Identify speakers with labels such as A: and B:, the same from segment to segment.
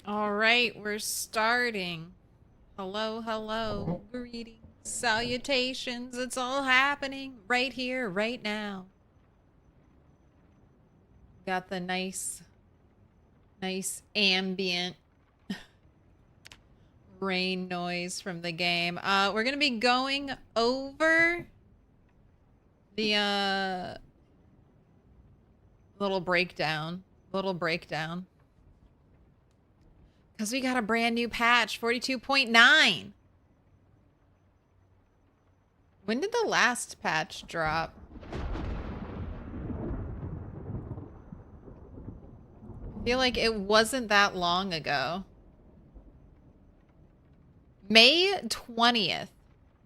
A: All right, we're starting. Hello, hello. Greetings, salutations. It's all happening right here, right now. Got the nice ambient rain noise from the game. We're gonna be going over the little breakdown. Little breakdown. Because we got a brand new patch, 42.9. When did the last patch drop? I feel like it wasn't that long ago. May 20th.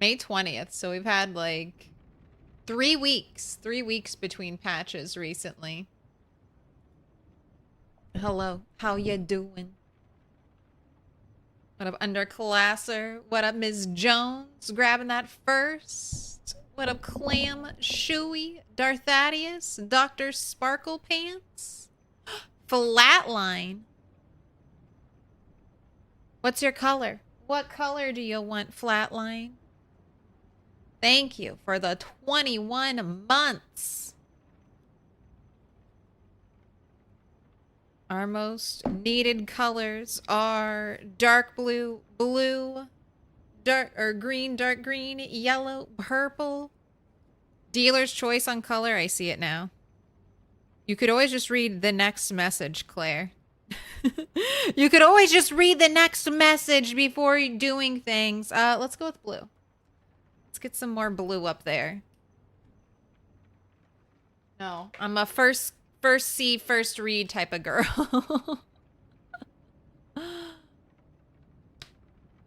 A: May 20th. So we've had like 3 weeks. 3 weeks between patches recently. Hello. How you doing? What up, Underclasser? What up, Ms. Jones? Grabbing that first. What up, Clam Shuey? Darthadius? Dr. Sparkle Pants? Flatline. What's your color? What color do you want, Flatline? Thank you for the 21 months. Our most needed colors are dark blue, green, dark green, yellow, purple. Dealer's choice on color. I see it now. You could always just read the next message, Claire. You could always just read the next message before doing things. Let's go with blue. Let's get some more blue up there. No, I'm a first see, first read type of girl.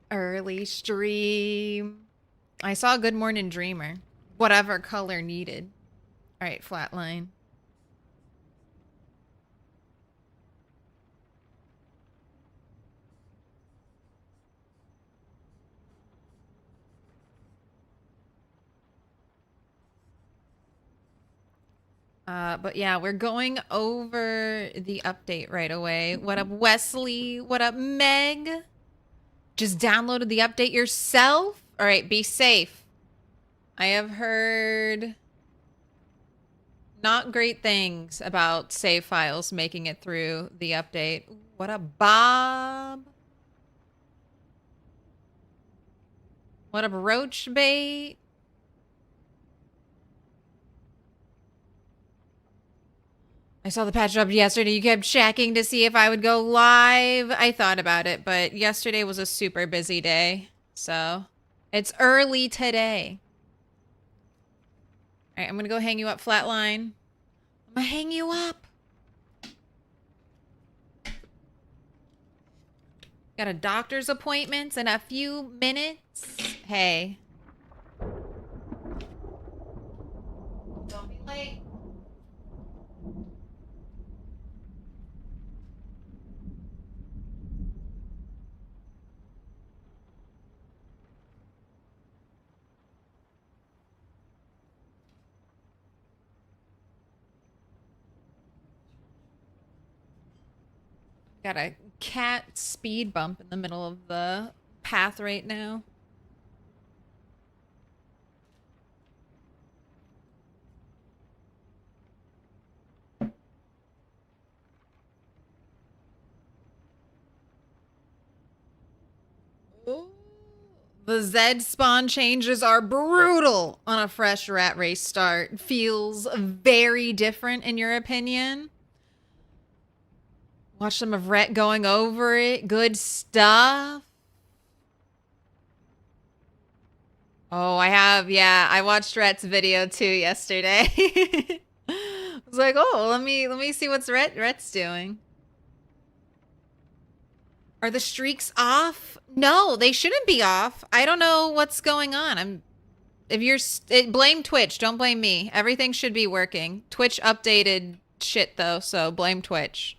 A: Early stream. I saw Good Morning Dreamer. Whatever color needed. All right, flatline. But yeah, we're going over the update right away. What up, Wesley? What up, Meg? Just downloaded the update yourself? All right, be safe. I have heard not great things about save files making it through the update. What up, Bob? What up, Roach Bait? I saw the patch drop yesterday. You kept checking to see if I would go live. I thought about it, but yesterday was a super busy day. So it's early today. All right, I'm going to go hang you up, Flatline. I'm going to hang you up. Got a doctor's appointment in a few minutes. Hey. Don't be late. Got a cat speed bump in the middle of the path right now. Ooh. The Z spawn changes are brutal on a fresh rat race start. Feels very different in your opinion. Watch some of Rhett going over it. Good stuff. Oh, I have. Yeah, I watched Rhett's video too yesterday. I was like, oh, let me see what's Rhett's doing. Are the streaks off? No, they shouldn't be off. I don't know what's going on. Blame Twitch. Don't blame me. Everything should be working. Twitch updated shit though, so blame Twitch.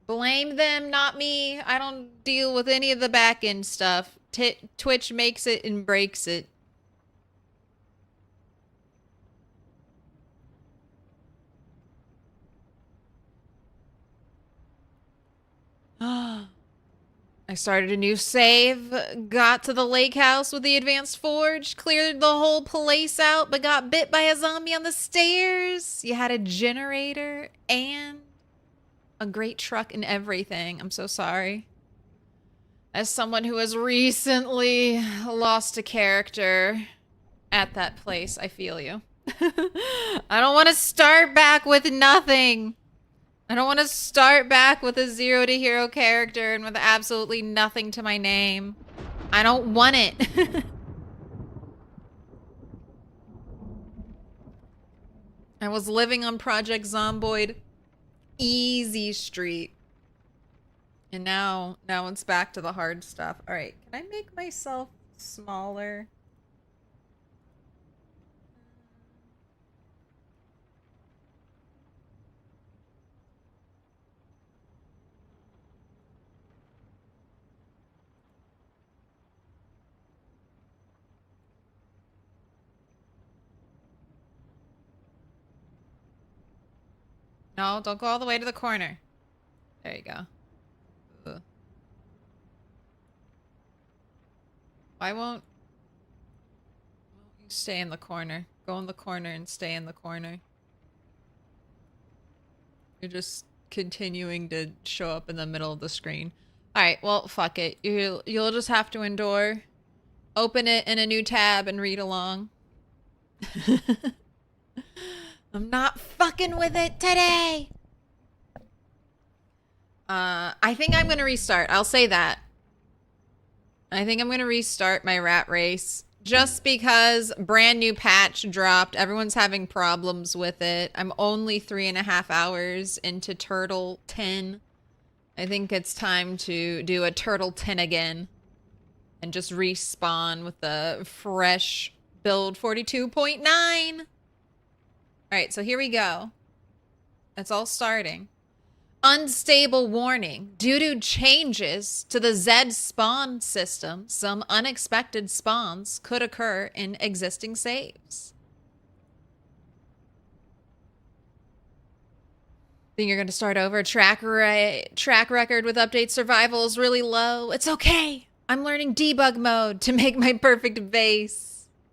A: Blame them, not me. I don't deal with any of the back end stuff. Twitch makes it and breaks it. I started a new save, got to the lake house with the advanced forge, cleared the whole place out, but got bit by a zombie on the stairs. You had a generator and a great truck and everything. I'm so sorry. As someone who has recently lost a character at that place, I feel you. I don't want to start back with nothing. I don't want to start back with a 0 to hero character and with absolutely nothing to my name. I don't want it. I was living on Project Zomboid easy street. And now it's back to the hard stuff. All right, can I make myself smaller? No, don't go all the way to the corner. There you go. Ugh. Why won't you stay in the corner? Go in the corner and stay in the corner. You're just continuing to show up in the middle of the screen. Alright, well, fuck it. You'll just have to endure. Open it in a new tab and read along. I'm not fucking with it today. I think I'm gonna restart. I'll say that. I think I'm gonna restart my rat race just because brand new patch dropped. Everyone's having problems with it. I'm only 3.5 hours into Turtle 10. I think it's time to do a Turtle 10 again and just respawn with the fresh build 42.9. All right, so here we go. It's all starting. Unstable warning. Due to changes to the Z spawn system, some unexpected spawns could occur in existing saves. Think you're going to start over? Track record with update survival is really low. It's okay. I'm learning debug mode to make my perfect base.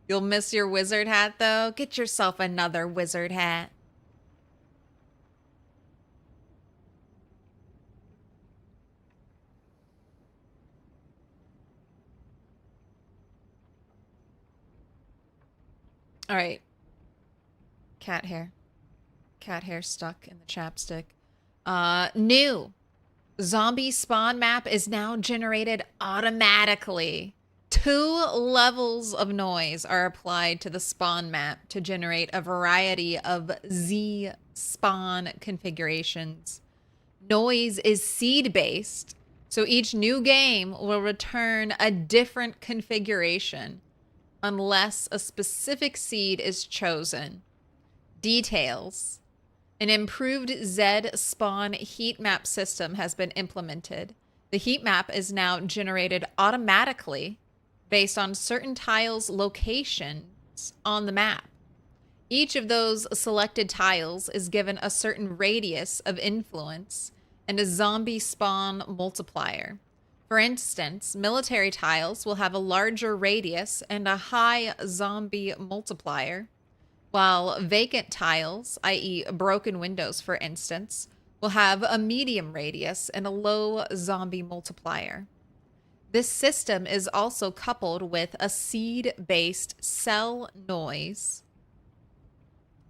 A: You'll miss your wizard hat, though. Get yourself another wizard hat. All right. Cat hair. Cat hair stuck in the chapstick. New. Zombie spawn map is now generated automatically. 2 levels of noise are applied to the spawn map to generate a variety of Z spawn configurations. Noise is seed-based, so each new game will return a different configuration unless a specific seed is chosen. Details. An improved Z spawn heat map system has been implemented. The heat map is now generated automatically based on certain tiles' locations on the map. Each of those selected tiles is given a certain radius of influence and a zombie spawn multiplier. For instance, military tiles will have a larger radius and a high zombie multiplier, while vacant tiles, i.e. broken windows for instance, will have a medium radius and a low zombie multiplier. This system is also coupled with a seed-based cell noise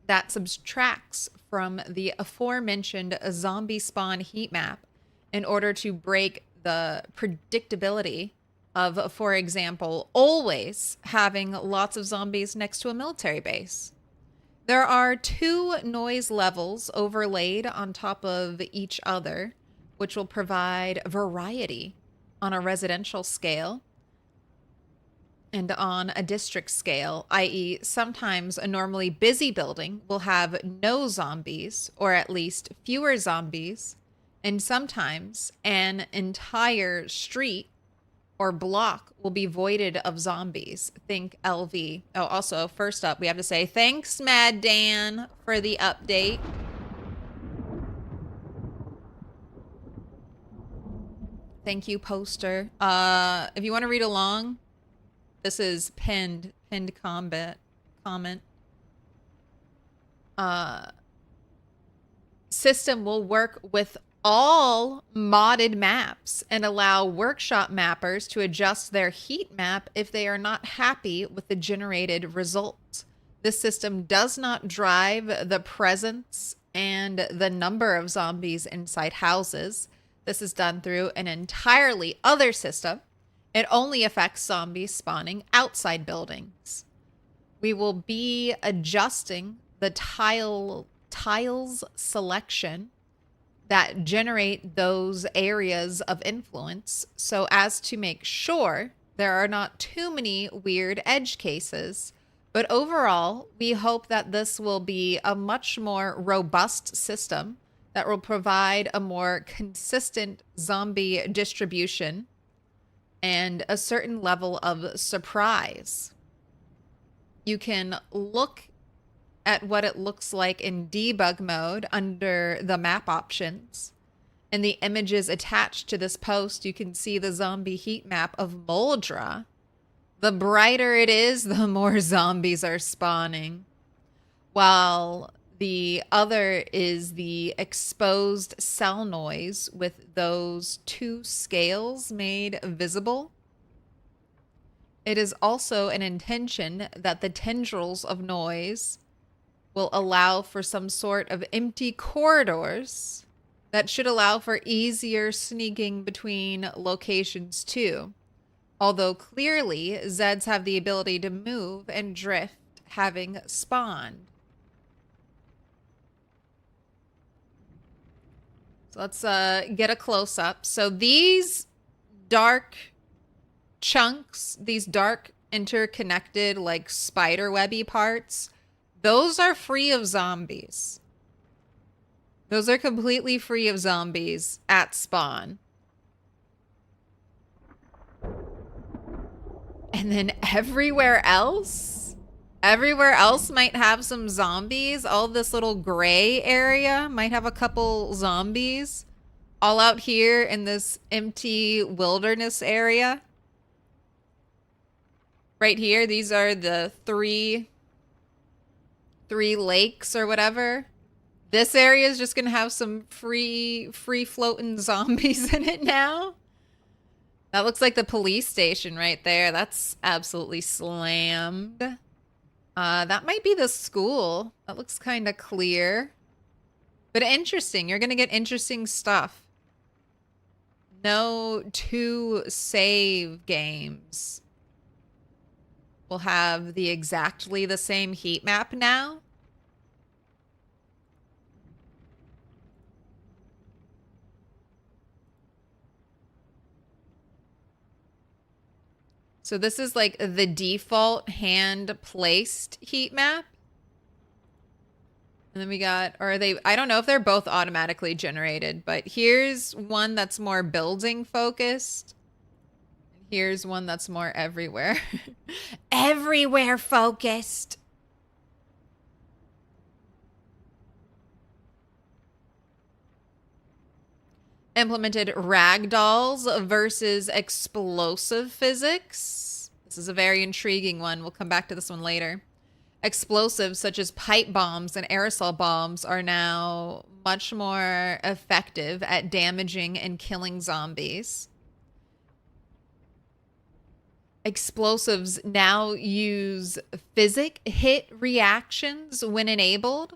A: that subtracts from the aforementioned zombie spawn heat map in order to break the predictability of, for example, always having lots of zombies next to a military base. There are 2 noise levels overlaid on top of each other, which will provide variety on a residential scale and on a district scale, i.e. sometimes a normally busy building will have no zombies, or at least fewer zombies, and sometimes an entire street or block will be voided of zombies. Think LV. Oh, also, first up, we have to say thanks, Mad Dan, for the update. Thank you, poster. If you want to read along, this is pinned comment. System will work with all modded maps and allow workshop mappers to adjust their heat map if they are not happy with the generated results. This system does not drive the presence and the number of zombies inside houses. This is done through an entirely other system. It only affects zombies spawning outside buildings. We will be adjusting the tiles selection that generate those areas of influence so as to make sure there are not too many weird edge cases. But overall, we hope that this will be a much more robust system that will provide a more consistent zombie distribution and a certain level of surprise. You can look at what it looks like in debug mode under the map options. In the images attached to this post, you can see the zombie heat map of Moldra. The brighter it is, the more zombies are spawning. While the other is the exposed cell noise with those two scales made visible. It is also an intention that the tendrils of noise will allow for some sort of empty corridors that should allow for easier sneaking between locations too. Although clearly Zeds have the ability to move and drift, having spawned. So let's get a close-up. So these dark chunks, these dark interconnected like spider webby parts, those are free of zombies. Those are completely free of zombies at spawn. And then everywhere else might have some zombies. All this little gray area might have a couple zombies. All out here in this empty wilderness area. Right here, these are the three lakes or whatever. This area is just gonna have some free floating zombies in it now. That looks like the police station right there. That's absolutely slammed. That might be the school. That looks kind of clear. But interesting. You're gonna get interesting stuff. No two save games will have exactly the same heat map now. So this is like the default hand placed heat map. And then we got, or are they, I don't know if they're both automatically generated, but here's one that's more building focused. Here's one that's more everywhere. Everywhere focused. Implemented ragdolls versus explosive physics. This is a very intriguing one. We'll come back to this one later. Explosives such as pipe bombs and aerosol bombs are now much more effective at damaging and killing zombies. Explosives now use physic hit reactions when enabled.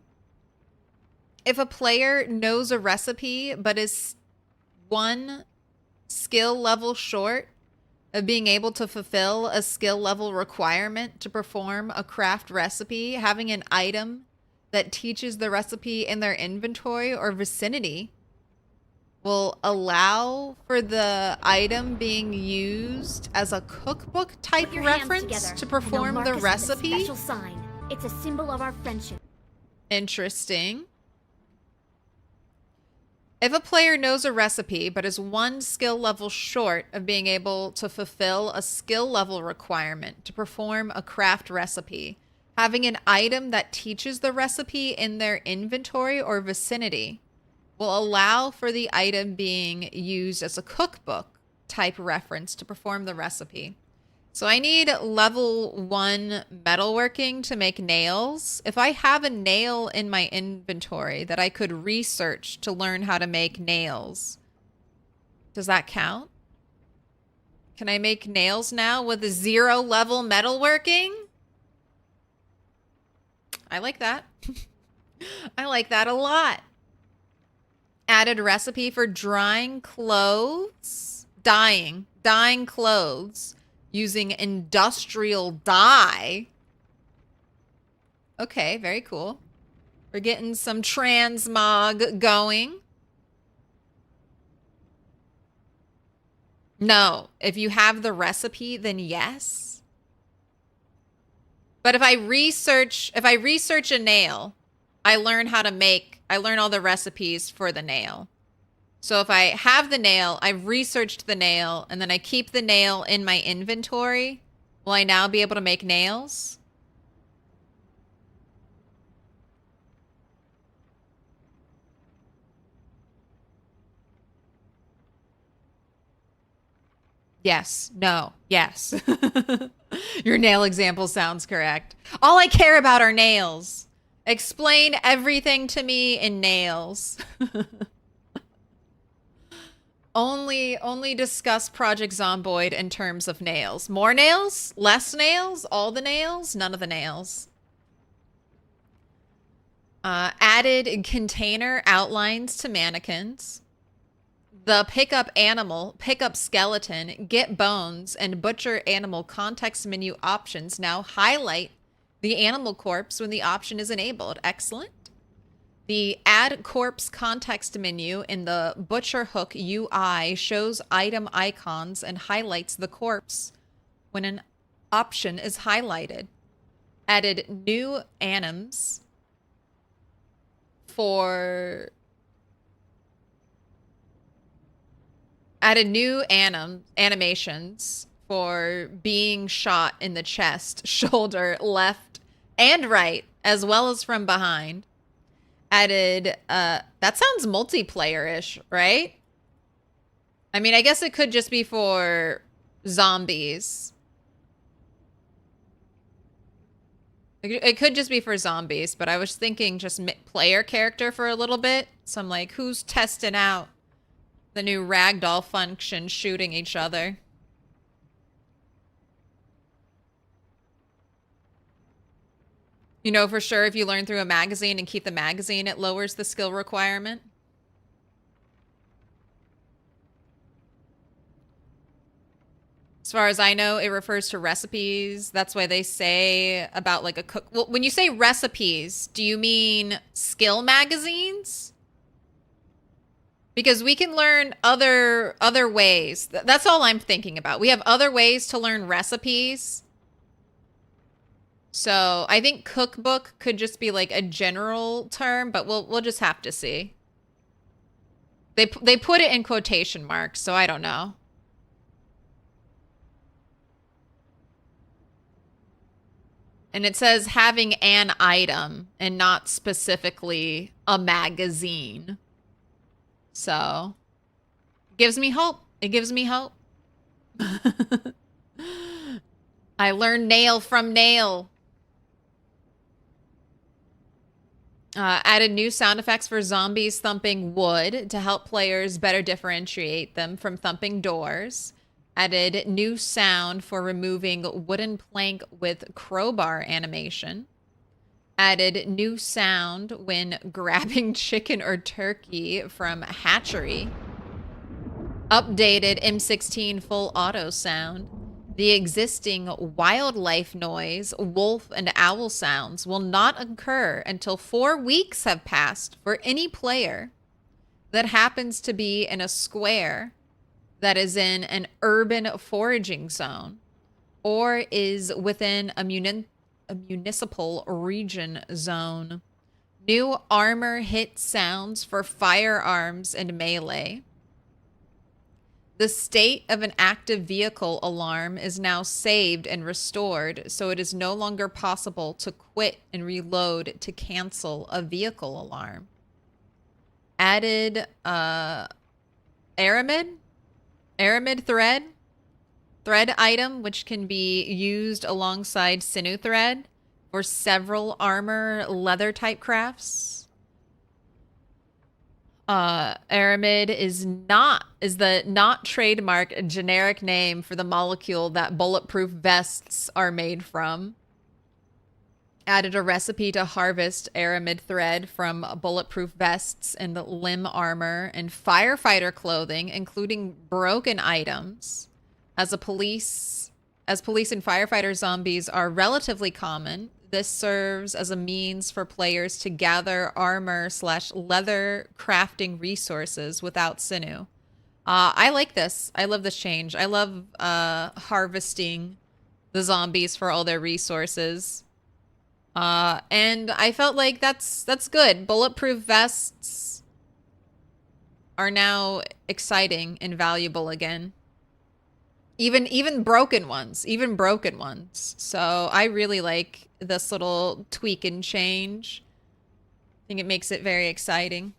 A: If a player knows a recipe but is one skill level short of being able to fulfill a skill level requirement to perform a craft recipe, having an item that teaches the recipe in their inventory or vicinity will allow for the item being used as a cookbook type reference to perform the recipe.
B: Special sign. It's a symbol of our friendship.
A: Interesting. If a player knows a recipe but is one skill level short of being able to fulfill a skill level requirement to perform a craft recipe, having an item that teaches the recipe in their inventory or vicinity will allow for the item being used as a cookbook type reference to perform the recipe. So I need level 1 metalworking to make nails. If I have a nail in my inventory that I could research to learn how to make nails, does that count? Can I make nails now with a 0 level metalworking? I like that. I like that a lot. Added recipe for drying clothes. Dyeing clothes using industrial dye. Okay, very cool. We're getting some transmog going. No, if you have the recipe, then yes. But if I research a nail, I learn all the recipes for the nail. So if I have the nail, I've researched the nail, and then I keep the nail in my inventory, will I now be able to make nails? Yes. No. Yes. Your nail example sounds correct. All I care about are nails. Explain everything to me in nails. Only discuss Project Zomboid in terms of nails. More nails? Less nails? All the nails? None of the nails. Added container outlines to mannequins. The pickup animal, pickup skeleton, get bones, and butcher animal context menu options now highlight the animal corpse when the option is enabled. Excellent. The add corpse context menu in the butcher hook UI shows item icons and highlights the corpse when an option is highlighted. Added new anims for animations for being shot in the chest, shoulder, left, and right, as well as from behind. Added, that sounds multiplayer-ish, right? I mean, I guess it could just be for zombies. It could just be for zombies, but I was thinking just player character for a little bit. So I'm like, who's testing out the new ragdoll function shooting each other? You know for sure if you learn through a magazine and keep the magazine, it lowers the skill requirement. As far as I know, it refers to recipes. That's why they say about like a cook. Well, when you say recipes, do you mean skill magazines? Because we can learn other ways. That's all I'm thinking about. We have other ways to learn recipes. So I think cookbook could just be like a general term, but we'll just have to see. They put it in quotation marks, so I don't know. And it says having an item and not specifically a magazine. So gives me hope. It gives me hope. I learned nail from nail. Added new sound effects for zombies thumping wood to help players better differentiate them from thumping doors. Added new sound for removing wooden plank with crowbar animation. Added new sound when grabbing chicken or turkey from hatchery. Updated M16 full auto sound. The existing wildlife noise, wolf and owl sounds will not occur until 4 weeks have passed for any player that happens to be in a square that is in an urban foraging zone or is within a municipal region zone. New armor hit sounds for firearms and melee. The state of an active vehicle alarm is now saved and restored, so it is no longer possible to quit and reload to cancel a vehicle alarm. Added aramid thread item, which can be used alongside sinew thread for several armor leather type crafts. Aramid is the not trademark generic name for the molecule that bulletproof vests are made from. Added a recipe to harvest aramid thread from bulletproof vests and limb armor and firefighter clothing, including broken items. As police and firefighter zombies are relatively common, this serves as a means for players to gather armor/leather crafting resources without sinew. I like this. I love this change. I love harvesting the zombies for all their resources. And I felt like that's good. Bulletproof vests are now exciting and valuable again. Even broken ones. So I really like this little tweak and change. I think it makes it very exciting.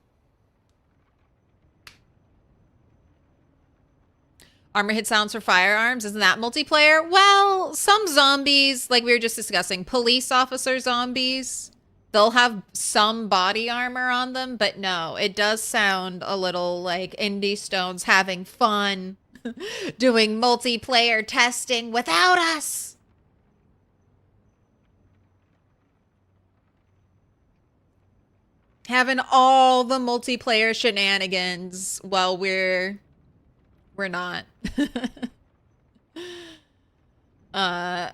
A: Armor hit sounds for firearms. Isn't that multiplayer? Well, some zombies, like we were just discussing, police officer zombies, they'll have some body armor on them, but no, it does sound a little like Indie Stone's having fun doing multiplayer testing without us. Having all the multiplayer shenanigans while we're not. All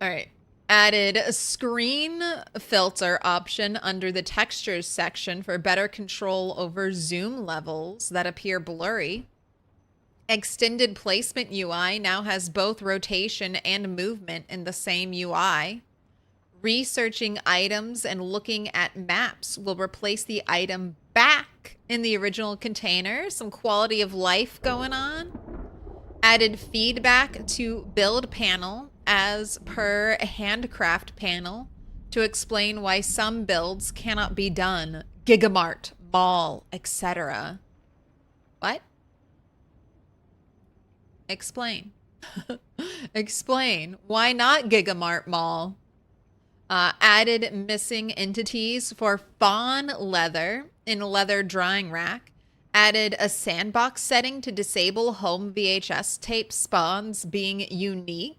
A: right. Added a screen filter option under the textures section for better control over zoom levels that appear blurry. Extended placement UI now has both rotation and movement in the same UI. Researching items and looking at maps will replace the item back in the original container. Some quality of life going on. Added feedback to build panel as per handcraft panel to explain why some builds cannot be done. Gigamart, mall, etc. What? Explain. Explain. Why not Gigamart Mall? Added missing entities for fawn leather in leather drying rack. Added a sandbox setting to disable home VHS tape spawns being unique.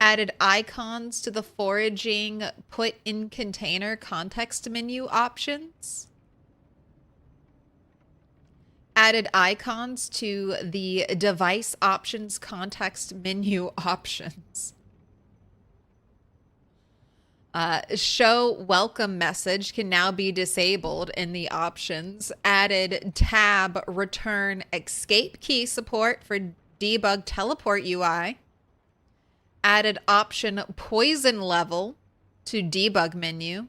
A: Added icons to the foraging put in container context menu options. Added icons to the device options context menu options. Show welcome message can now be disabled in the options. Added tab return escape key support for debug teleport UI. Added option poison level to debug menu.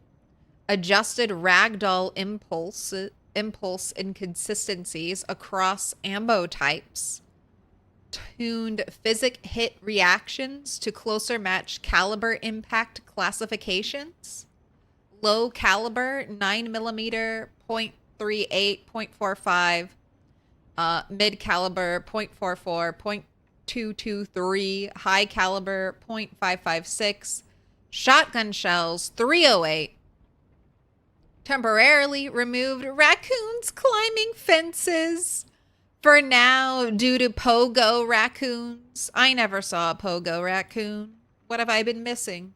A: Adjusted ragdoll impulse inconsistencies across ammo types. Tuned physic hit reactions to closer match caliber impact classifications. Low caliber 9mm .38, .45, mid caliber .44, .223, high caliber .556, shotgun shells 308. Temporarily removed raccoons climbing fences. For now, due to pogo raccoons. I never saw a pogo raccoon. What have I been missing?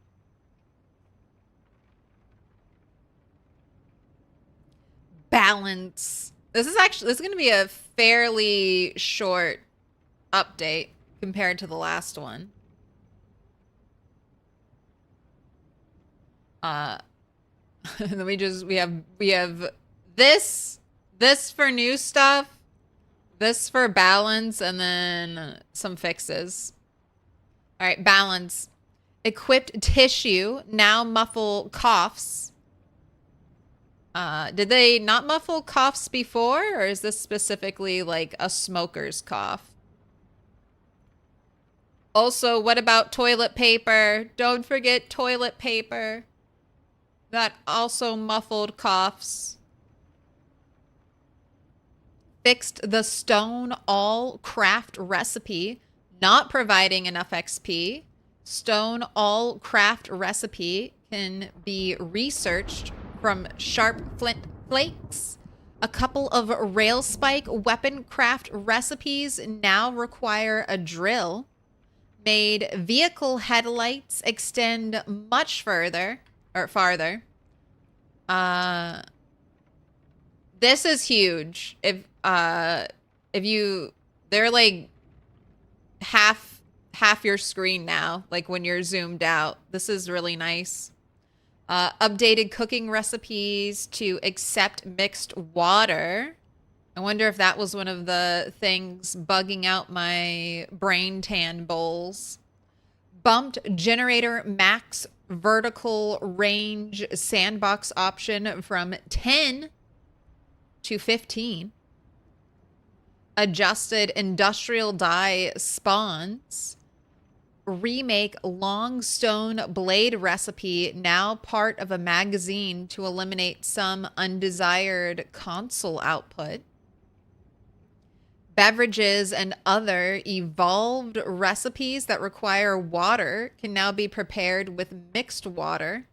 A: Balance. This is going to be a fairly short update compared to the last one. And then we have this for new stuff. This for balance, and then some fixes. All right, balance. Equipped tissue now muffle coughs. Did they not muffle coughs before, or is this specifically like a smoker's cough? Also, what about toilet paper? Don't forget toilet paper. That also muffled coughs. fixed the stone all craft recipe, not providing enough XP. Stone all craft recipe can be researched from sharp flint flakes. A couple of rail spike weapon craft recipes now require a drill. Made vehicle headlights extend much farther. This is huge. If you, they're like half your screen now, like when you're zoomed out. This is really nice. Updated cooking recipes to accept mixed water. I wonder if that was one of the things bugging out my brain tan bowls. Bumped generator max vertical range sandbox option from 10 to 15. Adjusted industrial die spawns. Remake long stone blade recipe, now part of a magazine to eliminate some undesired console output. Beverages and other evolved recipes that require water can now be prepared with mixed water.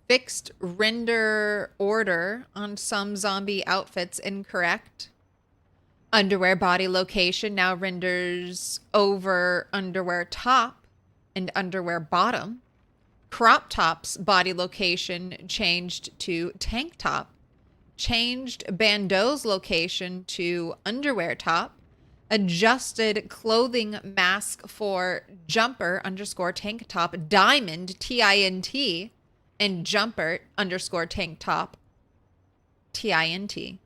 A: Fixed render order on some zombie outfits incorrect. Underwear body location now renders over underwear top and underwear bottom. Crop top's body location changed to tank top. Changed bandeau's location to underwear top. Adjusted clothing mask for jumper underscore tank top diamond TINT and jumper underscore tank top TINT.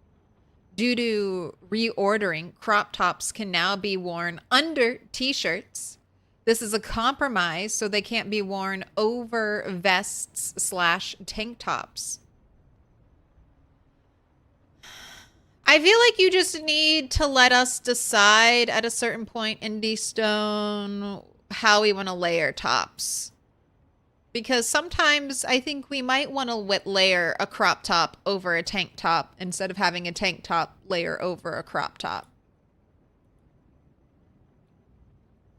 A: Due to reordering, crop tops can now be worn under t-shirts. This is a compromise, so they can't be worn over vests / tank tops. I feel like you just need to let us decide at a certain point in D-Stone how we want to layer tops. Because sometimes I think we might want to layer a crop top over a tank top instead of having a tank top layer over a crop top.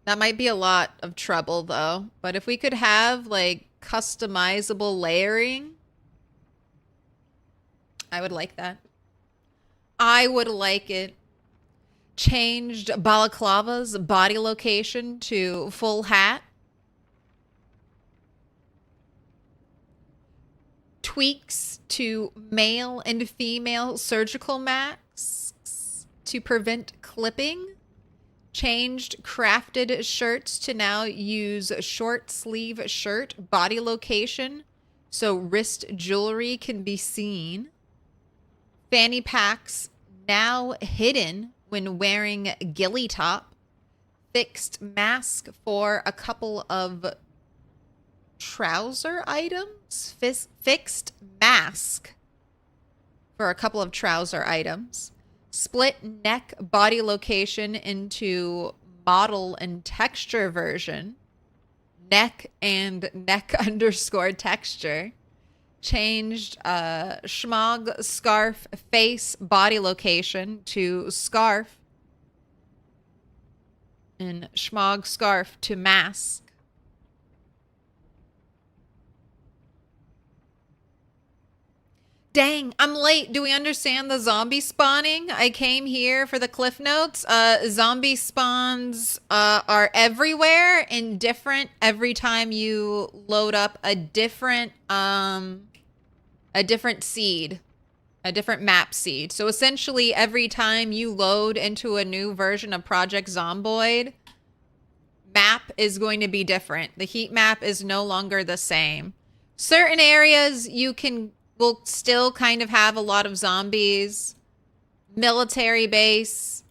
A: That might be a lot of trouble though. But if we could have like customizable layering, I would like that. I would like it. Changed balaclava's body location to full hat. Tweaks to male and female surgical masks to prevent clipping. Changed crafted shirts to now use short sleeve shirt body location so wrist jewelry can be seen. Fanny packs now hidden when wearing ghillie top. Fixed mask for a couple of trouser items. Fixed mask for a couple of trouser items. Split neck body location into model and texture version. Neck and neck underscore texture. Changed schmog scarf face body location to scarf. And schmog scarf to mask. Dang, I'm late. Do we understand the zombie spawning? I came here for the cliff notes. Zombie spawns are everywhere and different every time you load up a different seed, a different map seed. So essentially every time you load into a new version of Project Zomboid, map is going to be different. The heat map is no longer the same. Certain areas will still kind of have a lot of zombies. Military base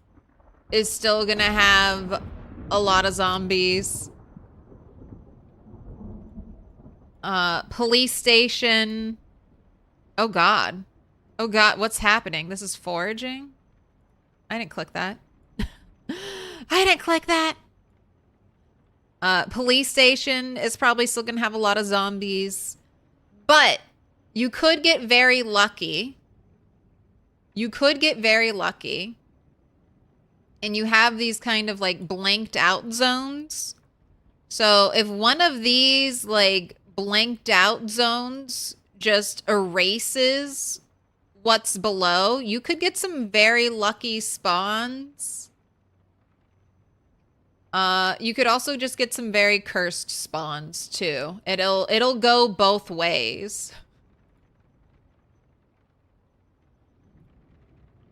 A: is still gonna have a lot of zombies. Police station. Oh God. Oh God, what's happening? This is foraging? I didn't click that. I didn't click that. Police station is probably still gonna have a lot of zombies. But you could get very lucky. You could get very lucky and you have these kind of like blanked out zones. So if one of these like blanked out zones just erases what's below, you could get some very lucky spawns. You could also just get some very cursed spawns too. It'll go both ways.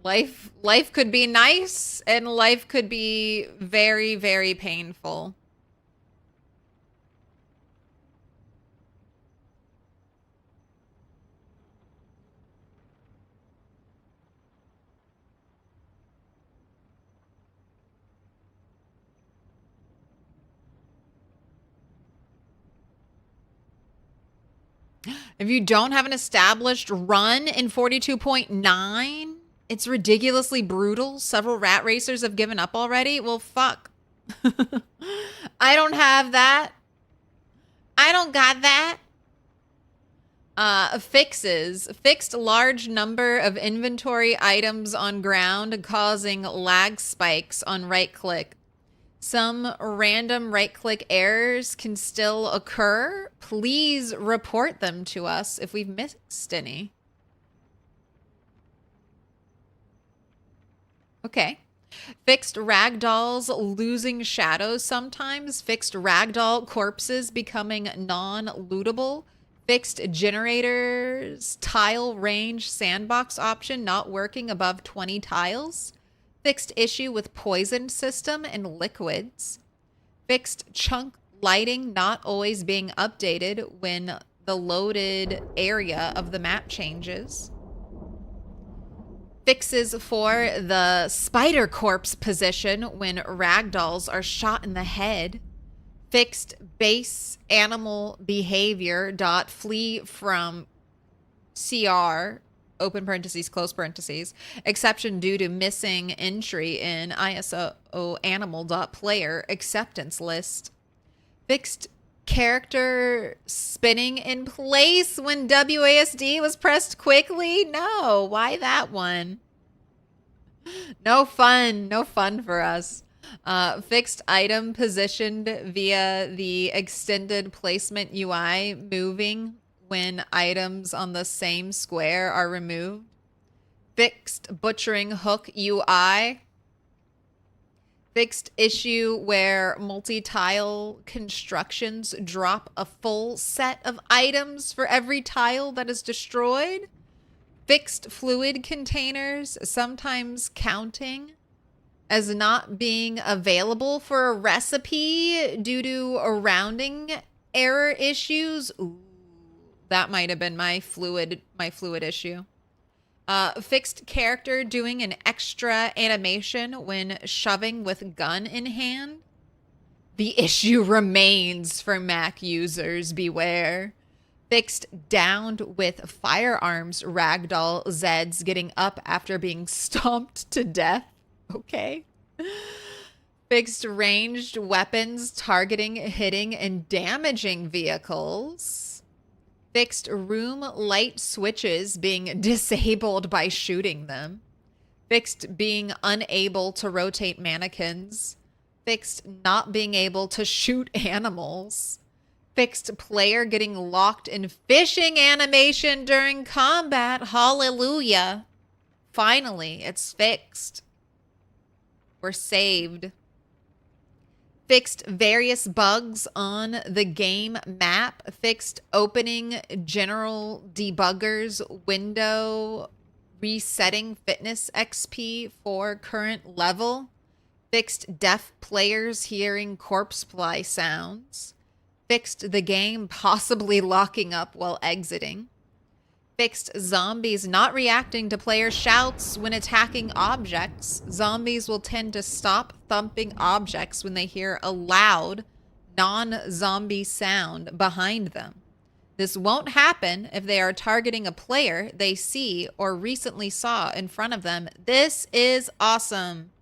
A: Life could be nice and life could be very, very painful. If you don't have an established run in 42.9, it's ridiculously brutal. Several rat racers have given up already. Well, fuck. I don't have that. I don't got that. Fixes. Fixed large number of inventory items on ground, causing lag spikes on right click. Some random right-click errors can still occur. Please report them to us if we've missed any. Okay. Fixed ragdolls losing shadows sometimes. Fixed ragdoll corpses becoming non-lootable. Fixed generators tile range sandbox option not working above 20 tiles. Fixed issue with poison system and liquids. Fixed chunk lighting not always being updated when the loaded area of the map changes. Fixes for the spider corpse position when ragdolls are shot in the head. Fixed base animal behavior dot flee from CR open parentheses, close parentheses, exception due to missing entry in ISO animal.player acceptance list. Fixed character spinning in place when WASD was pressed quickly? No, why that one? No fun for us. Fixed item positioned via the extended placement UI moving when items on the same square are removed. Fixed butchering hook UI. Fixed issue where multi-tile constructions drop a full set of items for every tile that is destroyed. Fixed fluid containers sometimes counting as not being available for a recipe due to a rounding error issues. Ooh. That might have been my fluid issue. Fixed character doing an extra animation when shoving with gun in hand. The issue remains for Mac users, beware. Fixed downed with firearms ragdoll Zeds getting up after being stomped to death. Okay. Fixed ranged weapons targeting, hitting, and damaging vehicles. Fixed room light switches being disabled by shooting them. Fixed being unable to rotate mannequins. Fixed not being able to shoot animals. Fixed player getting locked in fishing animation during combat. Hallelujah. Finally, it's fixed. We're saved. Fixed various bugs on the game map. Fixed opening general debuggers window. Resetting fitness XP for current level. Fixed deaf players hearing corpse fly sounds. Fixed the game possibly locking up while exiting. Fixed zombies not reacting to player shouts when attacking objects. Zombies will tend to stop thumping objects when they hear a loud, non-zombie sound behind them. This won't happen if they are targeting a player they see or recently saw in front of them. This is awesome.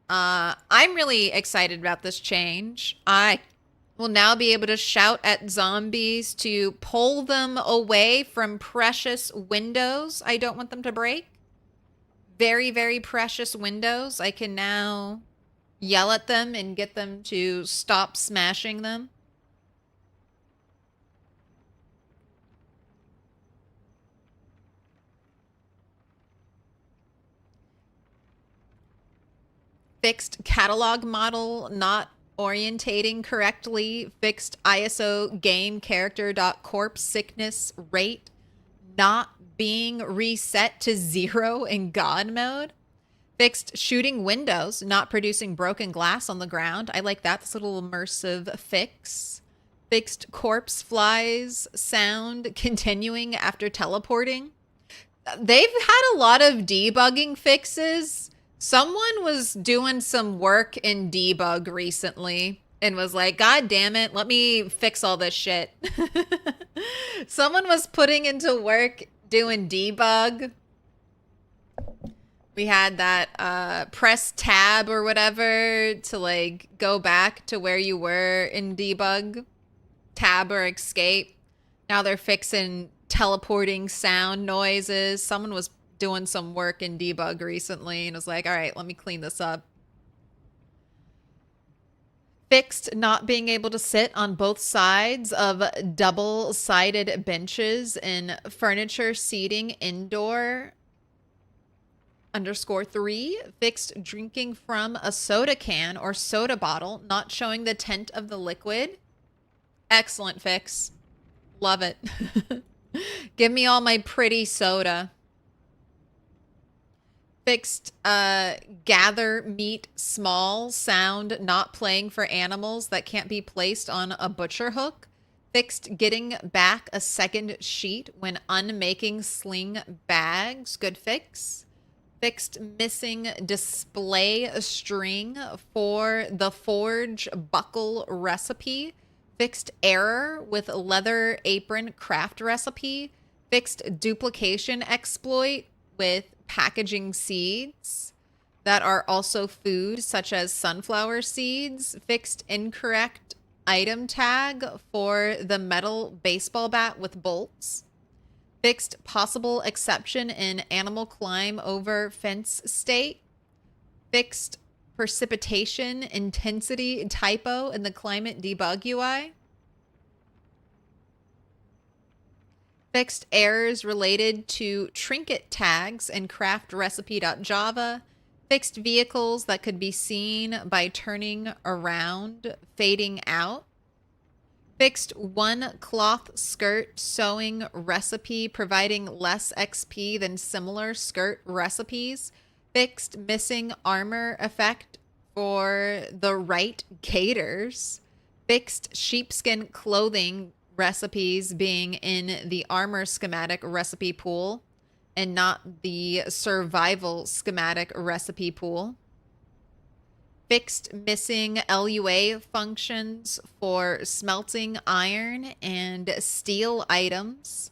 A: I'm really excited about this change. I will now be able to shout at zombies to pull them away from precious windows I don't want them to break. very, very precious windows. I can now yell at them and get them to stop smashing them. Fixed catalog model not orientating correctly. Fixed ISO game character.corpse sickness rate not being reset to 0 in God mode. Fixed shooting windows, not producing broken glass on the ground. I like that. This little immersive fix. Fixed corpse flies sound continuing after teleporting. They've had a lot of debugging fixes. Someone was doing some work in debug recently and was like, God damn it, let me fix all this shit. Someone was putting into work doing debug. We had that press tab or whatever to like go back to where you were in debug. Tab or escape. Now they're fixing teleporting sound noises. Someone was doing some work in debug recently and was like, all right, let me clean this up. Fixed not being able to sit on both sides of double-sided benches in furniture seating indoor. _3. Fixed drinking from a soda can or soda bottle, not showing the tint of the liquid. Excellent fix. Love it. Give me all my pretty soda. Fixed gather meat small sound not playing for animals that can't be placed on a butcher hook. Fixed getting back a second sheet when unmaking sling bags. Good fix. Fixed missing display string for the forage buckle recipe. Fixed error with leather apron craft recipe. Fixed duplication exploit with packaging seeds that are also food, such as sunflower seeds. Fixed incorrect item tag for the metal baseball bat with bolts. Fixed possible exception in animal climb over fence state. Fixed precipitation intensity typo in the climate debug UI. Fixed errors related to trinket tags in craft recipe.java. Fixed vehicles that could be seen by turning around, fading out. Fixed one cloth skirt sewing recipe providing less XP than similar skirt recipes. Fixed missing armor effect for the right gaiters. Fixed sheepskin clothing recipes being in the armor schematic recipe pool and not the survival schematic recipe pool. Fixed missing LUA functions for smelting iron and steel items.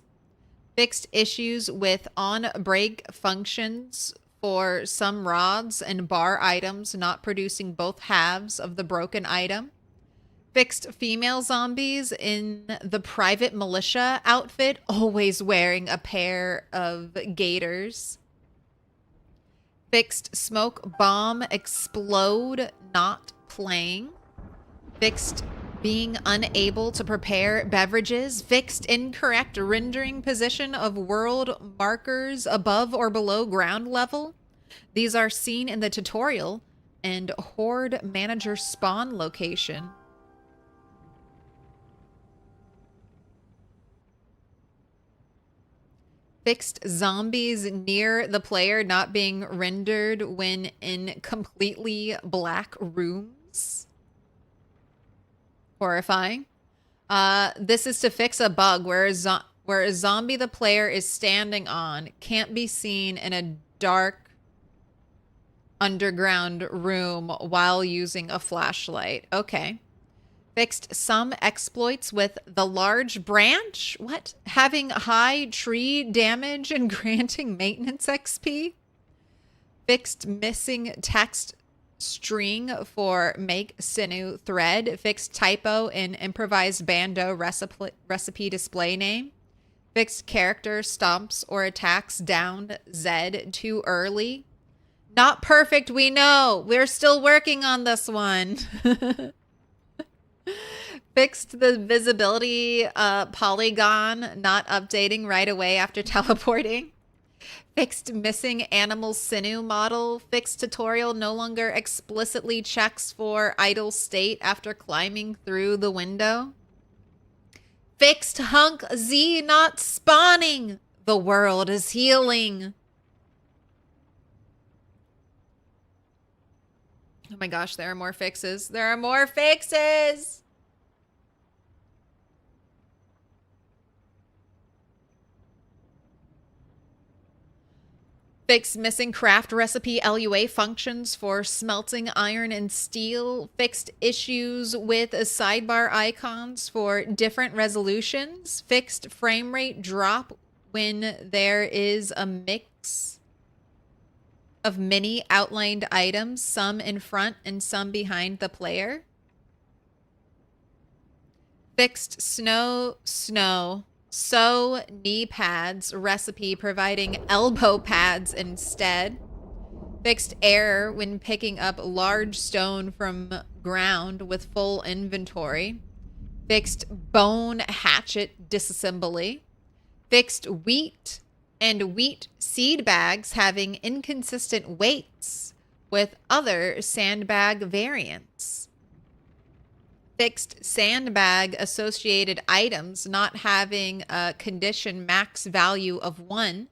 A: Fixed issues with on-break functions for some rods and bar items not producing both halves of the broken item. Fixed female zombies in the private militia outfit, always wearing a pair of gaiters. Fixed smoke bomb explode not playing. Fixed being unable to prepare beverages. Fixed incorrect rendering position of world markers above or below ground level. These are seen in the tutorial and horde manager spawn location. Fixed zombies near the player not being rendered when in completely black rooms. Horrifying. This is to fix a bug where a zombie the player is standing on can't be seen in a dark underground room while using a flashlight. Okay. Fixed some exploits with the large branch. What? Having high tree damage and granting maintenance XP. Fixed missing text string for make sinew thread. Fixed typo in improvised bando recipe display name. Fixed character stomps or attacks down Z too early. Not perfect, we know. We're still working on this one. Fixed the visibility polygon not updating right away after teleporting. Fixed missing animal sinew model. Fixed tutorial no longer explicitly checks for idle state after climbing through the window. Fixed hunk Z not spawning. The world is healing. Oh my gosh, there are more fixes. There are more fixes. Fixed missing craft recipe LUA functions for smelting iron and steel. Fixed issues with sidebar icons for different resolutions. Fixed frame rate drop when there is a mix of many outlined items, some in front and some behind the player. Fixed snow sew knee pads recipe providing elbow pads instead. Fixed error when picking up large stone from ground with full inventory. Fixed bone hatchet disassembly. Fixed wheat and wheat seed bags having inconsistent weights with other sandbag variants. Fixed sandbag associated items not having a condition max value of 1.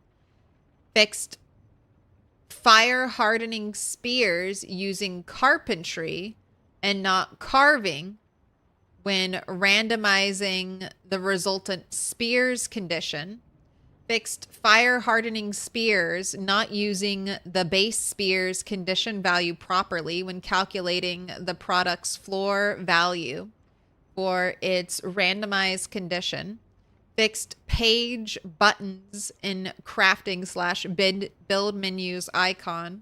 A: Fixed fire hardening spears using carpentry and not carving when randomizing the resultant spears condition. Fixed fire hardening spears not using the base spears condition value properly when calculating the product's floor value for its randomized condition. Fixed page buttons in crafting / build menus icon.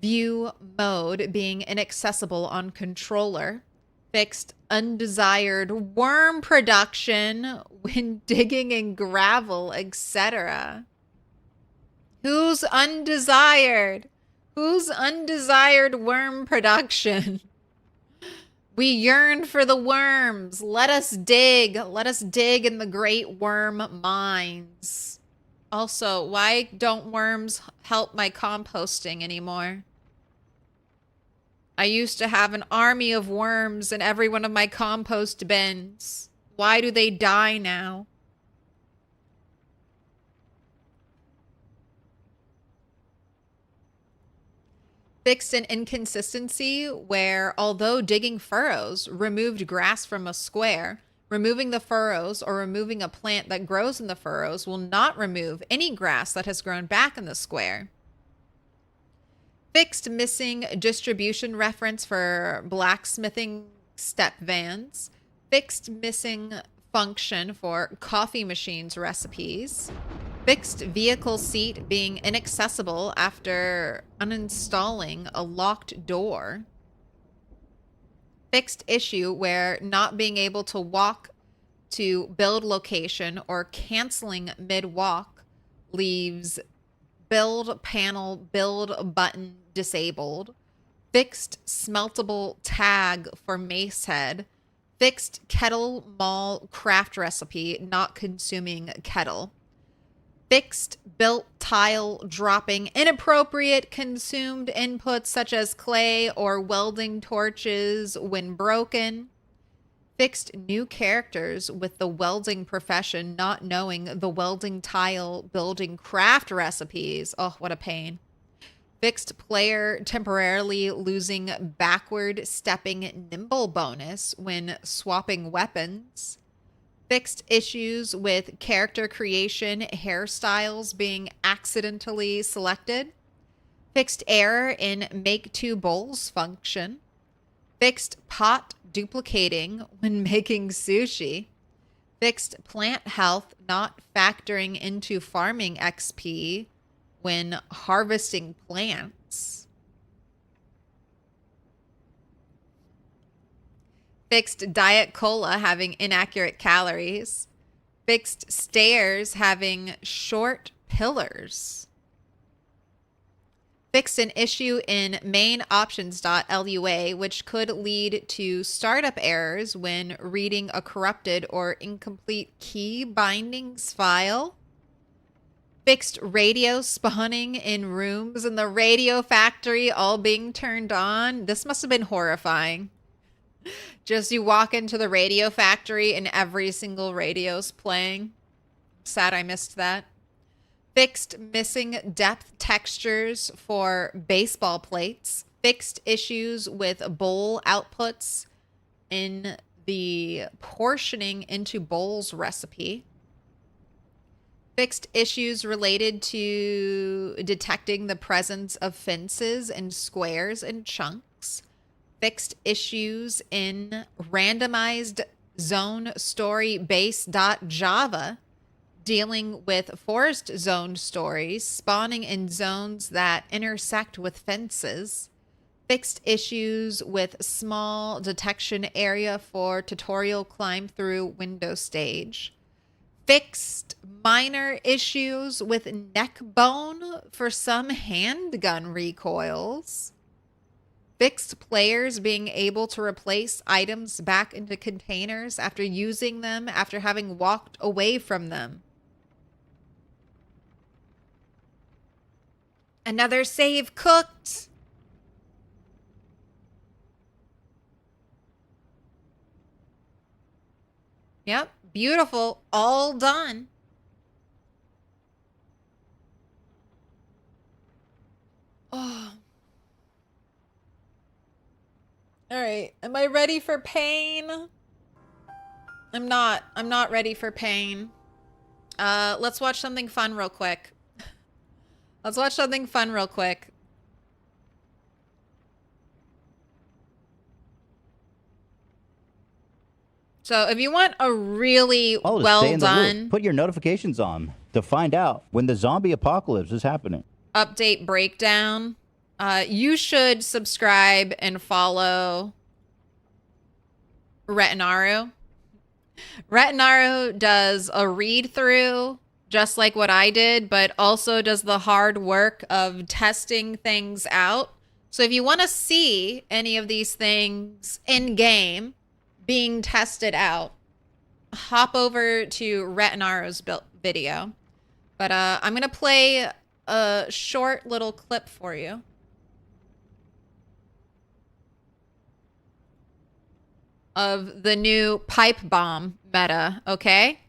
A: View mode being inaccessible on controller. Fixed undesired worm production when digging in gravel, etc. Who's undesired? Who's undesired worm production? We yearn for the worms. Let us dig. Let us dig in the great worm mines. Also, why don't worms help my composting anymore? I used to have an army of worms in every one of my compost bins. Why do they die now? Fixed an inconsistency where, although digging furrows removed grass from a square, removing the furrows or removing a plant that grows in the furrows will not remove any grass that has grown back in the square. Fixed missing distribution reference for blacksmithing step vans. Fixed missing function for coffee machines recipes. Fixed vehicle seat being inaccessible after uninstalling a locked door. Fixed issue where not being able to walk to build location or canceling mid-walk leaves build panel build button disabled. Fixed smeltable tag for mace head. Fixed kettle mall craft recipe not consuming kettle. Fixed built tile dropping inappropriate consumed inputs such as clay or welding torches when broken. Fixed new characters with the welding profession not knowing the welding tile building craft recipes. Oh, what a pain. Fixed player temporarily losing backward stepping nimble bonus when swapping weapons. Fixed issues with character creation hairstyles being accidentally selected. Fixed error in make two bowls function. Fixed pot duplicating when making sushi. Fixed plant health not factoring into farming XP when harvesting plants. Fixed diet cola having inaccurate calories. Fixed stairs having short pillars. Fixed an issue in main options.lua, which could lead to startup errors when reading a corrupted or incomplete key bindings file. Fixed radio spawning in rooms in the radio factory all being turned on. This must have been horrifying. Just you walk into the radio factory and every single radio's playing. Sad I missed that. Fixed missing depth textures for baseball plates. Fixed issues with bowl outputs in the portioning into bowls recipe. Fixed issues related to detecting the presence of fences and squares and chunks. Fixed issues in randomized zone story base.java, dealing with forest zone stories spawning in zones that intersect with fences. Fixed issues with small detection area for tutorial climb through window stage. Fixed minor issues with neck bone for some handgun recoils. Fixed players being able to replace items back into containers after using them after having walked away from them. Another save cooked. Yep. Beautiful. All done. Oh. All right. Am I ready for pain? I'm not. I'm not ready for pain. Let's watch something fun real quick. Let's watch something fun real quick. So if you want a really well done,
C: put your notifications on to find out when the zombie apocalypse is happening.
A: Update breakdown, you should subscribe and follow Retinaru. Retinaru does a read through just like what I did, but also does the hard work of testing things out. So if you want to see any of these things in game being tested out, hop over to Retinaru's video. But I'm going to play a short little clip for you. Of the new pipe bomb meta, okay?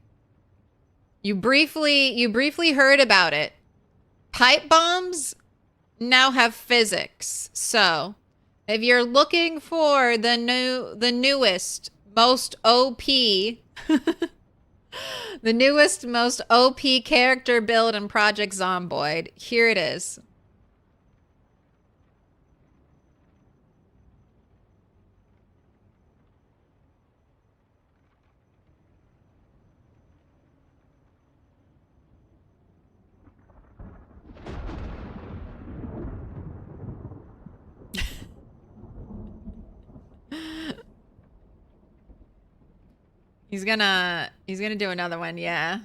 A: You briefly heard about it. Pipe bombs now have physics. So, if you're looking for the newest, most OP, the newest, most OP character build in Project Zomboid, here it is. He's gonna do another one, yeah.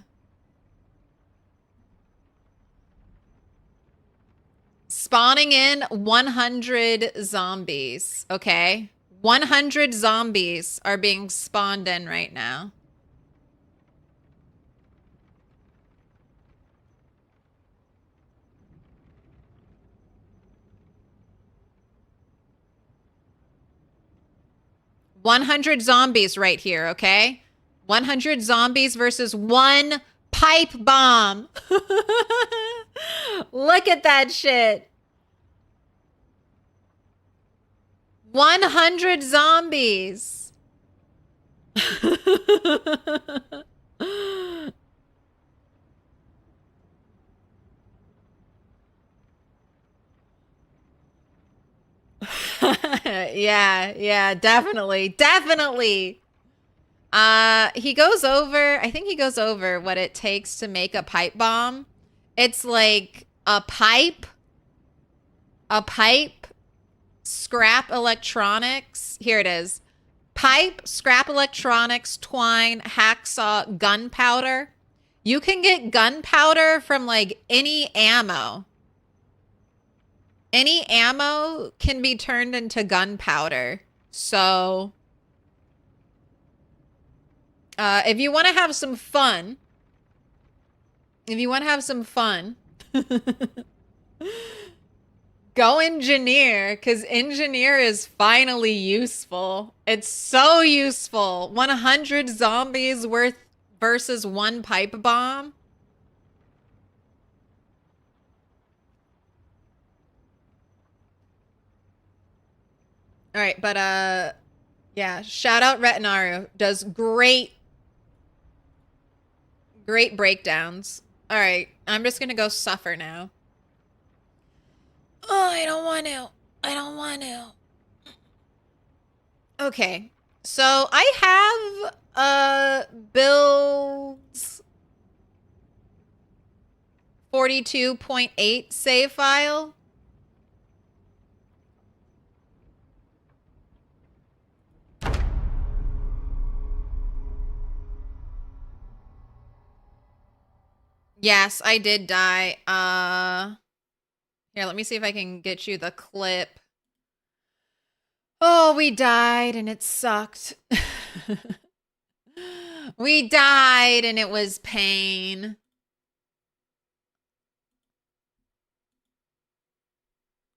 A: Spawning in 100 zombies, okay? 100 zombies are being spawned in right now. $100 zombies right here, okay? 100 zombies versus one pipe bomb. Look at that shit. 100 zombies. Yeah, definitely. He goes over, I think he goes over what it takes to make a pipe bomb. It's like a pipe, scrap electronics. Here it is. Pipe, scrap electronics, twine, hacksaw, gunpowder. You can get gunpowder from like any ammo. any ammo can be turned into gunpowder. So, if you want to have some fun, go engineer, because engineer is finally useful. It's so useful. 100 zombies worth versus 1 pipe bomb. All right, but yeah, shout out Retinaru. Does great breakdowns. All right, I'm just gonna go suffer now. Oh, I don't want to. I don't want to. Okay, so I have builds 42.8 save file. Yes, I did die. Here, let me see if I can get you the clip. Oh, we died and it sucked. We died and it was pain.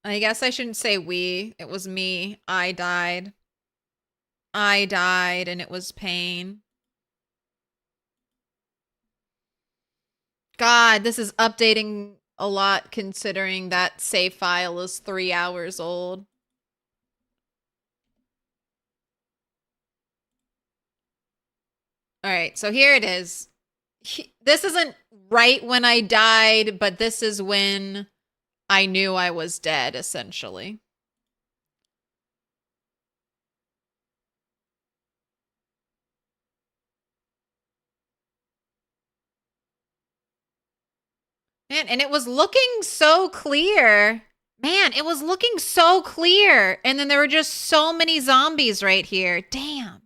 A: I guess I shouldn't say we. It was me. I died. I died and it was pain. God, this is updating a lot considering that save file is 3 hours old. All right, so here it is. This isn't right when I died, but this is when I knew I was dead, essentially. Man, and it was looking so clear. Man, it was looking so clear. And then there were just so many zombies right here. Damn.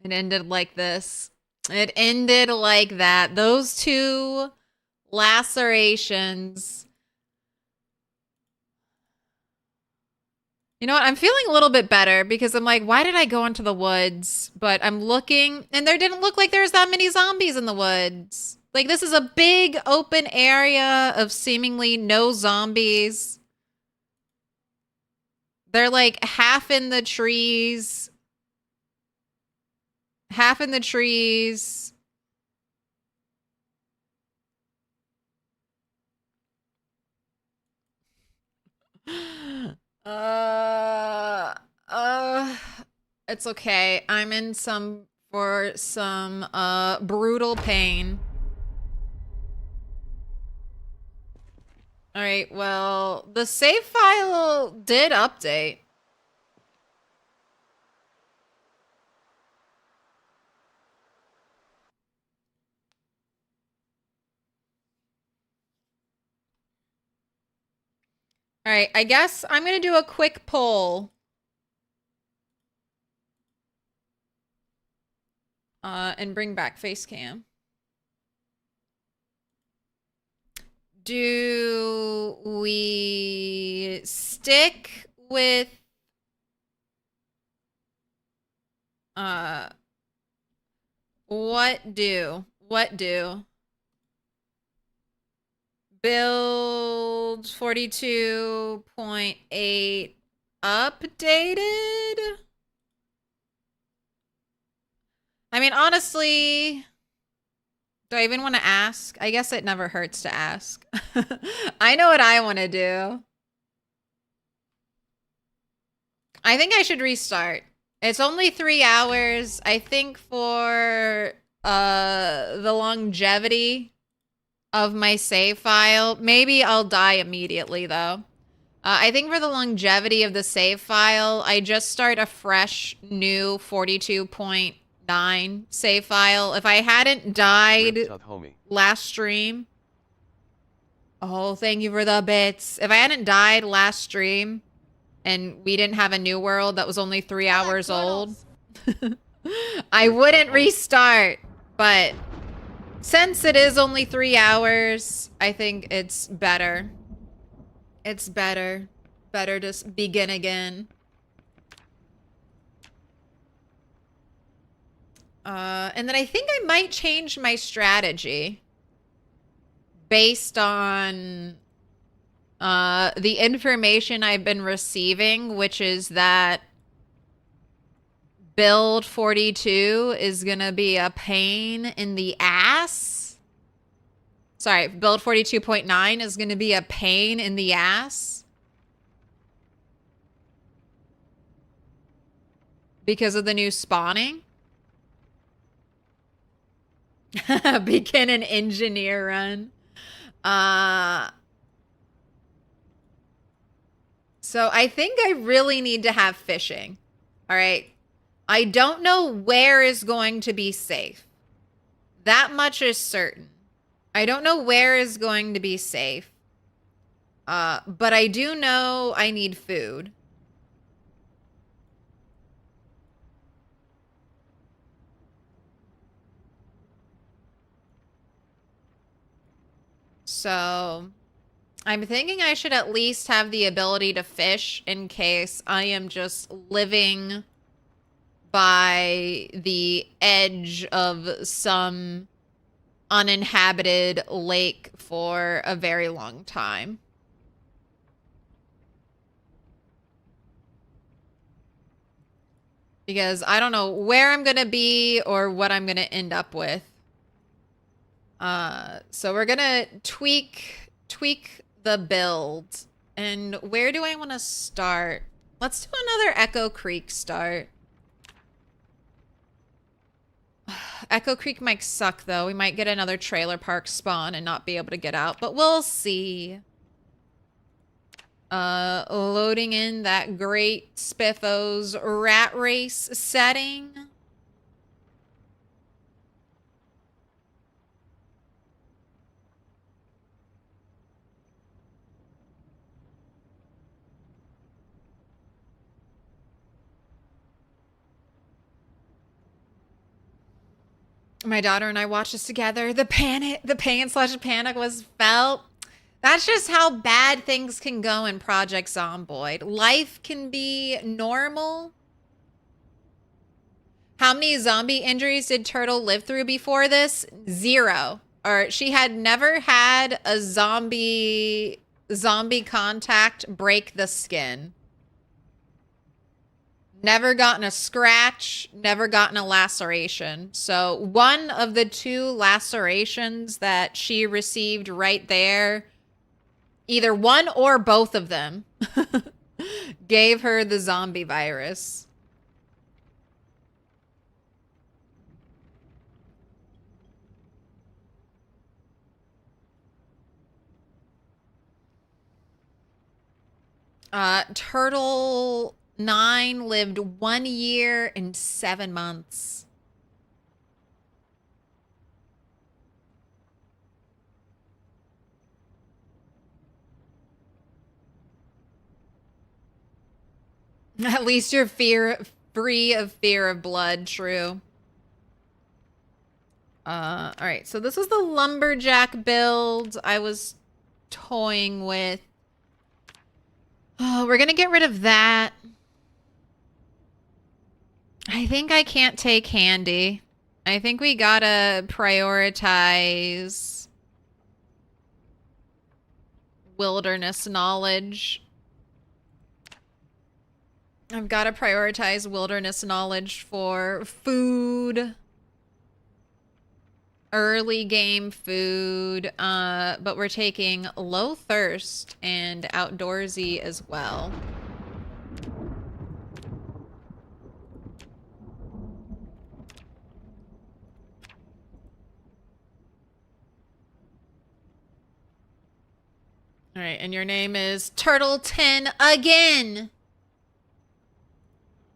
A: It ended like this. It ended like that. Those 2 lacerations. You know what? I'm feeling a little bit better because I'm like, why did I go into the woods? But I'm looking, and there didn't look like there's that many zombies in the woods. Like, this is a big open area of seemingly no zombies. They're like half in the trees. Half in the trees. It's okay. I'm in some brutal pain. All right, well, the save file did update. All right, I guess I'm going to do a quick poll. And bring back face cam. Do we stick with what do build 42.8 updated? I mean, honestly, do I even want to ask? I guess it never hurts to ask. I know what I want to do. I think I should restart. It's only 3 hours. I think for the longevity of my save file, maybe I'll die immediately though. I think for the longevity of the save file, I just start a fresh new 42.9 save file. If I hadn't died last stream, Oh, thank you for the bits. If I hadn't died last stream and we didn't have a new world that was only 3 hours old, I wouldn't restart. But since it is only 3 hours, I think it's better. It's better. Better to begin again. And then I think I might change my strategy based on the information I've been receiving, which is that build 42 is gonna be a pain in the ass. Sorry, build 42.9 is gonna be a pain in the ass because of the new spawning. Begin an engineer run. So I think I really need to have fishing. All right. I don't know where is going to be safe. That much is certain. I don't know where is going to be safe. But I do know I need food. So I'm thinking I should at least have the ability to fish in case I am just living by the edge of some uninhabited lake for a very long time. Because I don't know where I'm going to be or what I'm going to end up with. So we're going to tweak the build. And where do I want to start? Let's do another Echo Creek start. Echo Creek might suck, though. We might get another trailer park spawn and not be able to get out, but we'll see. Loading in that great Spiffos rat race setting. My daughter and I watched this together. The pain/panic was felt. That's just how bad things can go in Project Zomboid. Life can be normal. How many zombie injuries did Turtle live through before this? 0. Or she had never had a zombie contact break the skin. Never gotten a scratch, never gotten a laceration. So one of the 2 lacerations that she received right there, either one or both of them, gave her the zombie virus. Turtle 9 lived 1 year and 7 months. At least you're free of fear of blood, true. All right, so this is the lumberjack build I was toying with. Oh, we're gonna get rid of that. I think I can't take handy. I think we gotta prioritize wilderness knowledge. I've got to prioritize wilderness knowledge for food. Early game food. But we're taking low thirst and outdoorsy as well. All right, and your name is Turtle10 again.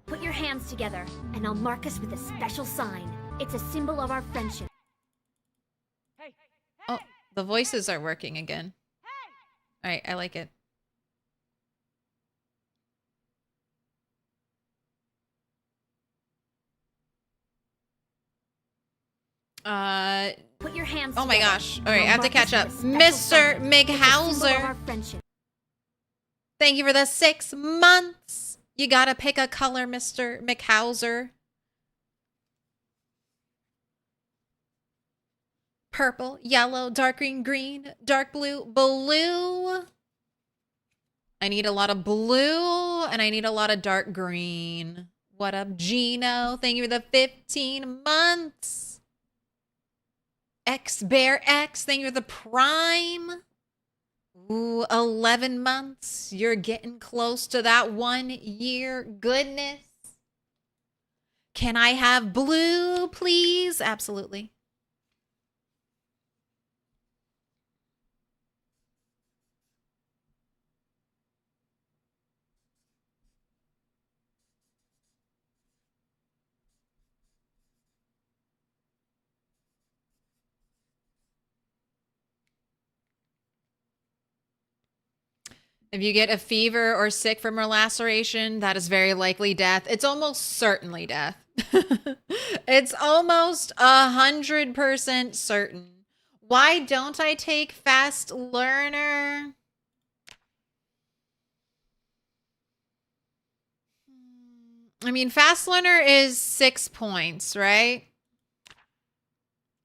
B: Put your hands together, and I'll mark us with a special sign. It's a symbol of our friendship.
A: Oh, the voices are working again. All right, I like it.
B: Put your hands
A: Oh my
B: together.
A: gosh. All right, I
B: I'll
A: have to
B: mark
A: catch
B: this
A: up.
B: with a special
A: Mr.
B: sign. It's a symbol of
A: McHauser.
B: our friendship.
A: Thank you for the 6 months. You gotta pick a color, Mr. McHauser. Purple, yellow, dark green, dark blue, blue. I need a lot of blue, and I need a lot of dark green. What up, Gino? Thank you for the 15 months. X Bear X, thank you for the prime. Ooh, 11 months. You're getting close to that 1 year goodness. Can I have blue, please? Absolutely. If you get a fever or sick from a laceration, that is very likely death. It's almost certainly death. It's almost 100% certain. Why don't I take fast learner? I mean, fast learner is 6 points, right?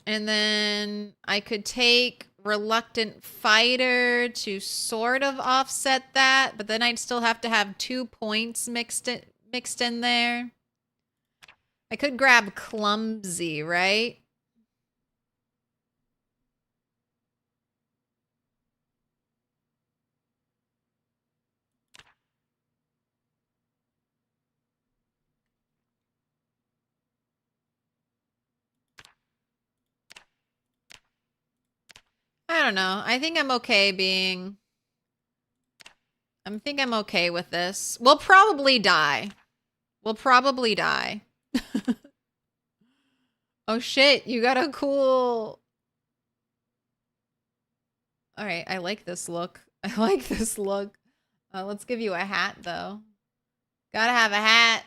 A: And then I could take reluctant fighter to sort of offset that, but then I'd still have to have 2 points mixed in there. I could grab clumsy, right? I don't know. I think I'm okay being... I think I'm okay with this. We'll probably die. We'll probably die. Oh shit, you got a cool... Alright, I like this look. I like this look. Let's give you a hat, though. Gotta have a hat.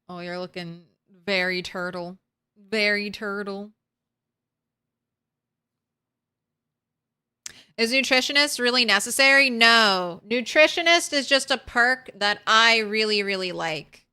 A: Oh, you're looking very turtle. Very turtle. Is nutritionist really necessary? No. Nutritionist is just a perk that I really, really like.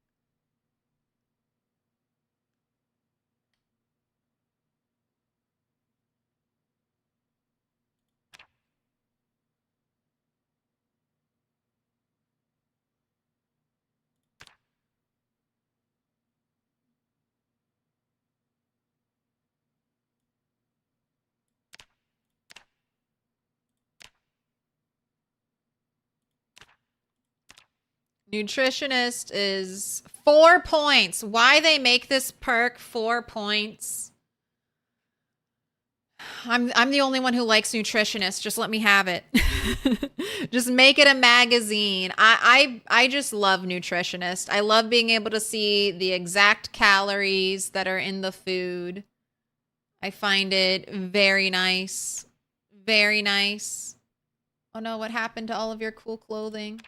A: Nutritionist is 4 points. Why they make this perk 4 points? I'm the only one who likes nutritionist. Just let me have it. Just make it a magazine. I just love nutritionist. I love being able to see the exact calories that are in the food. I find it very nice. Very nice. Oh no, what happened to all of your cool clothing?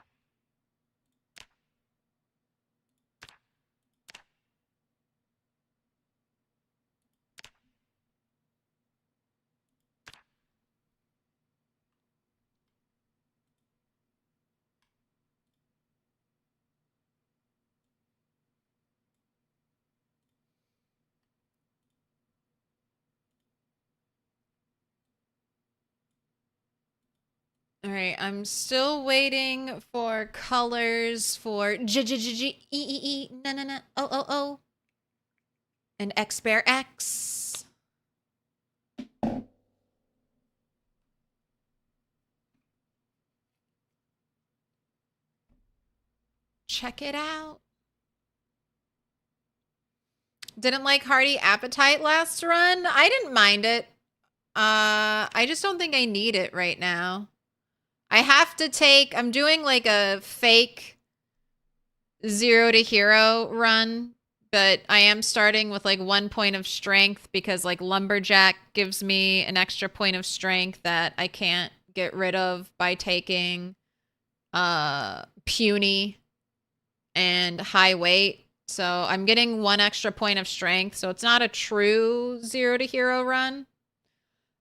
A: All right, I'm still waiting for colors for G O and X Bear X. Check it out. Didn't like Hearty Appetite last run. I didn't mind it. I just don't think I need it right now. I have to take, I'm doing like a fake 0 to hero run But I am starting with like 1 point of strength because like lumberjack gives me an extra point of strength that I can't get rid of by taking puny and high weight. So I'm getting 1 extra point of strength. So it's not a true 0 to hero run.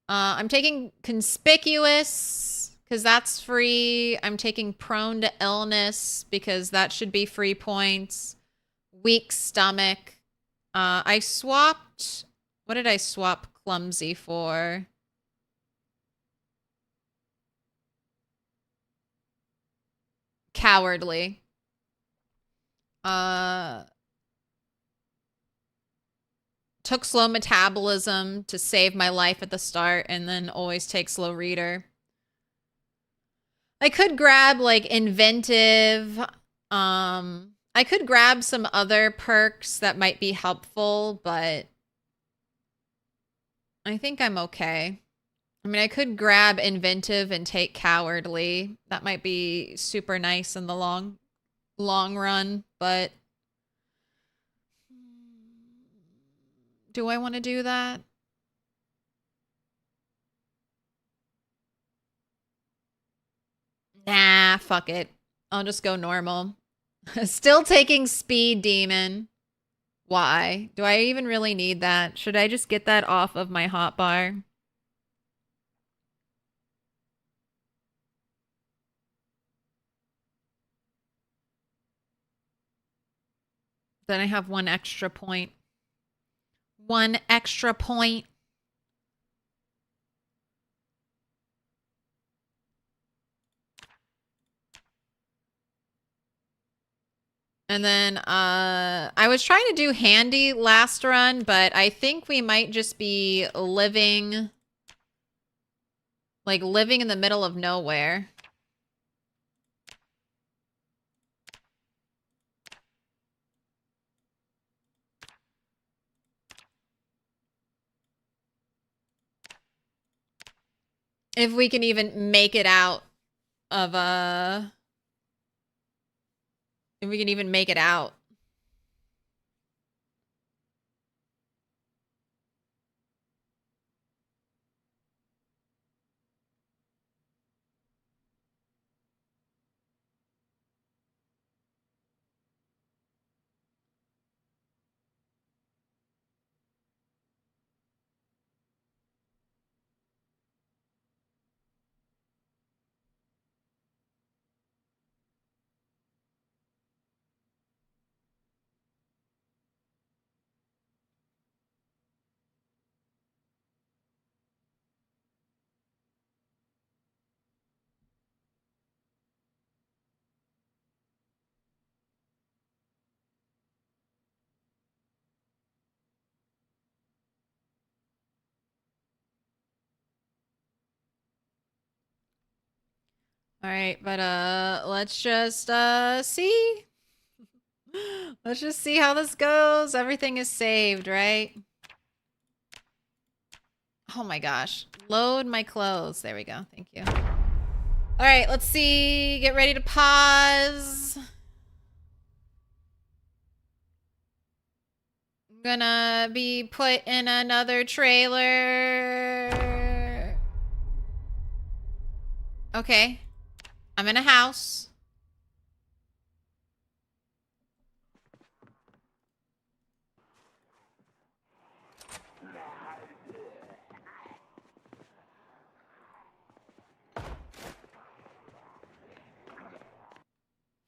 A: I'm taking conspicuous because that's free. I'm taking prone to illness because that should be free points. Weak stomach. I swapped. What did I swap clumsy for? Cowardly. Took slow metabolism to save my life at the start and then always take slow reader. I could grab like inventive. I could grab some other perks that might be helpful, but I think I'm okay. I mean, I could grab inventive and take cowardly. That might be super nice in the long run, but do I want to do that? Nah, fuck it. I'll just go normal. Still taking speed demon. Why? Do I even really need that? Should I just get that off of my hotbar? Then I have 1 extra point. 1 extra point. And then I was trying to do handy last run, but I think we might just be living in the middle of nowhere. If we can even make it out of if we can even make it out. All right, but let's just see. Let's just see how this goes. Everything is saved, right? Oh my gosh. Load my clothes. There we go. Thank you. All right, let's see. Get ready to pause. I'm gonna be put in another trailer. Okay. I'm in a house.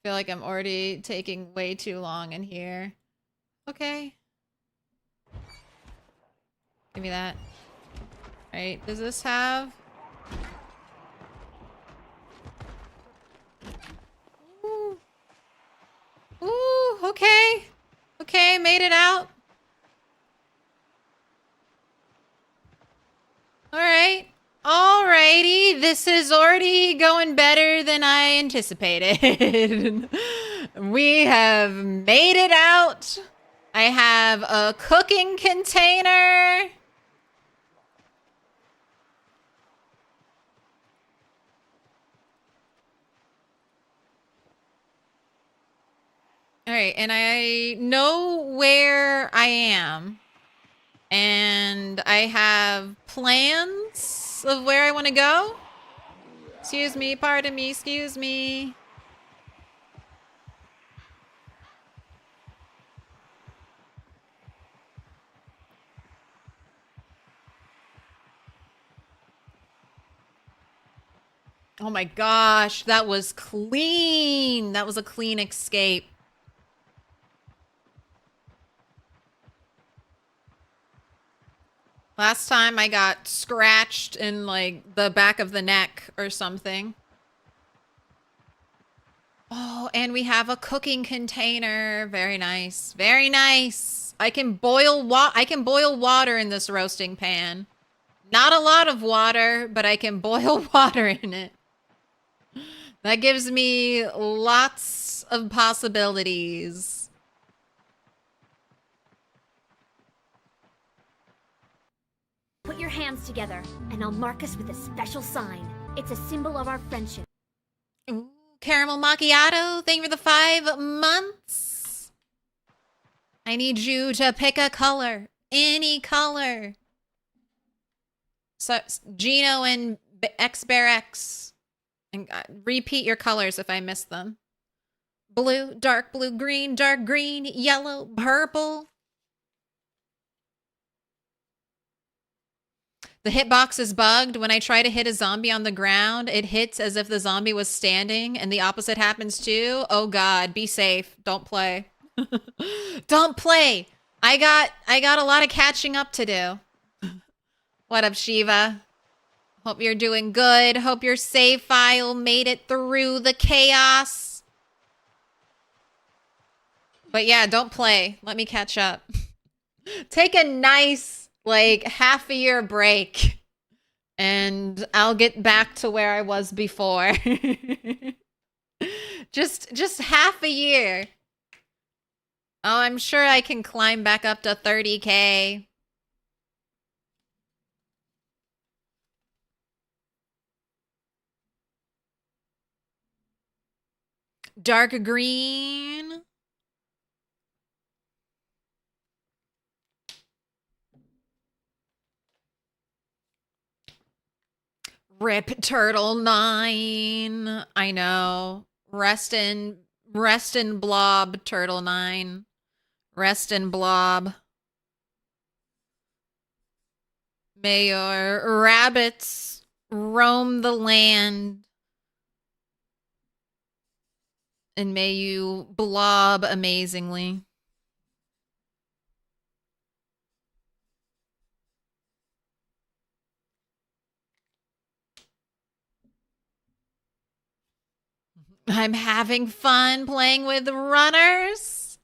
A: Feel like I'm already taking way too long in here. Okay. Give me that. All right, does this have... Ooh. Ooh, okay. Okay, made it out. All right. Alrighty, this is already going better than I anticipated. We have made it out. I have a cooking container. All right, and I know where I am. And I have plans of where I want to go. Excuse me, pardon me, excuse me. Oh my gosh, that was clean. That was a clean escape. Last time I got scratched in like the back of the neck or something. Oh, and we have a cooking container. Very nice. Very nice. I can boil water in this roasting pan. Not a lot of water, but I can boil water in it. That gives me lots of possibilities.
B: Put your hands together, and I'll mark us with a special sign. It's a symbol of our friendship.
A: Ooh, caramel macchiato, thank you for the 5 months. I need you to pick a color. Any color. So, Gino and XBearX. And repeat your colors if I miss them. Blue, dark green, yellow, purple. The hitbox is bugged. When I try to hit a zombie on the ground, it hits as if the zombie was standing, and the opposite happens too. Oh God, be safe. Don't play. Don't play. I got a lot of catching up to do. What up, Shiva? Hope you're doing good. Hope your save file made it through the chaos. But yeah, don't play. Let me catch up. Take a nice, like, half a year break. And I'll get back to where I was before. just half a year. Oh, I'm sure I can climb back up to 30K. Dark green. Rip Turtle 9. I know. Rest in Blob Turtle 9. Rest in Blob. May your rabbits roam the land. And may you blob amazingly. I'm having fun playing with runners.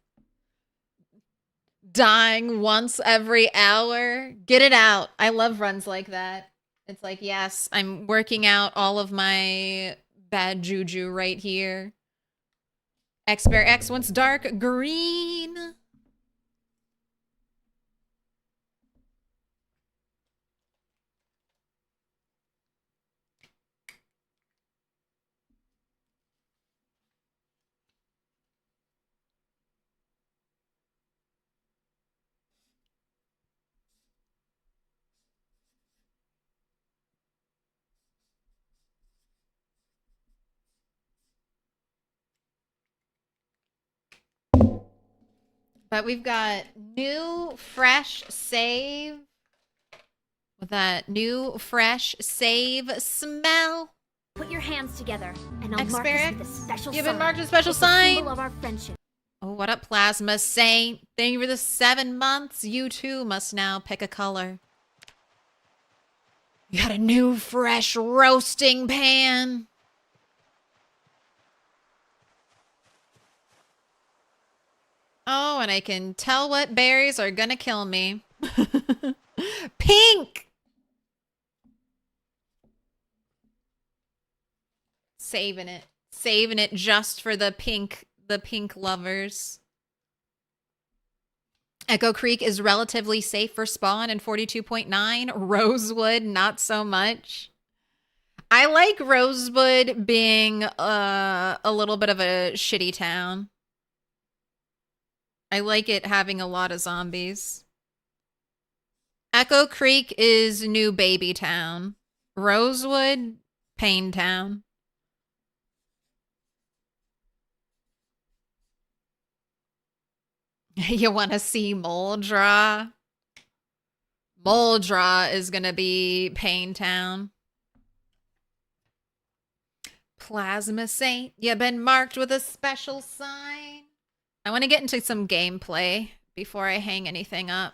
A: Dying once every hour. Get it out. I love runs like that. It's like, yes, I'm working out all of my bad juju right here. XBearX wants dark green. But we've got new, fresh save. With that new, fresh save smell.
B: Put your hands together, and I'll mark us with a special sign.
A: You've been marked with a special
B: it's
A: sign.
B: A symbol of our friendship.
A: Oh, what up, Plasma Saint? Thank you for the 7 months. You too must now pick a color. You got a new, fresh roasting pan. Oh, and I can tell what berries are gonna kill me. Pink! Saving it. Saving it just for the pink lovers. Echo Creek is relatively safe for spawn in 42.9. Rosewood, not so much. I like Rosewood being a little bit of a shitty town. I like it having a lot of zombies. Echo Creek is New Baby Town. Rosewood, Pain Town. You want to see Moldra? Moldra is going to be Pain Town. Plasma Saint, you've been marked with a special sign. I want to get into some gameplay before I hang anything up.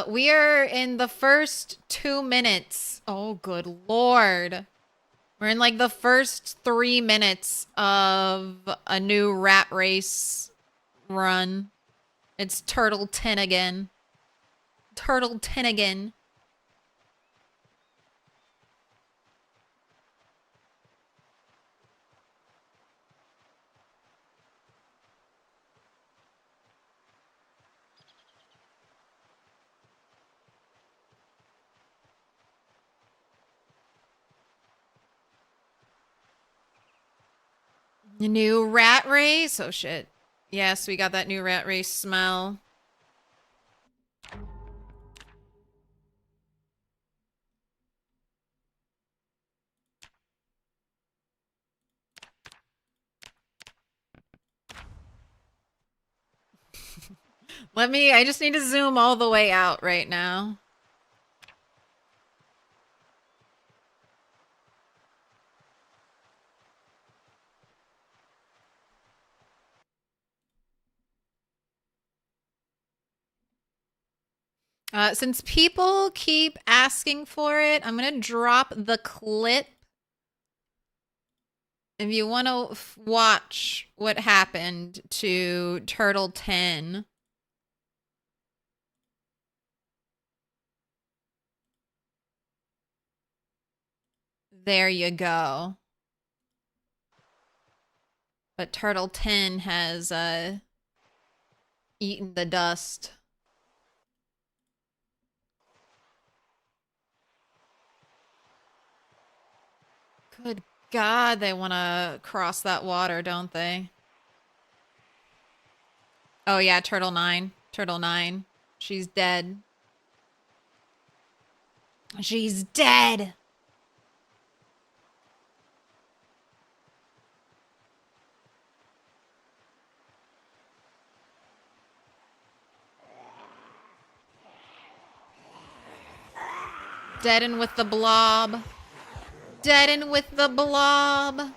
A: We are in the first 2 minutes. Oh, good lord. We're in like the first 3 minutes of a new rat race run. It's Turtle 10 again. Turtle 10 again. New rat race? Oh shit. Yes, we got that new rat race smell. I just need to zoom all the way out right now. Since people keep asking for it, I'm going to drop the clip. If you want to watch what happened to Turtle 10. There you go. But Turtle 10 has eaten the dust. Good God, they want to cross that water, don't they? Oh yeah, Turtle 9. Turtle 9. She's dead. She's dead! Deaden with the blob. Deaden with the blob. I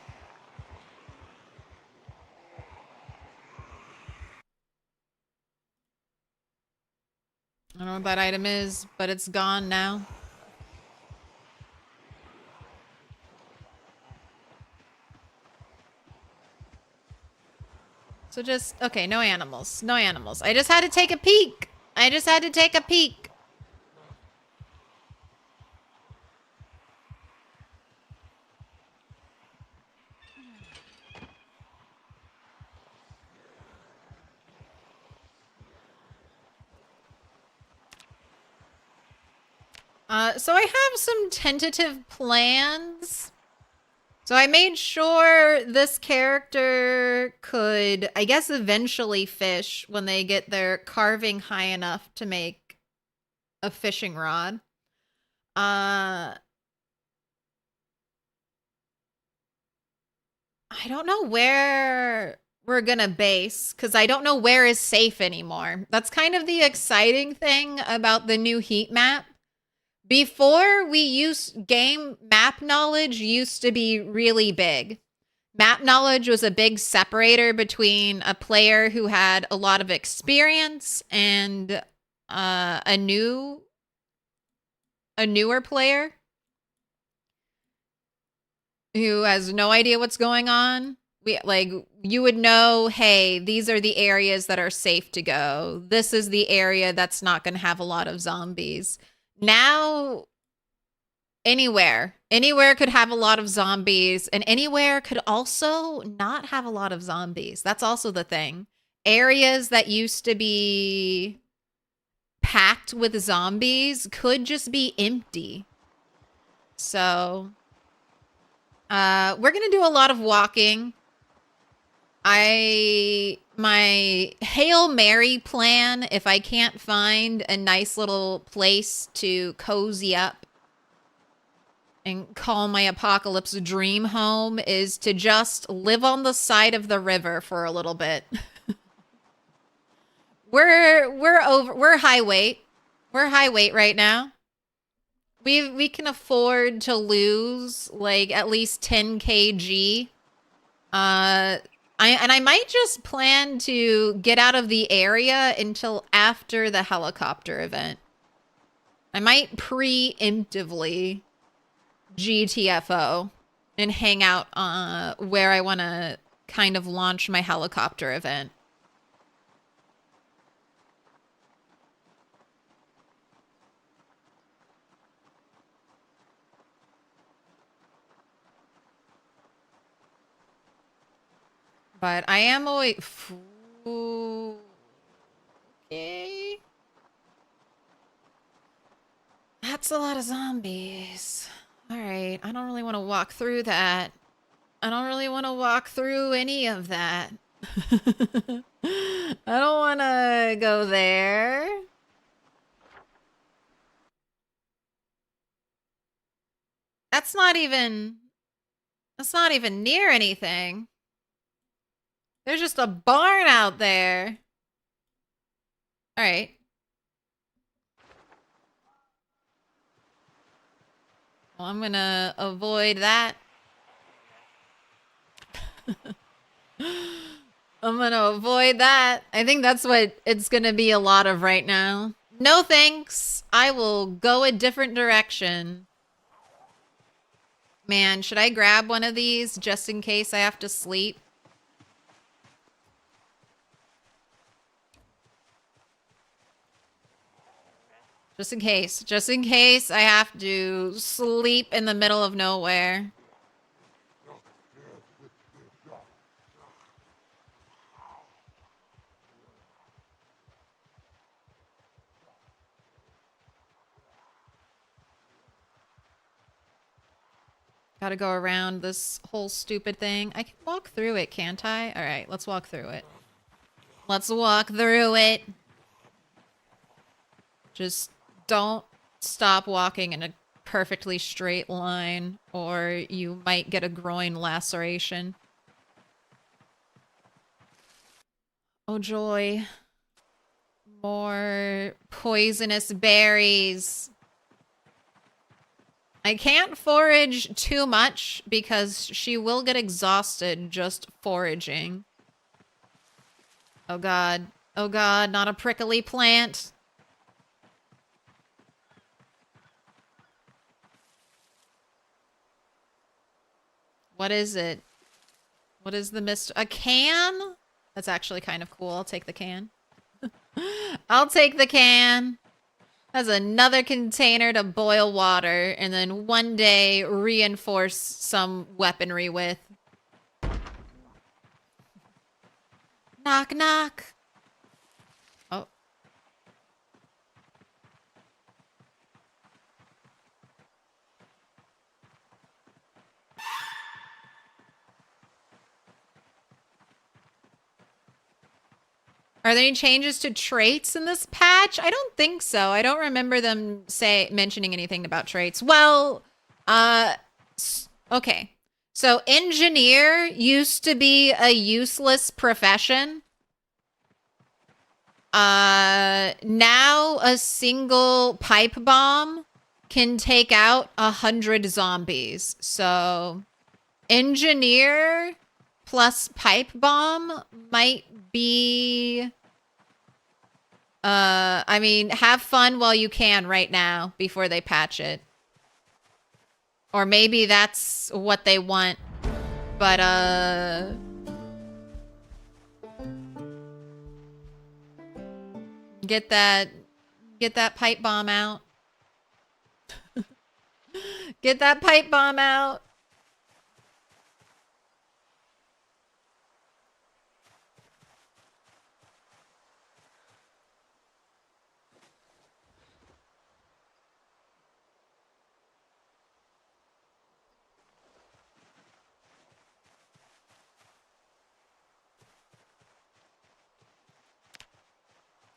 A: don't know what that item is, but it's gone now. So just, okay, no animals. No animals. I just had to take a peek. I just had to take a peek. So I have some tentative plans. So I made sure this character could, I guess, eventually fish when they get their carving high enough to make a fishing rod. I don't know where we're gonna base, because I don't know where is safe anymore. That's kind of the exciting thing about the new heat map. Before game map knowledge used to be really big. Map knowledge was a big separator between a player who had a lot of experience and a newer player who has no idea what's going on. You would know, hey, these are the areas that are safe to go. This is the area that's not going to have a lot of zombies. Now, anywhere could have a lot of zombies, and anywhere could also not have a lot of zombies. That's also the thing. Areas that used to be packed with zombies could just be empty. So, we're gonna do a lot of walking. I my Hail Mary plan, if I can't find a nice little place to cozy up and call my apocalypse dream home, is to just live on the side of the river for a little bit. We're high weight. We're high weight right now. We can afford to lose like at least 10 kg. I might just plan to get out of the area until after the helicopter event. I might preemptively GTFO and hang out where I want to kind of launch my helicopter event. But I am always... Okay. That's a lot of zombies. Alright, I don't really want to walk through that. I don't really want to walk through any of that. I don't want to go there. That's not even near anything. There's just a barn out there. All right. Well, I'm gonna avoid that. I'm gonna avoid that. I think that's what it's gonna be a lot of right now. No thanks. I will go a different direction. Man, should I grab one of these just in case I have to sleep? Just in case I have to sleep in the middle of nowhere. Gotta go around this whole stupid thing. I can walk through it, can't I? All right, let's walk through it. Let's walk through it. Just don't stop walking in a perfectly straight line, or you might get a groin laceration. Oh joy. More poisonous berries. I can't forage too much because she will get exhausted just foraging. Oh god. Oh god, not a prickly plant. What is it? What is the mist? A can? That's actually kind of cool. I'll take the can. I'll take the can. That's another container to boil water and then one day reinforce some weaponry with. Knock, knock. Oh. Are there any changes to traits in this patch? I don't think so. I don't remember them mentioning anything about traits. Well, okay. So engineer used to be a useless profession. Now a single pipe bomb can take out 100 zombies. So engineer plus pipe bomb might be... I mean, have fun while you can right now before they patch it. Or maybe that's what they want. But, get that pipe bomb out. Get that pipe bomb out.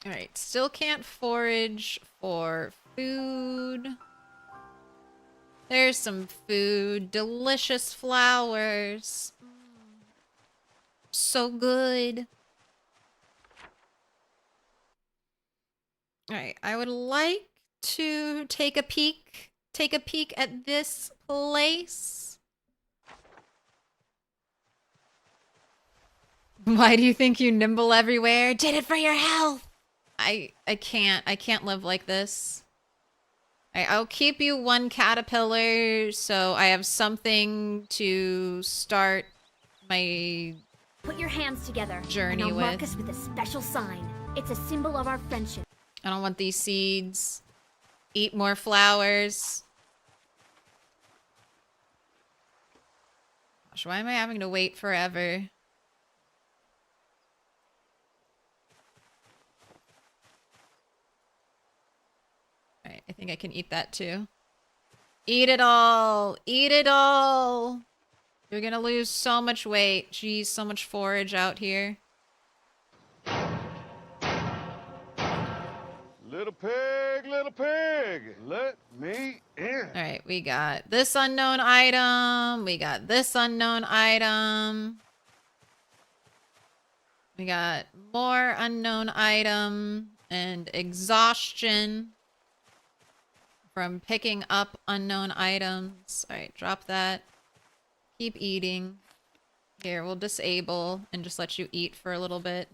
A: Alright, still can't forage for food. There's some food. Delicious flowers. So good. Alright, I would like to take a peek at this place. Why do you think you nimble everywhere? Did it for your health! I can't live like this. I'll keep you one caterpillar so I have something to start my
B: Put your hands together,
A: journey
B: and I'll mark
A: with.
B: us with a special sign. It's a symbol of our friendship.
A: I don't want these seeds. Eat more flowers. Gosh, why am I having to wait forever? Alright, I think I can eat that too. Eat it all! Eat it all! You're gonna lose so much weight. Jeez, so much forage out here.
D: Little pig, let me in.
A: Alright, we got this unknown item. We got this unknown item. We got more unknown item and exhaustion from picking up unknown items. Alright, drop that. Keep eating. Here, we'll disable and just let you eat for a little bit.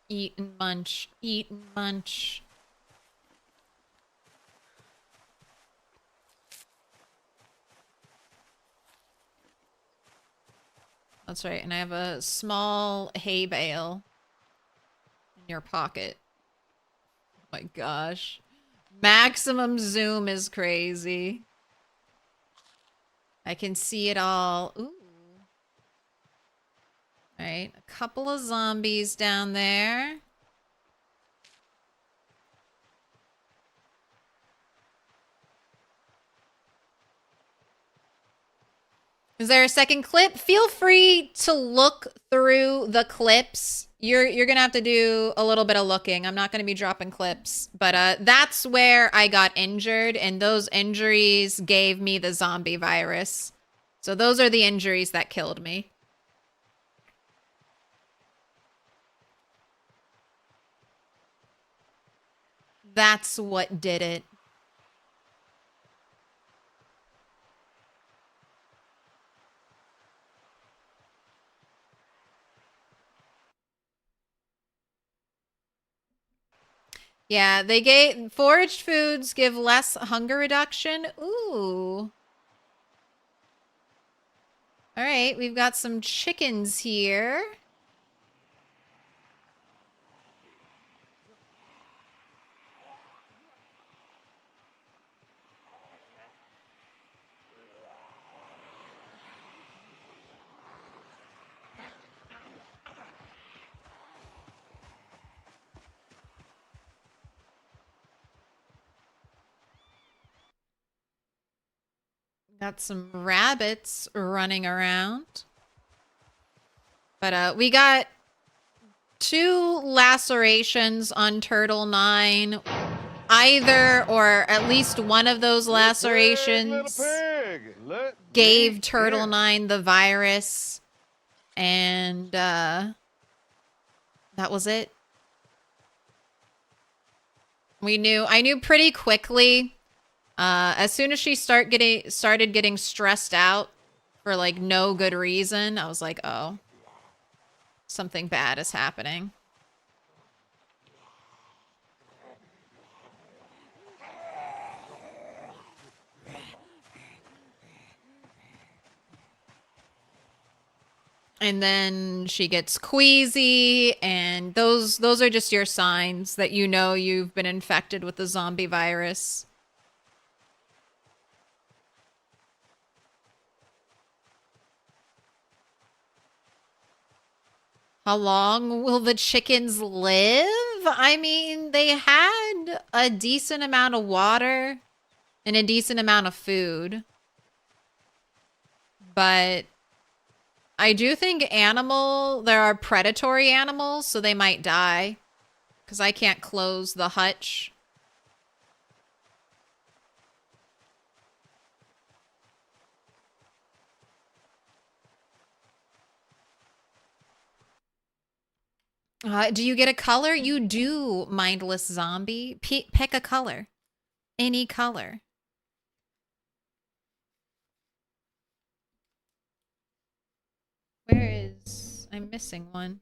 A: Eat and munch. Eat and munch. That's right, and I have a small hay bale in your pocket. Oh my gosh. Maximum zoom is crazy. I can see it all. Ooh. Alright, a couple of zombies down there. Is there a second clip? Feel free to look through the clips. You're gonna have to do a little bit of looking. I'm not gonna be dropping clips. But that's where I got injured, and those injuries gave me the zombie virus. So those are the injuries that killed me. That's what did it. Yeah, they gave foraged foods give less hunger reduction. Ooh. All right, we've got some chickens here. Got some rabbits running around. But we got 2 lacerations on Turtle 9. Either or at least one of those lacerations gave Turtle 9 the virus. And that was it. I knew pretty quickly. As soon as she started getting stressed out for like no good reason, I was like, oh, something bad is happening. And then she gets queasy, and those are just your signs that you know you've been infected with the zombie virus. How long will the chickens live? I mean, they had a decent amount of water and a decent amount of food. but I do think there are predatory animals, so they might die. Because I can't close the hutch. Do you get a color? You do, mindless zombie. Pick a color. Any color. Where is... I'm missing one.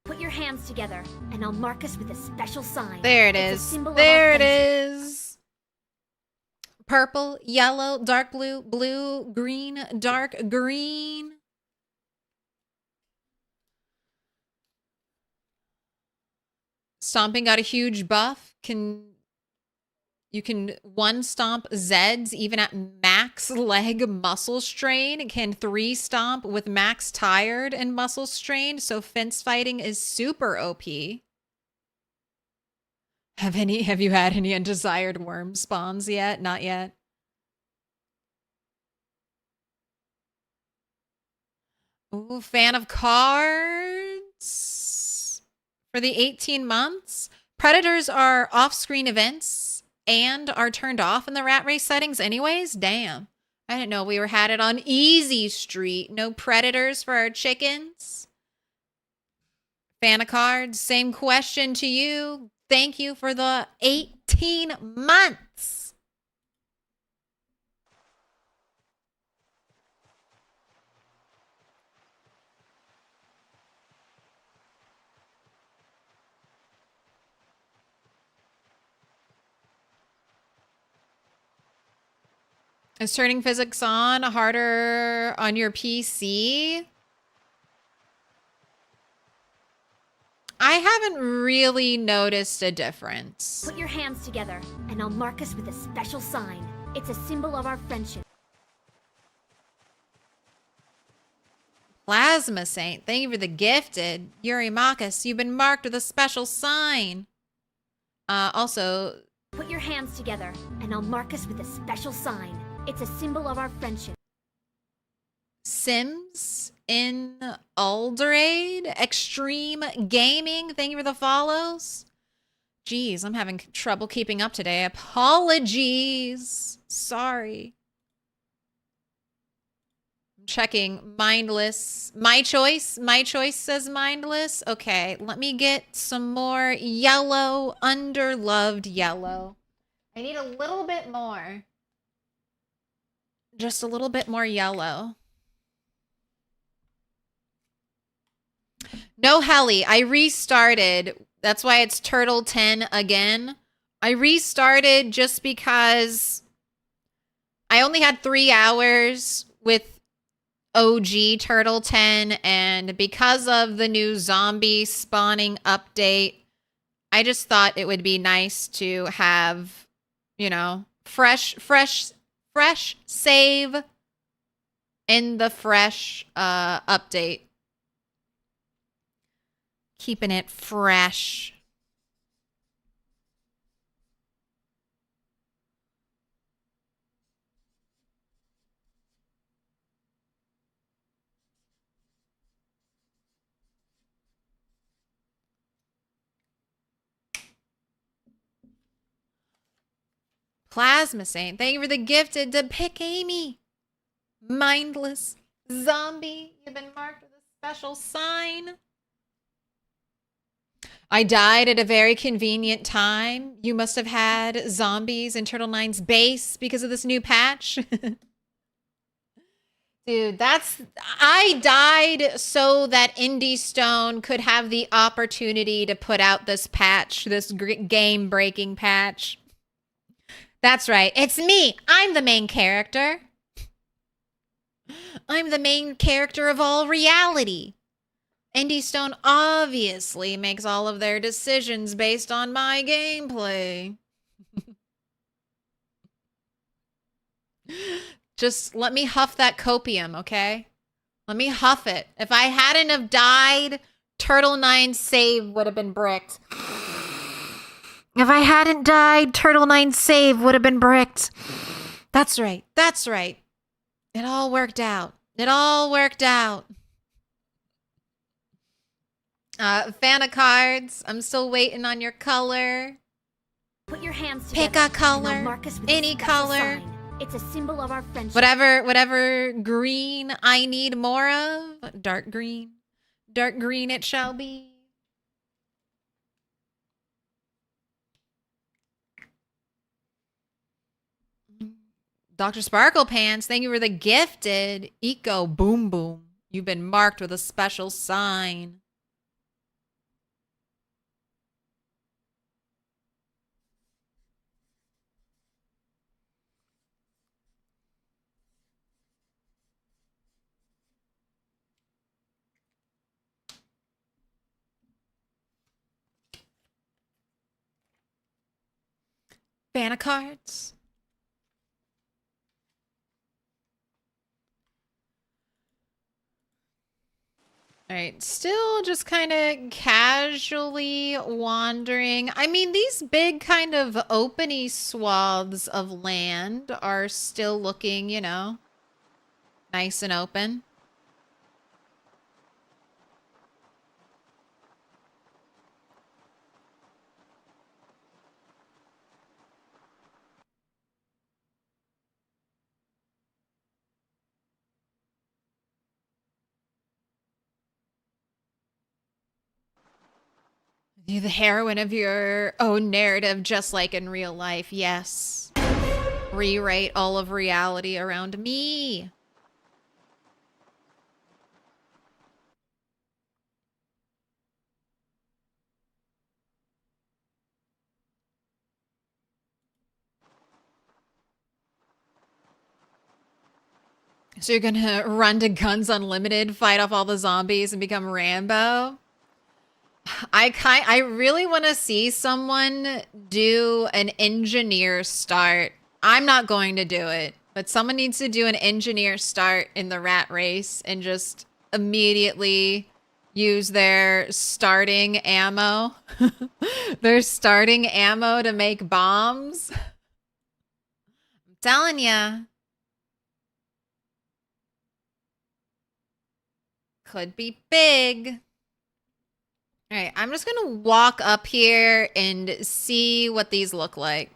B: Put your hands together, and I'll mark us with a special sign.
A: There it
B: It's a
A: is.
B: symbol of
A: There
B: our
A: it
B: friendship.
A: is. Purple, yellow, dark blue, blue, green, dark green. Stomping got a huge buff. You can one stomp Zeds even at max leg muscle strain. It can 3 stomp with max tired and muscle strain. So fence fighting is super OP. Have you had any undesired worm spawns yet? Not yet. Ooh, fan of cards. For the 18 months, predators are off-screen events and are turned off in the rat race settings anyways. Damn. I didn't know we had it on easy street. No predators for our chickens. Fan of cards, same question to you. Thank you for the 18 months. Is turning physics on harder on your PC? I haven't really noticed a difference.
B: Put your hands together, and I'll mark us with a special sign. It's a symbol of our friendship.
A: Plasma Saint, thank you for the gifted. Yuri Marcus, you've been marked with a special sign. Also...
B: Put your hands together, and I'll mark us with a special sign. It's a symbol of our friendship.
A: Sims in Alderade, Extreme Gaming, thank you for the follows. Jeez, I'm having trouble keeping up today. Apologies. Sorry. I'm checking mindless. My choice says mindless. Okay, let me get some more yellow, underloved yellow. I need a little bit more. Just a little bit more yellow. No heli. I restarted. That's why it's Turtle 10 again. I restarted just because I only had 3 hours with OG Turtle 10, and because of the new zombie spawning update, I just thought it would be nice to have, you know, fresh save in the fresh update. Keeping it fresh. Plasma Saint, thank you for the gifted to pick Amy. Mindless zombie, you've been marked with a special sign. I died at a very convenient time. You must have had zombies in Turtle 9's base because of this new patch. Dude, I died so that Indie Stone could have the opportunity to put out this patch, this game-breaking patch. That's right. It's me. I'm the main character. I'm the main character of all reality. Indie Stone obviously makes all of their decisions based on my gameplay. Just let me huff that copium, okay? Let me huff it. If I hadn't have died, Turtle 9's save would have been bricked. If I hadn't died, Turtle 9 save would have been bricked. That's right. That's right. It all worked out. It all worked out. Fan of cards. I'm still waiting on your color.
B: Put your hands
A: Pick
B: together.
A: a color.
B: And I'll mark us with
A: Any
B: a special
A: color.
B: sign. It's a symbol of our friendship.
A: Whatever green I need more of. Dark green. Dark green it shall be. Dr. Sparkle Pants, thank you for the gifted. Eco Boom Boom. You've been marked with a special sign. Fan of cards. All right, still just kind of casually wandering. I mean, these big kind of openy swaths of land are still looking, you know, nice and open. You're the heroine of your own narrative, just like in real life. Yes. Rewrite all of reality around me. So you're gonna run to Guns Unlimited, fight off all the zombies, and become Rambo? I really want to see someone do an engineer start. I'm not going to do it, but someone needs to do an engineer start in the rat race and just immediately use their starting ammo. Their starting ammo to make bombs. I'm telling ya. Could be big. All right, I'm just gonna walk up here and see what these look like.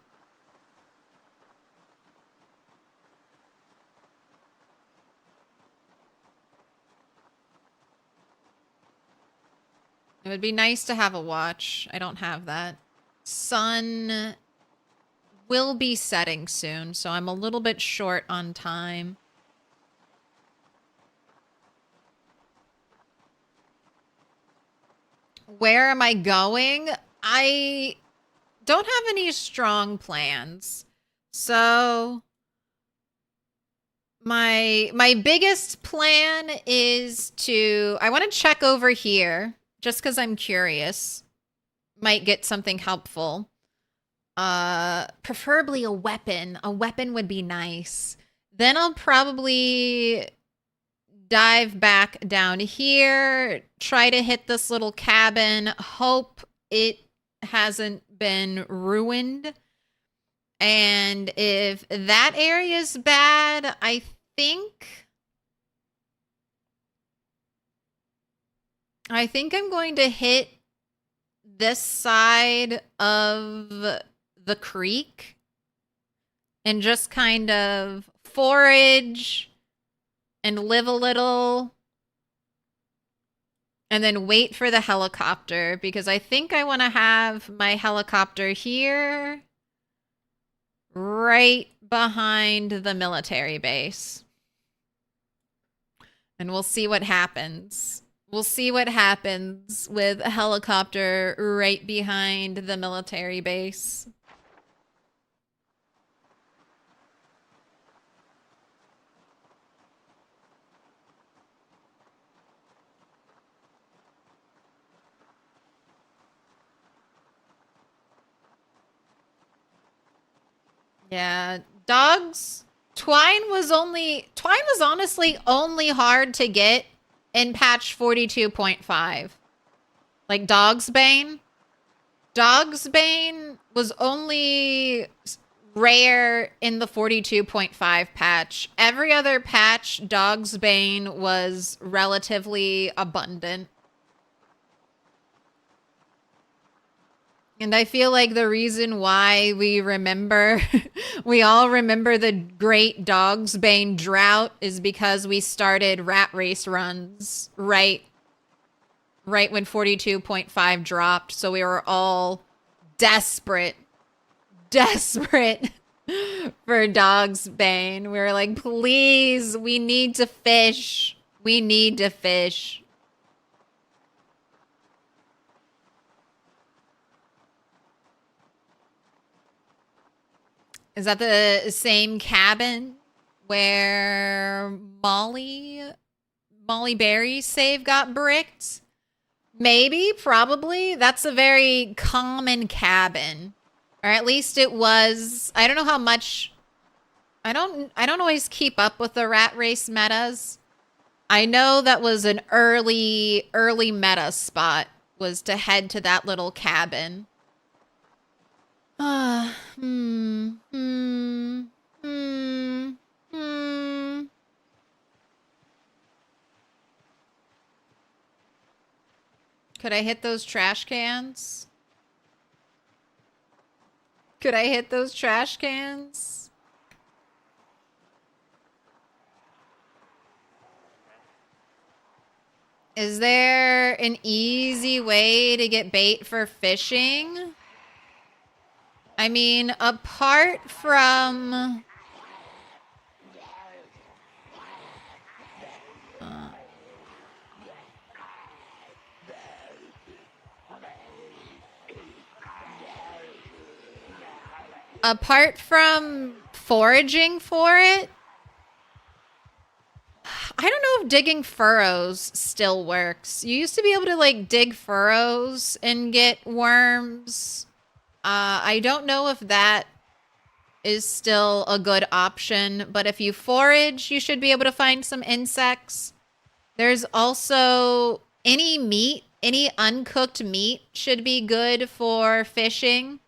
A: It would be nice to have a watch. I don't have that. Sun will be setting soon, so I'm a little bit short on time. Where am I going? I don't have any strong plans. So my biggest plan is I want to check over here just because I'm curious. Might get something helpful. Preferably a weapon. A weapon would be nice. Then I'll probably dive back down here, try to hit this little cabin, hope it hasn't been ruined. And if that area's bad, I think I'm going to hit this side of the creek and just kind of forage and live a little and then wait for the helicopter because I think I want to have my helicopter here right behind the military base. And we'll see what happens. We'll see what happens with a helicopter right behind the military base. Yeah, dogs. Twine was honestly only hard to get in patch 42.5. Like Dog's Bane. Dog's Bane was only rare in the 42.5 patch. Every other patch, Dog's Bane was relatively abundant. And I feel like the reason why we remember, we all remember the great Dog's Bane drought is because we started rat race runs right when 42.5 dropped. So we were all desperate for Dog's Bane. We were like, please, we need to fish. We need to fish. Is that the same cabin where Molly Berry's save got bricked? Maybe, probably. That's a very common cabin. Or at least it was. I don't know how much. I don't always keep up with the rat race metas. I know that was an early meta spot, was to head to that little cabin. Could I hit those trash cans? Could I hit those trash cans? Is there an easy way to get bait for fishing? I mean, apart from... apart from foraging for it, I don't know if digging furrows still works. You used to be able to, like, dig furrows and get worms. I don't know if that is still a good option, but if you forage, you should be able to find some insects. There's also any meat, any uncooked meat should be good for fishing.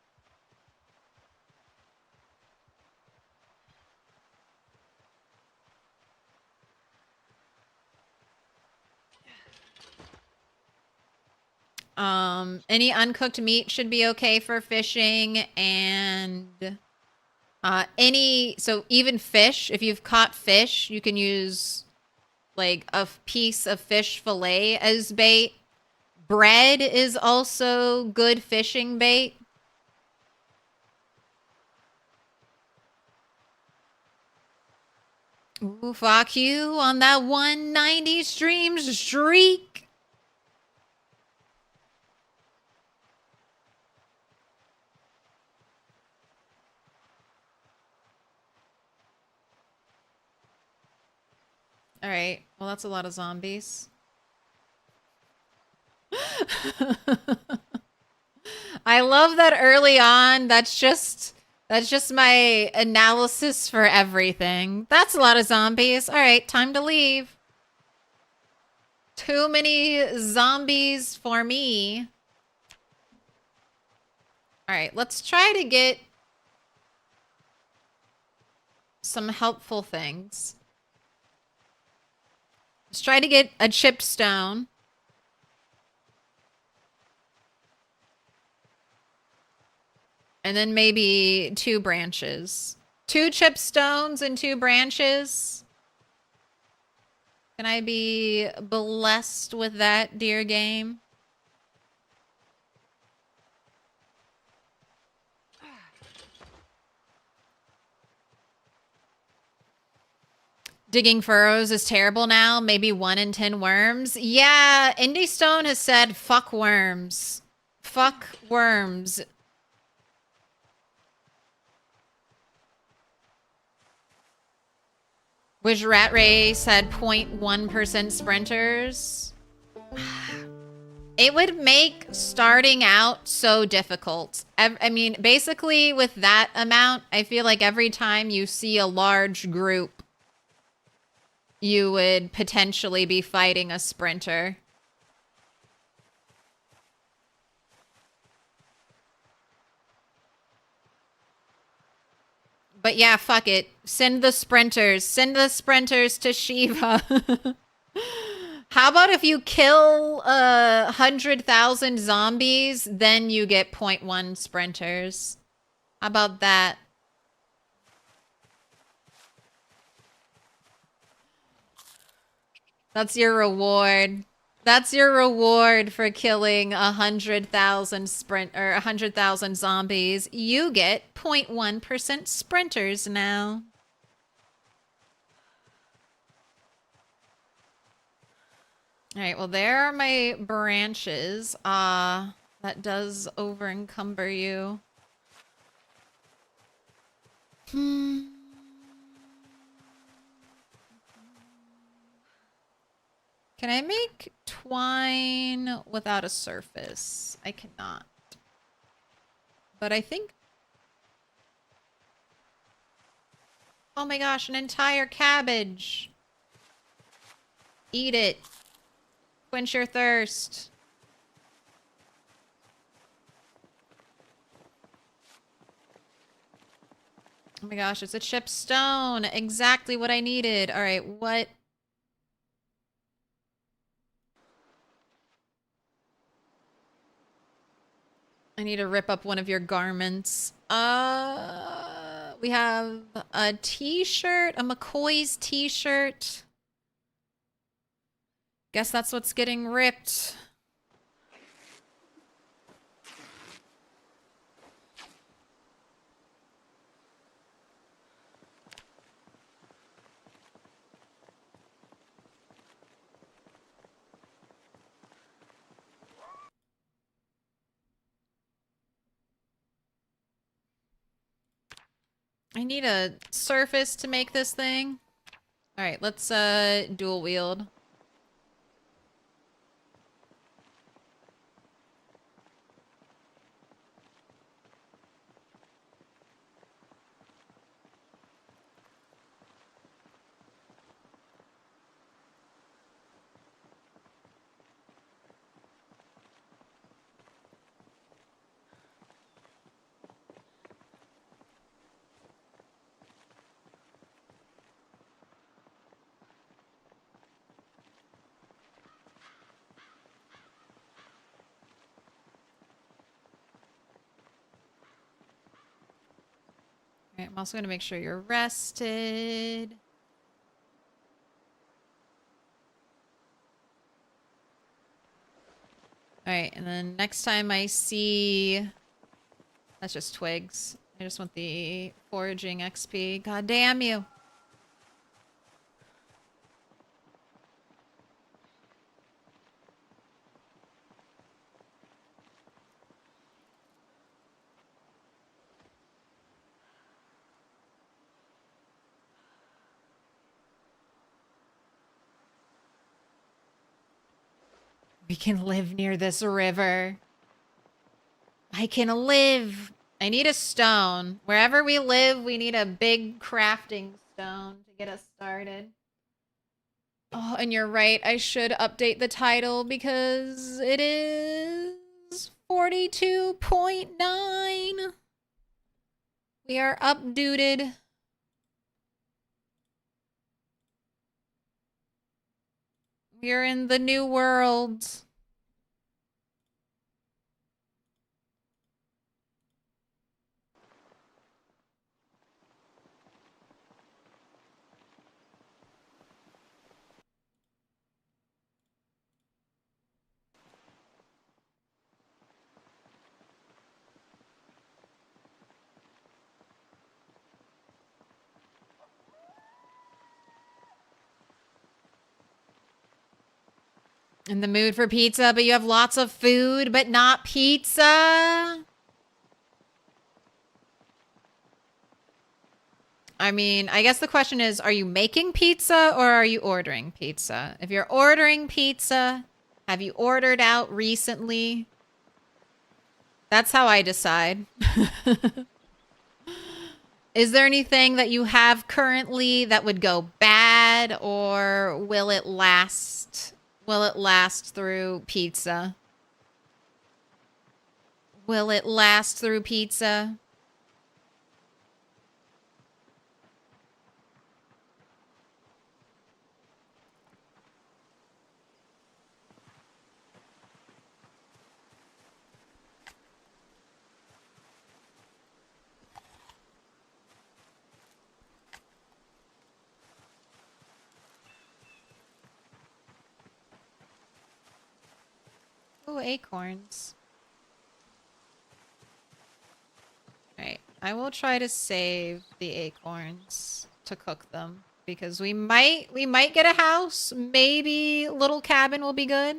A: Any uncooked meat should be okay for fishing, and so even fish, if you've caught fish, you can use like a piece of fish fillet as bait. Bread is also good fishing bait. Ooh, fuck you on that 190 stream streak. All right. Well, that's a lot of zombies. I love that early on. That's just my analysis for everything. That's a lot of zombies. All right, time to leave. Too many zombies for me. All right, let's try to get some helpful things. Let's try to get a chipped stone. And then maybe 2 branches. 2 chipped stones and 2 branches. Can I be blessed with that, dear game? Digging furrows is terrible now. Maybe 1 in 10 worms. Yeah, Indie Stone has said, fuck worms. Fuck worms. Wish Rat Race had 0.1% sprinters. It would make starting out so difficult. I mean, basically with that amount, I feel like every time you see a large group, you would potentially be fighting a sprinter. But yeah, fuck it. Send the sprinters. Send the sprinters to Shiva. How about if you kill 100,000 zombies, then you get 0.1 sprinters? How about that? That's your reward. That's your reward for killing 100,000 or 100,000 zombies. You get 0.1% sprinters now. All right, well, there are my branches. That does over encumber you. Can I make twine without a surface? I cannot. But I think... Oh my gosh, an entire cabbage. Eat it. Quench your thirst. Oh my gosh, it's a chipped stone. Exactly what I needed. All right, what... I need to rip up one of your garments. We have a t-shirt, a McCoy's t-shirt. Guess that's what's getting ripped. I need a surface to make this thing. All right, let's dual wield. Alright, I'm also going to make sure you're rested. Alright, and then next time I see... That's just twigs. I just want the foraging XP. God damn you. We can live near this river. I can live. I need a stone. Wherever we live, we need a big crafting stone to get us started. Oh, and you're right. I should update the title because it is 42.9. We are updated. We're in the new world. In the mood for pizza, but you have lots of food, but not pizza? I mean, I guess the question is, are you making pizza or are you ordering pizza? If you're ordering pizza, have you ordered out recently? That's how I decide. Is there anything that you have currently that would go bad, or will it last? Will it last through pizza? Will it last through pizza? no acorns. Alright, I will try to save the acorns to cook them. Because we might get a house. Maybe little cabin will be good.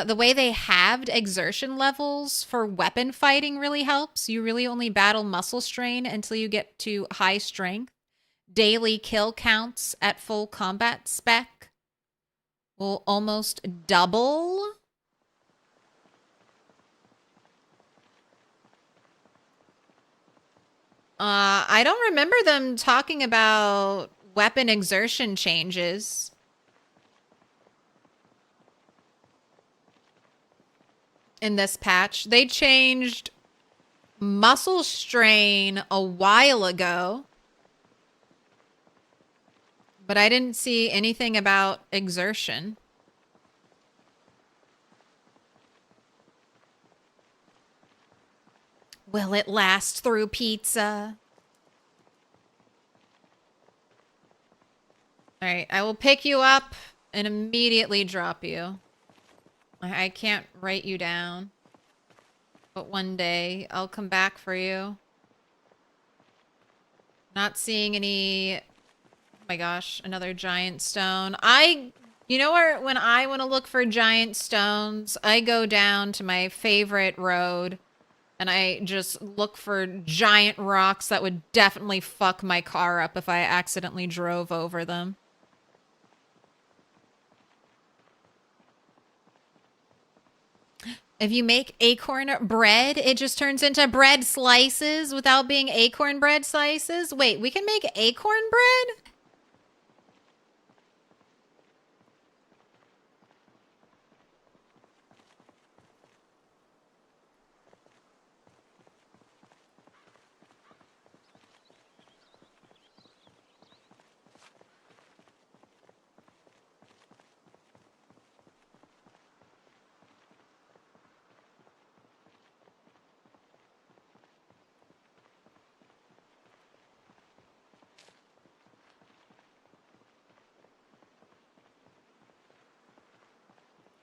A: The way they halved exertion levels for weapon fighting really helps. You really only battle muscle strain until you get to high strength. Daily kill counts at full combat spec will almost double. I don't remember them talking about weapon exertion changes. In this patch. They changed muscle strain a while ago. But I didn't see anything about exertion. Will it last through pizza? Alright, I will pick you up and immediately drop you. I can't write you down. But one day, I'll come back for you. Not seeing any... Oh my gosh, another giant stone. You know where, when I want to look for giant stones, I go down to my favorite road. And I just look for giant rocks that would definitely fuck my car up if I accidentally drove over them. If you make acorn bread, it just turns into bread slices without being acorn bread slices. Wait, we can make acorn bread?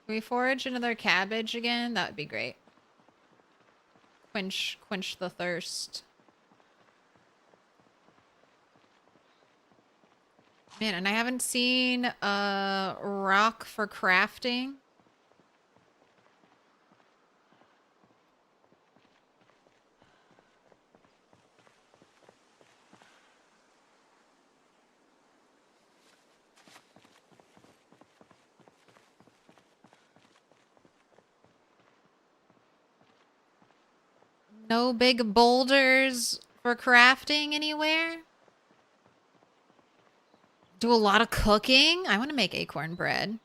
A: Can we forage another cabbage again? That would be great. Quench the thirst. Man, and I haven't seen a rock for crafting. No big boulders for crafting anywhere? Do a lot of cooking? I want to make acorn bread.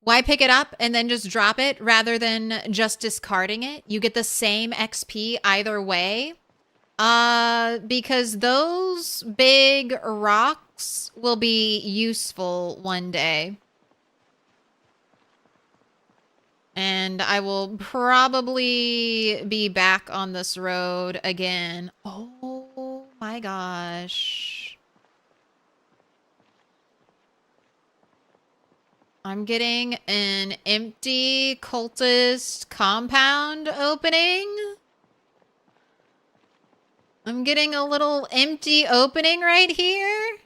A: Why pick it up and then just drop it rather than just discarding it? You get the same XP either way. Because those big rocks will be useful one day. And I will probably be back on this road again. Oh my gosh. I'm getting an empty cultist compound opening. I'm getting a little empty opening right here.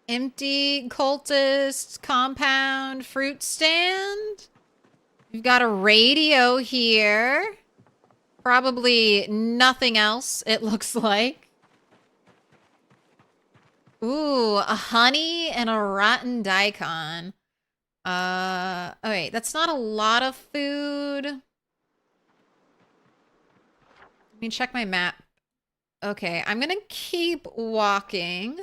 A: Empty cultist compound fruit stand. We've got a radio here. Probably nothing else, it looks like. Ooh, a honey and a rotten daikon. Oh wait, that's not a lot of food. Let me check my map. Okay, I'm gonna keep walking.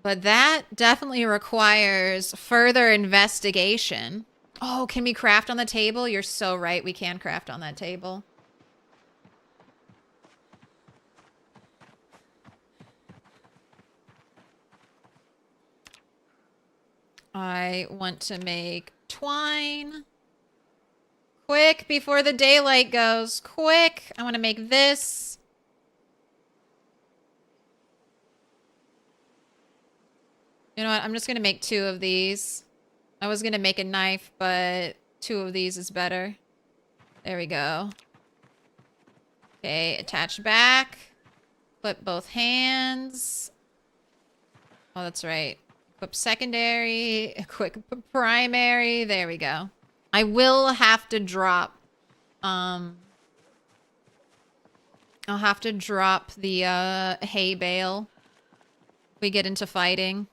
A: But that definitely requires further investigation. Oh, can we craft on the table? You're so right. We can craft on that table. I want to make twine. Quick, before the daylight goes. Quick! I want to make this. You know what? I'm just going to make 2 of these. I was going to make a knife, but 2 of these is better. There we go. Okay, attach back. Equip both hands. Oh, that's right. Equip secondary. Equip primary. There we go. I will have to drop, I'll have to drop the, hay bale if we get into fighting.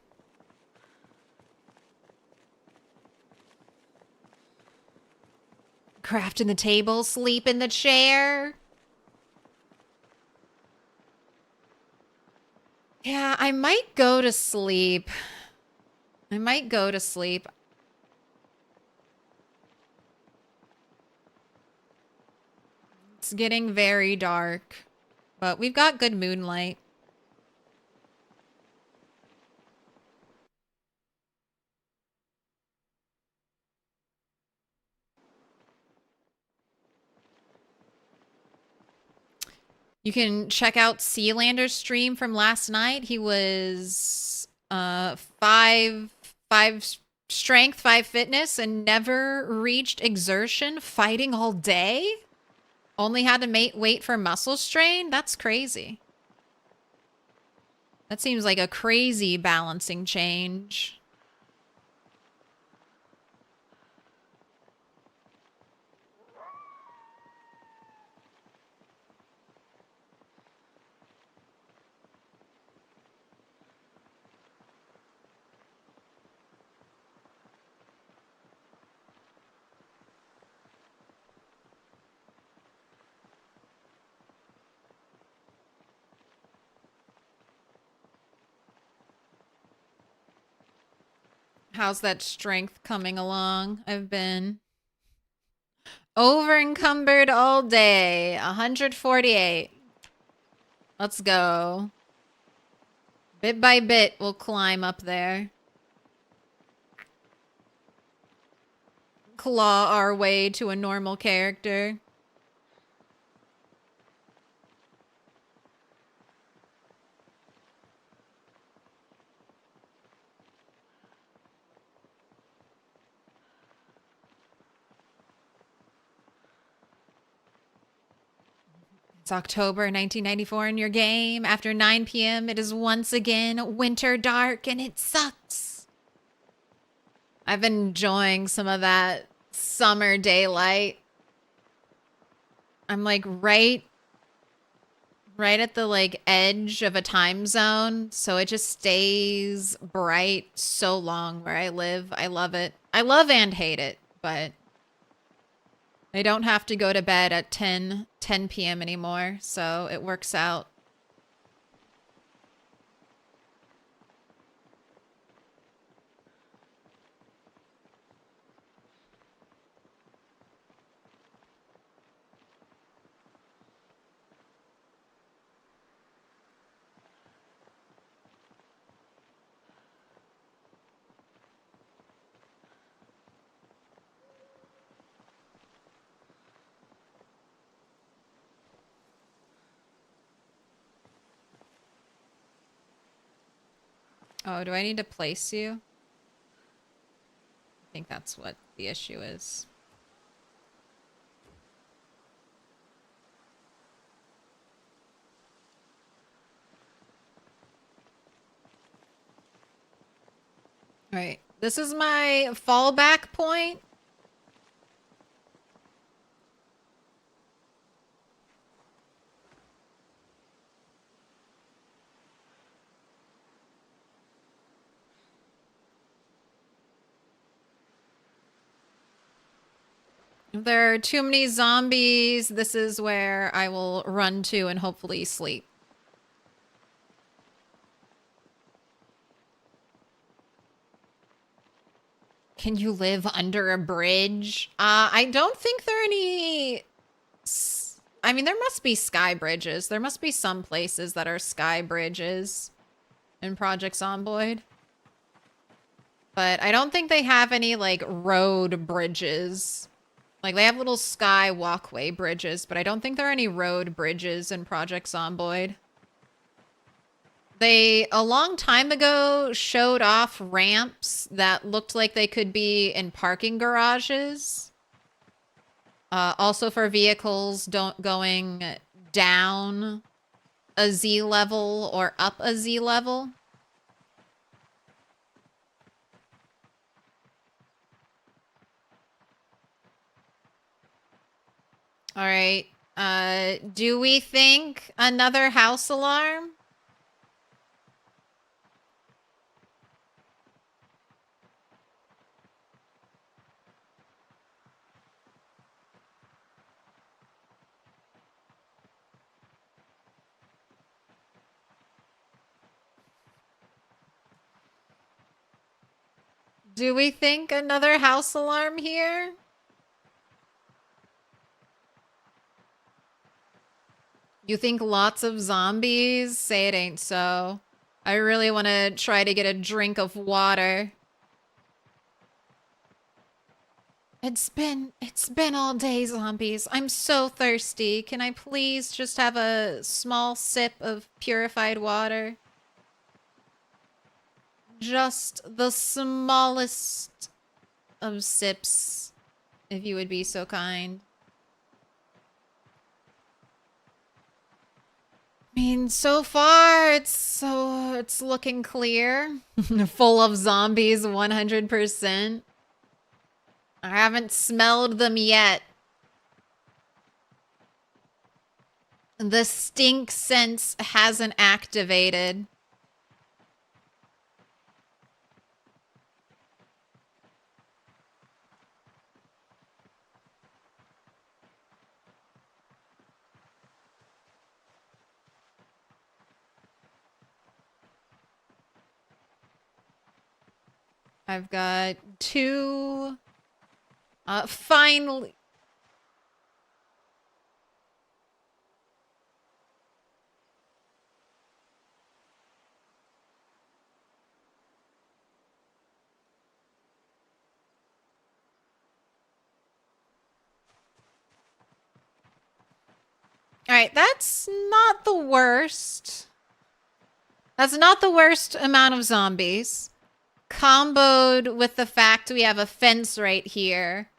A: Craft in the table, sleep in the chair. Yeah, I might go to sleep. I might go to sleep. It's getting very dark, but we've got good moonlight. You can check out Sealander's stream from last night. He was 5 strength, 5 fitness, and never reached exertion, fighting all day. Only had to wait for muscle strain? That's crazy. That seems like a crazy balancing change. How's that strength coming along? I've been over encumbered all day. 148. Let's go. Bit by bit, we'll climb up there. Claw our way to a normal character. It's October 1994 in your game. After 9 p.m., it is once again winter dark, and it sucks. I've been enjoying some of that summer daylight. I'm like right at the like edge of a time zone, so it just stays bright so long where I live. I love it. I love and hate it, but I don't have to go to bed at 10 p.m. anymore, so it works out. Oh, do I need to place you? I think that's what the issue is. All right, this is my fallback point. If there are too many zombies, this is where I will run to and hopefully sleep. Can you live under a bridge? I don't think there are any... I mean, there must be sky bridges. There must be some places that are sky bridges in Project Zomboid. But I don't think they have any, like, road bridges. Like, they have little sky walkway bridges, but I don't think there are any road bridges in Project Zomboid. They, a long time ago, showed off ramps that looked like they could be in parking garages. Also for vehicles going down a Z level or up a Z level. All right. Do we think another house alarm? Do we think another house alarm here? You think lots of zombies? Say it ain't so. I really want to try to get a drink of water. It's been all day, zombies. I'm so thirsty. Can I please just have a small sip of purified water? Just the smallest of sips, if you would be so kind. I mean, so far, it's looking clear. Full of zombies, 100%. I haven't smelled them yet. The stink sense hasn't activated. I've got 2. Finally. All right, that's not the worst. That's not the worst amount of zombies. Comboed with the fact we have a fence right here.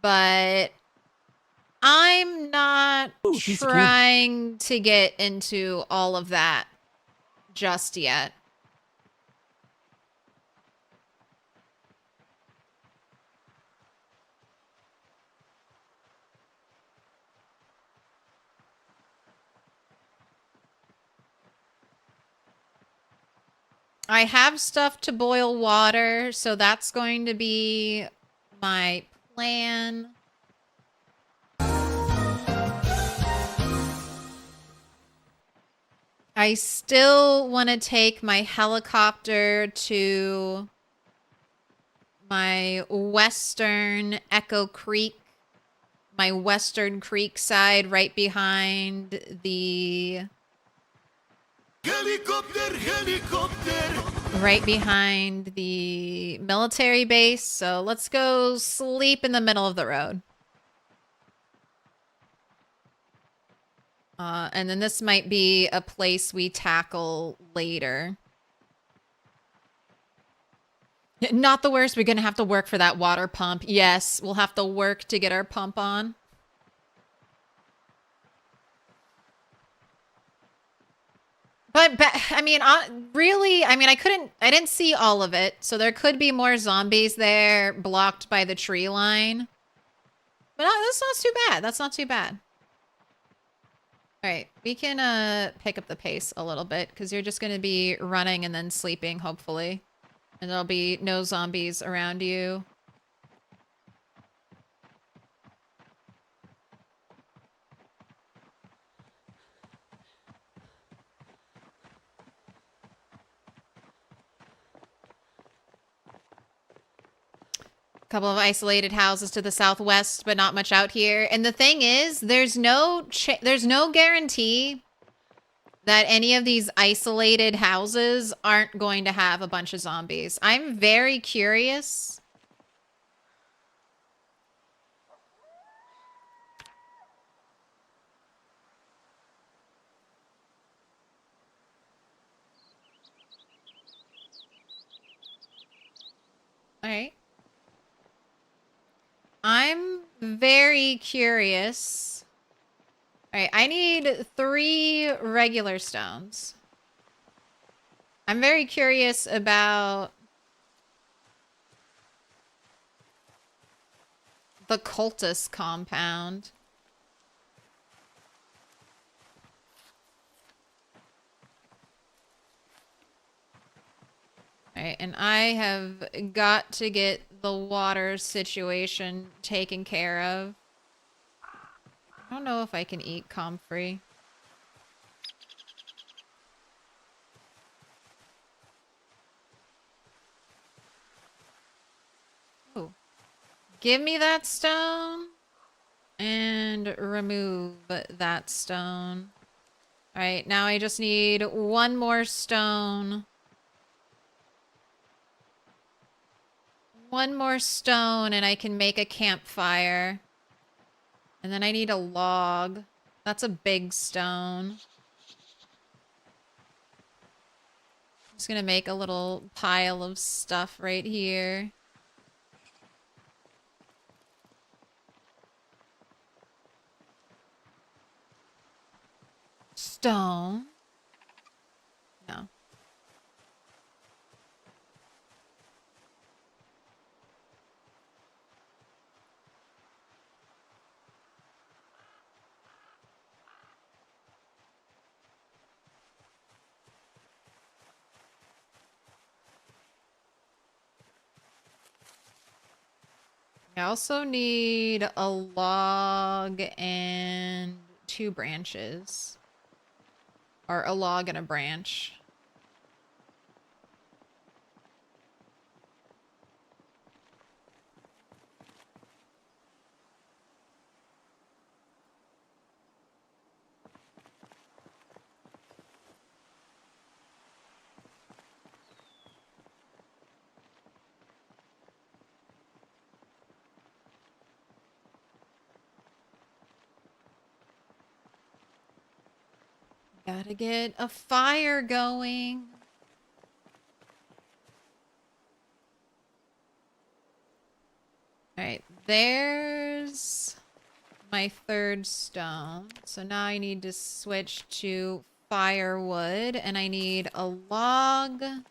A: But I'm not trying to get into all of that just yet. I have stuff to boil water, so that's going to be my plan. I still want to take my helicopter to my western Echo Creek, my western creek side right behind the... Helicopter! Right behind the military base. So let's go sleep in the middle of the road. And then this might be a place we tackle later. Not the worst. We're going to have to work for that water pump. Yes, we'll have to work to get our pump on. But I mean, really, I mean, I didn't see all of it. So there could be more zombies there blocked by the tree line. But that's not too bad. That's not too bad. All right, we can pick up the pace a little bit because you're just going to be running and then sleeping, hopefully. And there'll be no zombies around you. Couple of isolated houses to the southwest, but not much out here. And the thing is, there's no guarantee that any of these isolated houses aren't going to have a bunch of zombies. I'm very curious. All right. I'm very curious. All right, I need 3 regular stones. I'm very curious about the cultist compound. All right, and I have got to get the water situation taken care of. I don't know if I can eat comfrey. Oh. Give me that stone. And remove that stone. Alright, now I just need 1 more stone. 1 more stone and I can make a campfire. And then I need a log. That's a big stone. I'm just gonna make a little pile of stuff right here. Stone. No. I also need a log and 2 branches. Or a log and a branch. Gotta get a fire going. Alright, there's my 3rd stone. So now I need to switch to firewood, and I need a log. A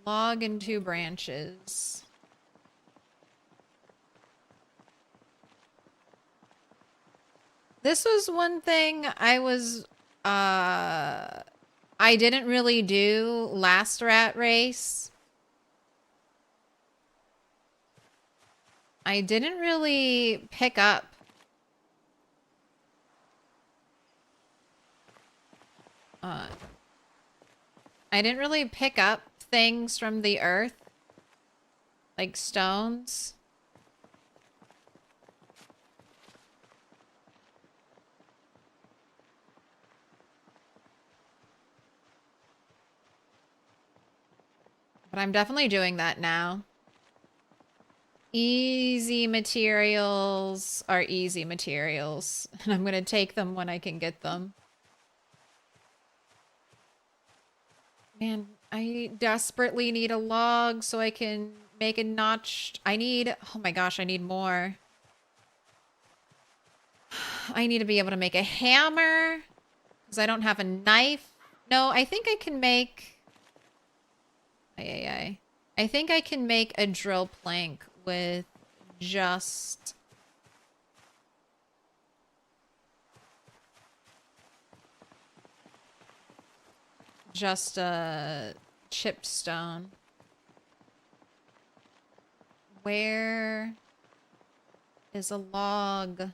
A: log and 2 branches. This was one thing I didn't really do last rat race. I didn't really pick up I didn't really pick up things from the earth, like stones. But I'm definitely doing that now. Easy materials are easy materials, and I'm gonna take them when I can get them. Man, I desperately need a log so I can make a notched... oh my gosh, I need more. I need to be able to make a hammer, because I don't have a knife. No, I think I can make... I think I can make a drill plank with just a chipped stone. Where is a log?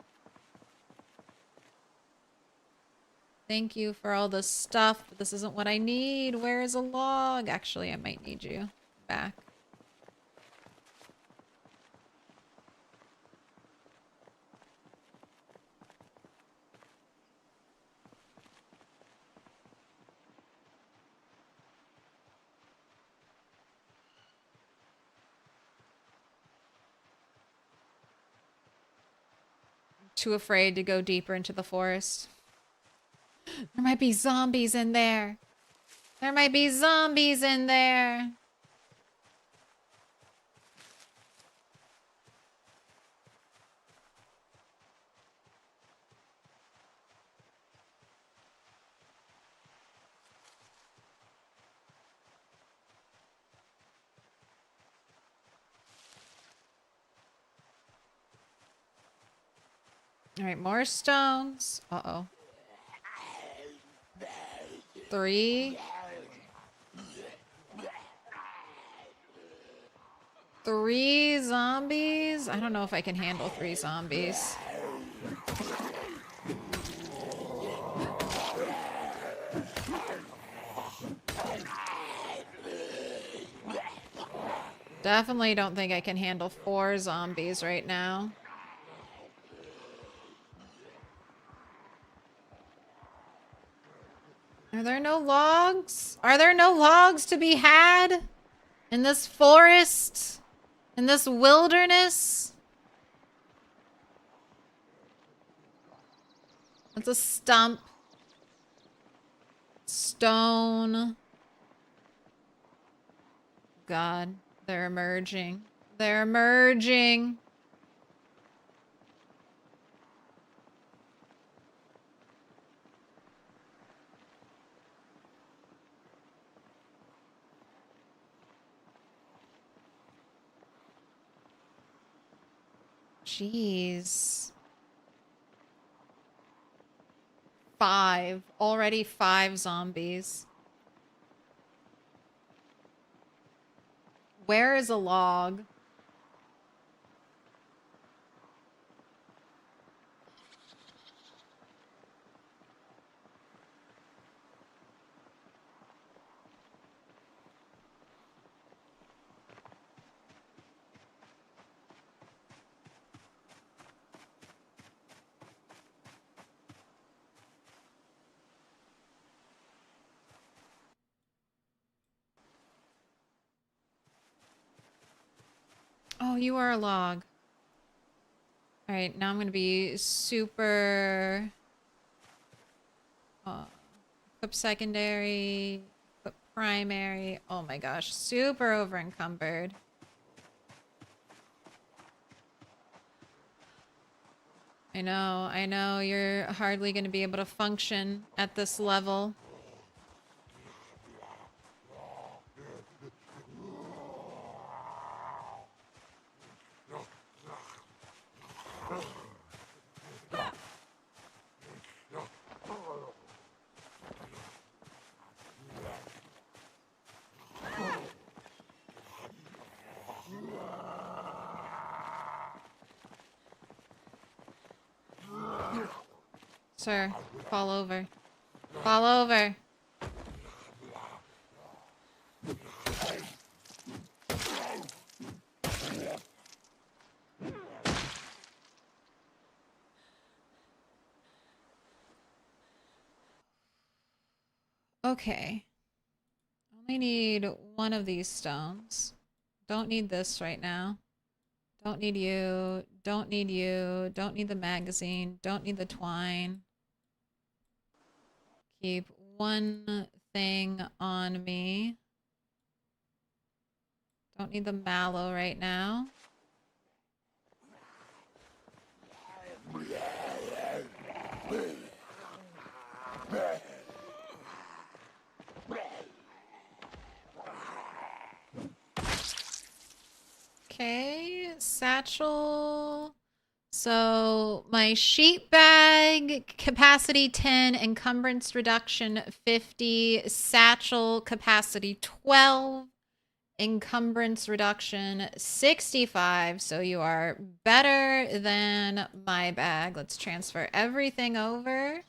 A: Thank you for all the stuff, but this isn't what I need. Where is a log? Actually, I might need you back. too afraid to go deeper into the forest. There might be zombies in there. There might be zombies in there. All right, more stones. Uh-oh. 3. 3 zombies? I don't know if I can handle 3 zombies. Definitely don't think I can handle 4 zombies right now. Are there no logs? Are there no logs to be had in this forest? In this wilderness? It's a stump. Stone. God, they're emerging. They're emerging. Jeez. 5. Already 5 zombies. Where is a log? Oh, you are a log. All right, now I'm going to be super... equip secondary, equip primary. Oh my gosh, super over encumbered. I know, you're hardly going to be able to function at this level. Sir, fall over. Fall over. Okay. Only need 1 of these stones. Don't need this right now. Don't need you. Don't need you. Don't need the magazine. Don't need the twine. Keep 1 thing on me. Don't need the mallow right now. Okay, satchel. So my sheet bag capacity 10, encumbrance reduction 50, satchel capacity 12, encumbrance reduction 65. So you are better than my bag. Let's transfer everything over.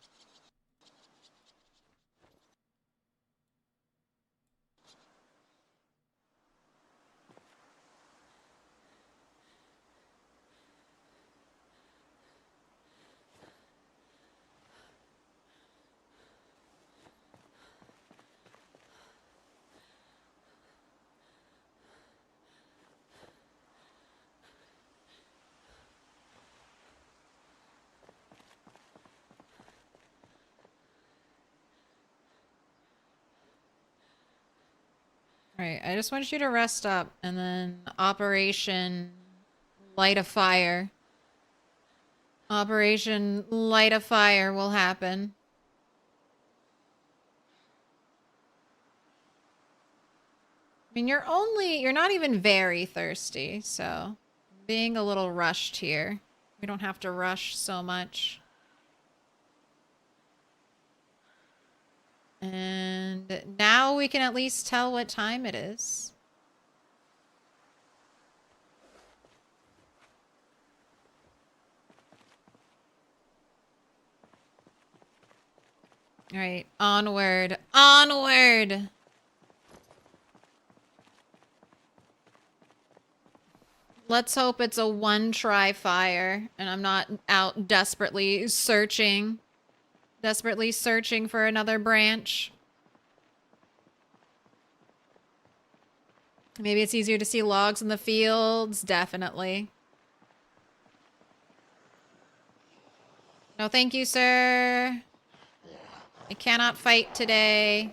A: Alright, I just want you to rest up and then Operation Light a Fire. Operation Light a Fire will happen. I mean, you're not even very thirsty, so being a little rushed here. We don't have to rush so much. And now we can at least tell what time it is. All right, onward, onward. Let's hope it's a one-try fire and I'm not out desperately searching for another branch. Maybe it's easier to see logs in the fields. Definitely. No, thank you, sir. I cannot fight today.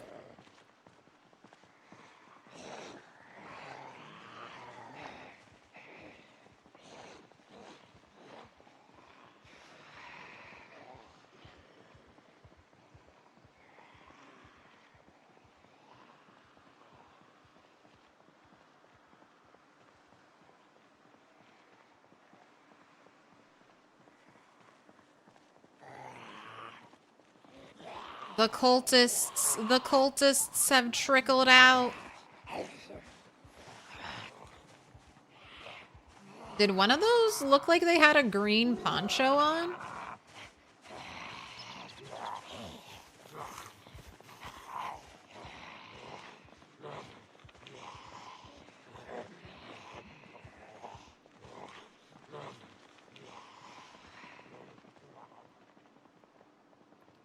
A: The cultists have trickled out. Did one of those look like they had a green poncho on?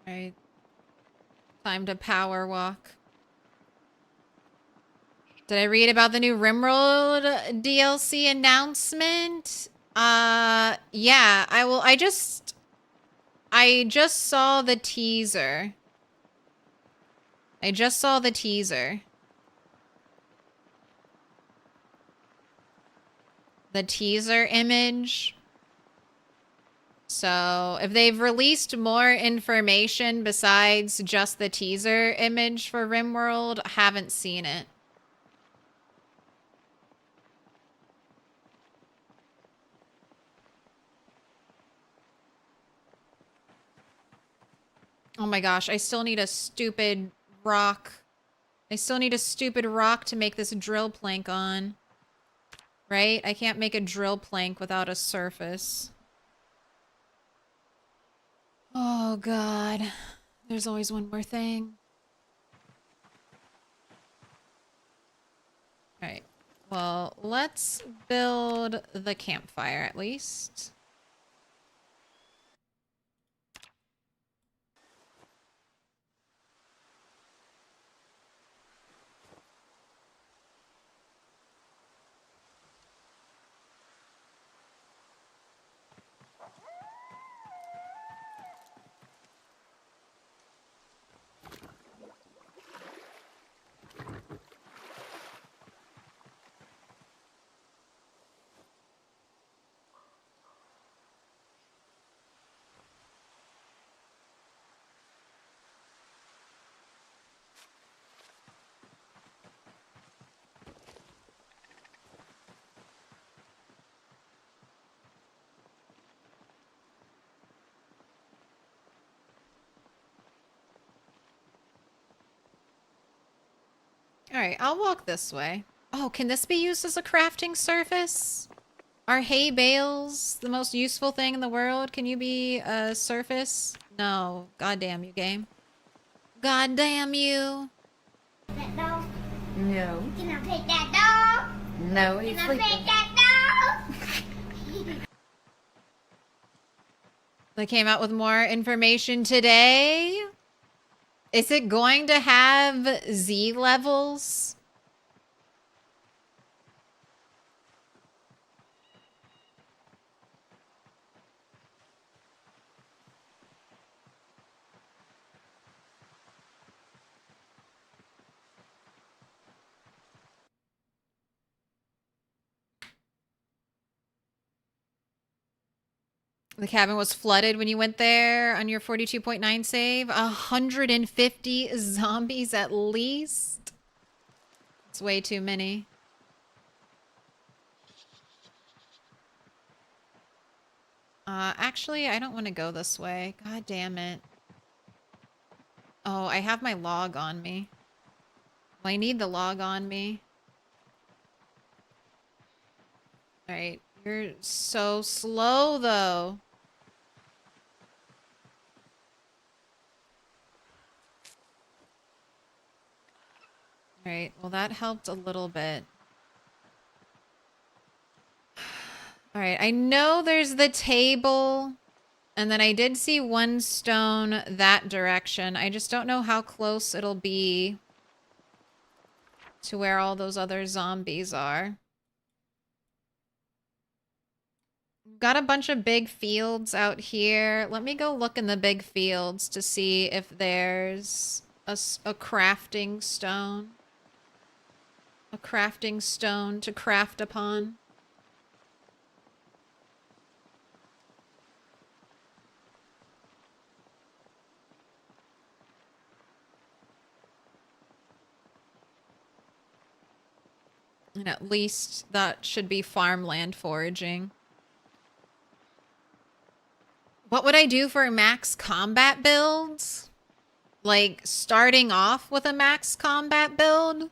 A: Alright. Time to power walk. Did I read about the new Rimworld DLC announcement? Yeah, I just saw the teaser. I just saw the teaser. The teaser image. So, if they've released more information besides just the teaser image for Rimworld, I haven't seen it. Oh my gosh, I still need a stupid rock. I still need a stupid rock to make this drill plank on. Right? I can't make a drill plank without a surface. Oh god. There's always one more thing. Alright. Well, let's build the campfire at least. Alright, I'll walk this way. Oh, can this be used as a crafting surface? Are hay bales the most useful thing in the world? Can you be a surface? No. God damn you, game. God damn you.
E: That dog?
F: No.
E: Can I pet that dog?
F: No, he's
E: Can I
F: sleeping.
E: pet that dog?
A: They came out with more information today. Is it going to have Z levels? The cabin was flooded when you went there on your 42.9 save. 150 zombies at least. It's way too many. Actually, I don't want to go this way. God damn it. Oh, I have my log on me. Well, I need the log on me. Alright, you're so slow, though. Alright, well that helped a little bit. Alright, I know there's the table, and then I did see one stone that direction. I just don't know how close it'll be to where all those other zombies are. Got a bunch of big fields out here. Let me go look in the big fields to see if there's a crafting stone. A crafting stone to craft upon. And at least that should be farmland foraging. What would I do for max combat builds? Like, starting off with a max combat build?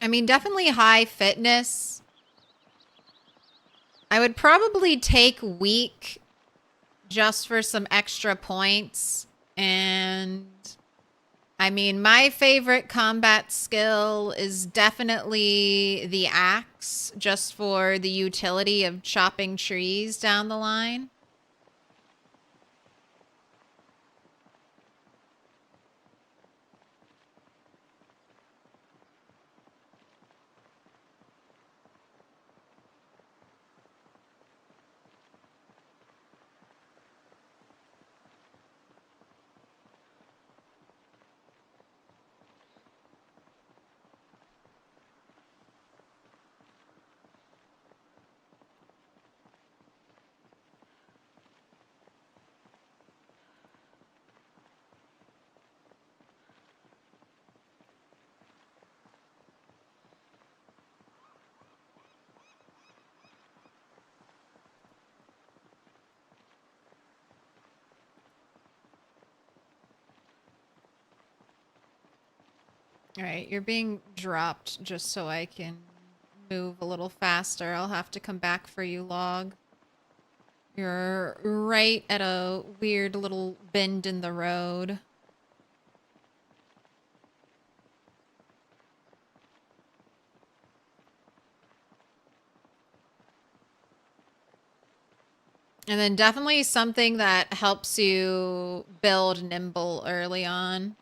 A: I mean, definitely high fitness. I would probably take weak just for some extra points. And I mean, my favorite combat skill is definitely the axe, just for the utility of chopping trees down the line. All right, you're being dropped just so I can move a little faster. I'll have to come back for you, log. You're right at a weird little bend in the road. And then definitely something that helps you build nimble early on.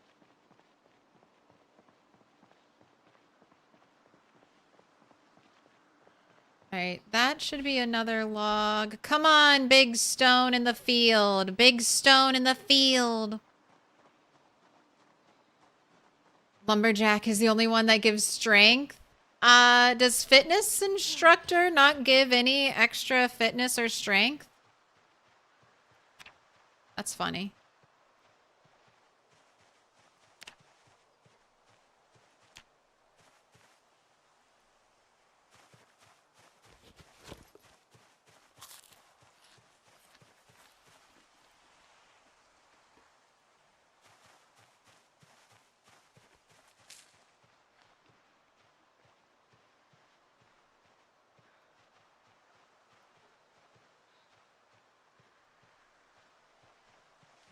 A: Alright, that should be another log. Come on, big stone in the field. Big stone in the field. Lumberjack is the only one that gives strength. Does fitness instructor not give any extra fitness or strength? That's funny.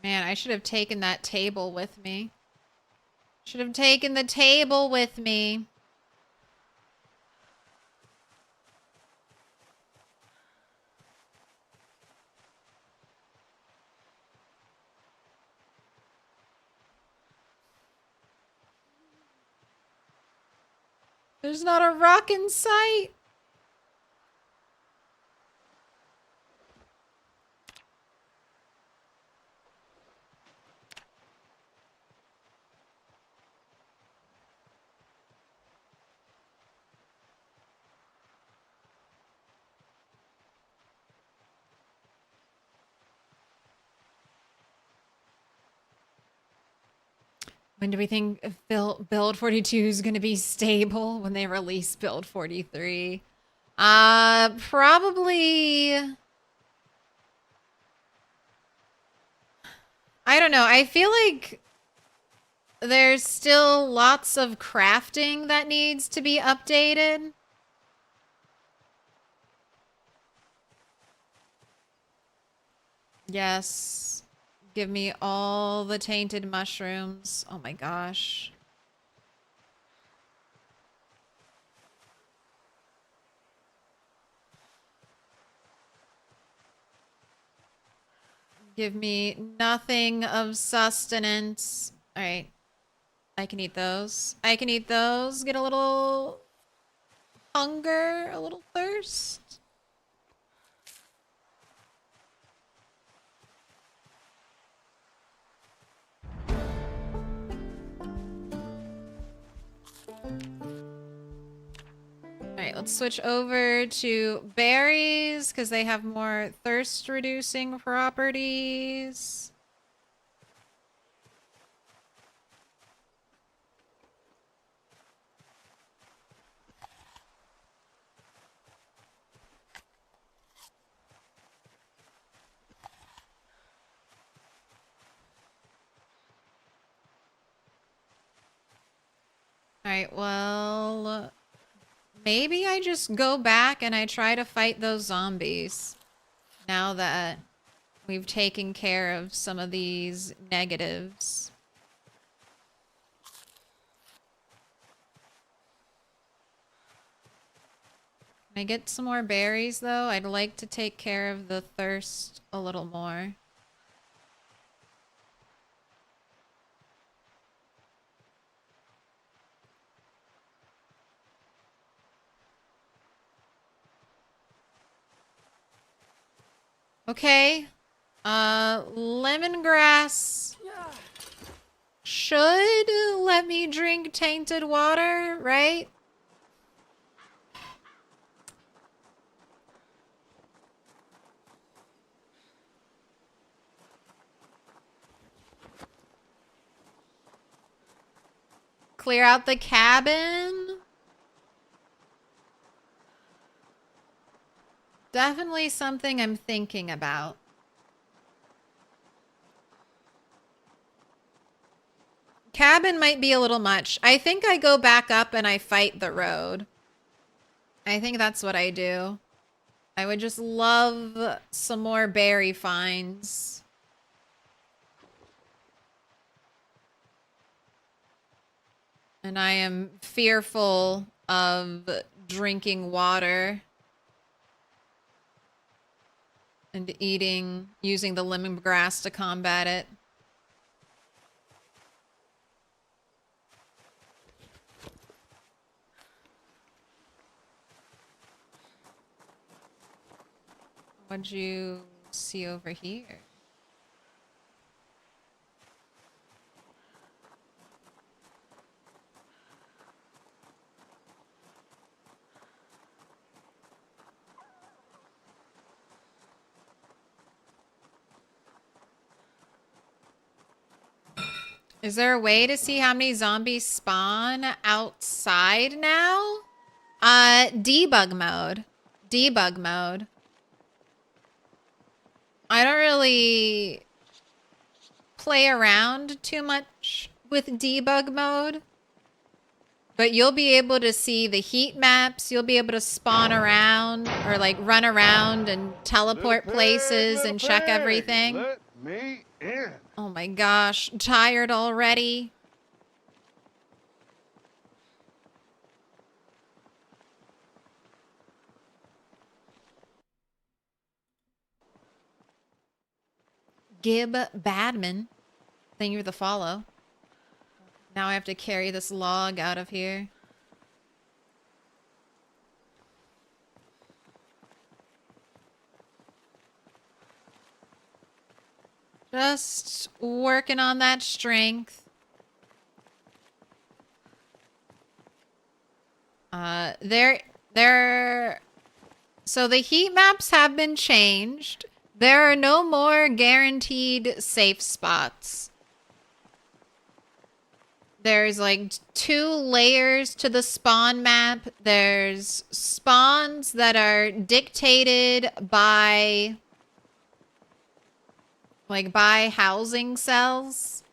A: Man, I should have taken that table with me. Should have taken the table with me. There's not a rock in sight. When do we think build 42 is going to be stable when they release build 43? Probably... I don't know. I feel like there's still lots of crafting that needs to be updated. Yes. Give me all the tainted mushrooms. Oh my gosh. Give me nothing of sustenance. All right. I can eat those. I can eat those. Get a little hunger, a little thirst. Alright, let's switch over to berries because they have more thirst reducing properties. Alright, well... maybe I just go back and I try to fight those zombies. Now that we've taken care of some of these negatives. Can I get some more berries though? I'd like to take care of the thirst a little more. Okay. Lemongrass should let me drink tainted water, right? Clear out the cabin. Definitely something I'm thinking about. Cabin might be a little much. I think I go back up and I fight the road. I think that's what I do. I would just love some more berry finds. And I am fearful of drinking water. And using the lemongrass to combat it. What'd you see over here? Is there a way to see how many zombies spawn outside now? Debug mode. Debug mode. I don't really play around too much with debug mode. But you'll be able to see the heat maps. You'll be able to spawn around or like run around and teleport places and check everything.
D: Let me in.
A: Oh my gosh, tired already. Gib Badman, thank you for the follow. Now I have to carry this log out of here. Just working on that strength. So the heat maps have been changed. There are no more guaranteed safe spots. There's like 2 layers to the spawn map. There's spawns that are dictated by by housing cells.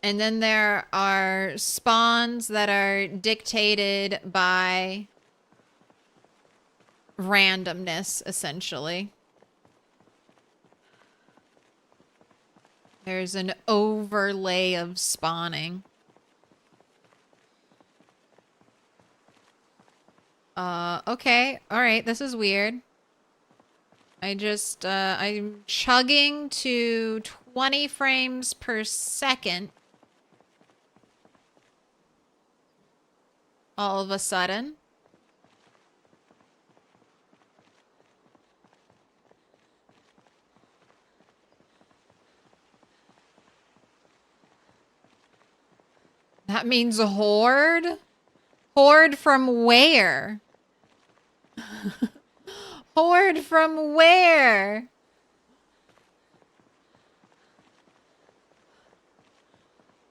A: And then there are spawns that are dictated by randomness, essentially. There's an overlay of spawning. Okay. All right. This is weird. I'm chugging to 20 frames per second. All of a sudden. That means a horde? Horde from where? Horde from where?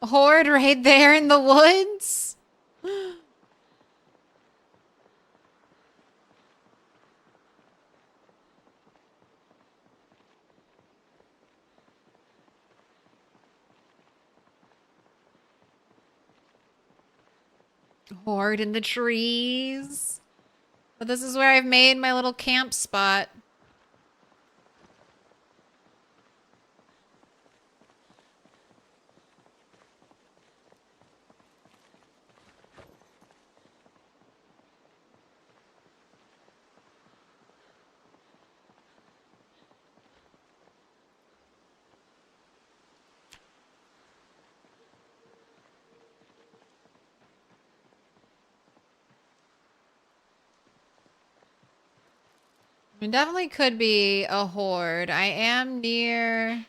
A: A horde right there in the woods? Horde in the trees. But this is where I've made my little camp spot. It definitely could be a horde. I am near...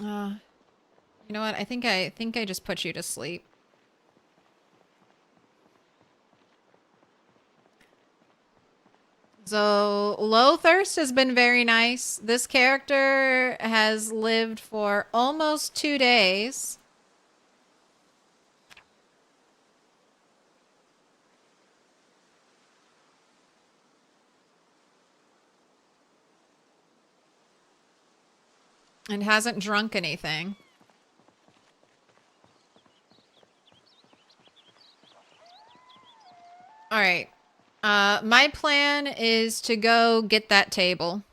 A: you know what? I think I just put you to sleep. So, Low Thirst has been very nice. This character has lived for almost 2 days. And hasn't drunk anything. All right. My plan is to go get that table.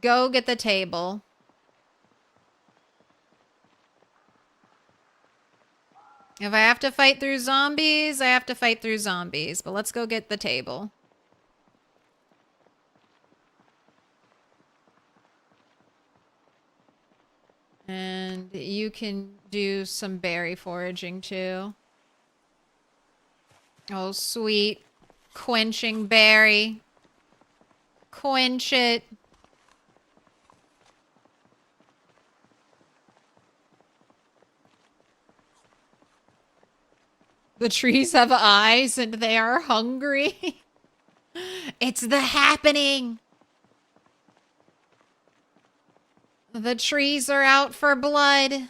A: Go get the table. If I have to fight through zombies, I have to fight through zombies. But let's go get the table. And you can do some berry foraging too. Oh, sweet. Quenching berry. Quench it. The trees have eyes and they are hungry. It's the happening. The trees are out for blood.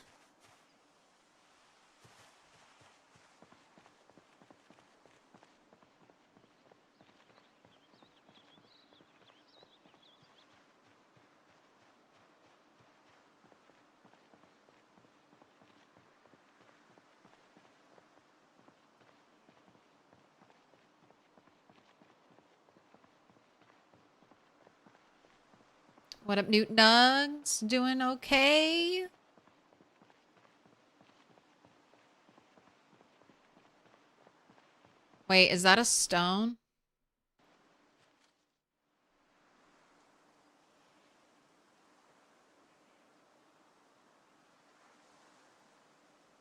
A: What up, Newt Nugs? Doing okay? Wait, is that a stone?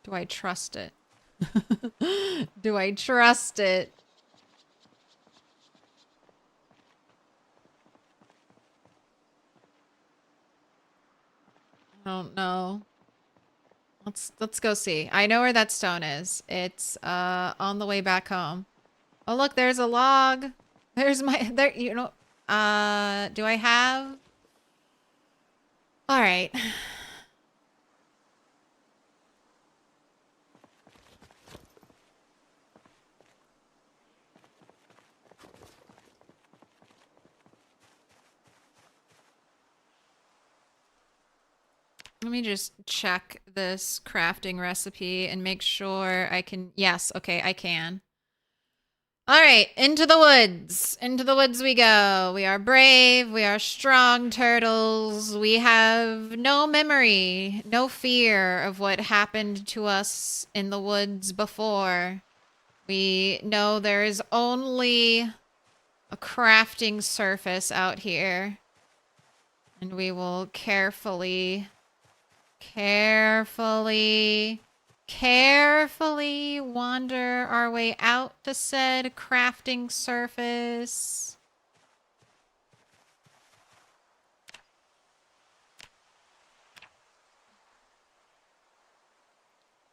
A: Do I trust it? Do I trust it? I don't know. Let's go see. I know where that stone is. It's on the way back home. Oh look, there's a log. There's my there you know do I have All right. Let me just check this crafting recipe and make sure I can. Yes, okay, I can. All right, into the woods. Into the woods we go. We are brave. We are strong turtles. We have no memory, no fear of what happened to us in the woods before. We know there is only a crafting surface out here. And we will carefully wander our way out to said crafting surface.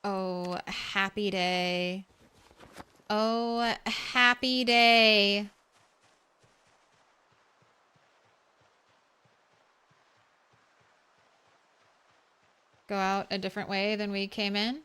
A: Oh, happy day. Oh, happy day. Go out a different way than we came in.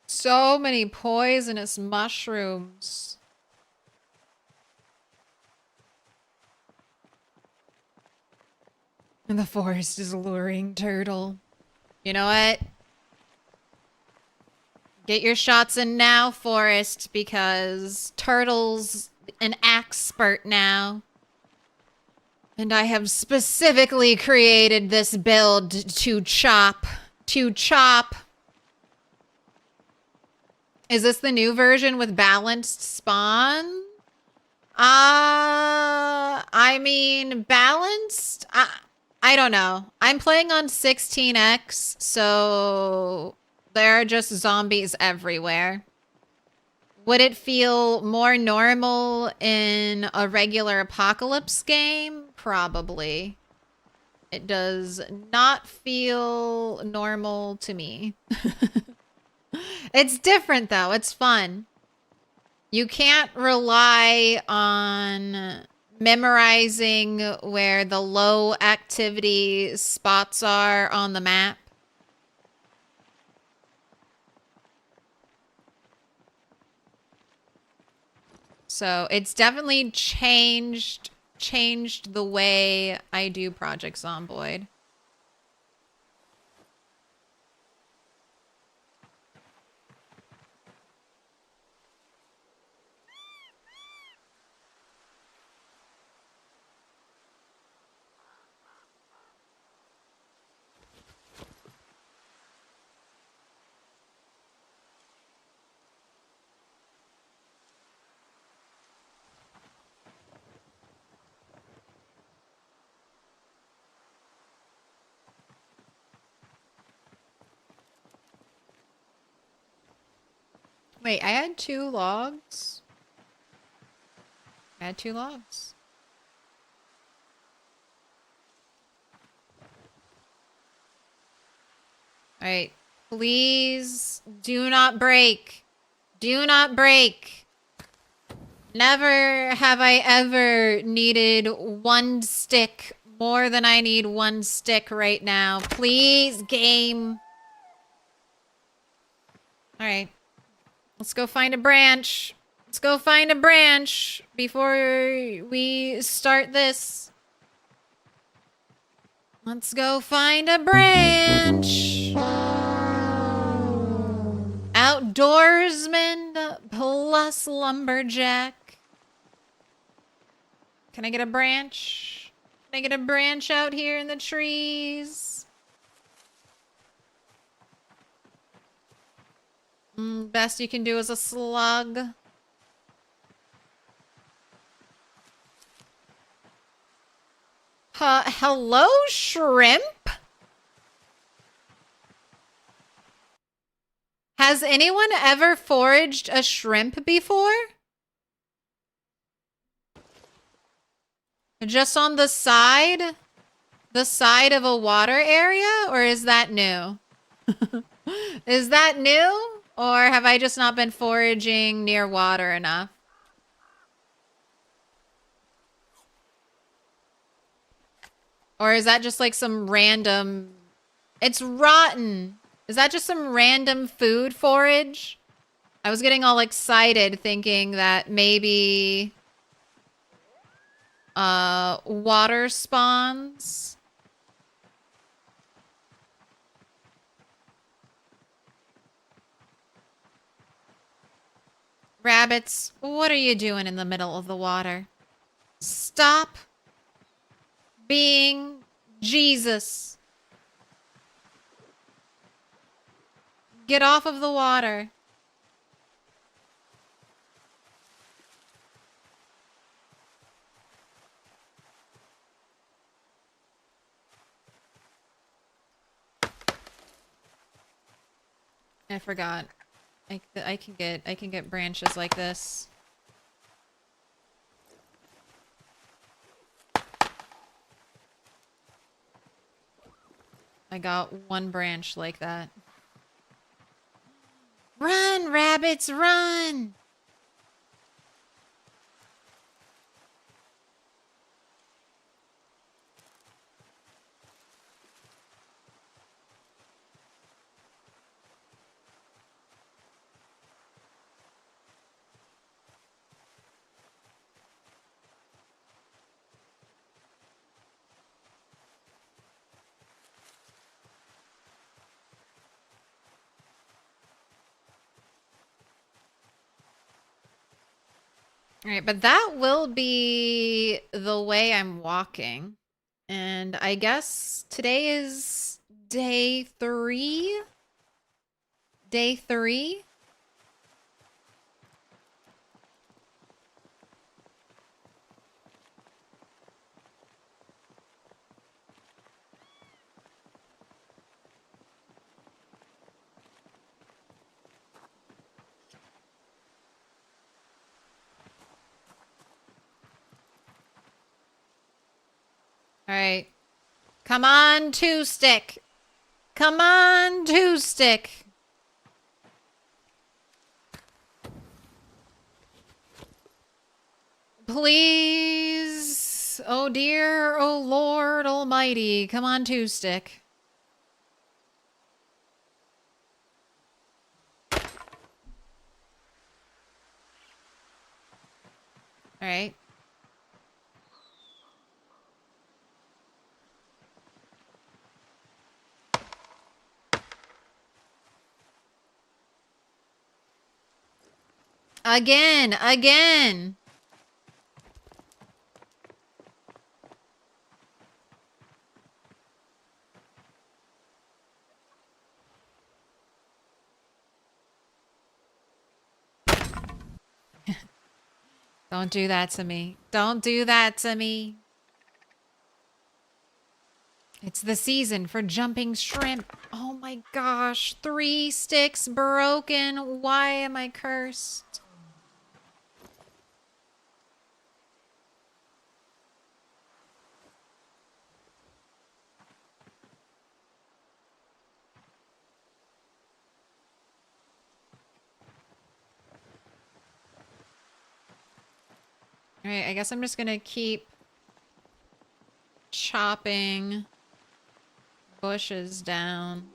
A: So many poisonous mushrooms. And the forest is luring, turtle. You know what? Get your shots in now, forest, because turtle's an expert now. And I have specifically created this build to chop. To chop. Is this the new version with balanced spawn? I mean, balanced? I don't know. I'm playing on 16x, so there are just zombies everywhere. Would it feel more normal in a regular apocalypse game? Probably. It does not feel normal to me. It's different though. It's fun. You can't rely on memorizing where the low activity spots are on the map. So it's definitely changed the way I do Project Zomboid. Wait, I had 2 logs? I had 2 logs. Alright. Please do not break. Do not break. Never have I ever needed 1 stick more than I need 1 stick right now. Please, game. Alright. Let's go find a branch. Let's go find a branch before we start this. Let's go find a branch. Outdoorsman plus lumberjack. Can I get a branch? Can I get a branch out here in the trees? Best you can do is a slug. Hello, shrimp? Has anyone ever foraged a shrimp before? Just on the side? The side of a water area? Or is that new? Is that new? Or have I just not been foraging near water enough? Or is that just like some random... It's rotten. Is that just some random food forage? I was getting all excited thinking that maybe... water spawns. Rabbits, what are you doing in the middle of the water? Stop being Jesus. Get off of the water. I forgot. I can get branches like this. I got one branch like that. Run, rabbits, run! All right, but that will be the way I'm walking. And I guess today is day 3? Day 3? All right. Come on, two stick. Come on, two stick. Please. Oh dear, oh Lord almighty. Come on, two stick. All right. Again. Don't do that to me. Don't do that to me. It's the season for jumping shrimp. Oh my gosh. 3 sticks broken. Why am I cursed? All right, I guess I'm just gonna keep chopping bushes down.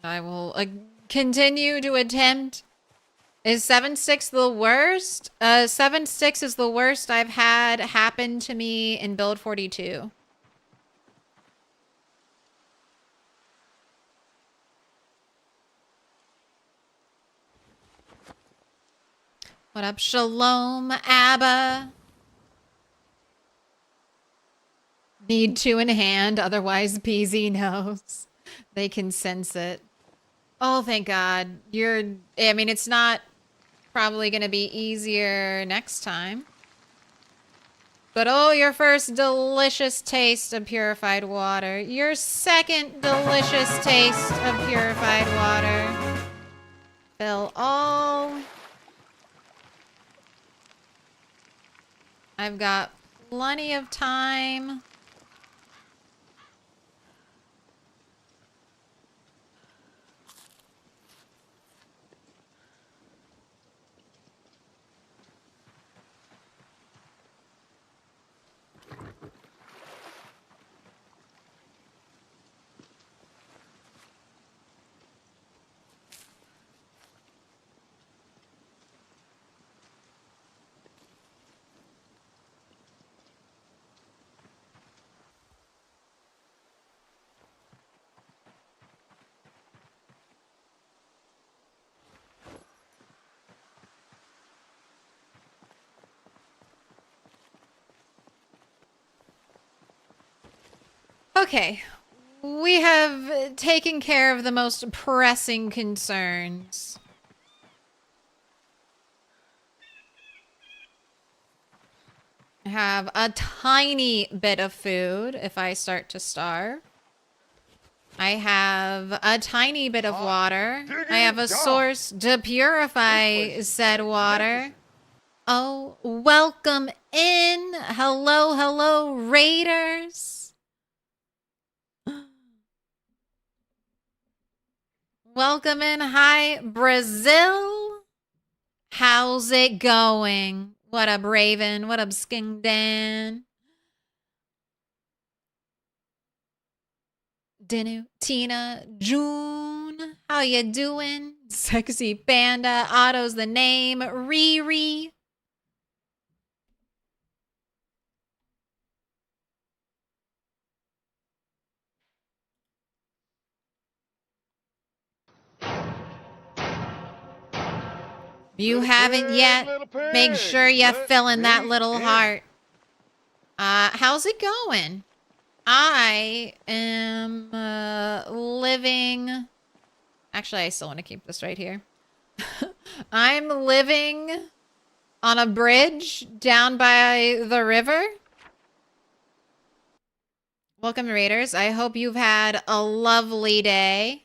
A: I will continue to attempt. Is 7 sticks the worst? 7 sticks is the worst I've had happen to me in build 42. What up, Shalom, Abba? Need two in hand, otherwise PZ knows. They can sense it. Oh, thank God. I mean, it's not probably going to be easier next time. But oh, your first delicious taste of purified water. Your second delicious taste of purified water. Fill all. I've got plenty of time. Okay, we have taken care of the most pressing concerns. I have a tiny bit of food if I start to starve. I have a tiny bit of water. I have a source to purify said water. Oh, welcome in. Hello, hello, raiders. Welcome in. Hi, Brazil. How's it going? What up, Raven? What up, Skink Dan? Dinu, Tina, June. How you doing? Sexy Panda. Otto's the name. Riri. You haven't yet, make sure you fill in that little heart. How's it going? I am living... Actually, I still want to keep this right here. I'm living on a bridge down by the river. Welcome, Raiders. I hope you've had a lovely day.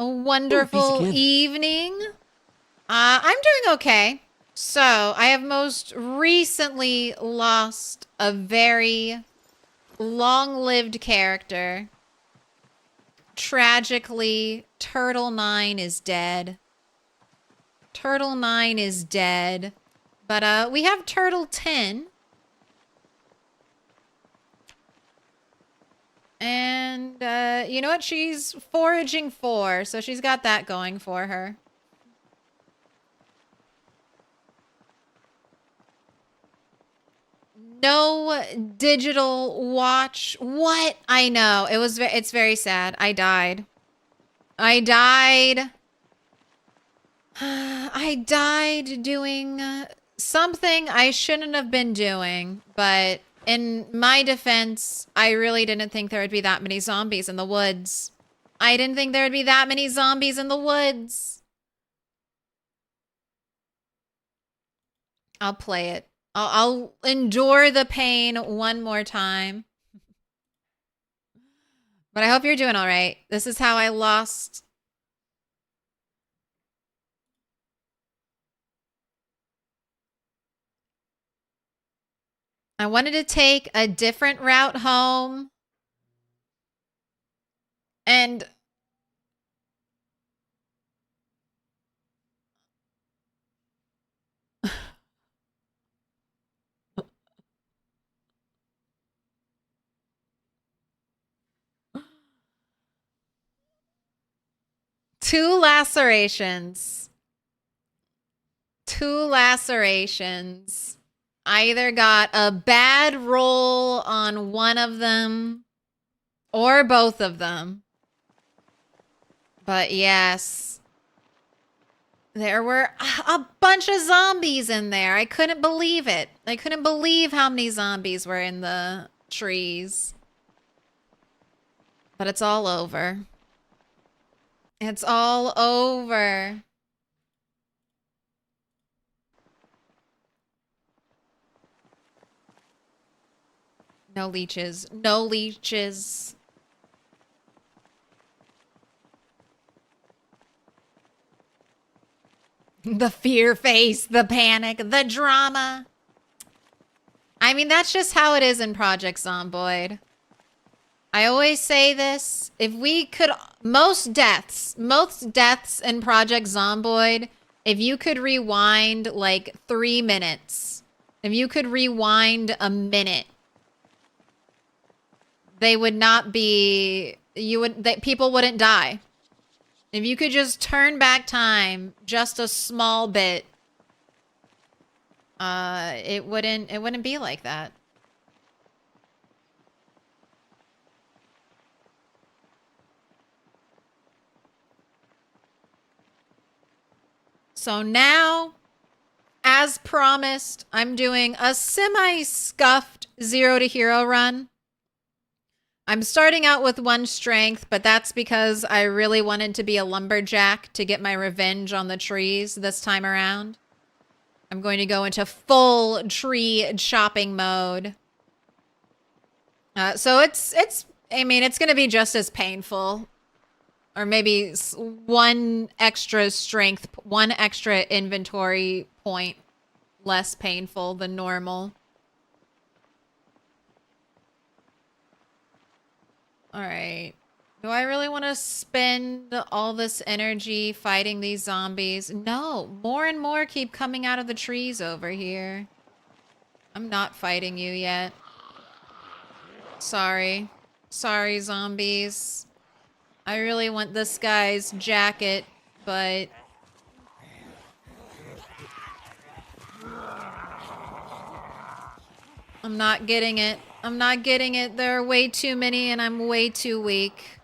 A: A wonderful evening. I'm doing okay. So, I have most recently lost a very long-lived character. Tragically, Turtle 9 is dead. Turtle 9 is dead. But we have Turtle 10. And, you know what? She's foraging 4, so she's got that going for her. No digital watch. What? I know. It's very sad. I died. I died. I died doing something I shouldn't have been doing, but in my defense, I really didn't think there would be that many zombies in the woods. I didn't think there would be that many zombies in the woods. I'll play it. I'll endure the pain one more time. But I hope you're doing all right. This is how I lost. I wanted to take a different route home. And two lacerations. Two lacerations. I either got a bad roll on one of them or both of them. But yes, There were a bunch of zombies in there. I couldn't believe it. I couldn't believe how many zombies were in the trees. But it's all over. It's all over. No leeches. No leeches. The fear face, the panic, the drama. I mean, that's just how it is in Project Zomboid. I always say this. If we could... Most deaths in Project Zomboid, if you could rewind like 3 minutes, if you could rewind a minute, they would not be... people wouldn't die. If you could just turn back time just a small bit, it wouldn't be like that. So now, as promised, I'm doing a semi-scuffed 0 to hero run. I'm starting out with 1 strength, but that's because I really wanted to be a lumberjack to get my revenge on the trees this time around. I'm going to go into full tree chopping mode. So I mean, it's going to be just as painful. Or maybe 1 extra strength, 1 extra inventory point less painful than normal. All right. Do I really want to spend all this energy fighting these zombies? No, more and more keep coming out of the trees over here. I'm not fighting you yet. Sorry. Sorry, zombies. I really want this guy's jacket, but... I'm not getting it. I'm not getting it. There are way too many and I'm way too weak.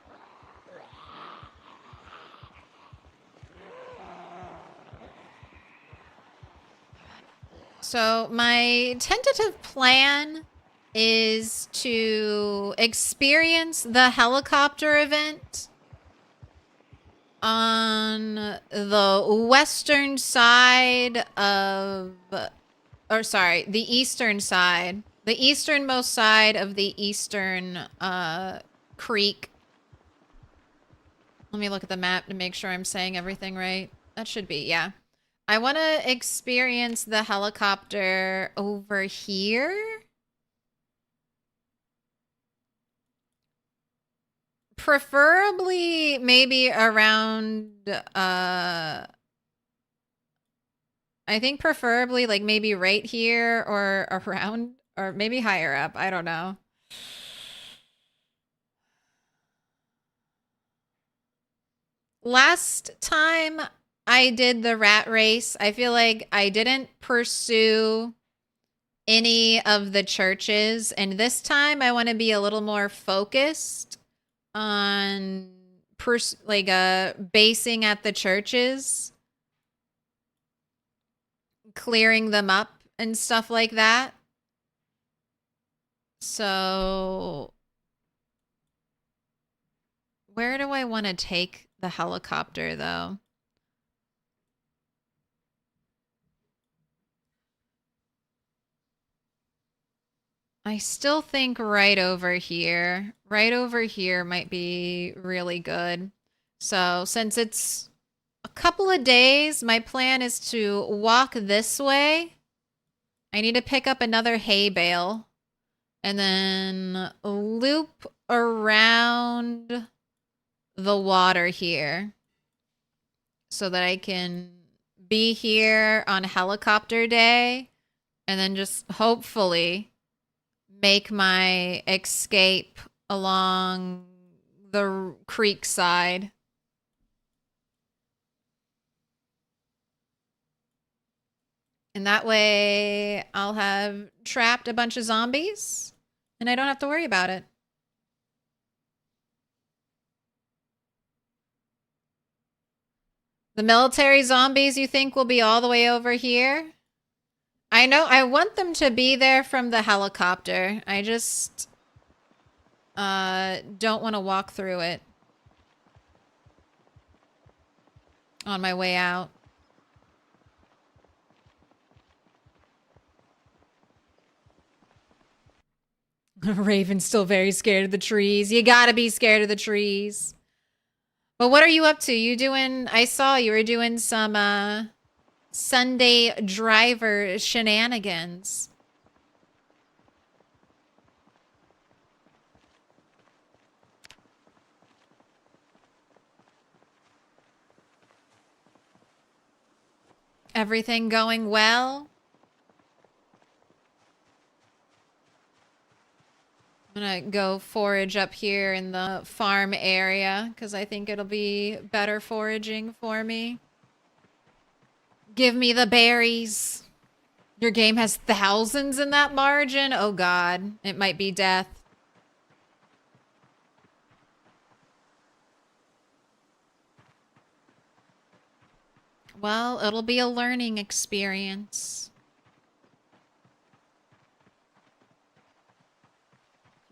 A: So my tentative plan is to experience the helicopter event on the western side of... Or sorry, the eastern side. The easternmost side of the eastern creek. Let me look at the map to make sure I'm saying everything right. That should be, yeah. I want to experience the helicopter over here. Preferably maybe around, I think preferably like maybe right here or around, or maybe higher up. I don't know. Last time I did the rat race, I feel like I didn't pursue any of the churches. And this time I want to be a little more focused on basing at the churches, clearing them up and stuff like that. So where do I want to take the helicopter though? I still think right over here might be really good. So since it's a couple of days, my plan is to walk this way. I need to pick up another hay bale and then loop around the water here so that I can be here on helicopter day and then just hopefully make my escape along the creek side. And that way I'll have trapped a bunch of zombies and I don't have to worry about it. The military zombies you think will be all the way over here? I know, I want them to be there from the helicopter. I just don't want to walk through it on my way out. Raven's still very scared of the trees. You gotta be scared of the trees. But what are you up to? You doing, I saw you were doing some Sunday driver shenanigans. Everything going well? I'm gonna go forage up here in the farm area because I think it'll be better foraging for me. Give me the berries. Your game has thousands in that margin? Oh god, it might be death. Well, it'll be a learning experience.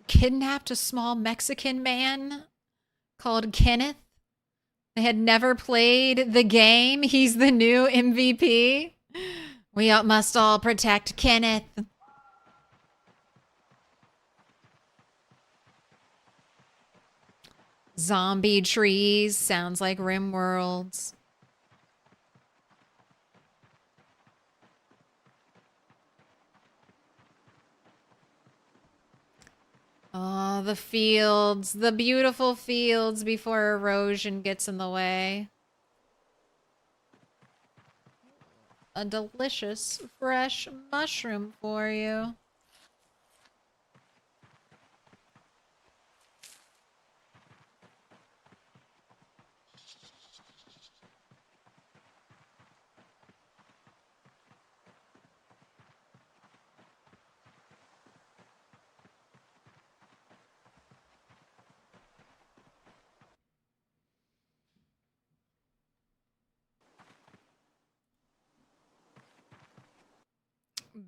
A: Kidnapped a small Mexican man called Kenneth. They had never played the game. He's the new MVP. We must all protect Kenneth. Zombie trees. Sounds like RimWorlds. Oh, the fields. The beautiful fields before erosion gets in the way. A delicious, fresh mushroom for you.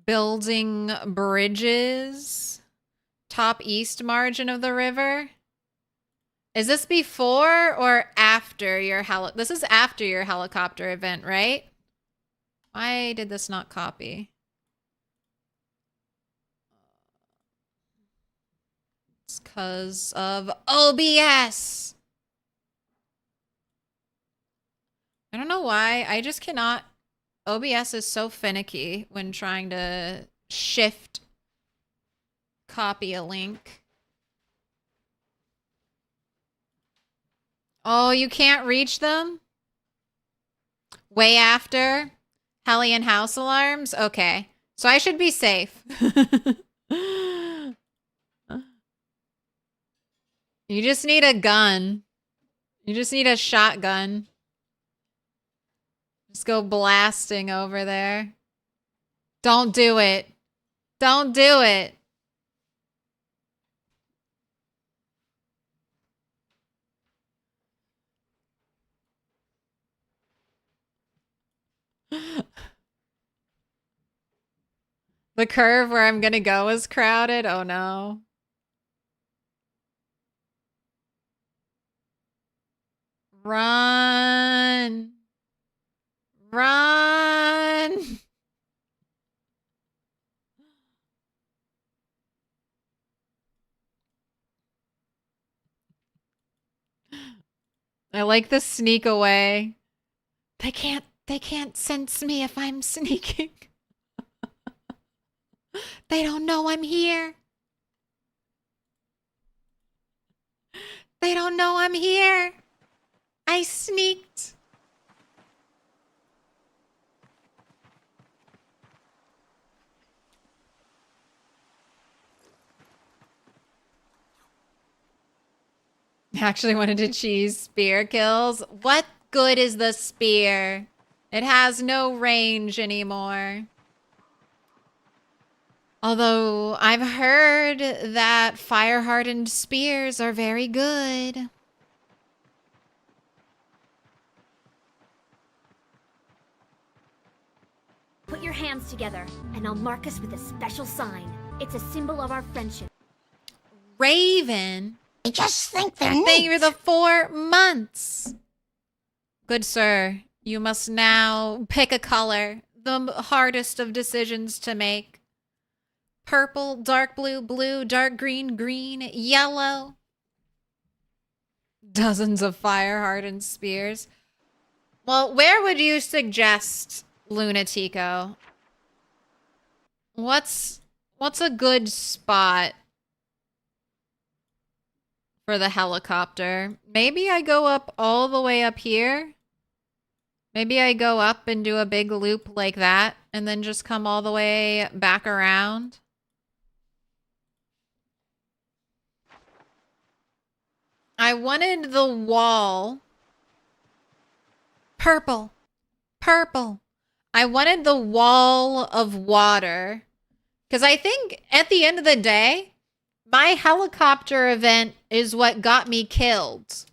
A: Building bridges. Top east margin of the river. Is this before or after your this is after your helicopter event, right? Why did this not copy? It's because of OBS. I don't know why. I just cannot. OBS is so finicky when trying to shift copy a link. Oh, you can't reach them? Way after Hellion house alarms? Okay. So I should be safe. You just need a gun. You just need a shotgun. Just go blasting over there. Don't do it. Don't do it. The curve where I'm gonna go is crowded. Oh no. Run. Run. I like the sneak away. They can't sense me if I'm sneaking. They don't know I'm here. They don't know I'm here. I sneaked. Actually wanted to cheese spear kills. What good is the spear? It has no range anymore. Although I've heard that fire-hardened spears are very good.
B: Put your hands together, and I'll mark us with a special sign. It's a symbol of our friendship.
A: Raven,
E: I just think they're
A: thank you for
E: neat.
A: the 4 months. Good sir, you must now pick a color. The hardest of decisions to make. Purple, dark blue, blue, dark green, green, yellow. Dozens of fire-hardened spears. Well, where would you suggest, Lunatico? What's a good spot for the helicopter? Maybe I go up all the way up here. Maybe I go up and do a big loop like that and then just come all the way back around. I wanted the wall. Purple. Purple. I wanted the wall of water. Because I think at the end of the day, my helicopter event is what got me killed.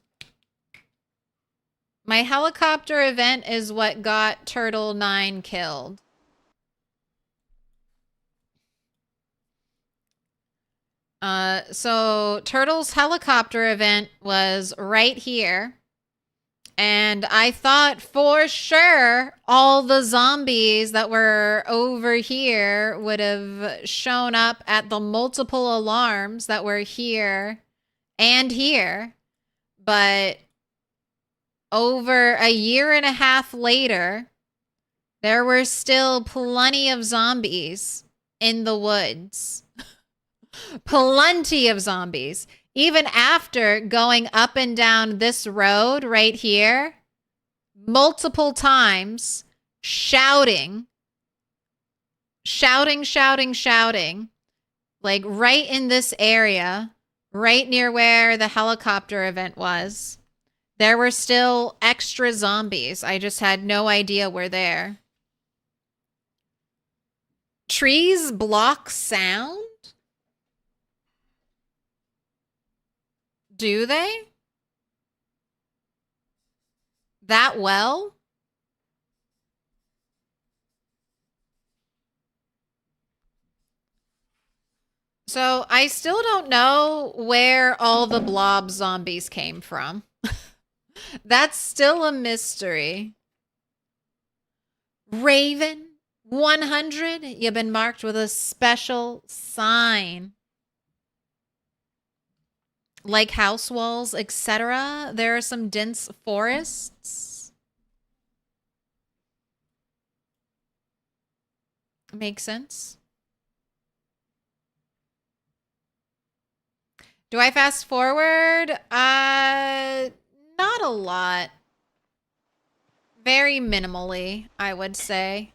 A: My helicopter event is what got Turtle 9 killed. So Turtle's helicopter event was right here. And I thought for sure all the zombies that were over here would have shown up at the multiple alarms that were here and here. But over a year and a half later, there were still plenty of zombies in the woods. Plenty of zombies. Even after going up and down this road right here, multiple times, shouting, like right in this area, right near where the helicopter event was, there were still extra zombies. I just had no idea were there. Trees block sound? Do they? That well? So I still don't know where all the blob zombies came from. That's still a mystery. Raven 100, you've been marked with a special sign. Like house walls, etc. There are some dense forests. Makes sense. Do I fast forward? Not a lot. Very minimally, I would say.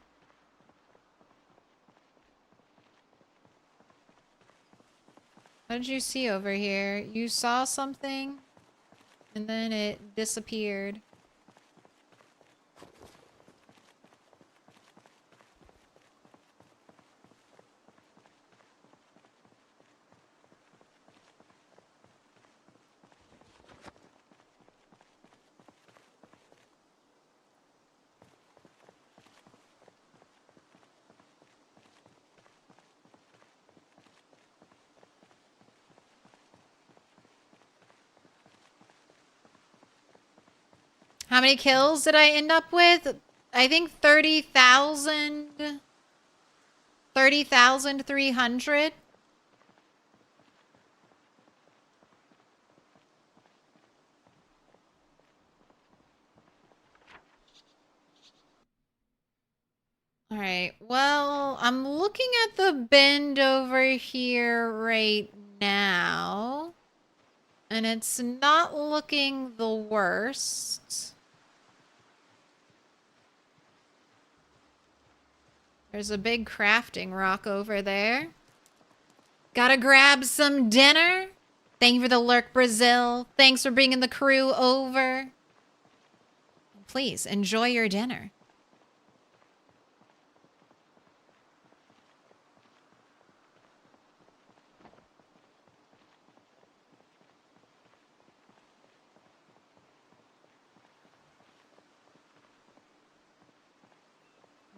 A: What did you see over here? You saw something, and then it disappeared. How many kills did I end up with? I think 30,000. 30,300. All right. Well, I'm looking at the bend over here right now, and it's not looking the worst. There's a big crafting rock over there. Gotta grab some dinner. Thank you for the lurk, Brazil. Thanks for bringing the crew over. Please enjoy your dinner.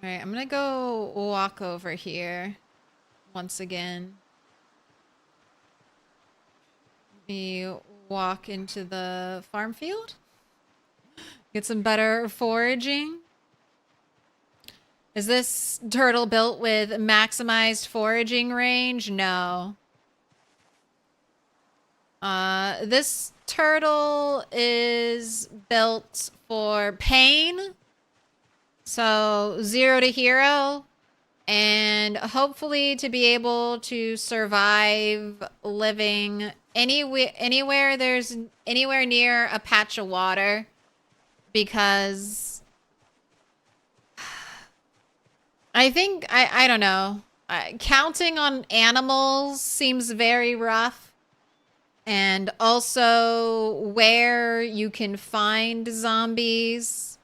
A: Alright, I'm gonna go walk over here once again. Let me walk into the farm field. Get some better foraging. Is this turtle built with maximized foraging range? No. This turtle is built for pain. So 0 to hero. And hopefully to be able to survive living anywhere there's anywhere near a patch of water. Because I think, I don't know. Counting on animals seems very rough. And also where you can find zombies.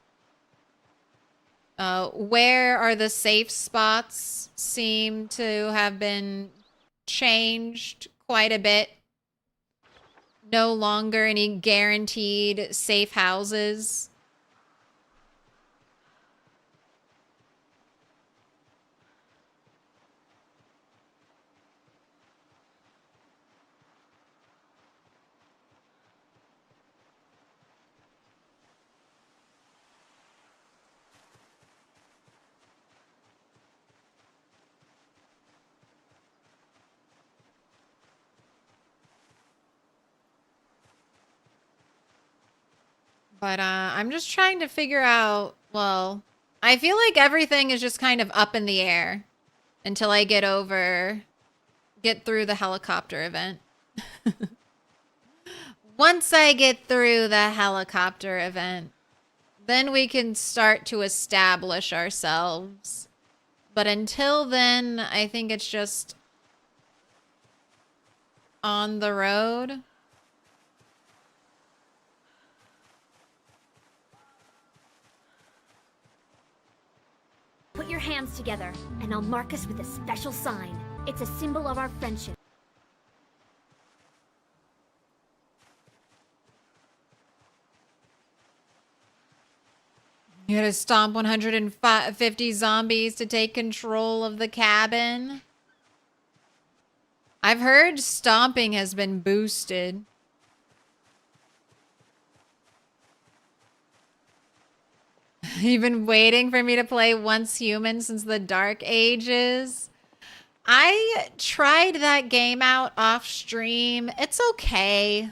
A: Where are the safe spots seem to have been changed quite a bit. No longer any guaranteed safe houses. But I'm just trying to figure out, well, I feel like everything is just kind of up in the air until I get through the helicopter event. Once I get through the helicopter event, then we can start to establish ourselves. But until then, I think it's just on the road.
B: Put your hands together, and I'll mark us with a special sign. It's a symbol of our friendship.
A: You gotta stomp 150 zombies to take control of the cabin. I've heard stomping has been boosted. You've been waiting for me to play Once Human since the Dark Ages. I tried that game out off stream. It's okay.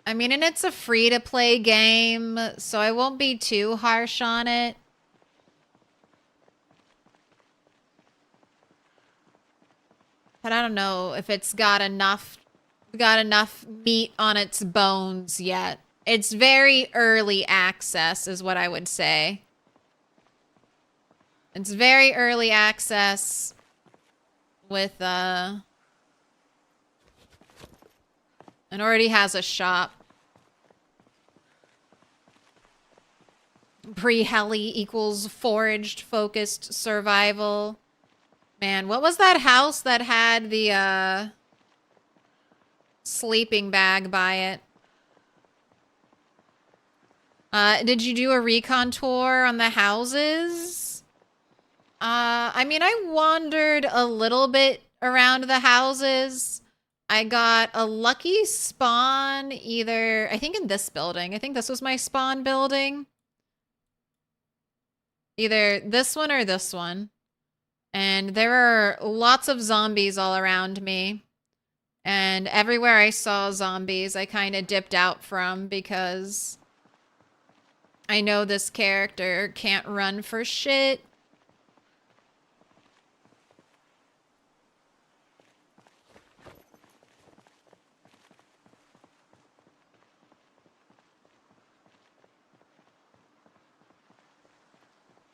A: I mean, and it's a free-to-play game, so I won't be too harsh on it. But I don't know if it's got enough meat on its bones yet. It's very early access is what I would say. It's very early access with it already has a shop. Pre-heli equals foraged focused survival. Man, what was that house that had the sleeping bag by it? Did you do a recon tour on the houses? I mean, I wandered a little bit around the houses. I got a lucky spawn either, I think in this building. I think this was my spawn building. Either this one or this one. And there were lots of zombies all around me. And everywhere I saw zombies, I kind of dipped out from because I know this character can't run for shit.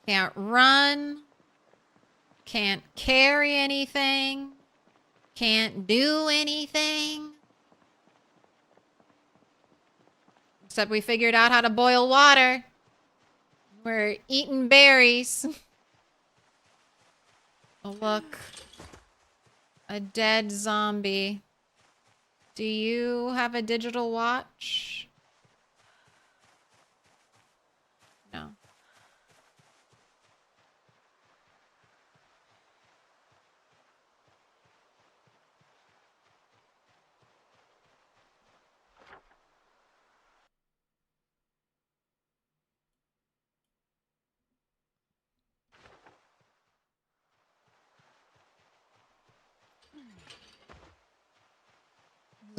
A: Can't run. Can't carry anything. Can't do anything. Except we figured out how to boil water. We're eating berries. Oh, look. A dead zombie. Do you have a digital watch? No.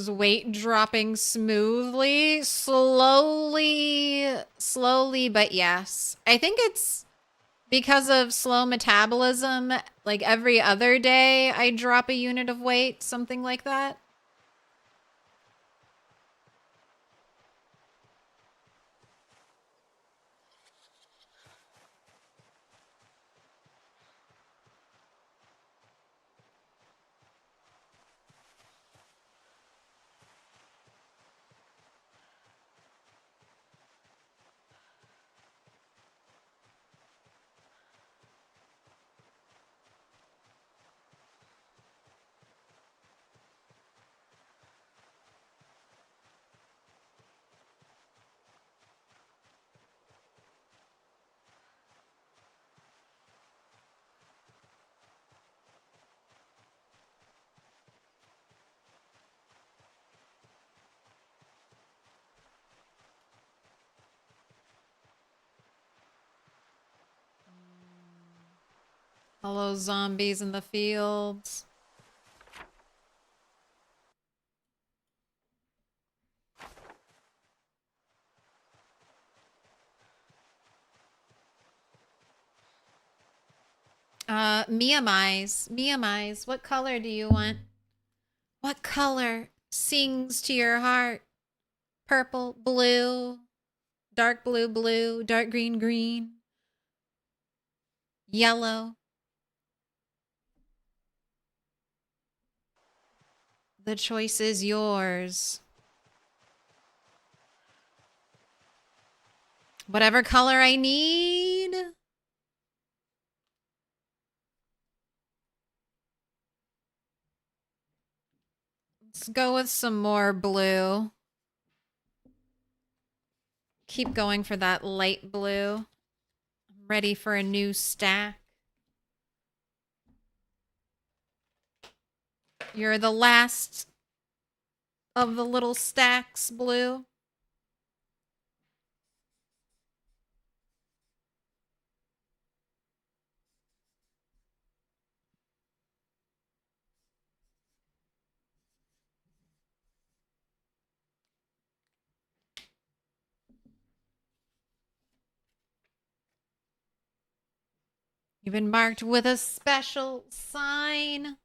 A: Is weight dropping smoothly? Slowly, but yes. I think it's because of slow metabolism. Like every other day, I drop a unit of weight, something like that. All those zombies in the fields. Miamize, what color do you want? What color sings to your heart? Purple, blue, dark blue, dark green, yellow. The choice is yours. Whatever color I need. Let's go with some more blue. Keep going for that light blue. I'm ready for a new stack. You're the last of the little stacks, blue. You've been marked with a special sign.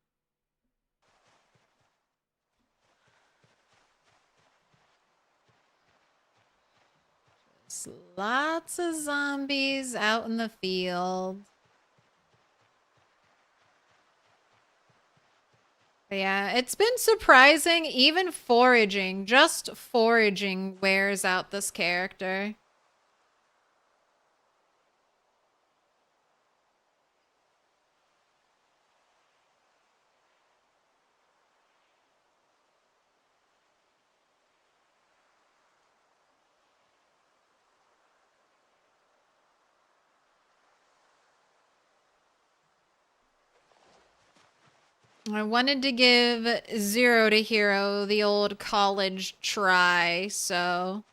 A: Just lots of zombies out in the field. But yeah, it's been surprising. Even foraging, just foraging wears out this character. I wanted to give Zero to Hero the old college try, so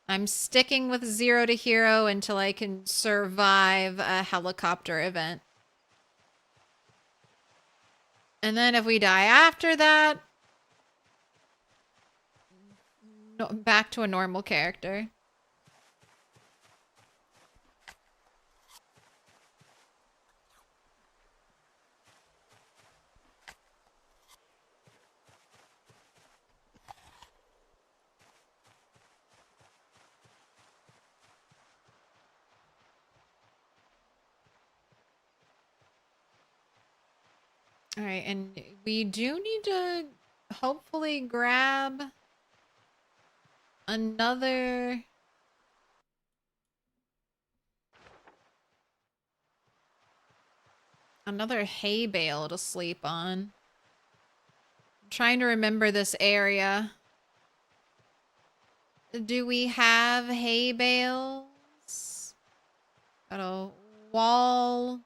A: I'm sticking with Zero to Hero until I can survive a helicopter event. And then if we die after that, back to a normal character. All right, and we do need to hopefully grab another hay bale to sleep on. I'm trying to remember this area. Do we have hay bales? Got a wall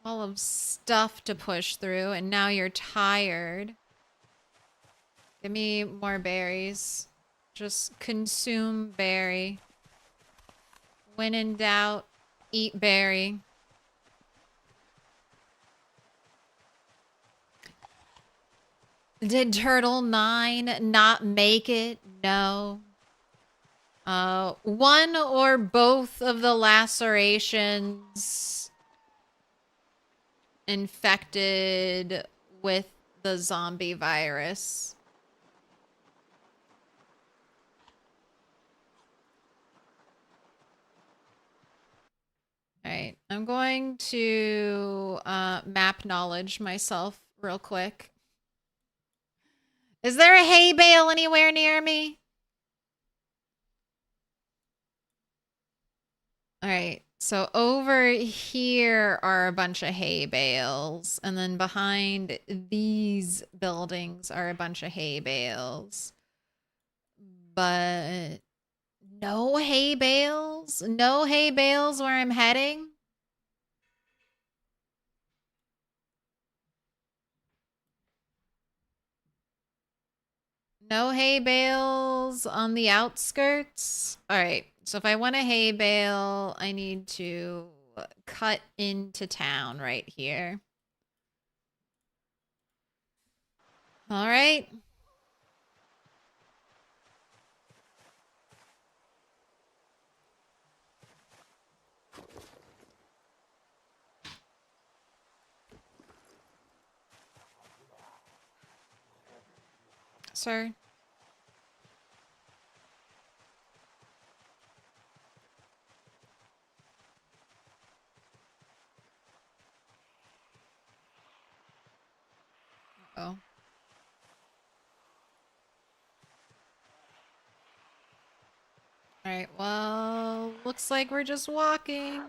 A: of stuff to push through, and now you're tired. Give me more berries. Just consume berry. When in doubt, eat berry. Did Turtle 9 not make it? No. One or both of the lacerations infected with the zombie virus. Alright, I'm going to map knowledge myself real quick. Is there a hay bale anywhere near me? Alright, so over here are a bunch of hay bales, and then behind these buildings are a bunch of hay bales. But no hay bales? No hay bales where I'm heading? No hay bales on the outskirts? Alright, so if I want a hay bale, I need to cut into town right here. Alright. Sir? Oh. Alright, well, looks like we're just walking.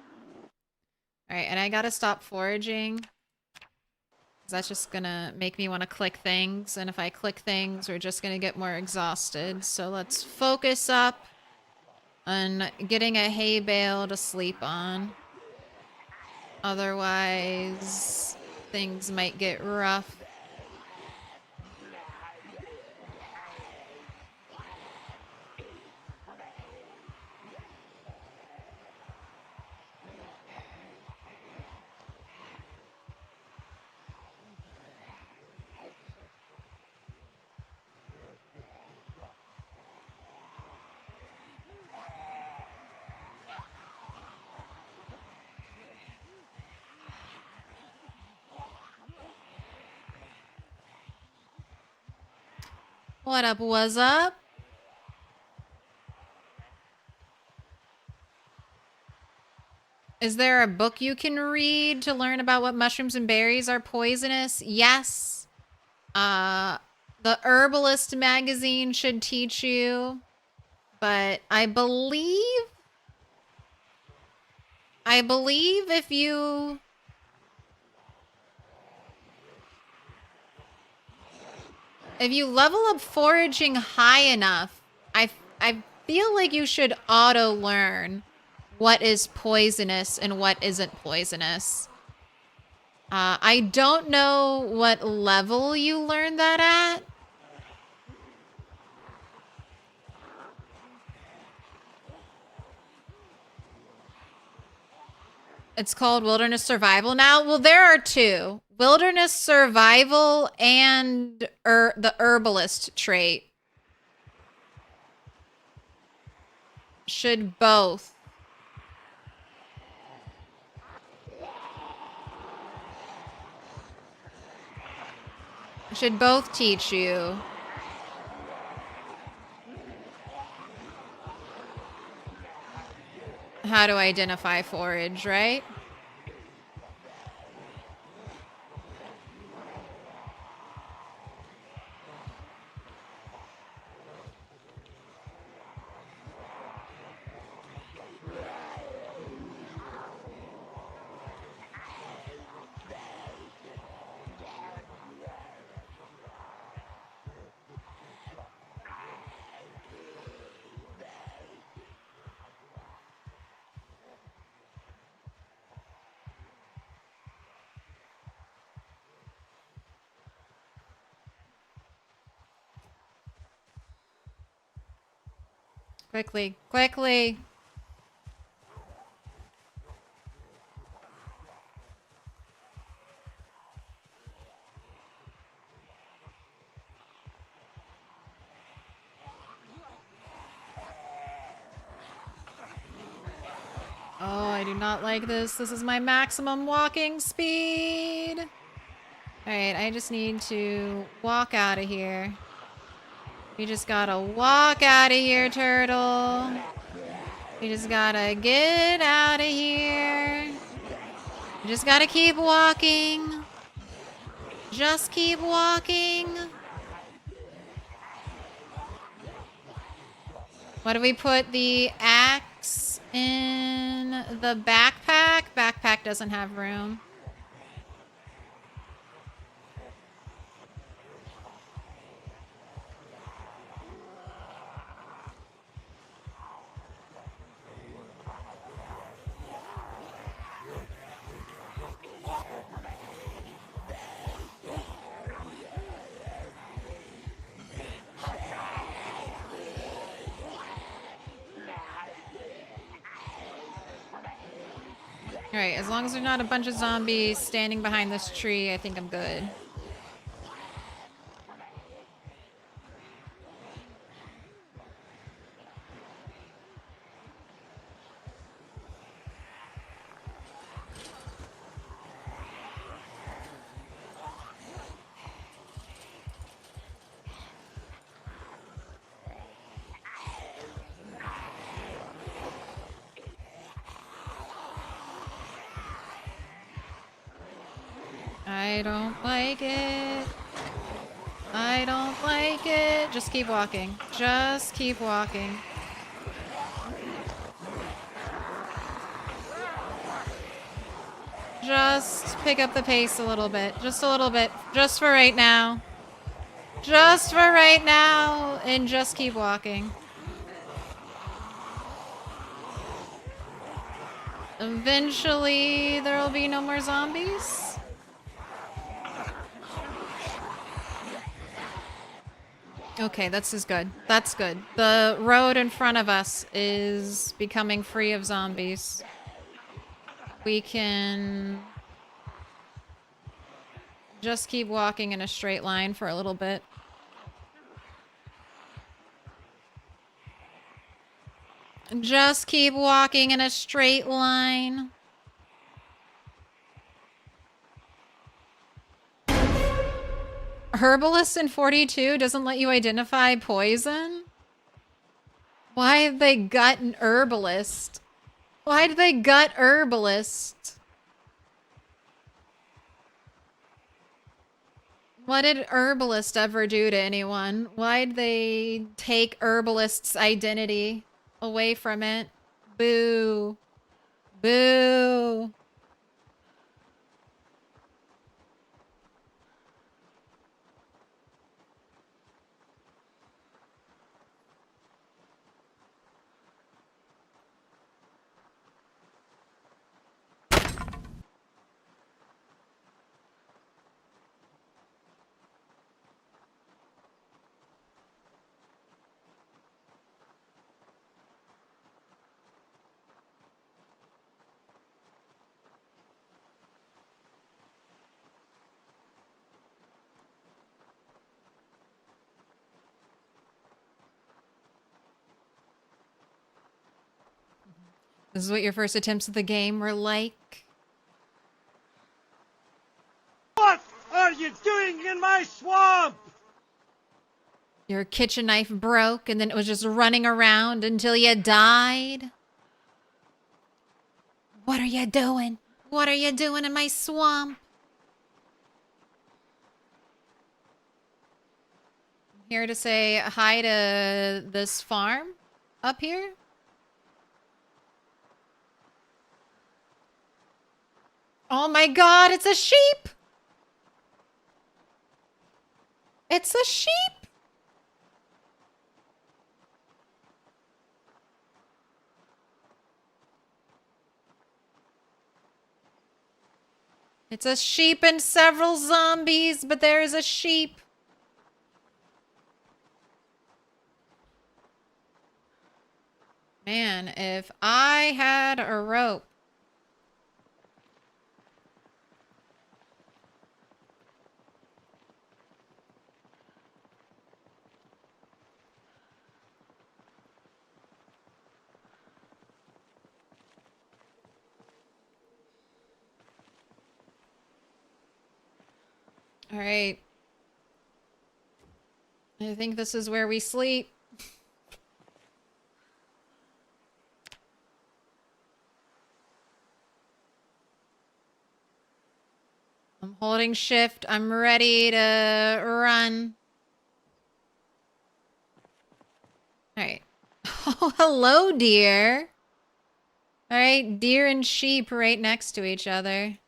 A: Alright, and I gotta stop foraging. 'Cause that's just gonna make me want to click things, and if I click things, we're just gonna get more exhausted. So let's focus up on getting a hay bale to sleep on. Otherwise, things might get rough. What up, what's up? Is there a book you can read to learn about what mushrooms and berries are poisonous? Yes. The Herbalist magazine should teach you. But I believe if you level up foraging high enough, I feel like you should auto learn what is poisonous and what isn't poisonous. I don't know what level you learn that at. It's called Wilderness Survival now. Well, there are two. Wilderness Survival and the Herbalist trait. Should both. Should both teach you. How to identify forage, right? Quickly, quickly. Oh, I do not like this. This is my maximum walking speed. Alright, I just need to walk out of here. You just gotta walk out of here, turtle. You just gotta get out of here. You just gotta keep walking. Just keep walking. What do we put the axe in the backpack? Backpack doesn't have room. Alright, as long as there's not a bunch of zombies standing behind this tree, I think I'm good. I don't like it. I don't like it. Just keep walking. Just keep walking. Just pick up the pace a little bit. Just a little bit. Just for right now. Just for right now. And just keep walking. Eventually, there will be no more zombies. Okay, this is good. That's good. The road in front of us is becoming free of zombies. We can just keep walking in a straight line for a little bit. Just keep walking in a straight line. Herbalist in 42 doesn't let you identify poison? Why did they gut an herbalist? Why did they gut herbalist? What did herbalist ever do to anyone? Why'd they take herbalist's identity away from it? Boo. Boo. This is what your first attempts at the game were like?
F: What are you doing in my swamp?
A: Your kitchen knife broke and then it was just running around until you died? What are you doing? What are you doing in my swamp? I'm here to say hi to this farm up here. Oh my god, it's a sheep! It's a sheep! It's a sheep and several zombies, but there is a sheep. Man, if I had a rope. All right. I think this is where we sleep. I'm holding shift. I'm ready to run. All right. Oh, hello, deer. All right, deer and sheep right next to each other.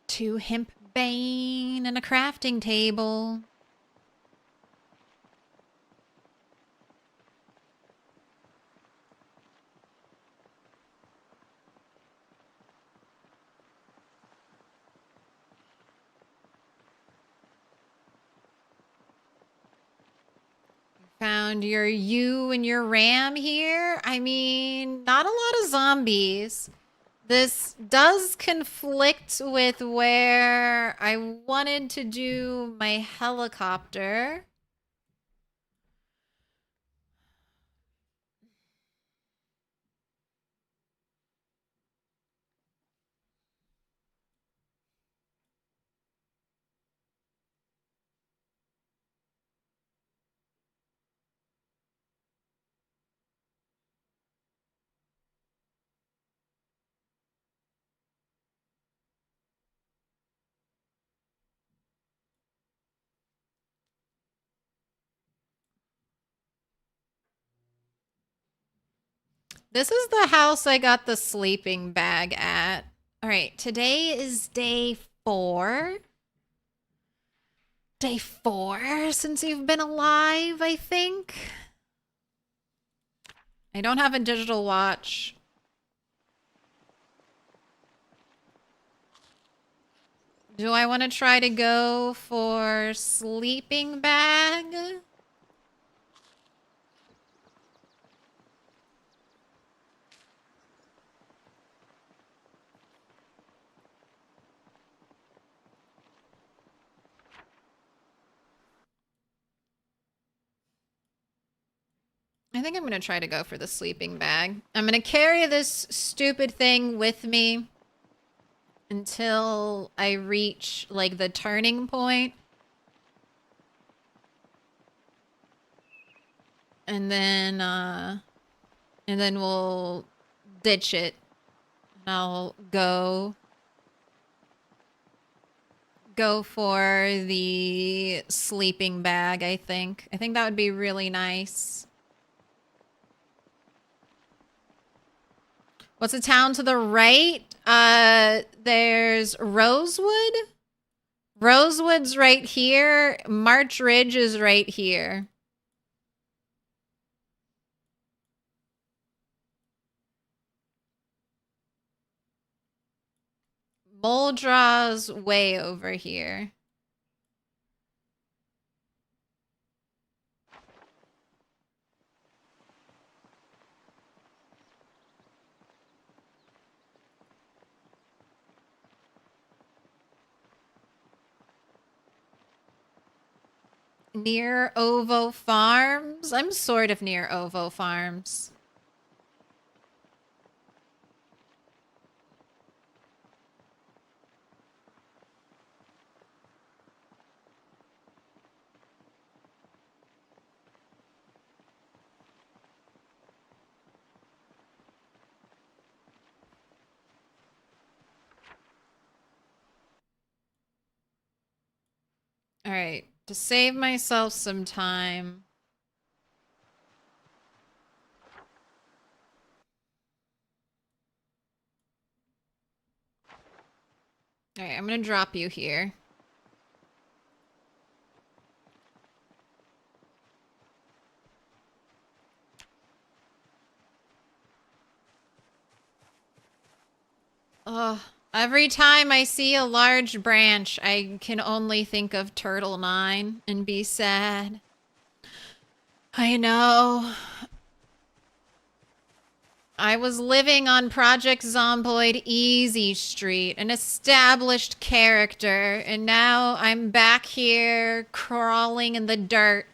A: Two hemp bane and a crafting table. Found your ewe and your ram here. I mean, not a lot of zombies. This does conflict with where I wanted to do my helicopter. This is the house I got the sleeping bag at. All right, today is day 4. Day 4 since you've been alive, I think. I don't have a digital watch. Do I want to try to go for sleeping bag? I think I'm going to try to go for the sleeping bag. I'm going to carry this stupid thing with me until I reach, like, the turning point. And then we'll ditch it. And I'll go for the sleeping bag, I think. I think that would be really nice. What's the town to the right? There's Rosewood. Rosewood's right here. March Ridge is right here. Moldraw's way over here. Near Ovo Farms? I'm sort of near Ovo Farms. All right, to save myself some time. All right, I'm going to drop you here. Ugh. Every time I see a large branch, I can only think of Turtle 9 and be sad. I know. I was living on Project Zomboid Easy Street, an established character, and now I'm back here crawling in the dirt,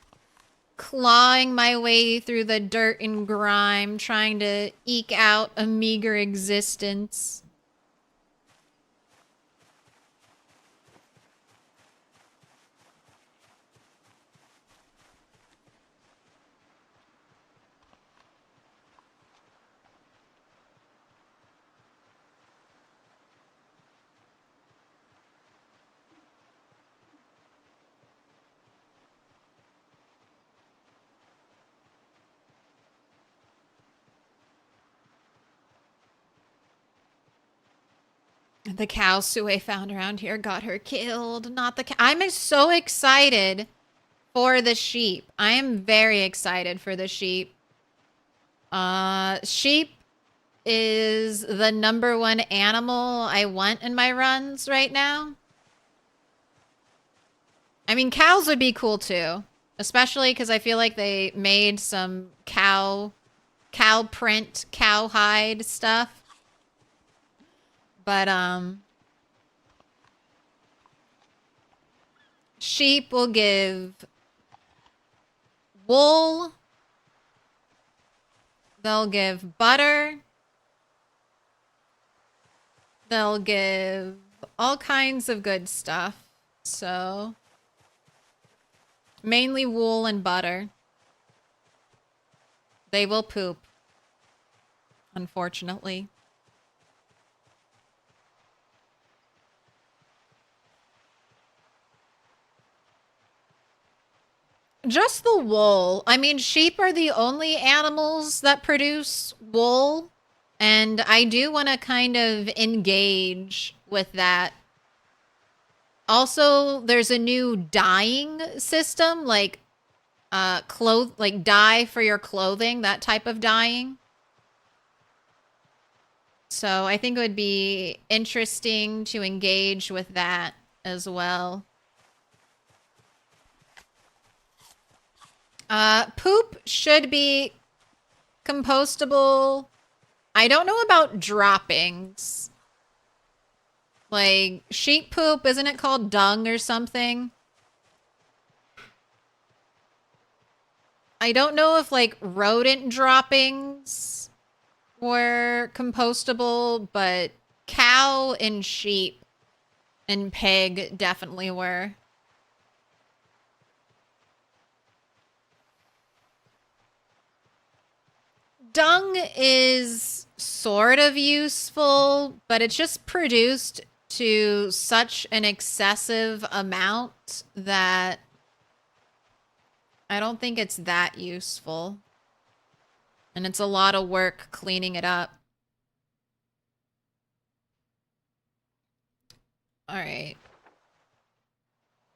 A: clawing my way through the dirt and grime, trying to eke out a meager existence. The cow Sue found around here got her killed, not the cow. I'm so excited for the sheep. I am very excited for the sheep. Sheep is the #1 animal I want in my runs right now. I mean, cows would be cool too, especially because I feel like they made some cow print, cowhide stuff. But, sheep will give wool. They'll give butter. They'll give all kinds of good stuff. So, mainly wool and butter. They will poop, unfortunately. Just the wool. I mean, sheep are the only animals that produce wool, and I do want to kind of engage with that. Also, there's a new dyeing system, like dye for your clothing, that type of dyeing. So I think it would be interesting to engage with that as well. Poop should be compostable. I don't know about droppings. Like, sheep poop, isn't it called dung or something? I don't know if, like, rodent droppings were compostable, but cow and sheep and pig definitely were. Dung is sort of useful, but it's just produced to such an excessive amount that I don't think it's that useful. And it's a lot of work cleaning it up. All right.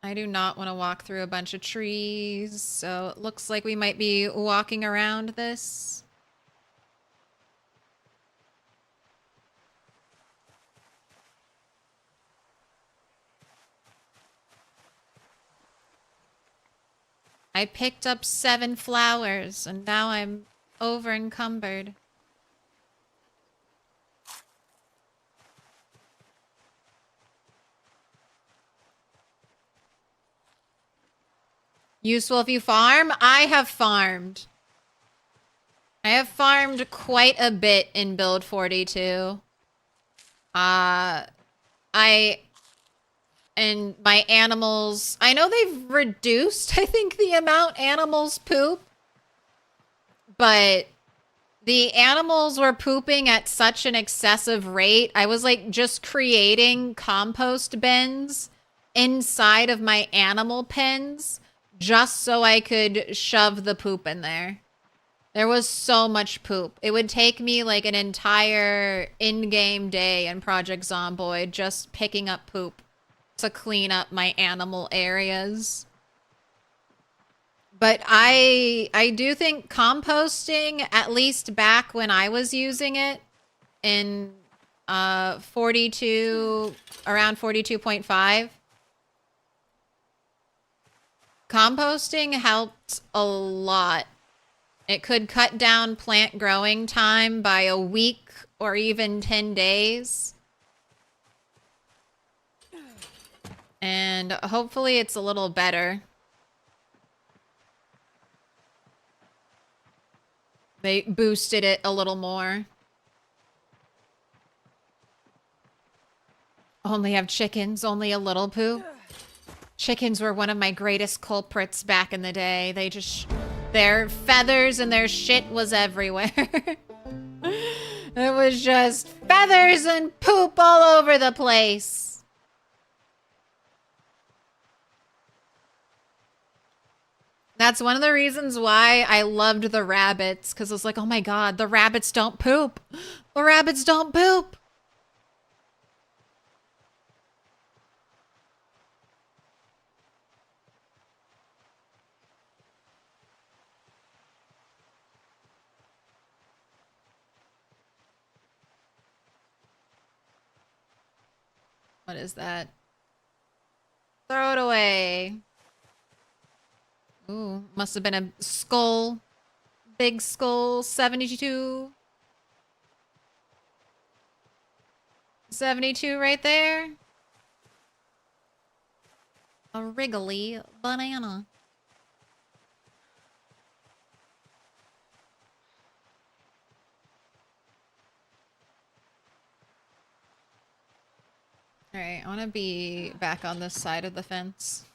A: I do not want to walk through a bunch of trees, so it looks like we might be walking around this. I picked up 7 flowers, and now I'm over encumbered. Useful if you farm? I have farmed. I have farmed quite a bit in build 42. And my animals, I know they've reduced, I think, the amount animals poop. But the animals were pooping at such an excessive rate. I was like just creating compost bins inside of my animal pens just so I could shove the poop in there. There was so much poop. It would take me like an entire in-game day in Project Zomboid just picking up poop to clean up my animal areas. But I do think composting, at least back when I was using it in 42, around 42.5. Composting helped a lot. It could cut down plant growing time by a week or even 10 days. And hopefully it's a little better. They boosted it a little more. Only have chickens, only a little poo. Chickens were one of my greatest culprits back in the day. They just... their feathers and their shit was everywhere. It was just feathers and poop all over the place. That's one of the reasons why I loved the rabbits. Because I was like, oh my god, the rabbits don't poop. The rabbits don't poop. What is that? Throw it away. Ooh, must have been a skull. Big skull, 72. 72 right there. A wriggly banana. Alright, I want to be back on this side of the fence.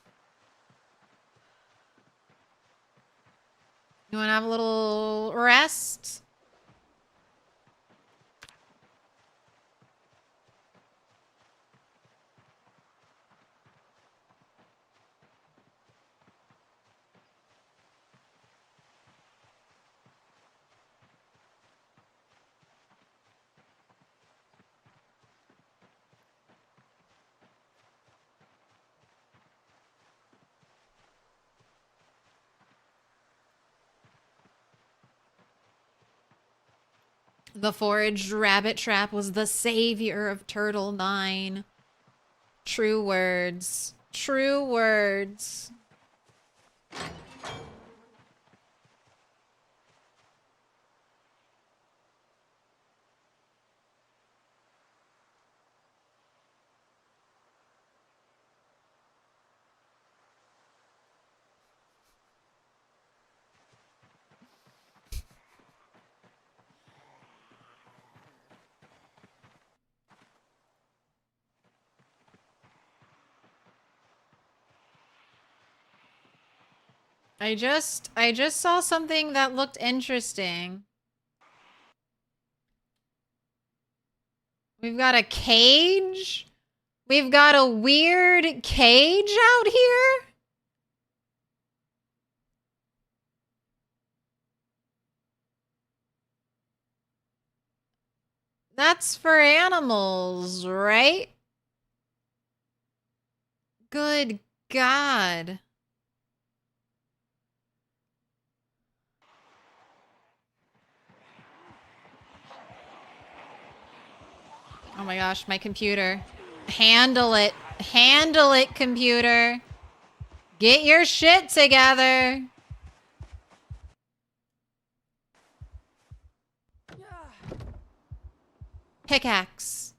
A: You want to have a little rest? The foraged rabbit trap was the savior of Turtle 9. True words. True words. I just saw something that looked interesting. We've got a cage. We've got a weird cage out here. That's for animals, right? Good God. Oh my gosh, my computer. Handle it. Handle it, computer. Get your shit together. Pickaxe.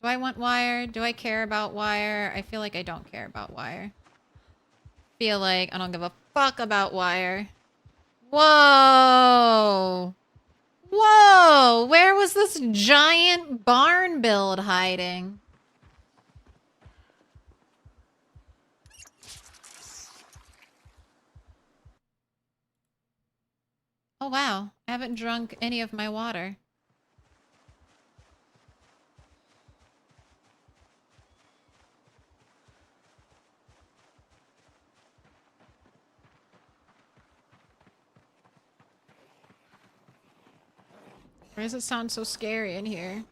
A: Do I want wire? Do I care about wire? I feel like I don't care about wire. Feel like I don't give a fuck about wire. Whoa! Whoa! Where was this giant barn build hiding? Oh wow, I haven't drunk any of my water. Why does it sound so scary in here?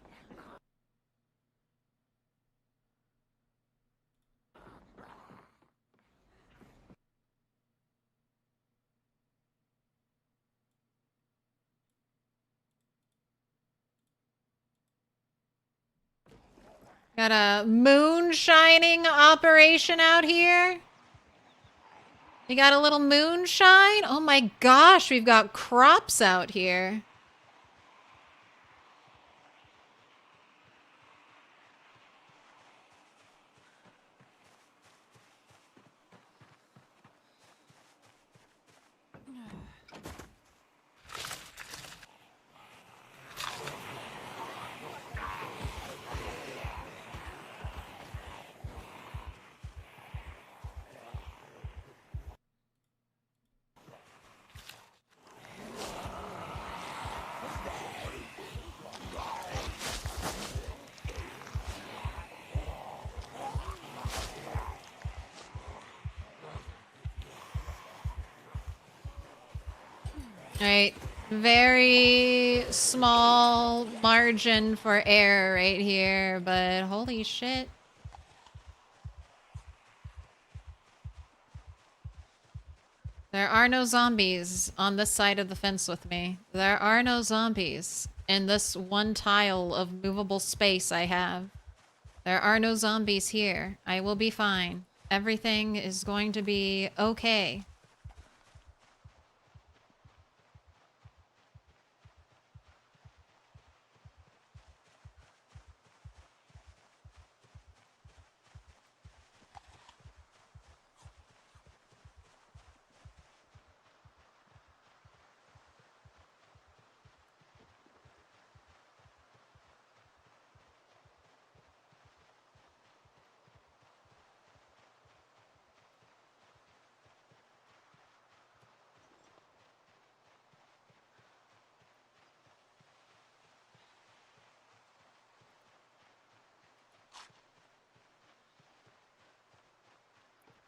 A: Got a moonshining operation out here. We got a little moonshine. Oh my gosh, we've got crops out here. Right. Very small margin for error right here, but holy shit. There are no zombies on this side of the fence with me. There are no zombies in this one tile of movable space I have. There are no zombies here. I will be fine. Everything is going to be okay.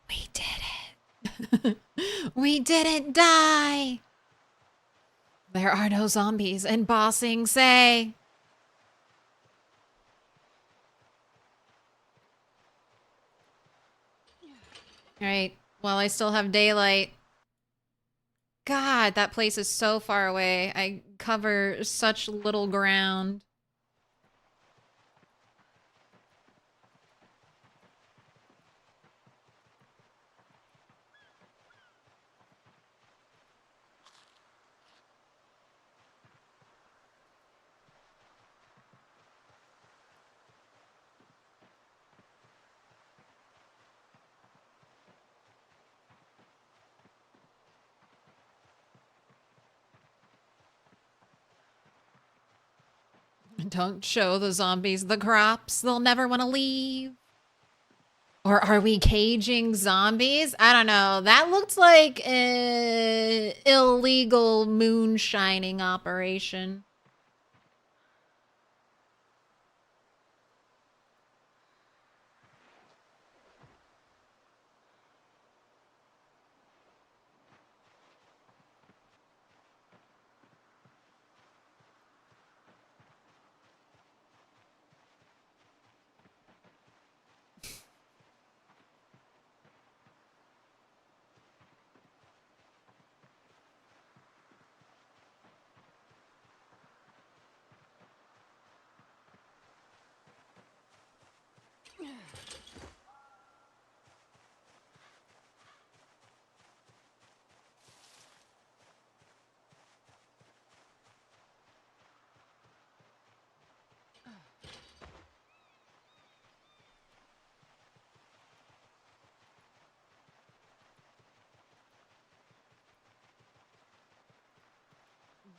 A: We did it. We didn't die. There are no zombies in Ba Sing Se. Alright, while I still have daylight. God, that place is so far away. I cover such little ground. Don't show the zombies the crops. They'll never want to leave. Or are we caging zombies? I don't know. That looked like an illegal moonshining operation.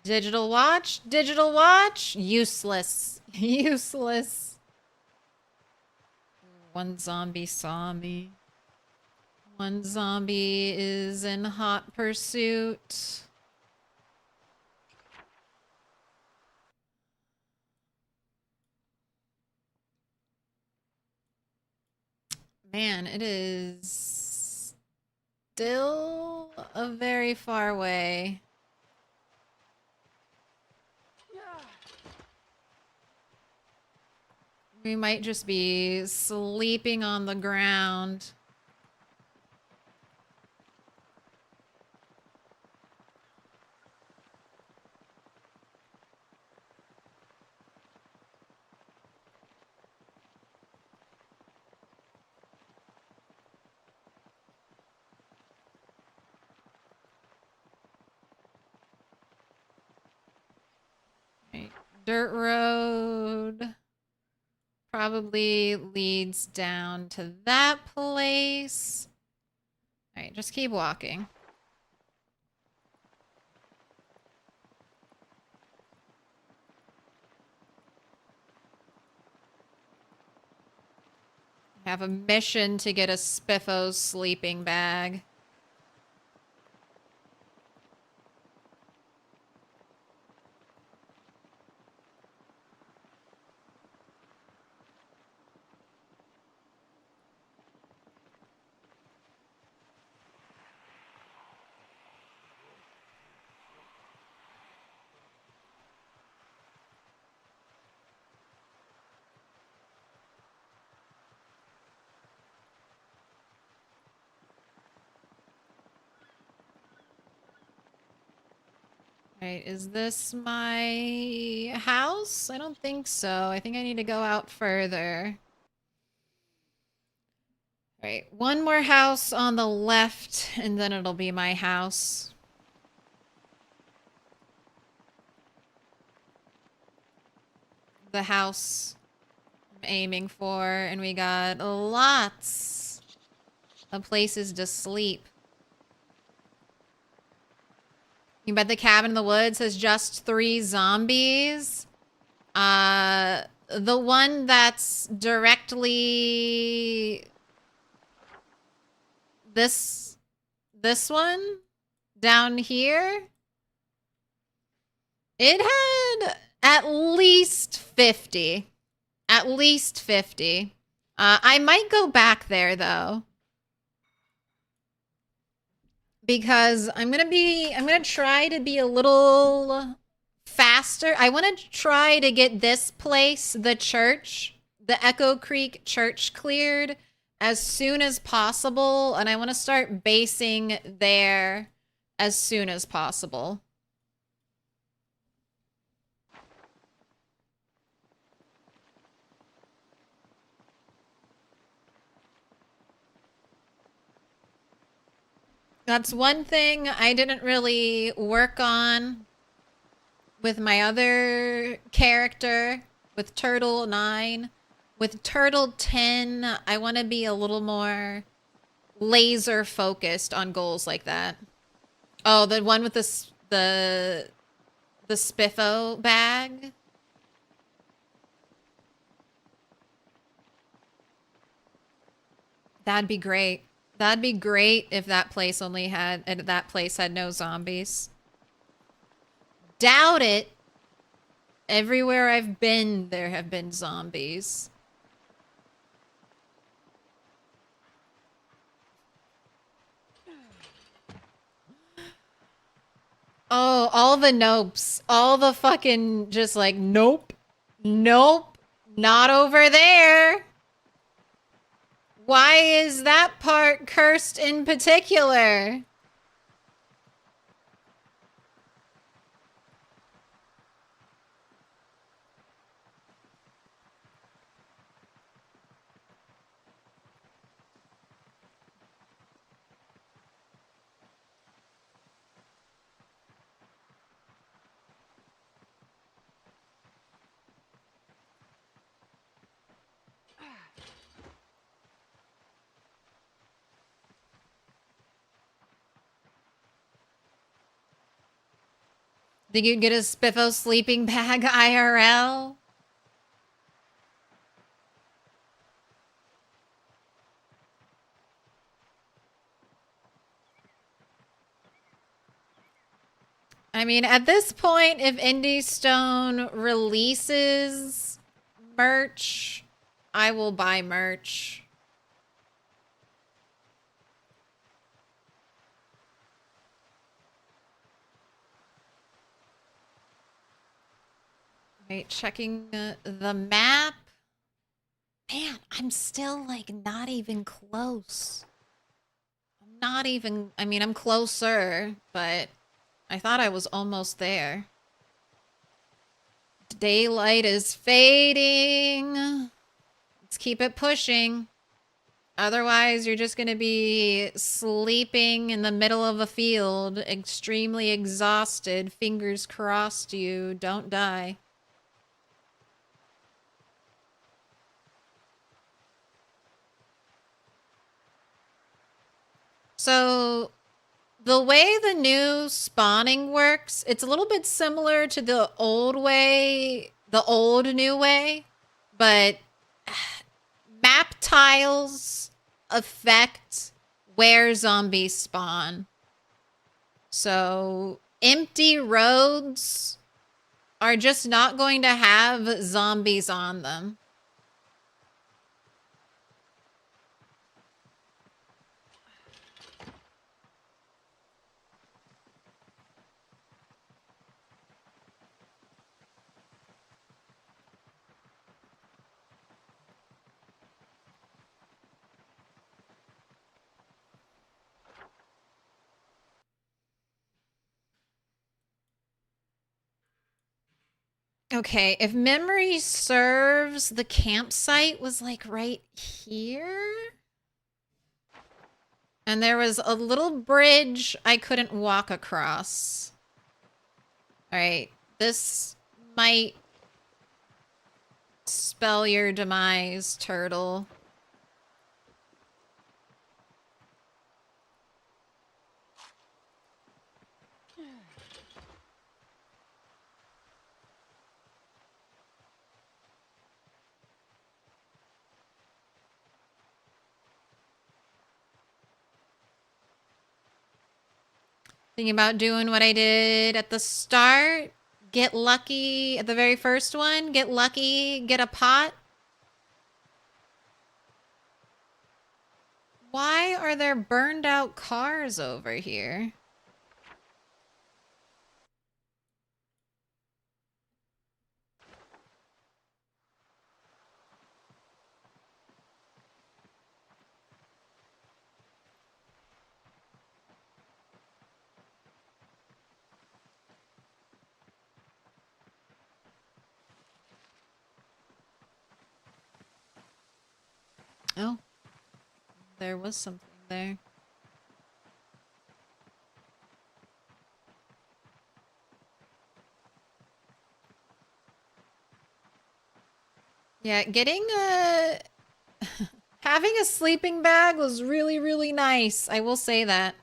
A: Digital watch? Digital watch? Useless. Useless. One zombie saw me. One zombie is in hot pursuit. Man, it is still a very far way. We might just be sleeping on the ground. Dirt road probably leads down to that place. All right, just keep walking. I have a mission to get a Spiffo sleeping bag. Right, is this my house? I don't think so. I think I need to go out further. Right, one more house on the left, and then it'll be my house. The house I'm aiming for, and we got lots of places to sleep. You bet the cabin in the woods has just 3 zombies. The one that's directly this one down here, it had at least 50. At least 50. I might go back there though. Because I'm gonna try to be a little faster. I want to try to get this place, the church, the Echo Creek Church, cleared as soon as possible, and I want to start basing there as soon as possible. That's one thing I didn't really work on with my other character, with Turtle 9. With Turtle 10, I want to be a little more laser focused on goals like that. Oh, the one with the Spiffo bag. That'd be great. That'd be great if that place had no zombies. Doubt it. Everywhere I've been, there have been zombies. Oh, all the nopes. All the fucking just like, nope. Nope. Not over there. Why is that part cursed in particular? Did you get a Spiffo sleeping bag IRL? I mean, at this point, if Indie Stone releases merch, I will buy merch. Wait, checking the map. Man, I'm still like not even close. I'm not even, I mean, I'm closer, but I thought I was almost there. Daylight is fading. Let's keep it pushing. Otherwise, you're just going to be sleeping in the middle of a field, extremely exhausted. Fingers crossed you don't die. So the way the new spawning works, it's a little bit similar to the old way, the old new way, but map tiles affect where zombies spawn. So empty roads are just not going to have zombies on them. Okay, if memory serves, the campsite was like right here. And there was a little bridge I couldn't walk across. All right, this might spell your demise, turtle. Thinking about doing what I did at the start. Get lucky at the very first one. Get lucky, get a pot. Why are there burned out cars over here? Oh, there was something there. Yeah, getting a... having a sleeping bag was really, really nice. I will say that.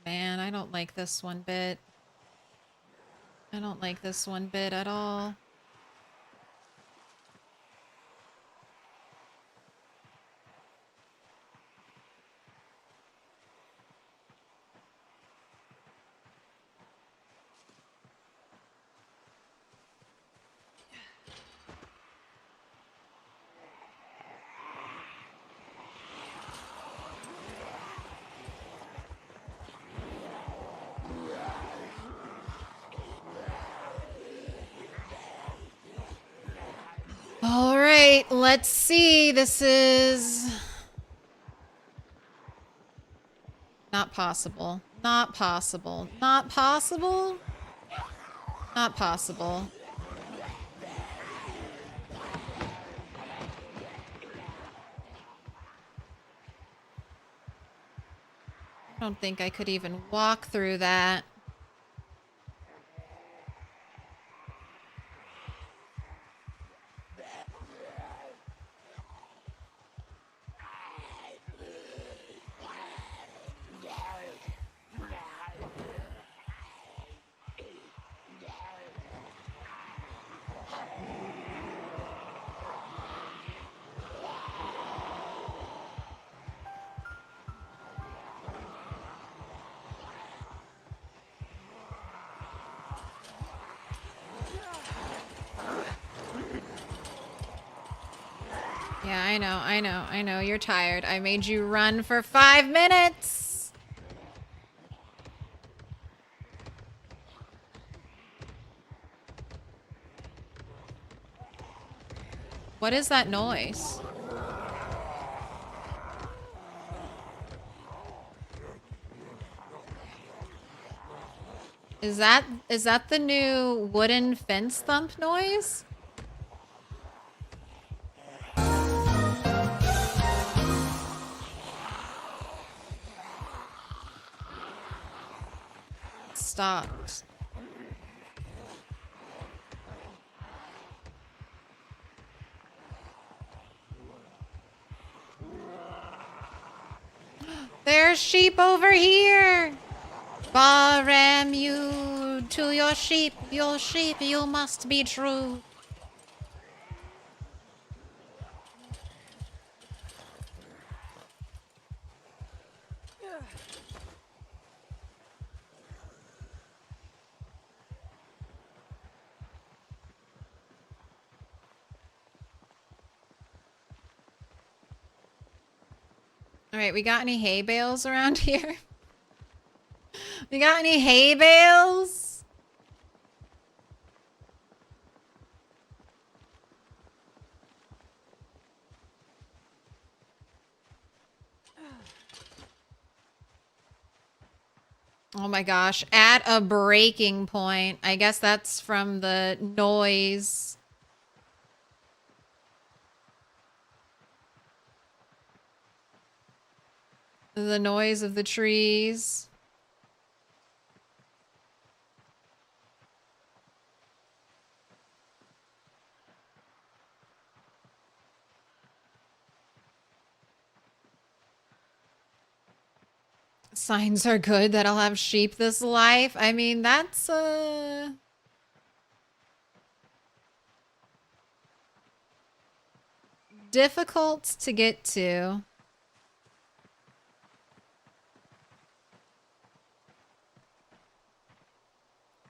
A: Man, I don't like this one bit. I don't like this one bit at all. All right, let's see. This is not possible. Not possible. Not possible. Not possible. I don't think I could even walk through that. Yeah, I know. You're tired. I made you run for 5 minutes. What is that noise? Is that the new wooden fence thump noise? Stopped. There's sheep over here. Barram you to your sheep, you must be true. All right, we got any hay bales around here? We got any hay bales? Oh my gosh, at a breaking point. I guess that's from the noise. The noise of the trees. Signs are good that I'll have sheep this life. I mean, that's difficult to get to.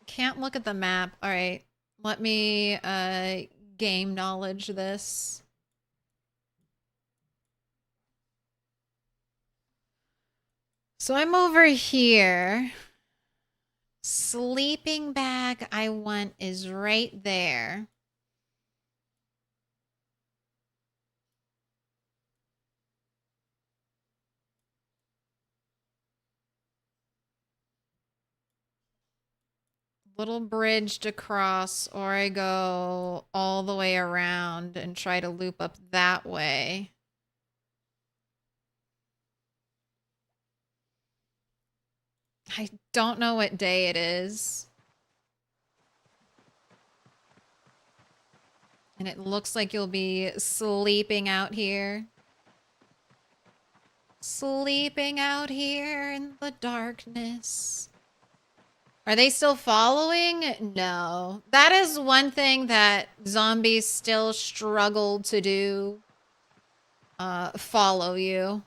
A: Can't look at the map. All right. Let me game knowledge this. So I'm over here. Sleeping bag I want is right there. Little bridge to cross, or I go all the way around and try to loop up that way. I don't know what day it is. And it looks like you'll be sleeping out here. Sleeping out here in the darkness. Are they still following? No. That is one thing that zombies still struggle to do. Follow you.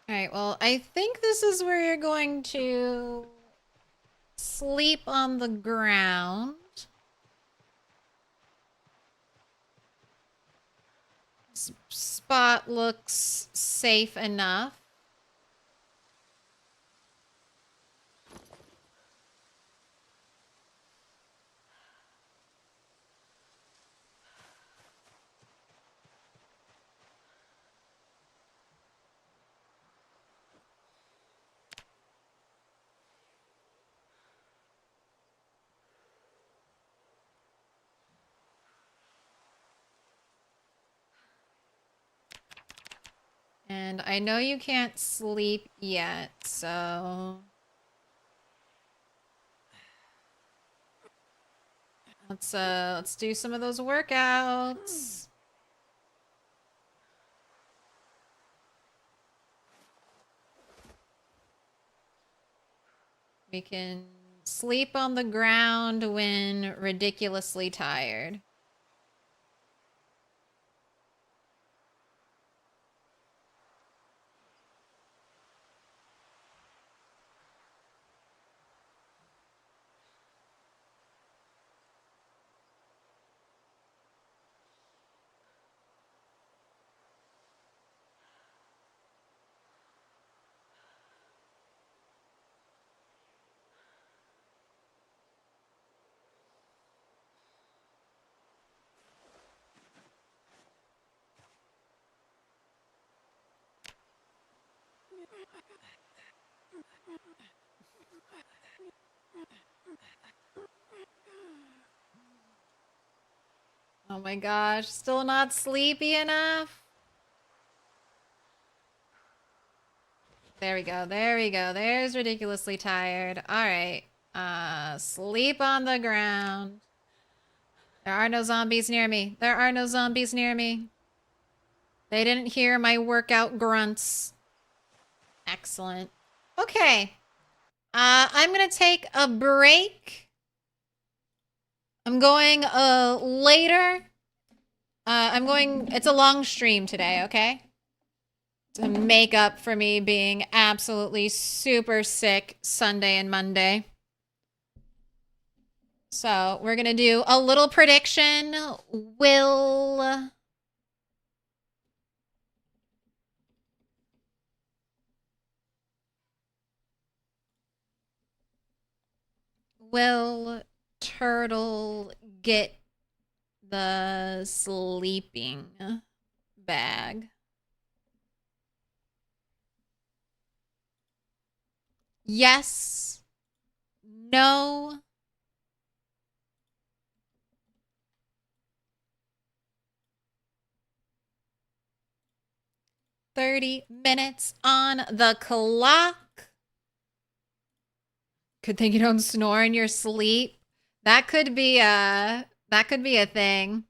A: All right, well, I think this is where you're going to sleep on the ground. Spot looks safe enough. And I know you can't sleep yet, so... Let's do some of those workouts. We can sleep on the ground when ridiculously tired. Oh my gosh, still not sleepy enough? There we go, there we go. There's ridiculously tired. Alright. Sleep on the ground. There are no zombies near me. There are no zombies near me. They didn't hear my workout grunts. Excellent. Okay. I'm gonna take a break. I'm going later. It's a long stream today, okay? To make up for me being absolutely super sick Sunday and Monday. So we're gonna do a little prediction. Will Turtle get the sleeping bag? Yes. No. "30 minutes on the clock." Good thing you don't snore in your sleep. That could be a thing.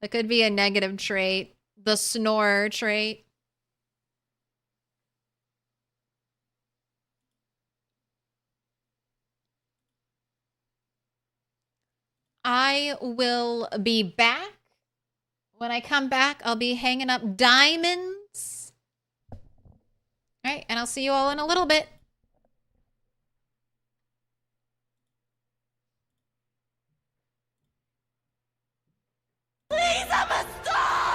A: That could be a negative trait. The snorer trait. I will be back. When I come back, I'll be hanging up diamonds. All right, and I'll see you all in a little bit. Please, I'm a star!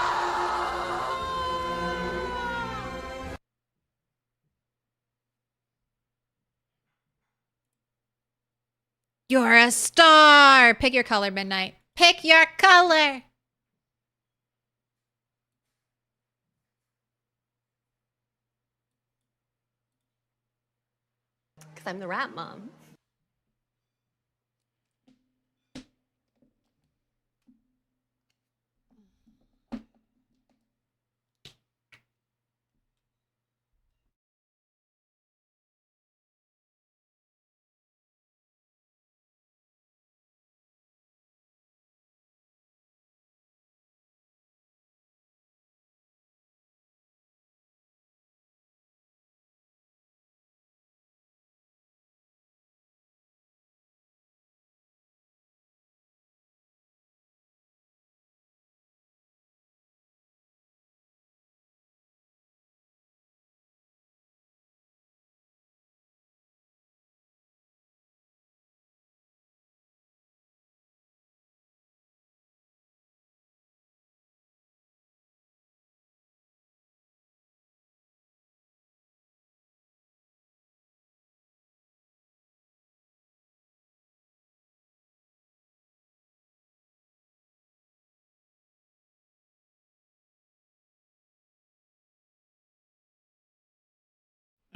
A: You're a star! Pick your color, Midnight. Pick your color!
G: Because I'm the rat mom.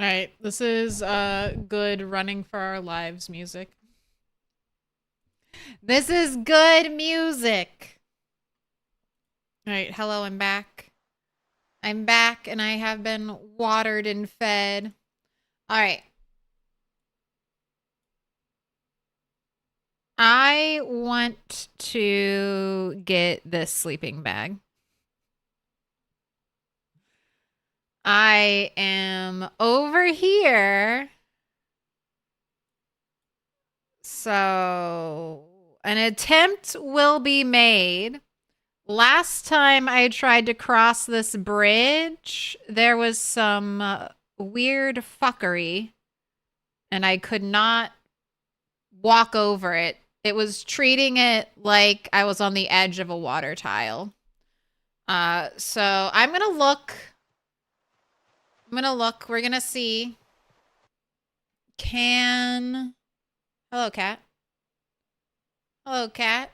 A: All right, this is good running for our lives music. This is good music. All right, hello, I'm back. I'm back and I have been watered and fed. All right. I want to get this sleeping bag. I am over here. So an attempt will be made. Last time I tried to cross this bridge, there was some weird fuckery, and I could not walk over it. It was treating it like I was on the edge of a water tile. So I'm gonna look. We're gonna see. Hello, cat. Hello, cat.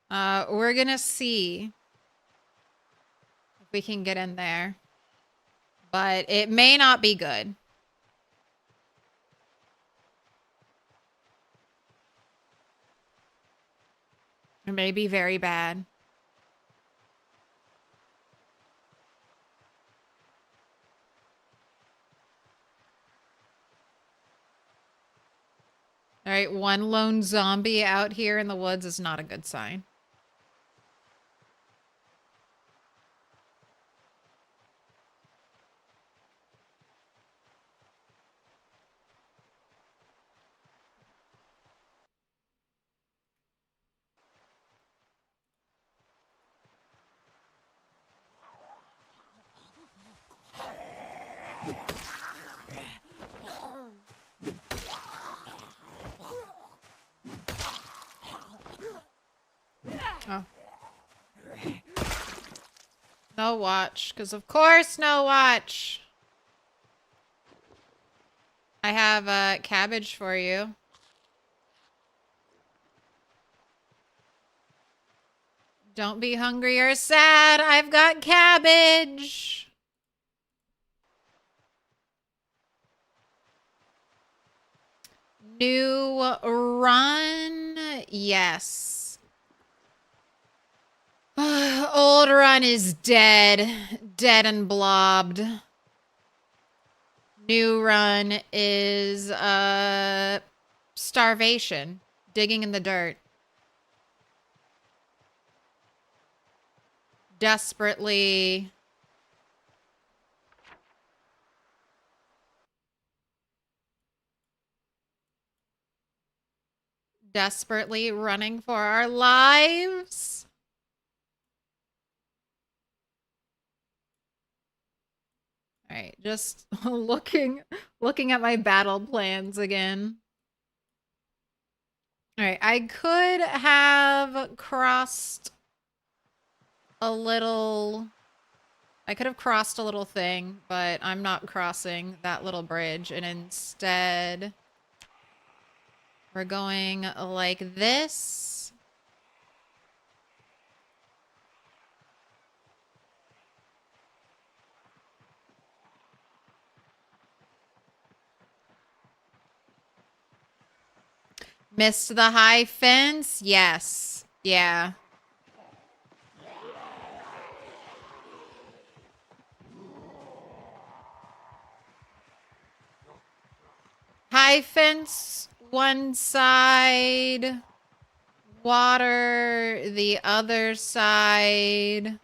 A: We're gonna see if we can get in there. But it may not be good. It may be very bad. All right, one lone zombie out here in the woods is not a good sign. Oh. No watch, because of course no watch. I have cabbage for you. Don't be hungry or sad. I've got cabbage. New run? Yes. Old run is dead. Dead and blobbed. New run is starvation. Digging in the dirt. Desperately running for our lives. All right, just looking at my battle plans again. All right, I could have crossed a little thing, but I'm not crossing that little bridge, and instead we're going like this. Missed the high fence? Yes. Yeah. High fence one side, water the other side.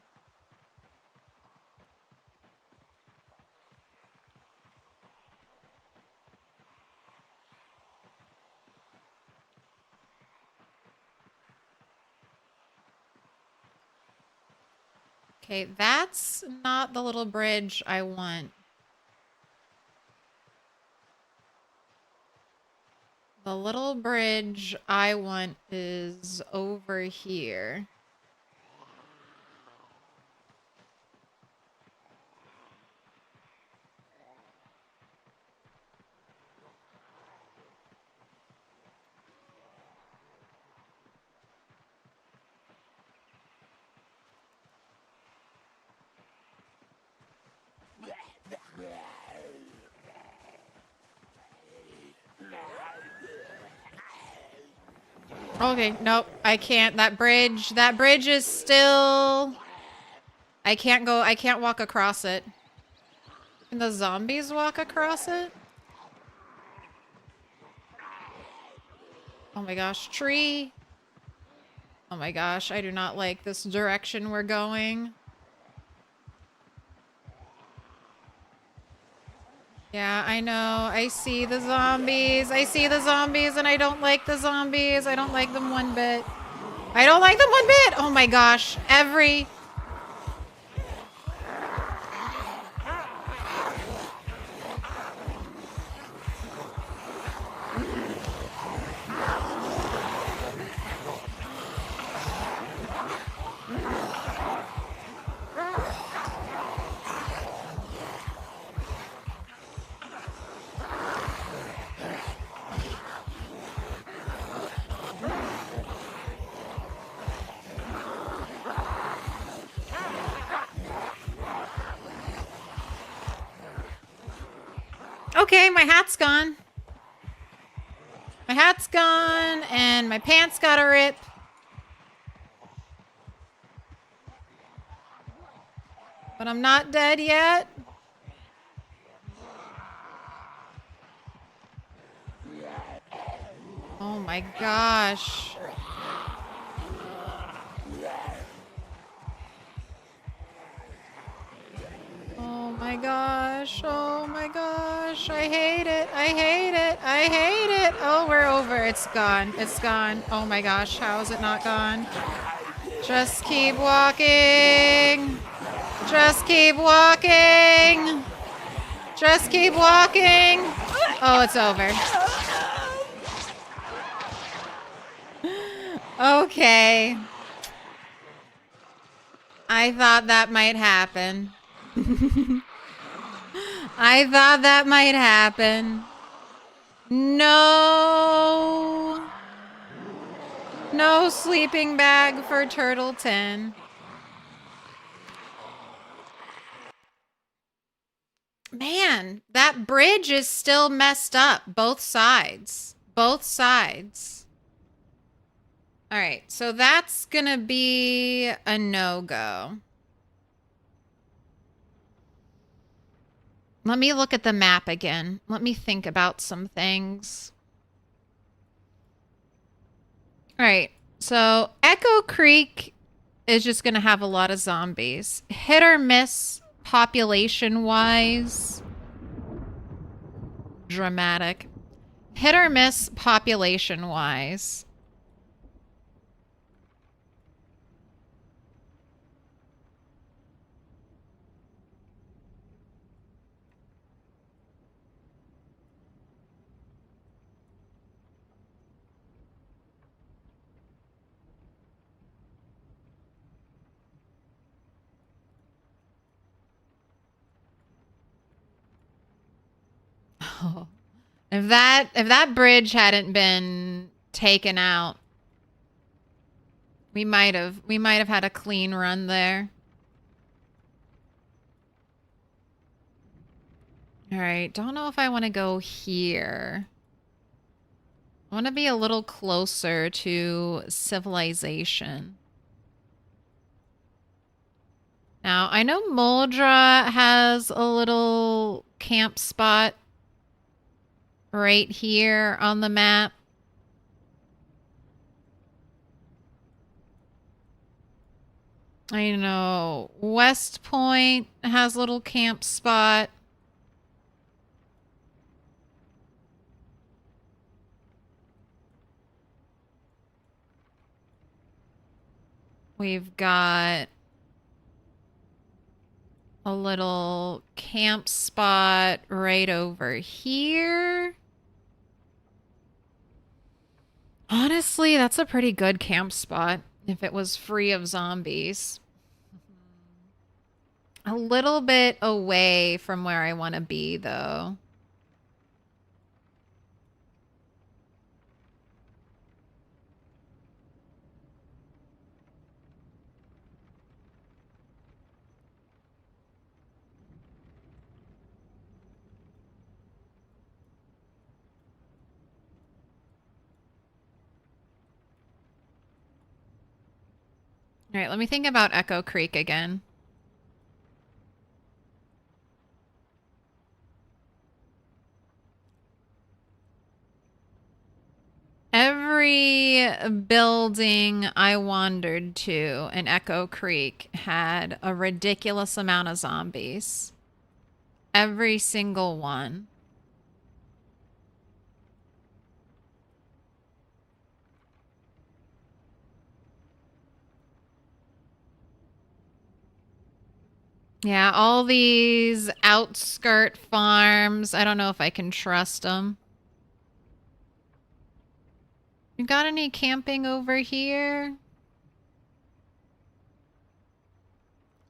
A: Okay, that's not the little bridge I want. The little bridge I want is over here. Okay, nope, I can't. That bridge is still... I can't walk across it. Can the zombies walk across it? Oh my gosh, tree. Oh my gosh, I do not like this direction we're going. Yeah, I know. I see the zombies. I see the zombies and I don't like the zombies. I don't like them one bit. I don't like them one bit. Oh my gosh. Every... Okay, my hat's gone. My hat's gone, and my pants got a rip. But I'm not dead yet. Oh my gosh. Oh my gosh. Oh my gosh. I hate it. I hate it. I hate it. Oh, we're over. It's gone. It's gone. Oh my gosh. How is it not gone? Just keep walking. Just keep walking. Just keep walking. Oh, it's over. Okay. I thought that might happen. I thought that might happen. No. No sleeping bag for Turtleton. Man, that bridge is still messed up. Both sides. Both sides. All right, so that's gonna be a no-go. Let me look at the map again. Let me think about some things. All right, so Echo Creek is just going to have a lot of zombies. Hit or miss population-wise. Dramatic. Hit or miss population-wise. Oh. If that bridge hadn't been taken out, we might have had a clean run there. All right, don't know if I want to go here. I want to be a little closer to civilization. Now, I know Moldra has a little camp spot right here on the map. I know West Point has a little camp spot. We've got a little camp spot right over here. Honestly, that's a pretty good camp spot if it was free of zombies. A little bit away from where I want to be, though. All right, let me think about Echo Creek again. building I wandered to in Echo Creek had a ridiculous amount of zombies. Every single one. Yeah, all these outskirt farms. I don't know if I can trust them. You got any camping over here?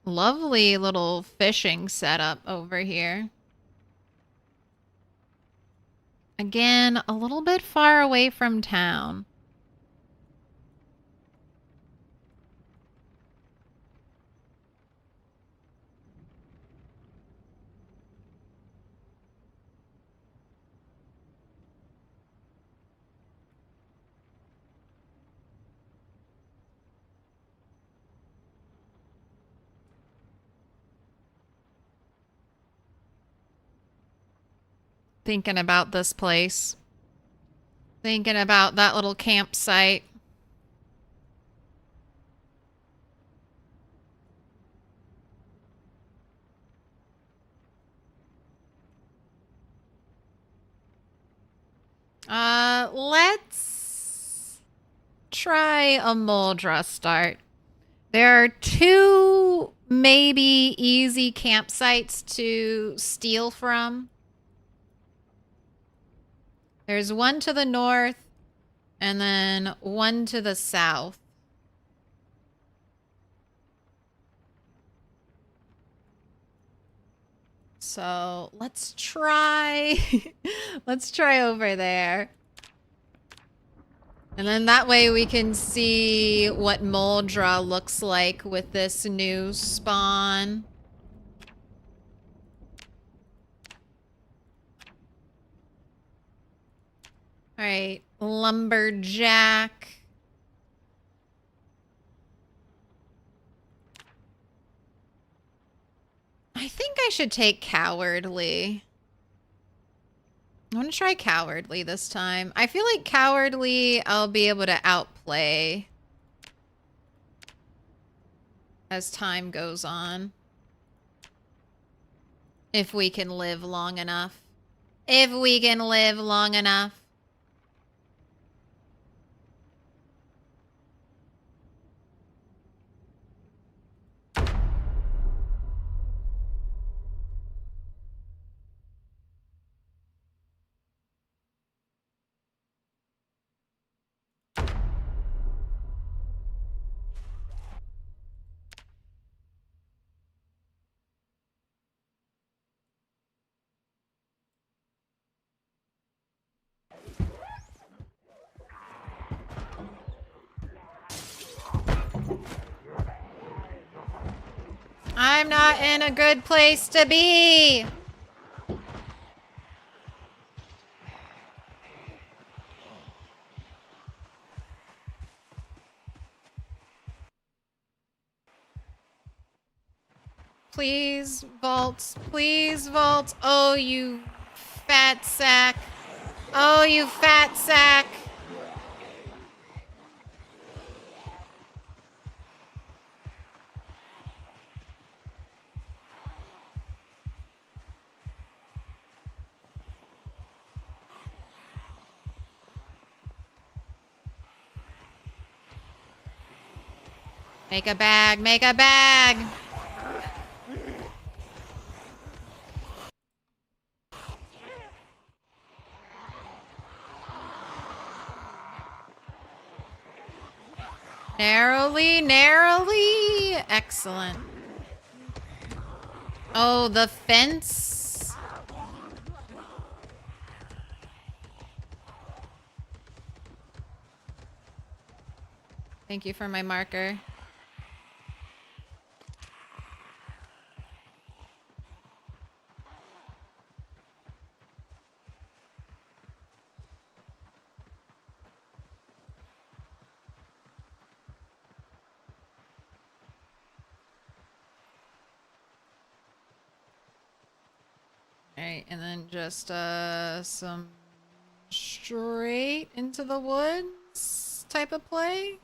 A: Lovely little fishing setup over here. Again, a little bit far away from town. Thinking about this place. Thinking about that little campsite. Let's try a Muldra start. There are 2 maybe easy campsites to steal from. There's one to the north and then one to the south. So let's try, let's try over there. And then that way we can see what Muldra looks like with this new spawn. All right, lumberjack. I think I should take cowardly. I want to try cowardly this time. I feel like cowardly I'll be able to outplay as time goes on. If we can live long enough. If we can live long enough. I'm not in a good place to be. Please, vault. Please, vault. Oh, you fat sack. Oh, you fat sack. Make a bag. Make a bag. Narrowly, narrowly. Excellent. Oh, the fence. Thank you for my marker. Alright, and then just some straight into the woods type of play.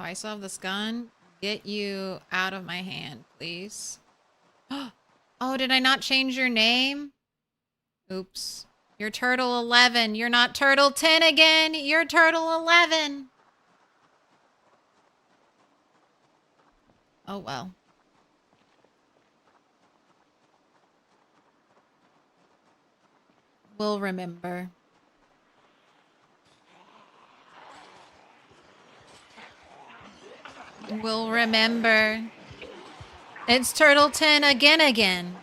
A: Oh, I still have this gun. Get you out of my hand, please. Oh, did I not change your name? Oops. You're Turtle 11. You're not Turtle 10 again. You're Turtle 11. Oh, well. We'll remember. We'll remember. It's Turtle 10 again.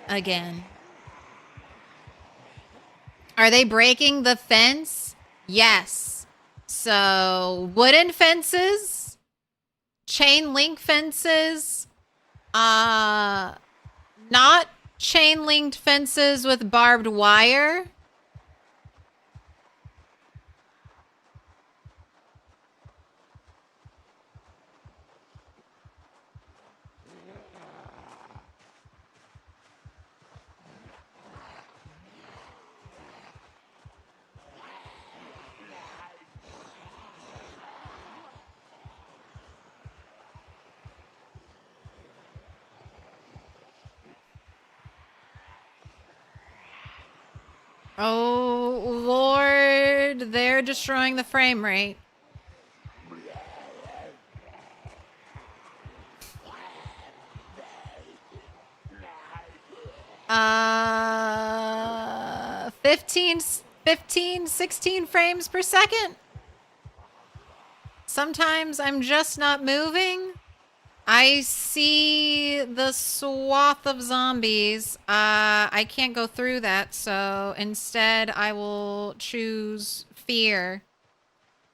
A: Are they breaking the fence? Yes. So, wooden fences, chain link fences, not chain linked fences with barbed wire. Oh, Lord, they're destroying the frame rate. Uh, 15, 16 frames per second. Sometimes I'm just not moving. I see the swath of zombies. I can't go through that, so instead I will choose fear.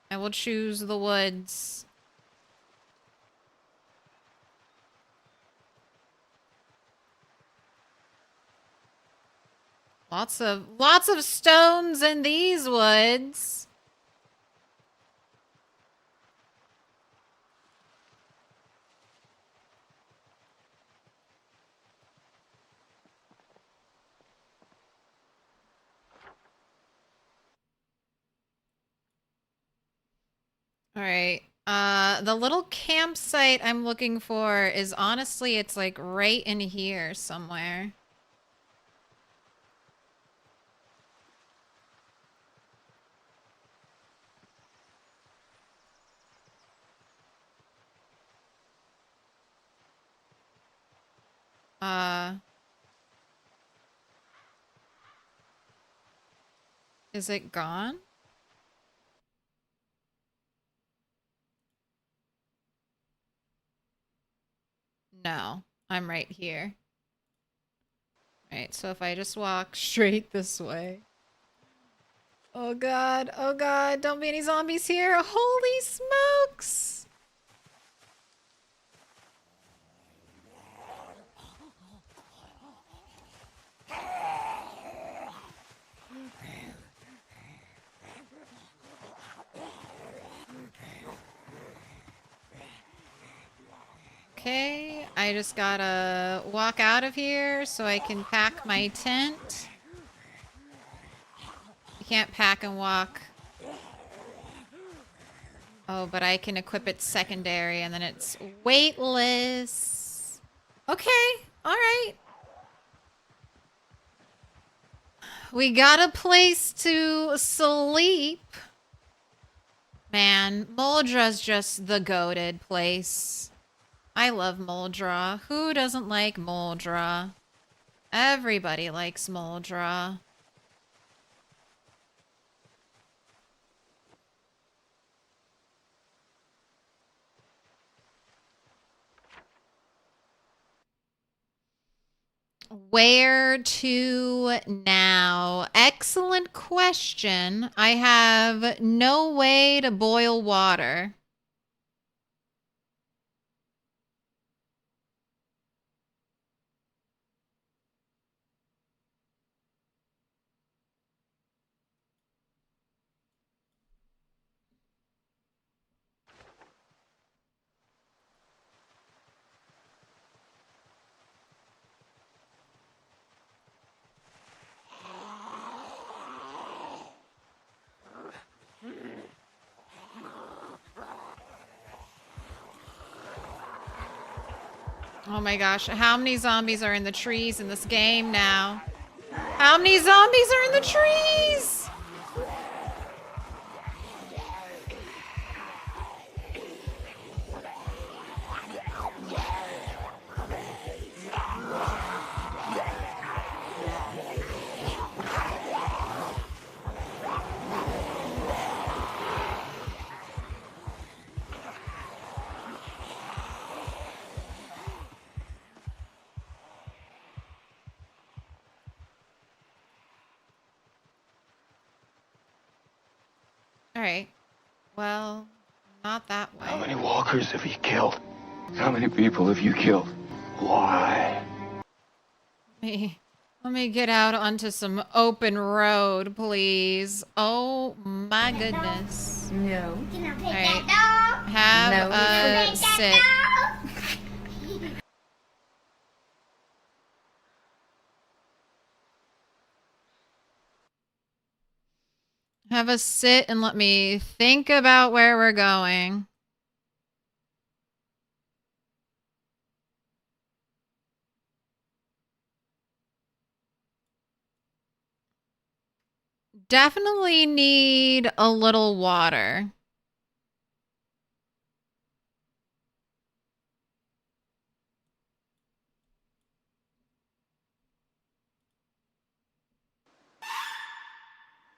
A: I will choose the woods. Lots of stones in these woods. All right. The little campsite I'm looking for is honestly, it's like right in here somewhere. Is it gone? No, I'm right here. All right, so if I just walk straight this way. Oh god, don't be any zombies here. Holy smokes! Okay, I just gotta walk out of here so I can pack my tent. You can't pack and walk. Oh, but I can equip it secondary and then it's weightless. Okay, alright. We got a place to sleep. Man, Moldra's just the goated place. I love Moldra. Who doesn't like Moldra? Everybody likes Moldra. Where to now? Excellent question. I have no way to boil water. Oh my gosh, how many zombies are in the trees in this game now? How many zombies are in the trees? All right. Well, not that way.
D: How many walkers have you killed? How many people have you killed? Why?
A: Let me get out onto some open road, please. Oh my goodness.
G: No.
E: Can I pet
A: Alright.
E: that dog?
A: Have
G: No.
A: a
E: Pet
A: sit.
E: that dog?
A: Have a sit and let me think about where we're going. Definitely need a little water.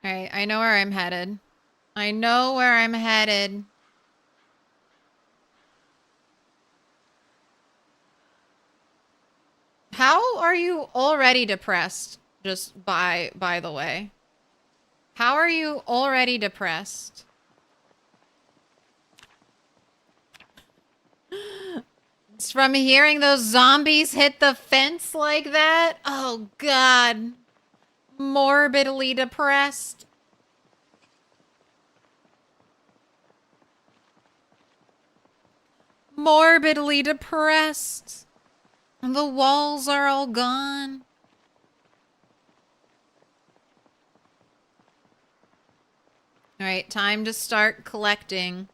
A: Alright, I know where I'm headed. I know where I'm headed. How are you already depressed? Just by the way. How are you already depressed? It's from hearing those zombies hit the fence like that? Oh god. Morbidly depressed. Morbidly depressed. The walls are all gone. Alright, time to start collecting.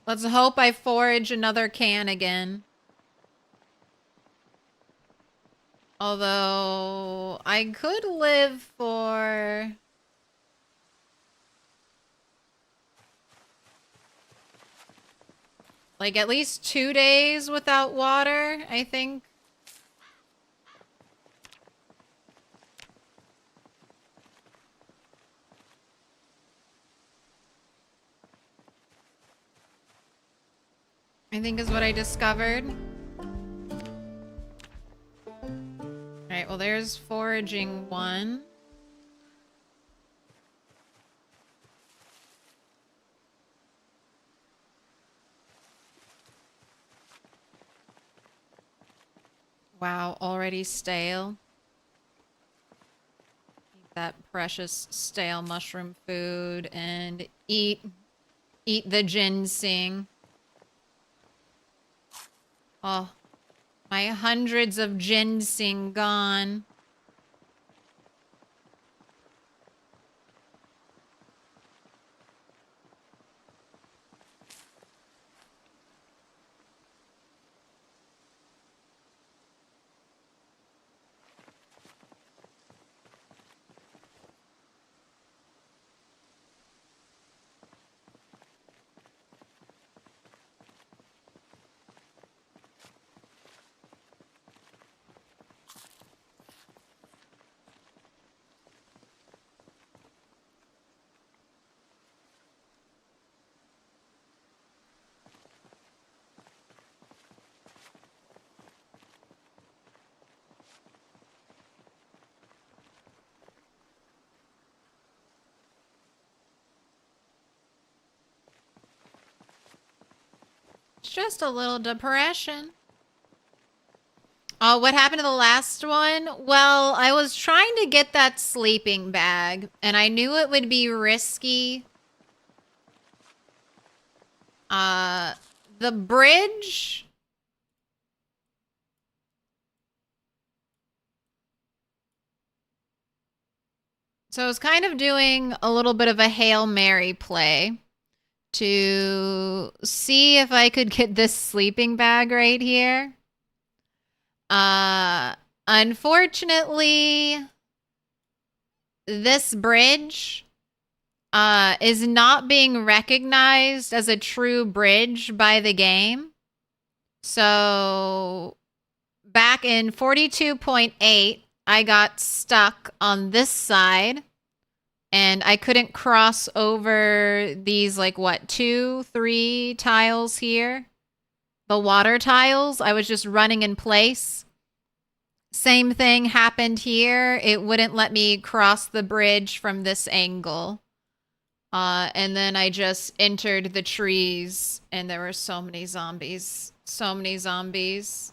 A: Let's hope I forage another can again. Although, I could live for... like at least 2 days without water, I think. I think is what I discovered. Alright, well there's foraging 1. Wow, already stale. Eat that precious stale mushroom food and eat the ginseng. Oh, my hundreds of ginseng gone. It's just a little depression. Oh, what happened to the last one? Well, I was trying to get that sleeping bag, and I knew it would be risky. The bridge? So I was kind of doing a little bit of a Hail Mary play. to see if I could get this sleeping bag right here. Unfortunately, this bridge is not being recognized as a true bridge by the game. So back in 42.8, I got stuck on this side and I couldn't cross over these, like, what, 2, 3 tiles here? The water tiles. I was just running in place. Same thing happened here. It wouldn't let me cross the bridge from this angle. And then I just entered the trees and there were so many zombies. So many zombies.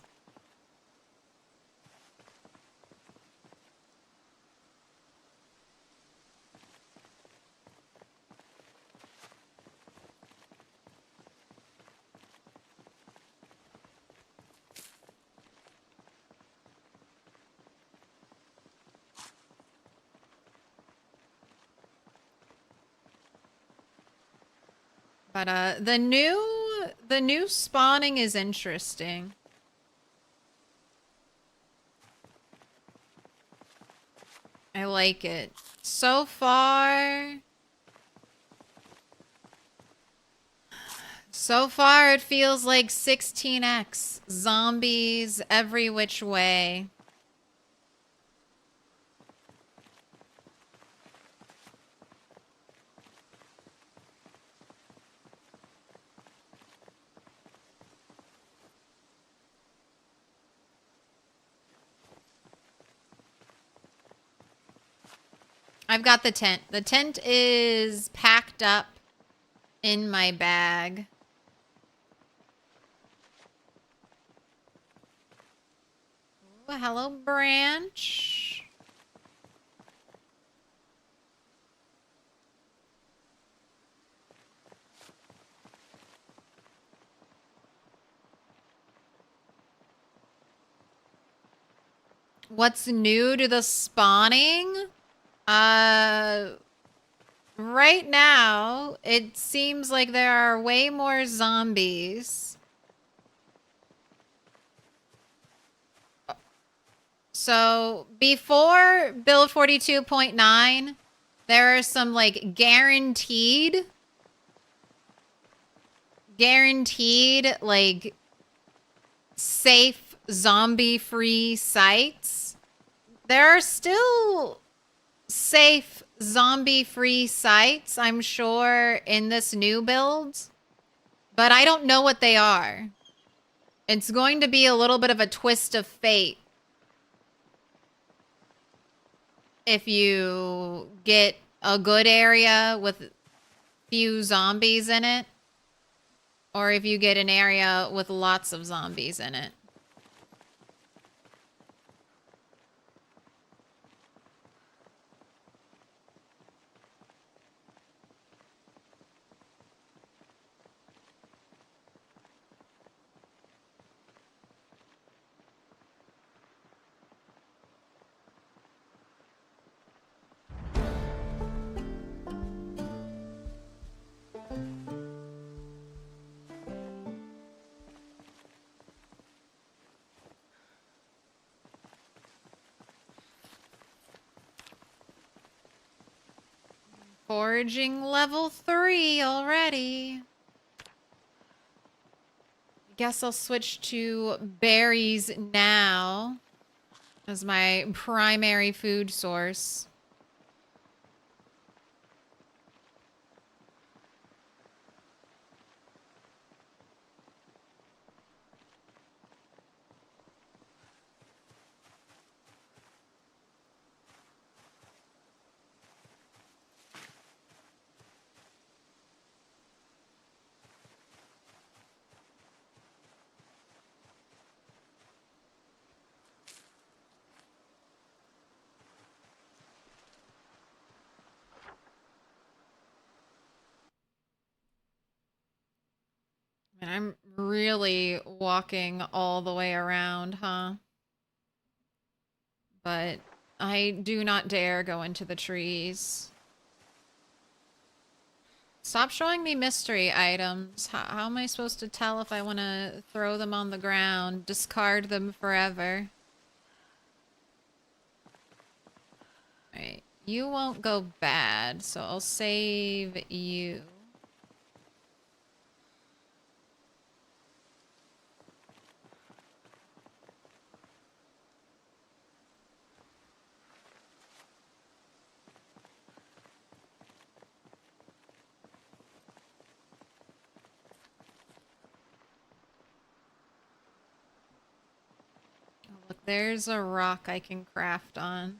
A: But the new spawning is interesting. I like it. So far it feels like 16x. Zombies every which way. I've got the tent. The tent is packed up in my bag. Ooh, hello, Branch. What's new to the spawning? Right now, it seems like there are way more zombies. So, before build 42.9, there are some, like, guaranteed, like, safe zombie-free sites. There are still safe zombie-free sites, I'm sure, in this new build, but I don't know what they are. It's going to be a little bit of a twist of fate if you get a good area with few zombies in it, or if you get an area with lots of zombies in it. Foraging level 3 already. Guess I'll switch to berries now as my primary food source. And I'm really walking all the way around, huh? But I do not dare go into the trees. Stop showing me mystery items. How am I supposed to tell if I want to throw them on the ground, discard them forever? Alright, you won't go bad, so I'll save you. Look, there's a rock I can craft on.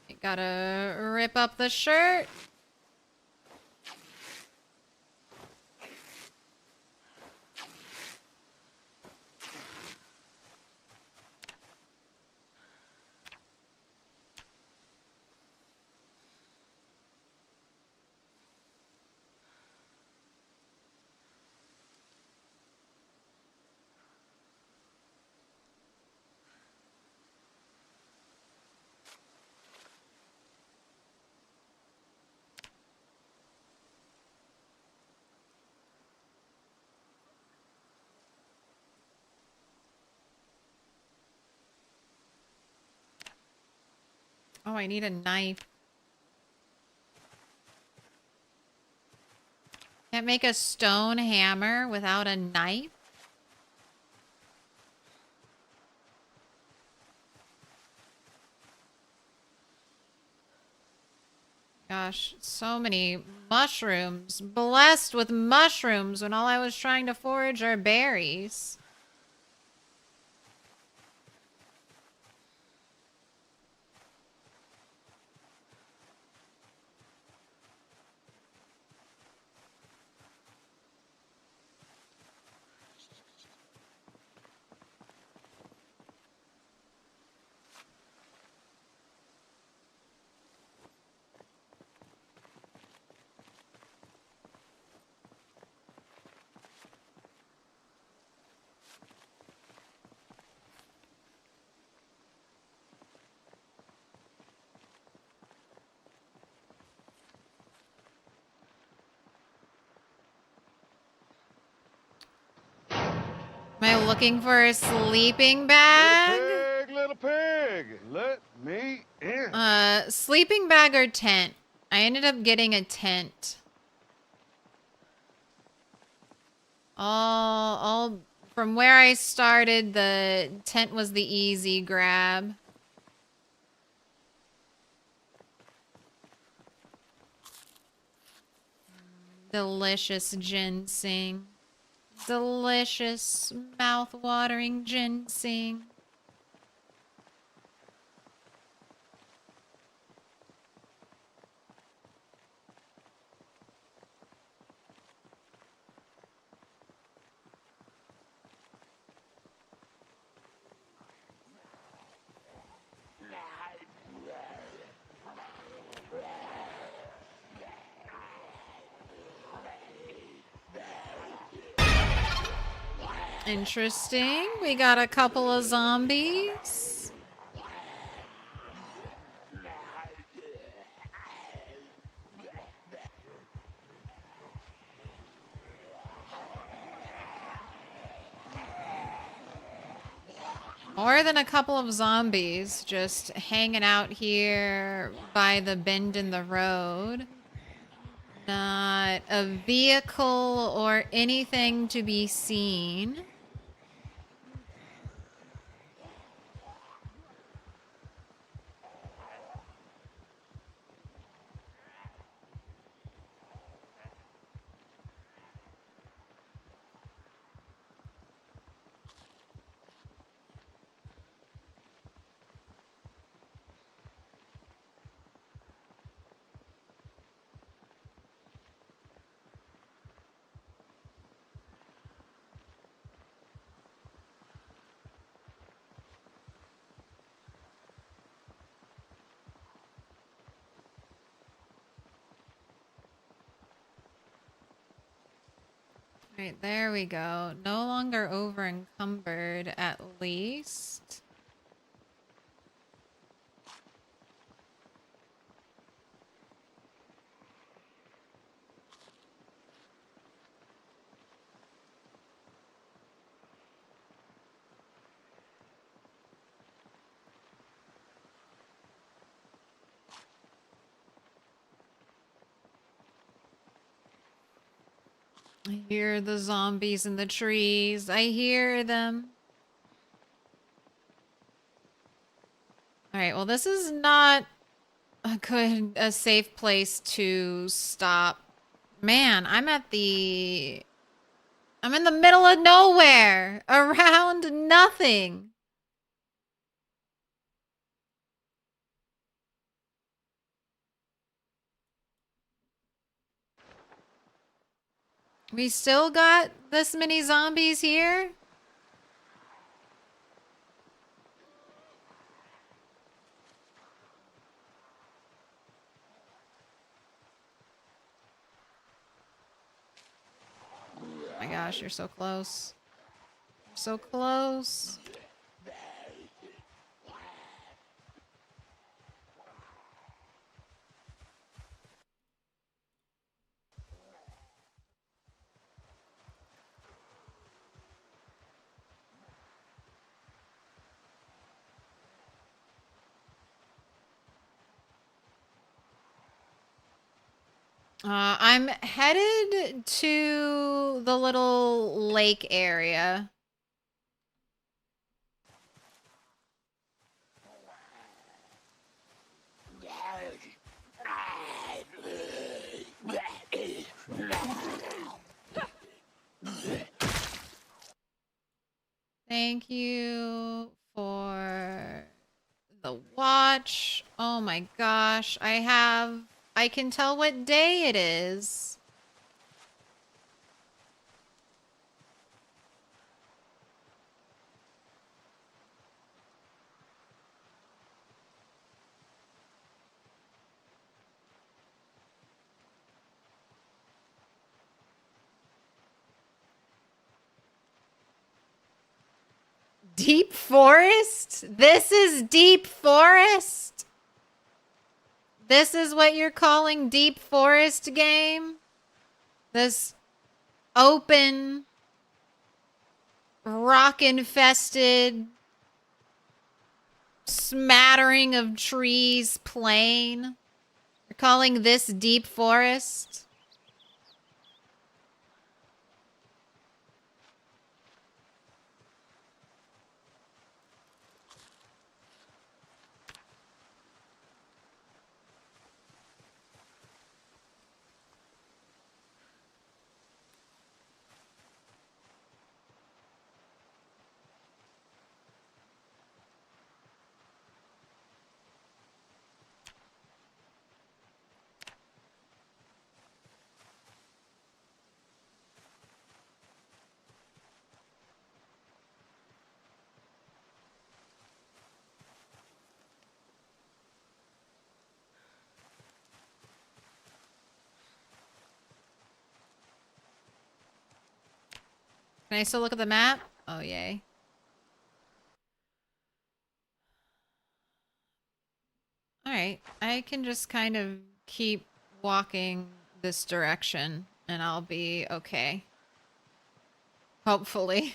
A: You gotta rip up the shirt. Oh, I need a knife. Can't make a stone hammer without a knife? Gosh, so many mushrooms. Blessed with mushrooms when all I was trying to forage are berries. Am I looking for a sleeping bag?
F: Little pig, let me in.
A: Sleeping bag or tent? I ended up getting a tent. All from where I started, the tent was the easy grab. Delicious ginseng. Delicious, mouth-watering ginseng. Interesting. We got a couple of zombies. More than a couple of zombies just hanging out here by the bend in the road. Not a vehicle or anything to be seen. Right, there we go. No longer over encumbered, at least. I hear the zombies in the trees. I hear them. Alright, well this is not a safe place to stop. Man, I'm in the middle of nowhere. Around nothing. We still got this many zombies here? Oh my gosh, you're so close. You're so close. I'm headed to the little lake area. Thank you for the watch. Oh my gosh, I can tell what day it is. Deep forest? This is deep forest? This is what you're calling deep forest game? This open, rock-infested, smattering of trees plain? You're calling this deep forest? Can I still look at the map? Oh, yay. Alright, I can just kind of keep walking this direction and I'll be okay. Hopefully.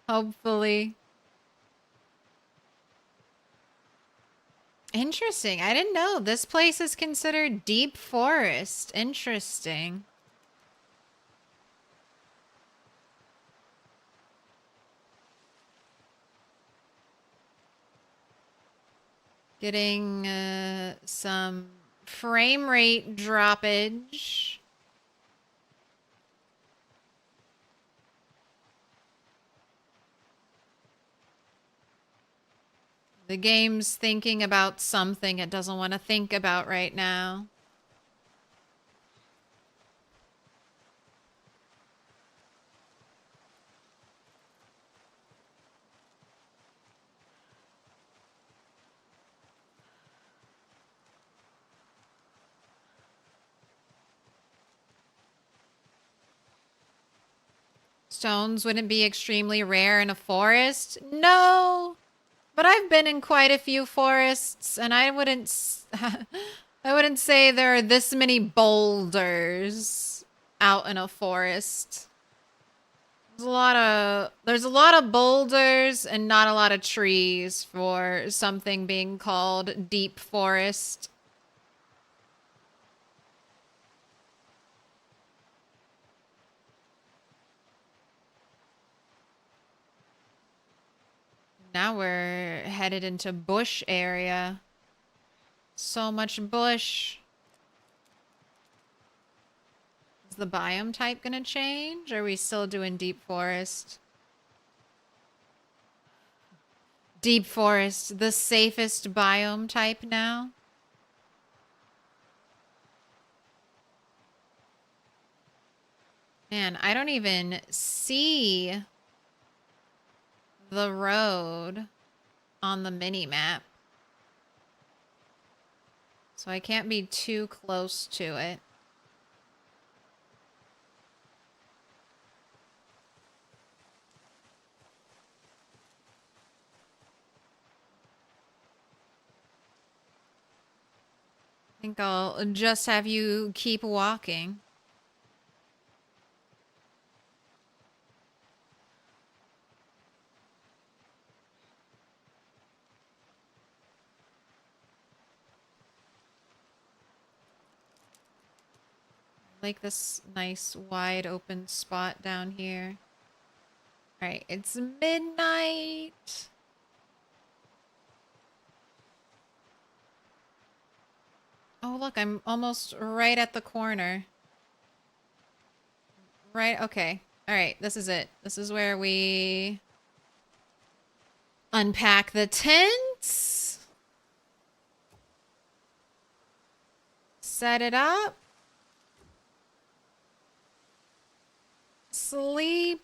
A: Hopefully. Interesting. I didn't know. This place is considered deep forest. Interesting. Getting some frame rate droppage. The game's thinking about something it doesn't want to think about right now. Stones wouldn't be extremely rare in a forest? No. But I've been in quite a few forests, and I wouldn't I wouldn't say there are this many boulders out in a forest. There's a lot of boulders and not a lot of trees for something being called deep forest. Now we're headed into bush area. So much bush. Is the biome type gonna change? Or are we still doing deep forest? Deep forest, the safest biome type now. Man, I don't even see the road on the mini map. So I can't be too close to it. I think I'll just have you keep walking. Like this nice wide open spot down here. All right, it's midnight. Oh, look, I'm almost right at the corner. Right, okay. All right, this is it. This is where we unpack the tents. Set it up. Sleep.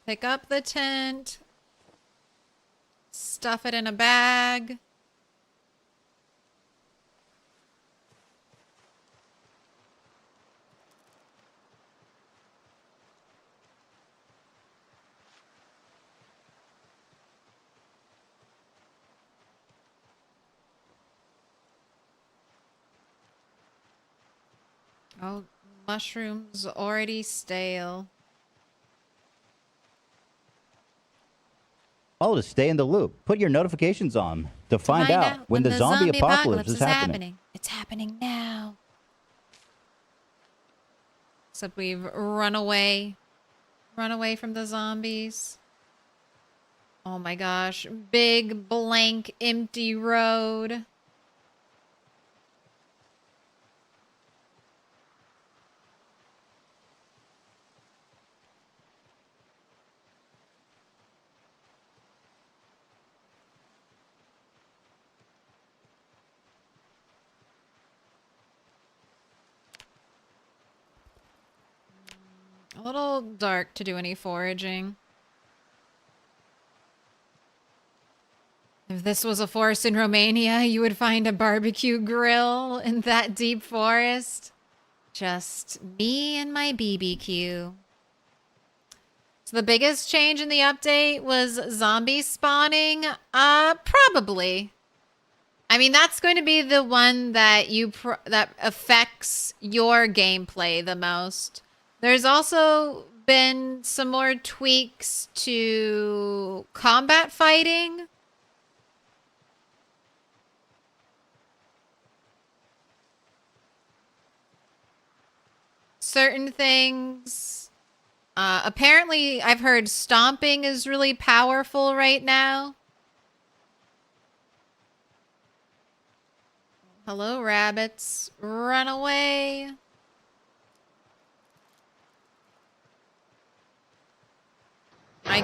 A: Pick up the tent. Stuff it in a bag. Oh, mushrooms already stale.
C: All to stay in the loop. Put your notifications on to find out when the zombie apocalypse is happening.
A: It's happening now. Except we've run away. Run away from the zombies. Oh my gosh. Big, blank, empty road. A little dark to do any foraging. If this was a forest in Romania, you would find a barbecue grill in that deep forest. Just me and my BBQ. So the biggest change in the update was zombie spawning? Probably. I mean, that's going to be the one that that affects your gameplay the most. There's also been some more tweaks to combat fighting. Certain things. Apparently, I've heard stomping is really powerful right now. Hello, rabbits. Run away. I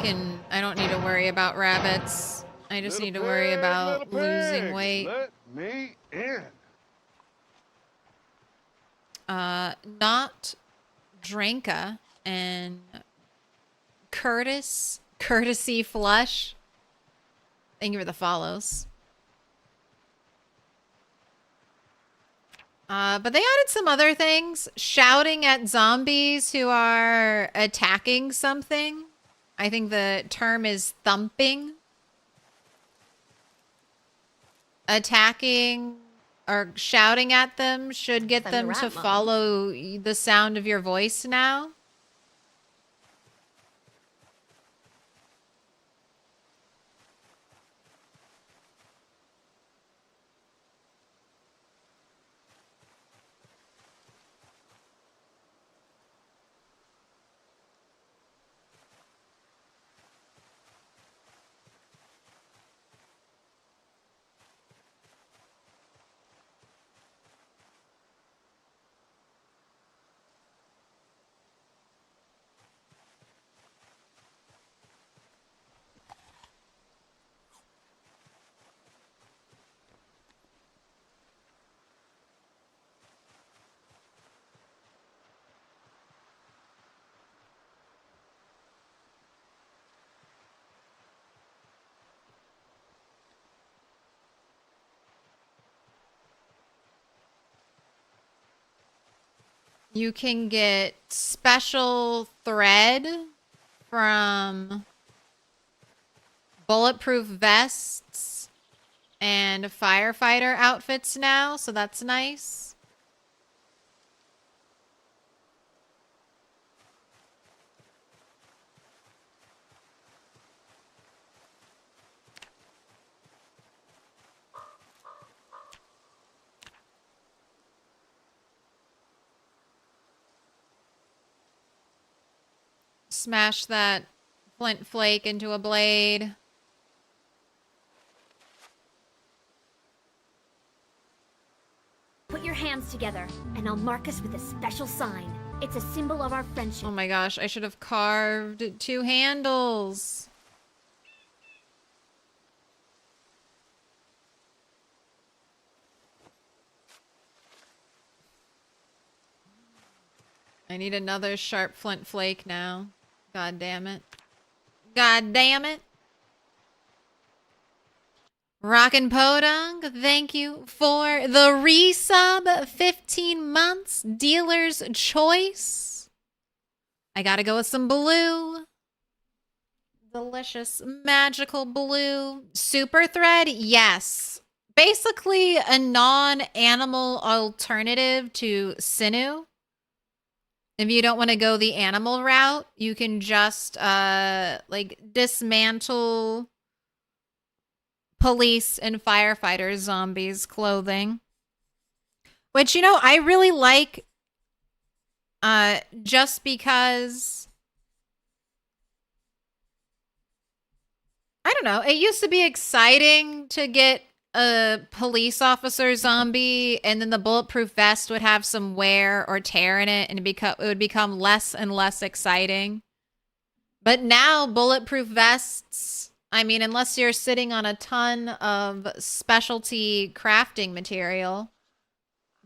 A: don't need to worry about rabbits. I just need to worry about losing weight.
F: Let me in.
A: Not Dranka and Curtis Courtesy flush. Thank you for the follows. But they added some other things. Shouting at zombies who are attacking something. I think the term is thumping. Attacking or shouting at them should get
G: I'm the
A: them
G: rat
A: to
G: mom.
A: follow the sound of your voice now. You can get special thread from bulletproof vests and firefighter outfits now, so that's nice. Smash that flint flake into a blade.
B: Put your hands together, and I'll mark us with a special sign. It's a symbol of our friendship.
A: Oh my gosh, I should have carved 2 handles. I need another sharp flint flake now. God damn it. God damn it. Rockin' Podunk, thank you for the resub. 15 months. Dealer's choice. I gotta go with some blue. Delicious, magical blue. Super thread, yes. Basically a non-animal alternative to sinew. If you don't want to go the animal route, you can just like dismantle police and firefighter zombies clothing. Which, you know, I really like just because I don't know, it used to be exciting to get a police officer zombie and then the bulletproof vest would have some wear or tear in it and it would become less and less exciting. But now bulletproof vests, I mean, unless you're sitting on a ton of specialty crafting material,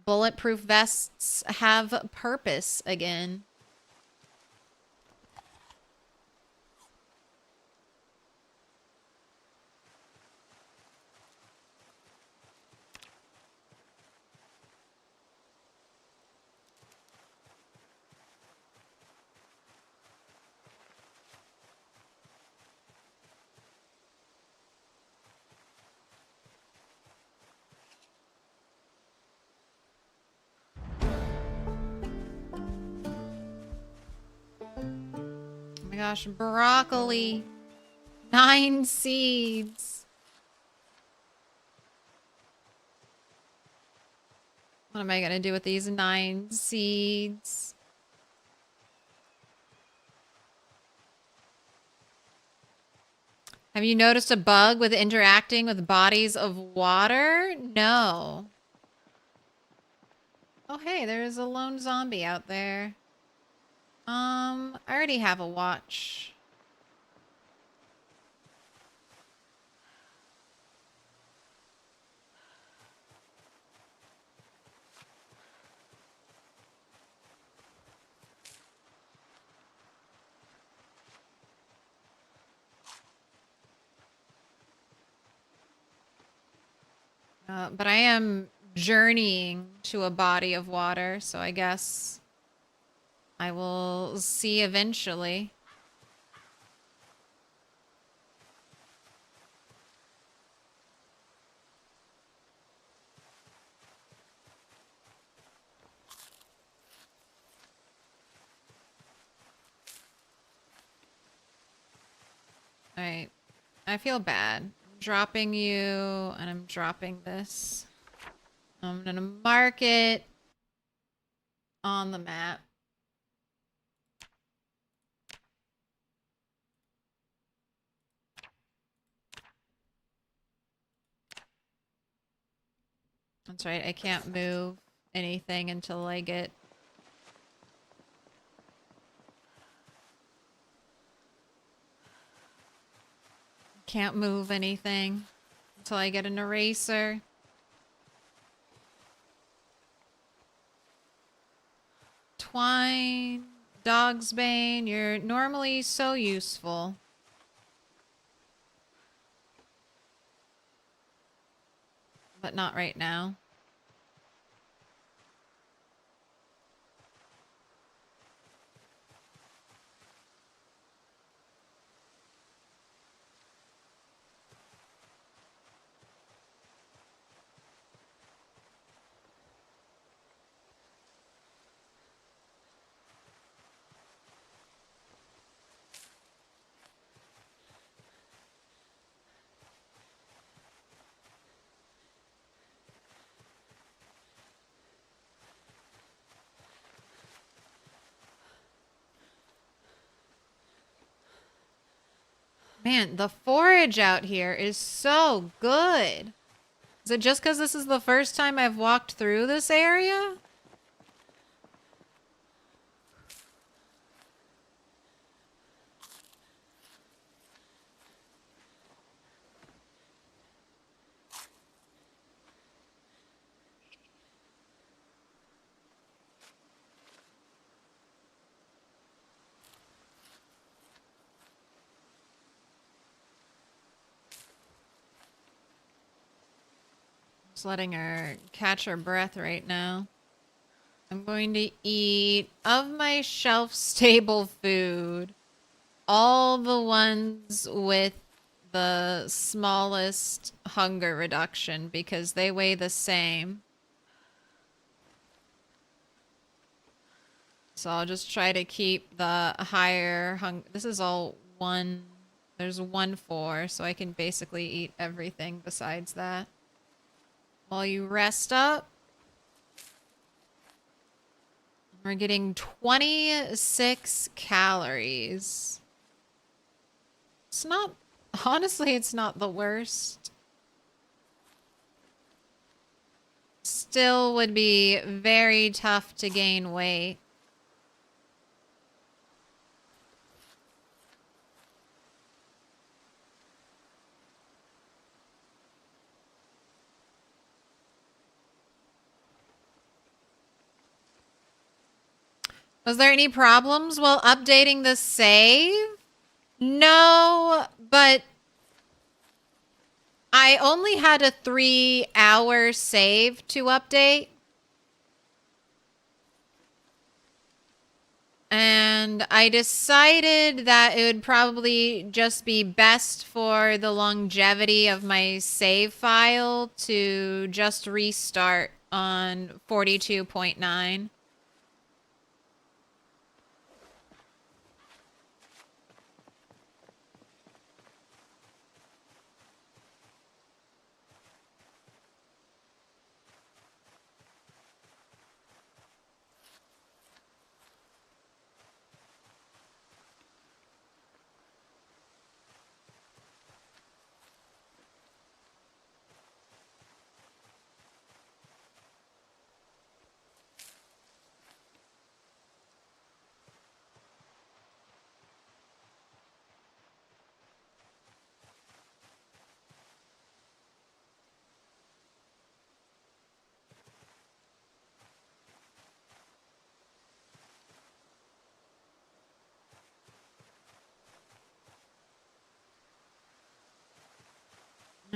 A: bulletproof vests have purpose again. Oh my gosh, broccoli. 9 seeds. What am I going to do with these 9 seeds? Have you noticed a bug with interacting with bodies of water? No. Oh, hey, there's a lone zombie out there. I already have a watch. But I am journeying to a body of water, so I guess I will see eventually. Alright. I feel bad. I'm dropping you, and I'm dropping this. I'm gonna mark it on the map. That's right, I can't move anything until I get... Can't move anything until I get an eraser. Twine, Dog's Bane, you're normally so useful. But not right now. Man, the forage out here is so good. Is it just because this is the first time I've walked through this area? Just letting her catch her breath right now. I'm going to eat of my shelf stable food, all the ones with the smallest hunger reduction because they weigh the same. So I'll just try to keep the higher hunger. This is all one. There's 1-4, so I can basically eat everything besides that. While you rest up, we're getting 26 calories. It's not, honestly, it's not the worst. Still would be very tough to gain weight. Was there any problems while updating the save? No, but I only had a 3-hour save to update. And I decided that it would probably just be best for the longevity of my save file to just restart on 42.9.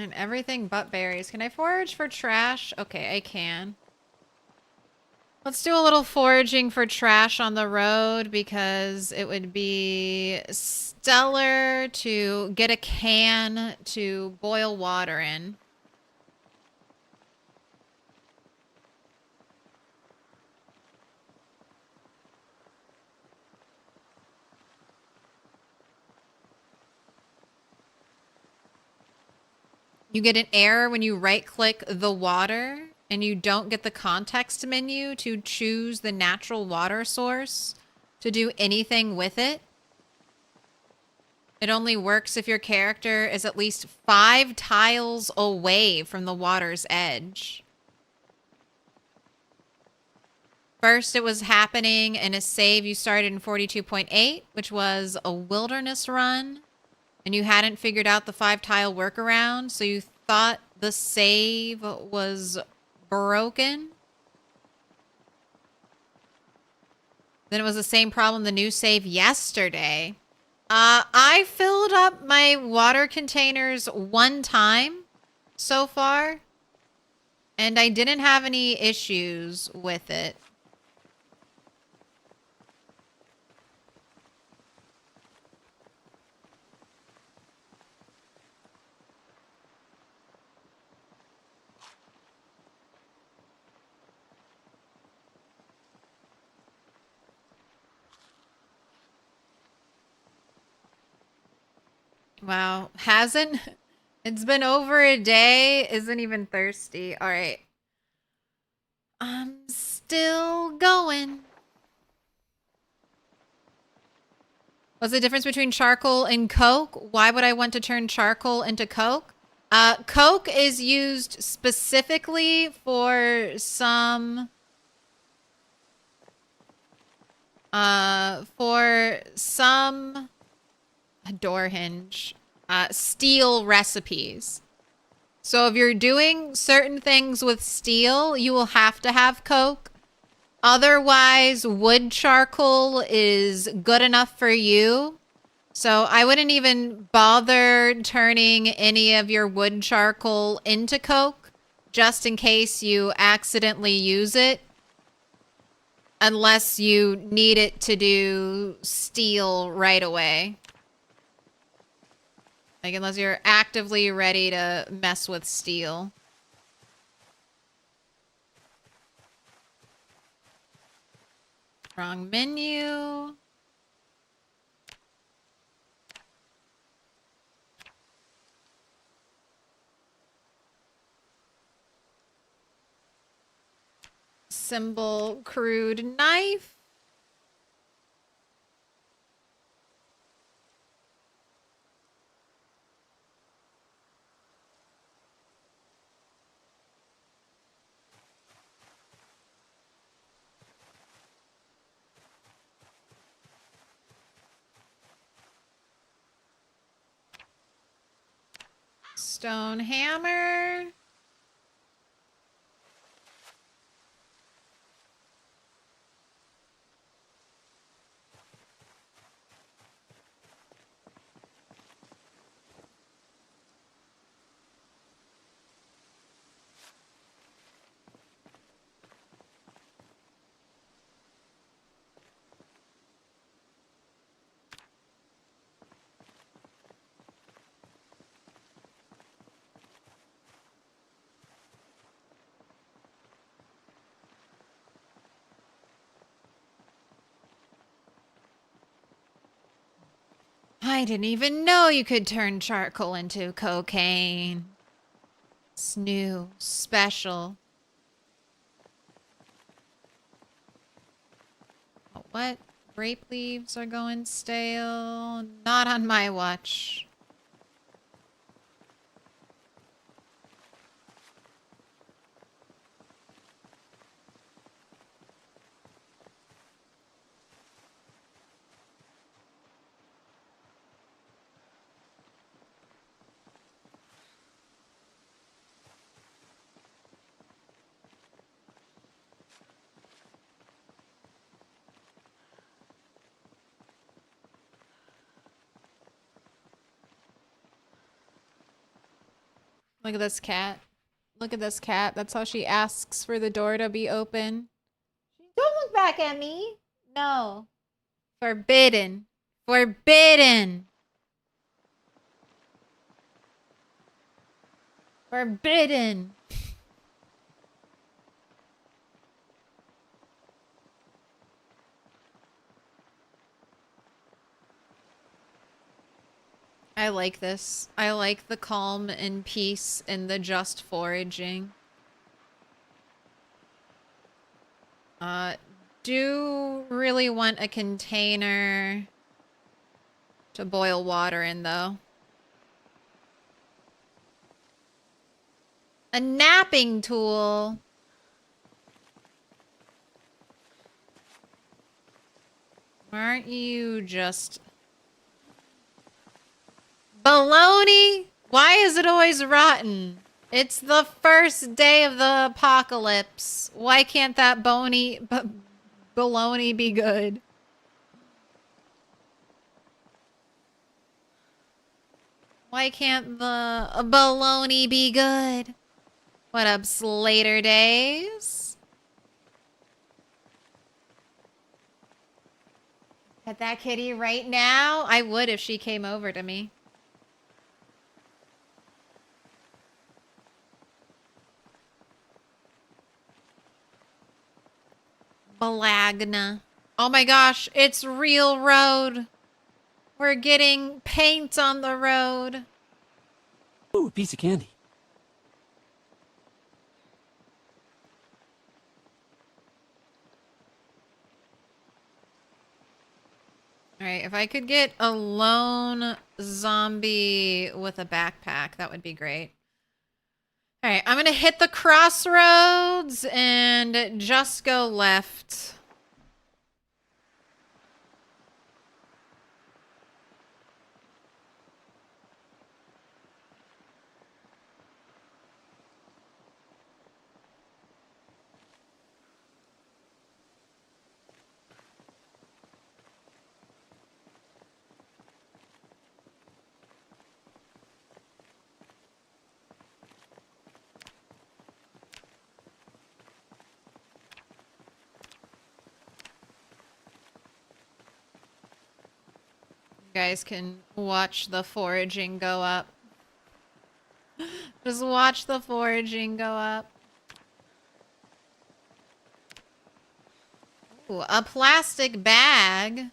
A: And everything but berries. Can I forage for trash? Okay, I can. Let's do a little foraging for trash on the road because it would be stellar to get a can to boil water in. You get an error when you right-click the water and you don't get the context menu to choose the natural water source to do anything with it. It only works if your character is at least 5 tiles away from the water's edge. First, it was happening in a save you started in 42.8, which was a wilderness run. And you hadn't figured out the 5-tile workaround, so you thought the save was broken. Then it was the same problem, the new save yesterday. I filled up my water containers 1 time so far, and I didn't have any issues with it. Wow, hasn't? It's been over a day. Isn't even thirsty. All right. I'm still going. What's the difference between charcoal and coke? Why would I want to turn charcoal into coke? Coke is used specifically for some door hinge, steel recipes. So if you're doing certain things with steel, you will have to have coke. Otherwise, wood charcoal is good enough for you. So I wouldn't even bother turning any of your wood charcoal into coke, just in case you accidentally use it. Unless you need it to do steel right away. Like, unless you're actively ready to mess with steel. Wrong menu. Symbol crude knife. Stone hammer. I didn't even know you could turn charcoal into cocaine. It's new, special. Oh, what? Grape leaves are going stale? Not on my watch. Look at this cat. Look at this cat. That's how she asks for the door to be open. Don't look back at me. No. Forbidden. Forbidden. Forbidden. I like this. I like the calm and peace and the just foraging. Do really want a container to boil water in, though. A napping tool. Aren't you just... Baloney? Why is it always rotten? It's the first day of the apocalypse. Why can't that baloney be good? Why can't the baloney be good? What up, Slater Days? Pet that kitty right now? I would if she came over to me. Balagna. Oh my gosh, it's real road. We're getting paint on the road.
H: Ooh, a piece of candy.
A: Alright, if I could get a lone zombie with a backpack, that would be great. Alright, I'm gonna hit the crossroads and just go left. You guys can watch the foraging go up. Just watch the foraging go up. Ooh, a plastic bag.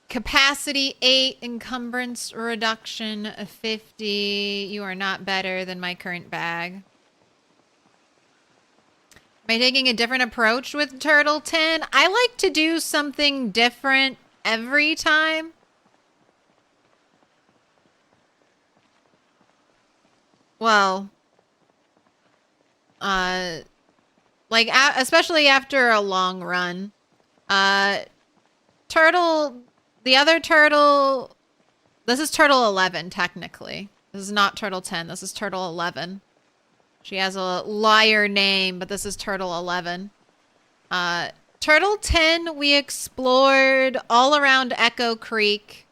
A: Capacity 8, encumbrance reduction 50. You are not better than my current bag. Am I taking a different approach with Turtle 10? I like to do something different every time. Well, like, especially after a long run. Turtle, the other turtle, this is Turtle 11, technically. This is not Turtle 10, this is Turtle 11. She has a liar name, but this is Turtle 11. Turtle 10, we explored all around Echo Creek.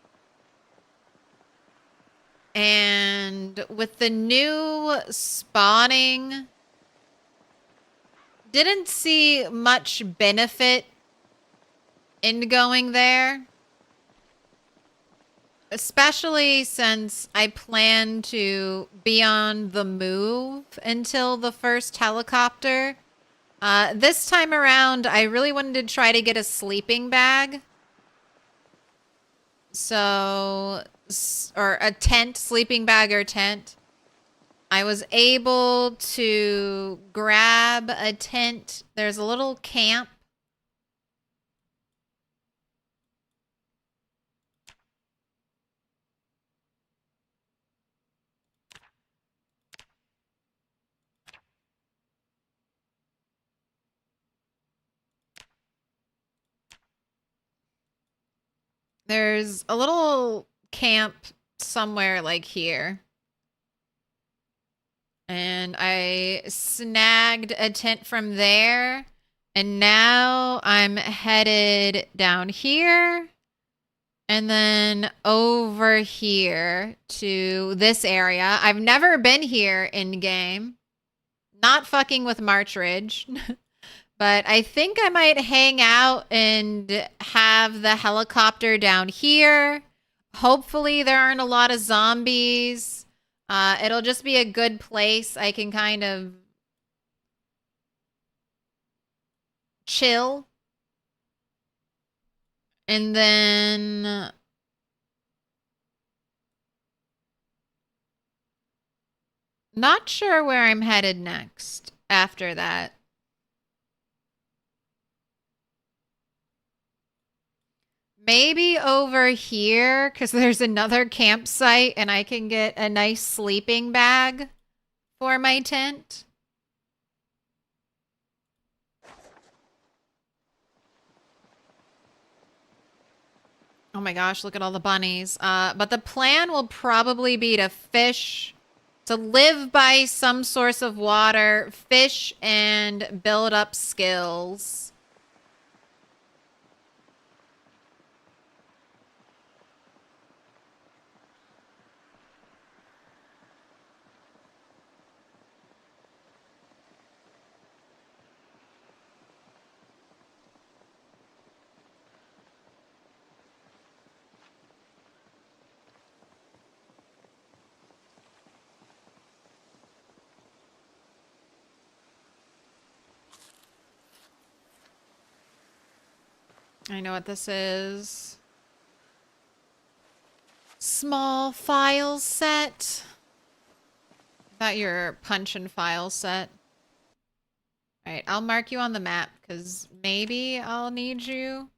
A: And with the new spawning, didn't see much benefit in going there. Especially since I plan to be on the move until the first helicopter. This time around, I really wanted to try to get a sleeping bag. So, or a tent, sleeping bag or tent. I was able to grab a tent. There's a little camp. There's a little camp somewhere like here. And I snagged a tent from there. And now I'm headed down here And then over here to this area. I've never been here in game. Not fucking with March Ridge. But I think I might hang out and have the helicopter down here. Hopefully there aren't a lot of zombies. It'll just be a good place. I can kind of chill. And then not sure where I'm headed next after that. Maybe over here, because there's another campsite and I can get a nice sleeping bag for my tent. Oh my gosh, look at all the bunnies. But the plan will probably be to fish, to live by some source of water, fish, and build up skills. I know what this is. Small file set. I thought you were punch and file set. Alright, I'll mark you on the map because maybe I'll need you.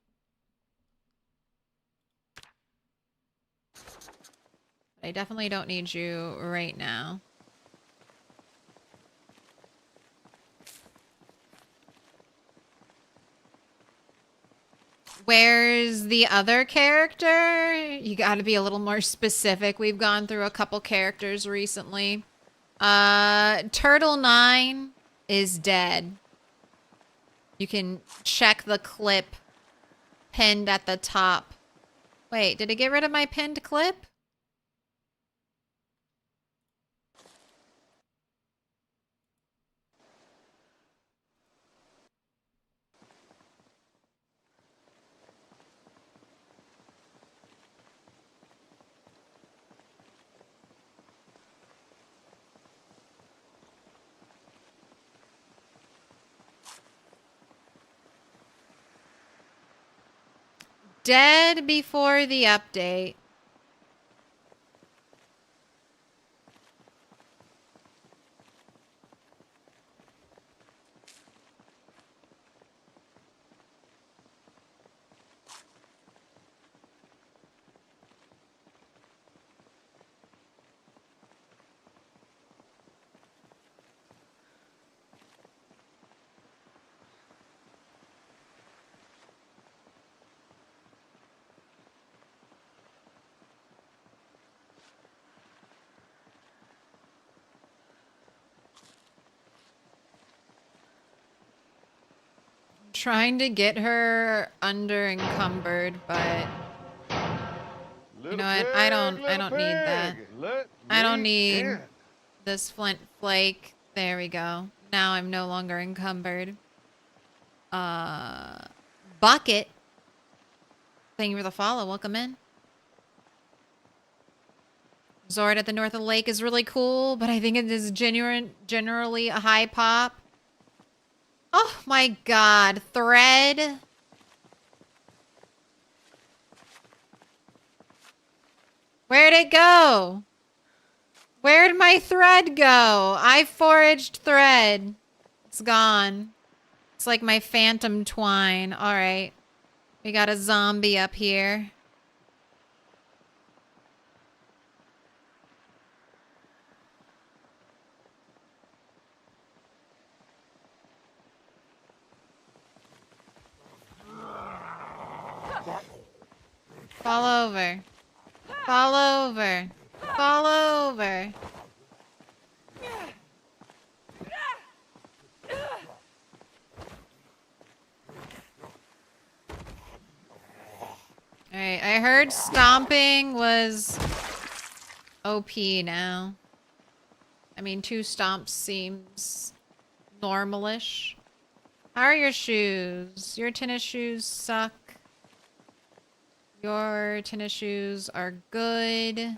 A: I definitely don't need you right now. Where's the other character? You gotta be a little more specific. We've gone through a couple characters recently. Turtle 9 is dead. You can check the clip pinned at the top. Wait, did it get rid of my pinned clip? Dead before the update. Trying to get her under encumbered, but you know what? I don't need that. I don't need this flint flake. There we go. Now I'm no longer encumbered. Bucket. Thank you for the follow. Welcome in. Zord at the north of the lake is really cool, but I think it is generally a high pop. Oh my god, thread. Where'd it go? Where'd my thread go? I foraged thread. It's gone. It's like my phantom twine. Alright. We got a zombie up here. Fall over. Fall over. Fall over. Alright, I heard stomping was OP now. I mean, 2 stomps seems normalish. How are your shoes? Your tennis shoes suck. Your tennis shoes are good.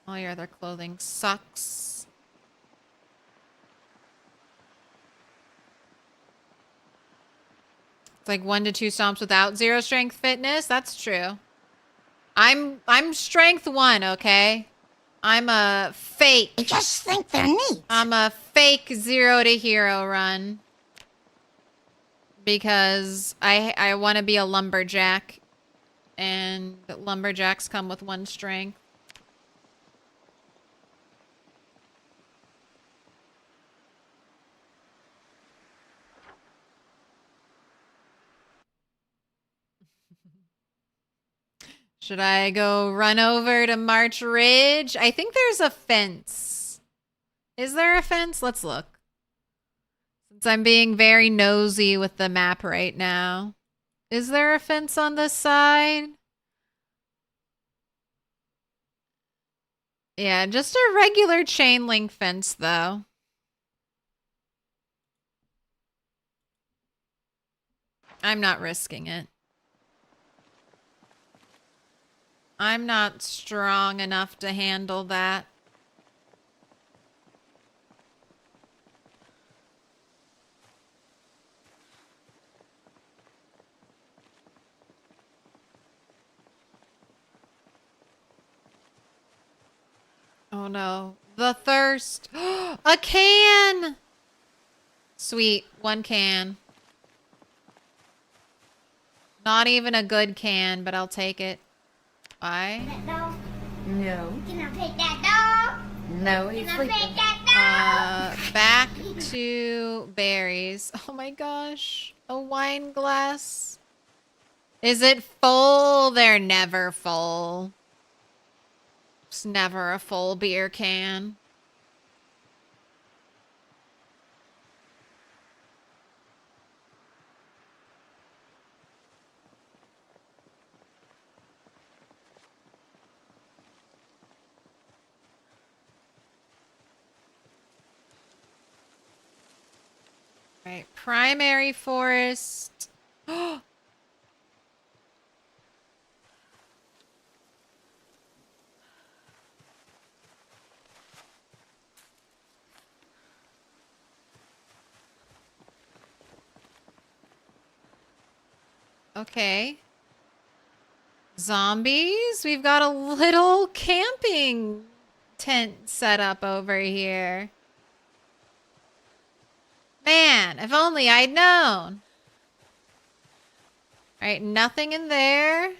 A: All your other clothing sucks. It's like 1 to 2 stomps without 0 strength fitness. That's true. I'm strength 1, okay? I'm a fake.
E: I just think they're neat.
A: I'm a fake 0 to hero run. Because I want to be a lumberjack. And lumberjacks come with 1 strength. Should I go run over to March Ridge? I think there's a fence. Is there a fence? Let's look. Since I'm being very nosy with the map right now. Is there a fence on this side? Yeah, just a regular chain link fence though. I'm not risking it. I'm not strong enough to handle that. Oh no. The thirst. A can! Sweet. 1 can. Not even a good can, but I'll take it. Bye.
E: That dog.
G: No.
E: Can I take that dog?
G: No, he's
E: Can I
G: sleeping.
E: take that dog?
A: Back to berries. Oh my gosh. A wine glass. Is it full? They're never full. It's never a full beer can. Right, primary forest. Okay. Zombies? We've got a little camping tent set up over here. Man, if only I'd known. Alright, nothing in there.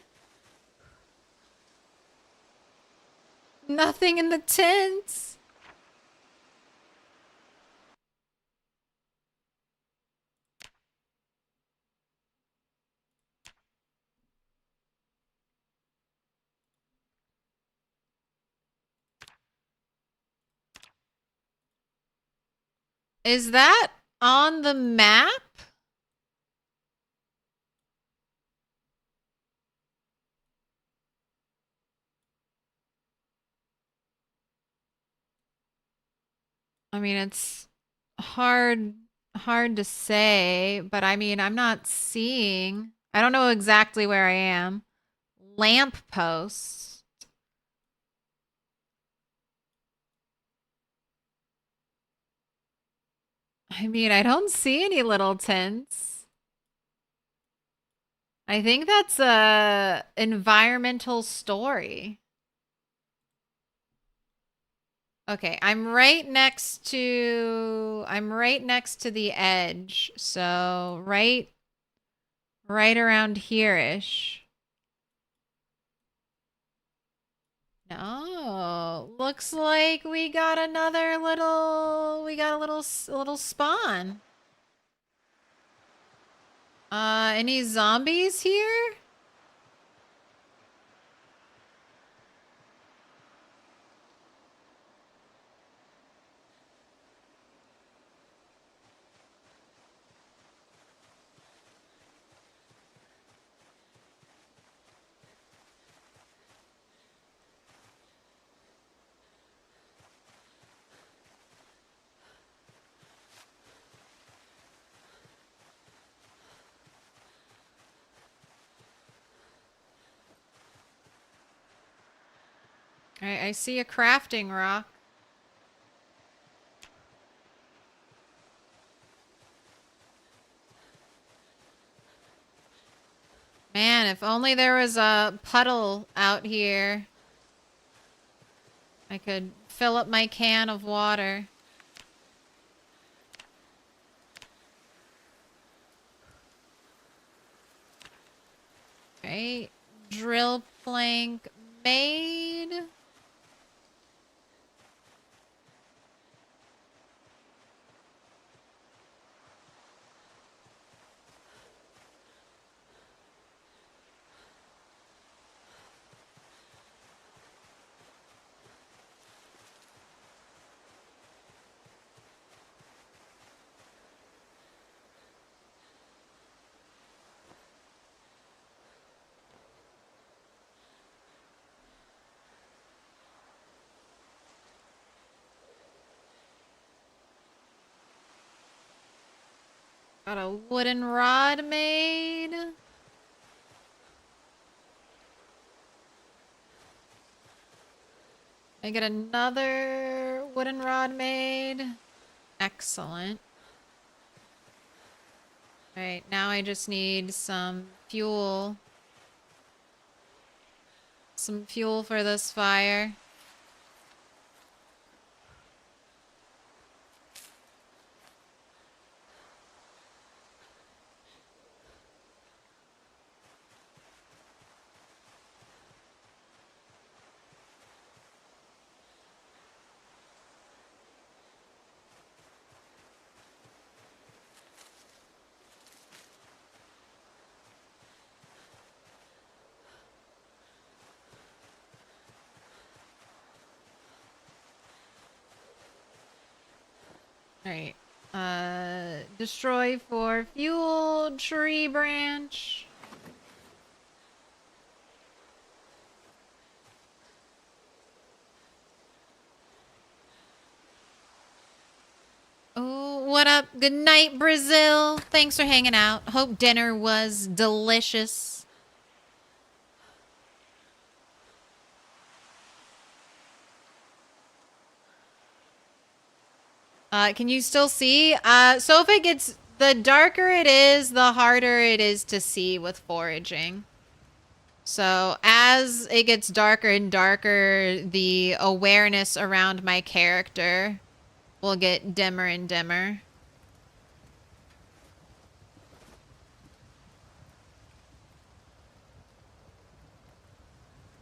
A: Nothing in the tents. Is that on the map? I mean, it's hard to say, but I mean, I'm not seeing. I don't know exactly where I am. Lamp posts. I mean, I don't see any little tents. I think that's a environmental story. Okay, I'm right next to the edge. So, right around here-ish. No, looks like we got a little spawn. Any zombies here? Alright, I see a crafting rock. Man, if only there was a puddle out here. I could fill up my can of water. Right, drill plank made. Got a wooden rod made. I get another wooden rod made. Excellent. Alright, now I just need some fuel. Some fuel for this fire. Alright. Destroy for fuel, tree branch. Oh, what up? Good night, Brazil. Thanks for hanging out. Hope dinner was delicious. Can you still see? So if it gets, the darker it is, the harder it is to see with foraging. So as it gets darker and darker, the awareness around my character will get dimmer and dimmer.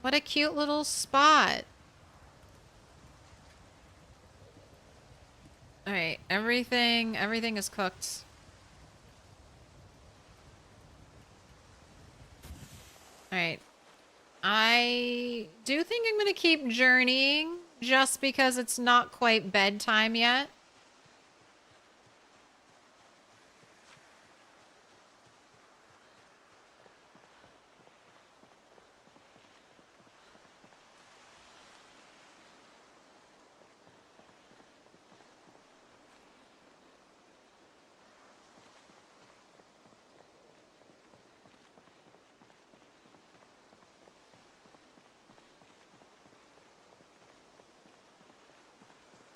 A: What a cute little spot. Alright, everything is cooked. Alright. I do think I'm gonna keep journeying just because it's not quite bedtime yet.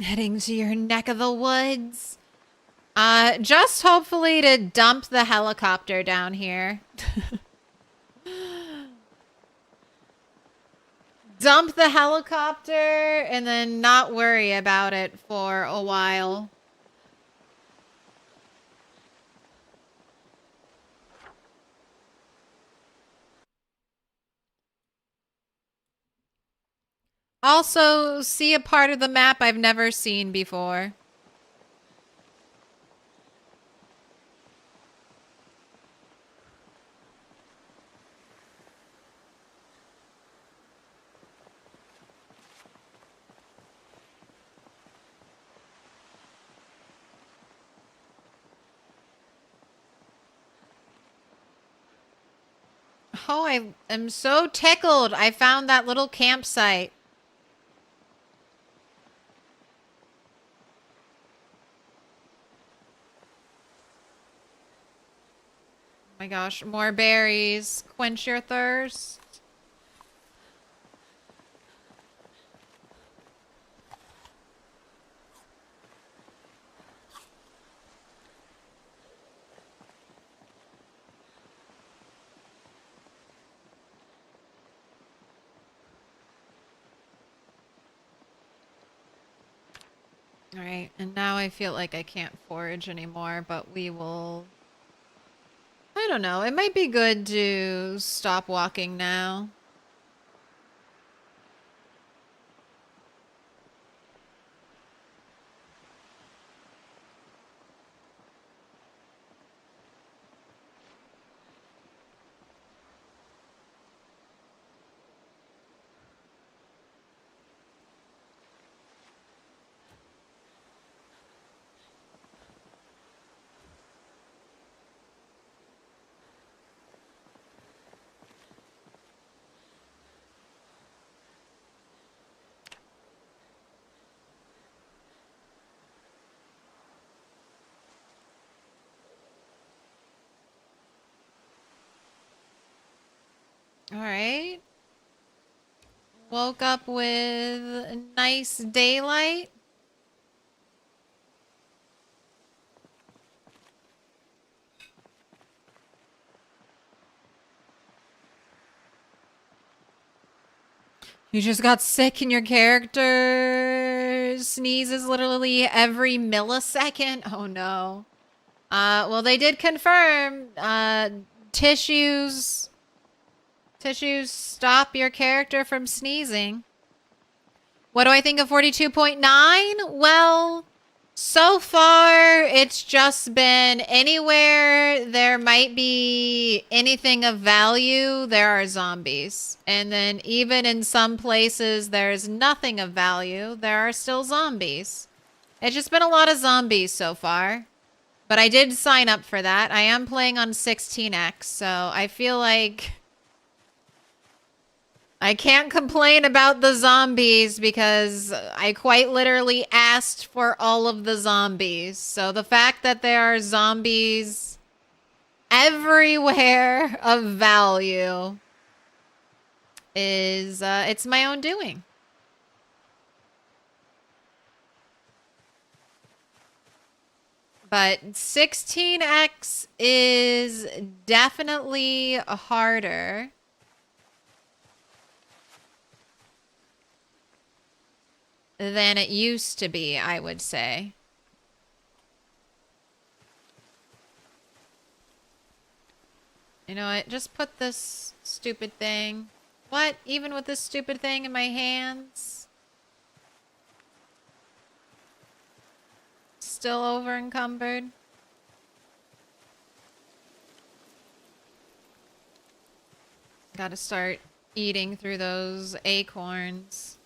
A: Heading to your neck of the woods. Just hopefully to dump the helicopter down here. Dump the helicopter and then not worry about it for a while. Also, see a part of the map I've never seen before. Oh, I am so tickled. I found that little campsite. Oh my gosh, more berries. Quench your thirst. Alright, and now I feel like I can't forage anymore, but we will... I don't know, it might be good to stop walking now. Alright. Woke up with nice daylight. You just got sick and your character sneezes literally every millisecond. Oh no. Well, they did confirm, tissues stop your character from sneezing. What do I think of 42.9? Well, so far it's just been anywhere there might be anything of value, there are zombies. And then even in some places there's nothing of value, there are still zombies. It's just been a lot of zombies so far. But I did sign up for that. I am playing on 16x, so I feel like I can't complain about the zombies because I quite literally asked for all of the zombies. So the fact that there are zombies everywhere of value is, it's my own doing. But 16x is definitely harder. Than it used to be, I would say. You know what? Just put this stupid thing. What? Even with this stupid thing in my hands? Still over encumbered? Gotta start eating through those acorns.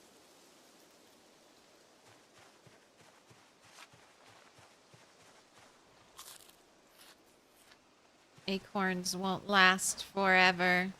A: Acorns won't last forever.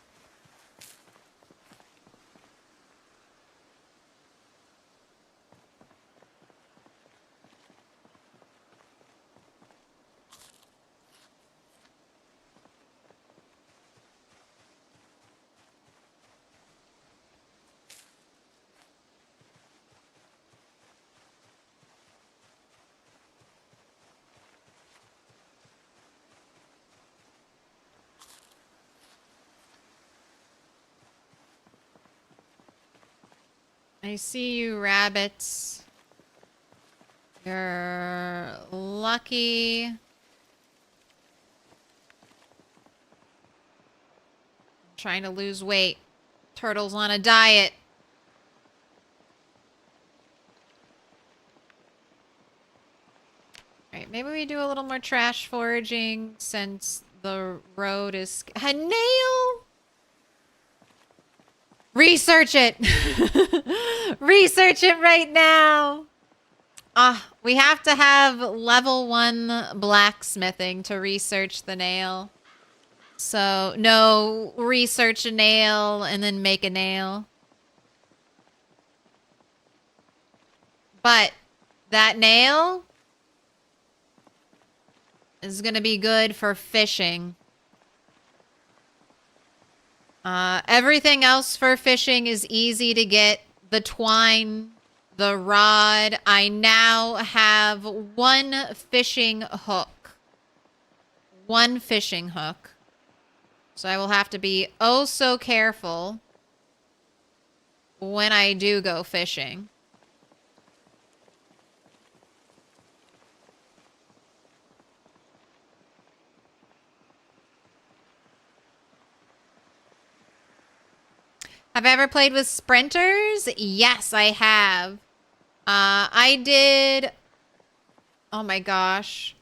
A: I see you, rabbits. You're lucky. Trying to lose weight. Turtle's on a diet. Alright, maybe we do a little more trash foraging since the road is... A nail? Research it! Research it right now! We have to have level 1 blacksmithing to research the nail. So, no, research a nail and then make a nail. But that nail is gonna be good for fishing. Everything else for fishing is easy to get. The twine, the rod. I now have 1 fishing hook. 1 fishing hook. So I will have to be oh so careful when I do go fishing. Have I ever played with sprinters? Yes, I have. I did... Oh my gosh.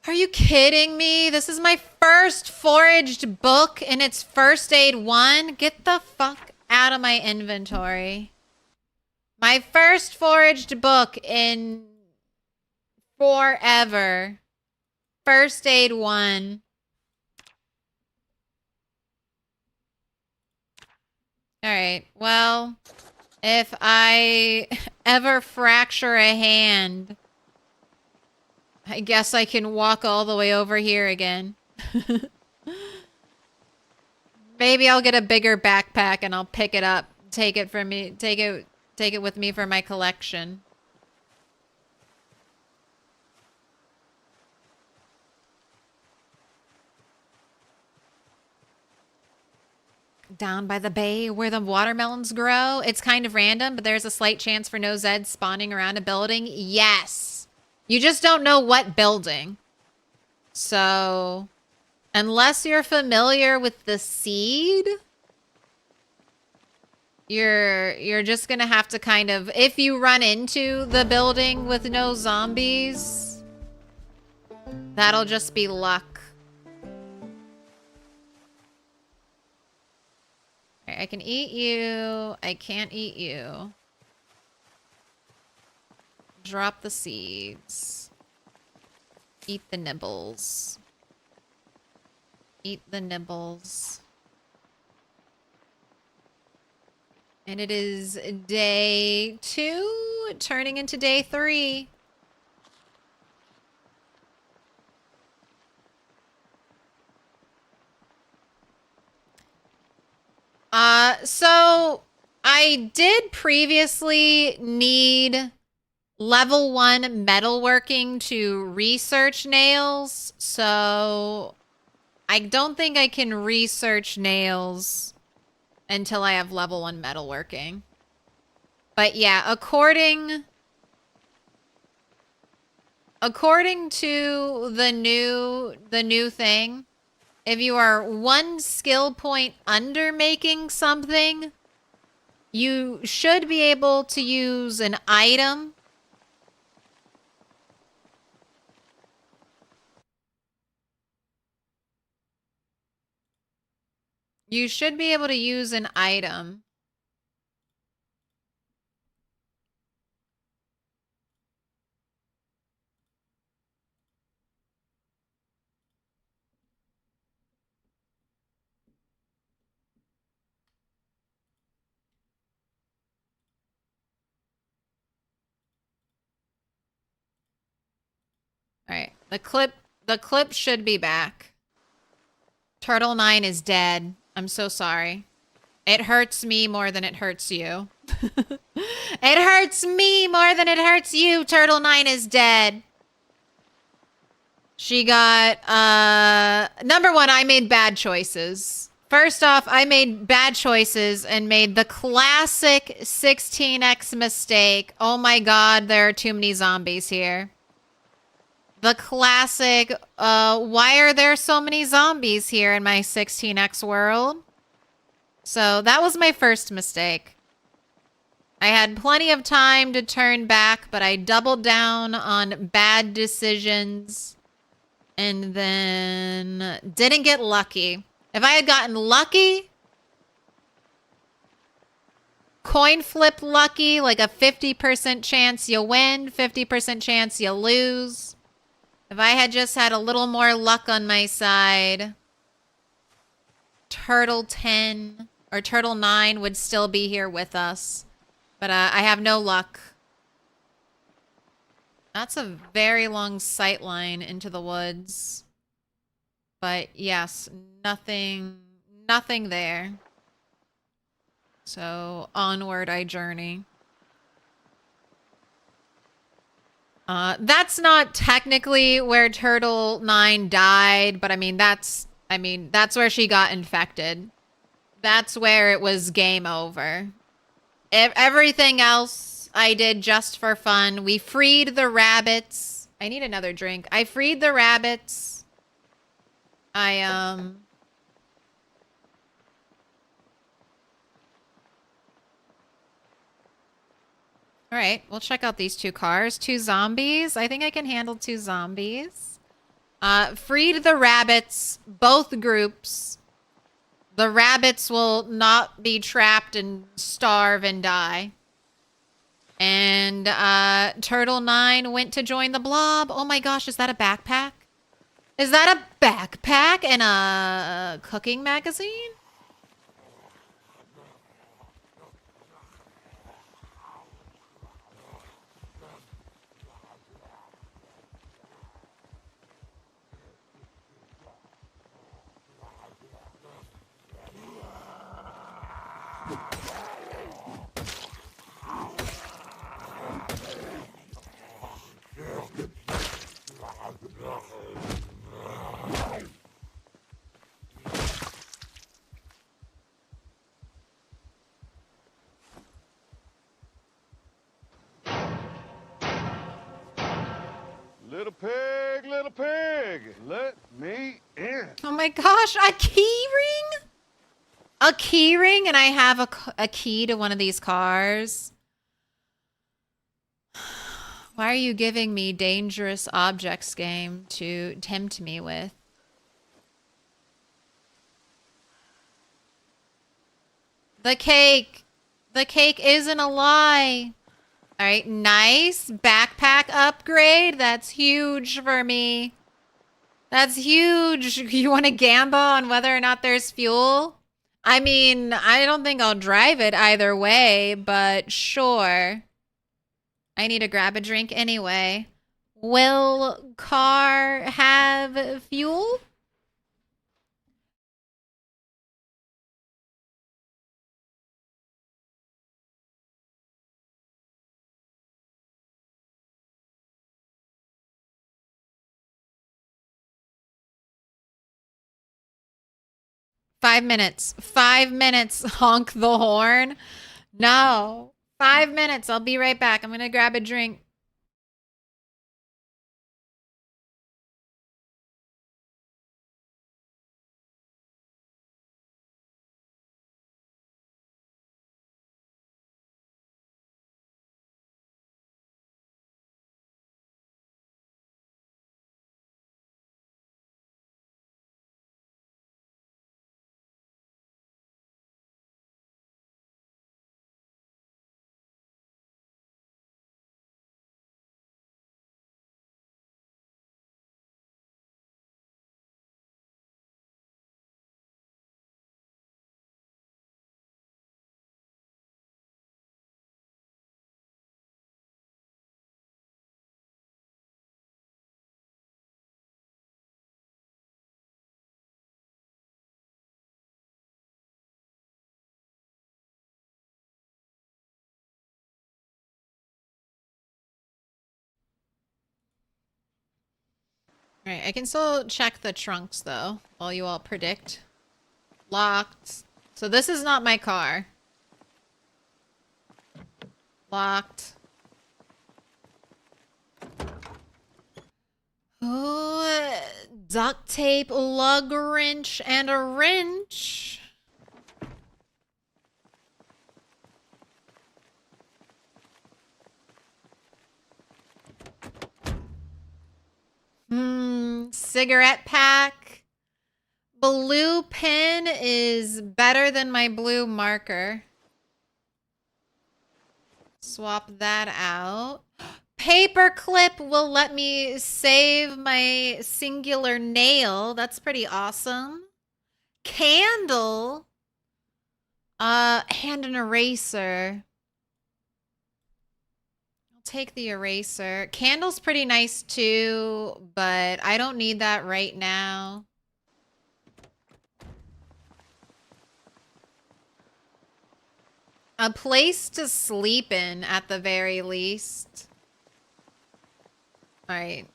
A: Are you kidding me? This is my first foraged book and it's first aid 1. Get the fuck out of my inventory. My first foraged book in forever. First aid 1. Alright, well, if I ever fracture a hand, I guess I can walk all the way over here again. Maybe I'll get a bigger backpack and I'll pick it up, take it with me for my collection. Down by the bay where the watermelons grow. It's kind of random, but there's a slight chance for no Zeds spawning around a building. Yes. You just don't know what building. So, unless you're familiar with the seed, you're just gonna have to kind of, if you run into the building with no zombies, that'll just be luck. I can eat you. I can't eat you. Drop the seeds. Eat the nibbles. Eat the nibbles. And it is day 2, turning into day 3. So I did previously need level 1 metalworking to research nails, so I don't think I can research nails until I have level 1 metalworking. But yeah, according to the new thing, if you are 1 skill point under making something, you should be able to use an item. You should be able to use an item. All right, the clip should be back. Turtle 9 is dead. I'm so sorry. It hurts me more than it hurts you. It hurts me more than it hurts you. Turtle 9 is dead. She got, number 1, I made bad choices. First off, I made bad choices and made the classic 16x mistake. Oh my god, there are too many zombies here. The classic, why are there so many zombies here in my 16x world? So that was my first mistake. I had plenty of time to turn back, but I doubled down on bad decisions and then didn't get lucky. If I had gotten lucky, coin flip lucky, like a 50% chance you win, 50% chance you lose. If I had just had a little more luck on my side, Turtle 10 or Turtle 9 would still be here with us. But I have no luck. That's a very long sight line into the woods. But yes, nothing there. So onward I journey. That's not technically where Turtle 9 died, but I mean that's where she got infected. That's where it was game over. Everything else I did just for fun. We freed the rabbits. I need another drink. I freed the rabbits. I All right, we'll check out these 2 cars. 2 zombies. I think I can handle 2 zombies. Freed the rabbits, both groups. The rabbits will not be trapped and starve and die. And Turtle 9 went to join the blob. Oh my gosh, is that a backpack? Is that a backpack and a cooking magazine?
F: Little pig, let me in.
A: Oh my gosh, a key ring? A key ring, and I have a key to one of these cars. Why are you giving me dangerous objects game to tempt me with? The cake. The cake isn't a lie. All right, nice backpack upgrade. That's huge for me. That's huge. You want to gamble on whether or not there's fuel? I mean, I don't think I'll drive it either way, but sure. I need to grab a drink anyway. Will car have fuel? Five minutes. 5 minutes. Honk the horn. No. 5 minutes. I'll be right back. I'm going to grab a drink. All right, I can still check the trunks though, while you all predict. Locked. So this is not my car. Locked. Oh, duct tape, lug wrench, and a wrench. Cigarette pack. Blue pen is better than my blue marker. Swap that out. Paper clip will let me save my singular nail. That's pretty awesome. Candle. And an eraser. I'll take the eraser. Candle's pretty nice too, but I don't need that right now. A place to sleep in at the very least. All right.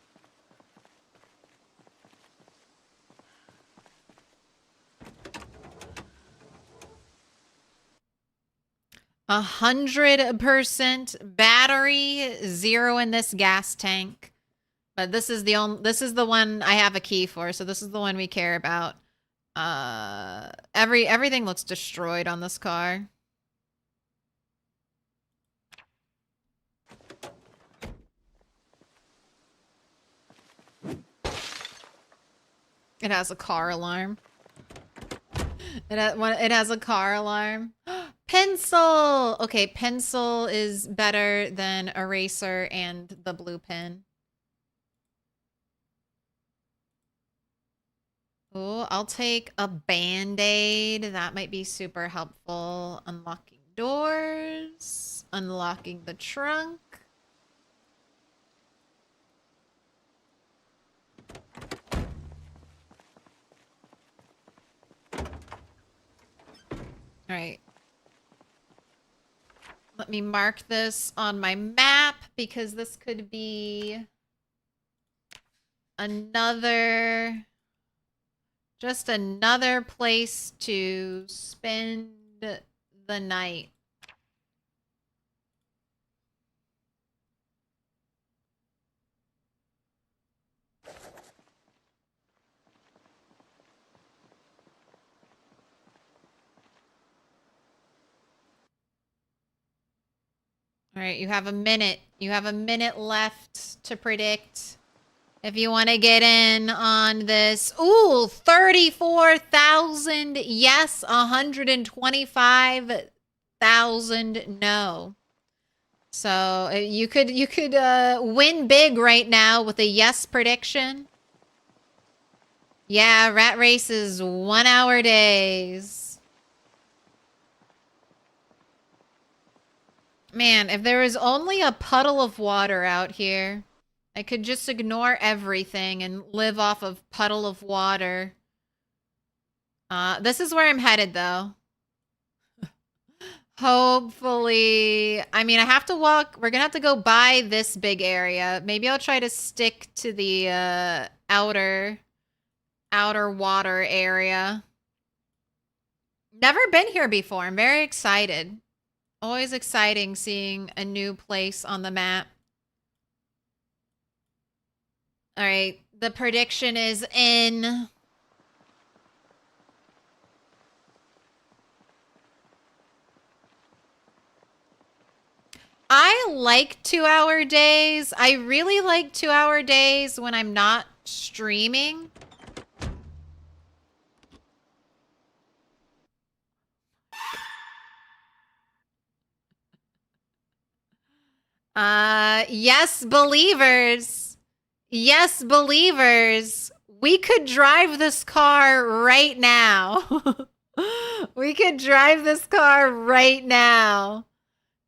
A: A 100% battery, 0 in this gas tank. But this is the one I have a key for, so this is the one we care about. Everything looks destroyed on this car. It has a car alarm. It has a car alarm. Pencil! Okay, pencil is better than eraser and the blue pen. Oh, I'll take a band-aid. That might be super helpful. Unlocking doors. Unlocking the trunk. All right. Let me mark this on my map because this could be just another place to spend the night. All right, you have a minute. You have a minute left to predict if you want to get in on this. Ooh, 34,000 yes, 125,000 no. So you could win big right now with a yes prediction. Yeah, Rat Race is 1 hour days. Man, if there was only a puddle of water out here, I could just ignore everything and live off of puddle of water. This is where I'm headed, though. Hopefully, I mean, I have to walk. We're gonna have to go by this big area. Maybe I'll try to stick to the outer water area. Never been here before. I'm very excited. Always exciting seeing a new place on the map. All right, the prediction is in. I like 2-hour days. I really like 2-hour days when I'm not streaming. Yes, believers. Yes, believers. We could drive this car right now. We could drive this car right now.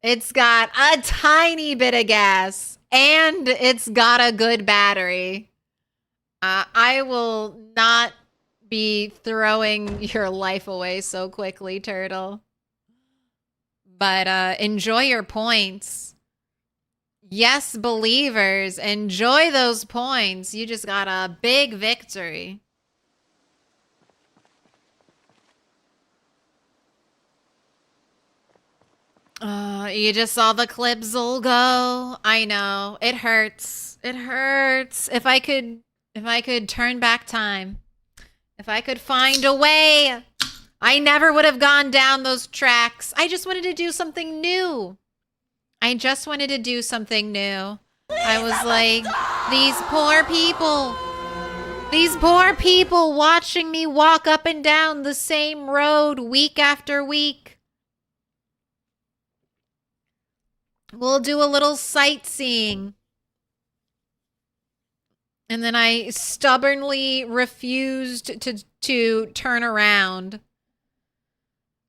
A: It's got a tiny bit of gas and it's got a good battery. I will not be throwing your life away so quickly, Turtle. But enjoy your points. Yes, believers, enjoy those points. You just got a big victory. You just saw the clips'll go. I know. It hurts. It hurts. If I could turn back time. If I could find a way, I never would have gone down those tracks. I just wanted to do something new. I just wanted to do something new. I was like, these poor people watching me walk up and down the same road week after week. We'll do a little sightseeing. And then I stubbornly refused to turn around.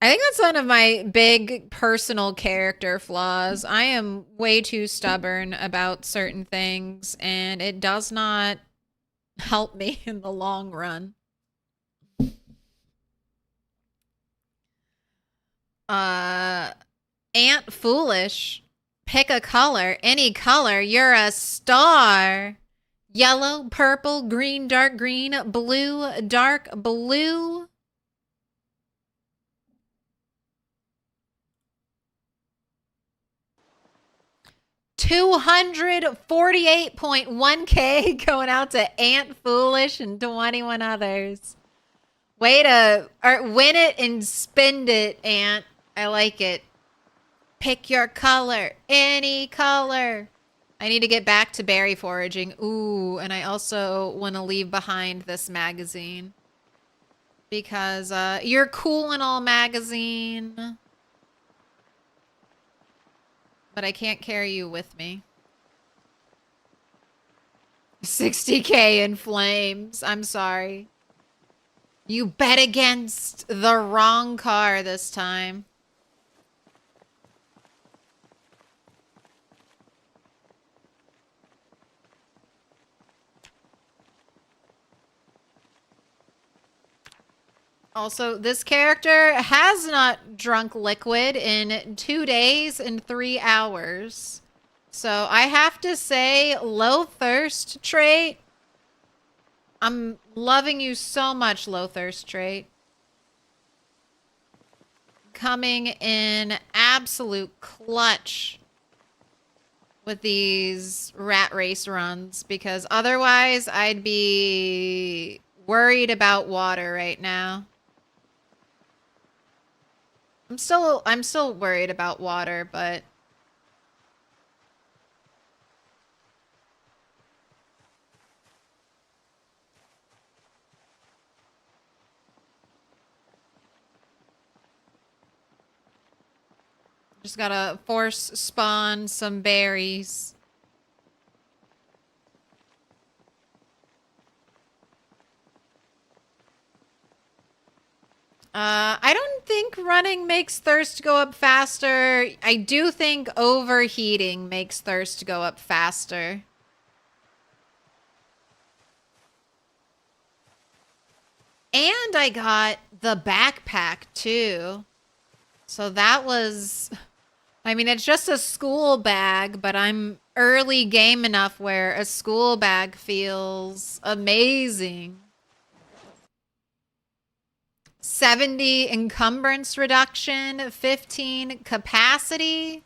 A: I think that's one of my big personal character flaws. I am way too stubborn about certain things, and it does not help me in the long run. Aunt Foolish. Pick a color. Any color. You're a star. Yellow, purple, green, dark green, blue, dark blue. $248.1K going out to Aunt Foolish and 21 others. Way to win it and spend it, Aunt. I like it. Pick your color. Any color. I need to get back to berry foraging. Ooh, and I also want to leave behind this magazine. Because, you're cool and all magazine. But I can't carry you with me. 60K in flames. I'm sorry. You bet against the wrong car this time. Also, this character has not drunk liquid in 2 days and 3 hours. So I have to say, low thirst trait. I'm loving you so much, low thirst trait. Coming in absolute clutch with these rat race runs, because otherwise I'd be worried about water right now. I'm still worried about water, but just gotta force spawn some berries. I don't think running makes thirst go up faster. I do think overheating makes thirst go up faster. And I got the backpack too. So that was, I mean, it's just a school bag, but I'm early game enough where a school bag feels amazing. 70 encumbrance reduction, 15 capacity.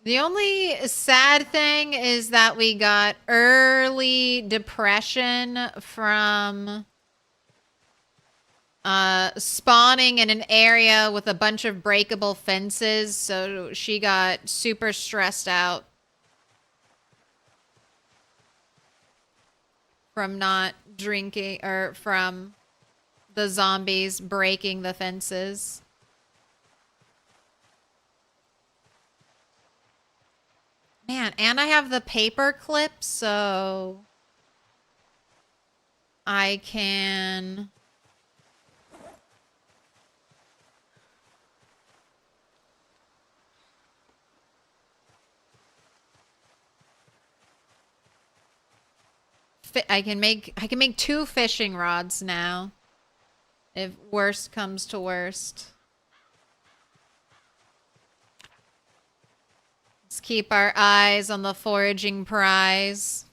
A: The only sad thing is that we got early depression from spawning in an area with a bunch of breakable fences, so she got super stressed out from not drinking, or from the zombies breaking the fences. Man, and I have the paper clip, so I can I can make 2 fishing rods now, if worst comes to worst. Let's keep our eyes on the foraging prize.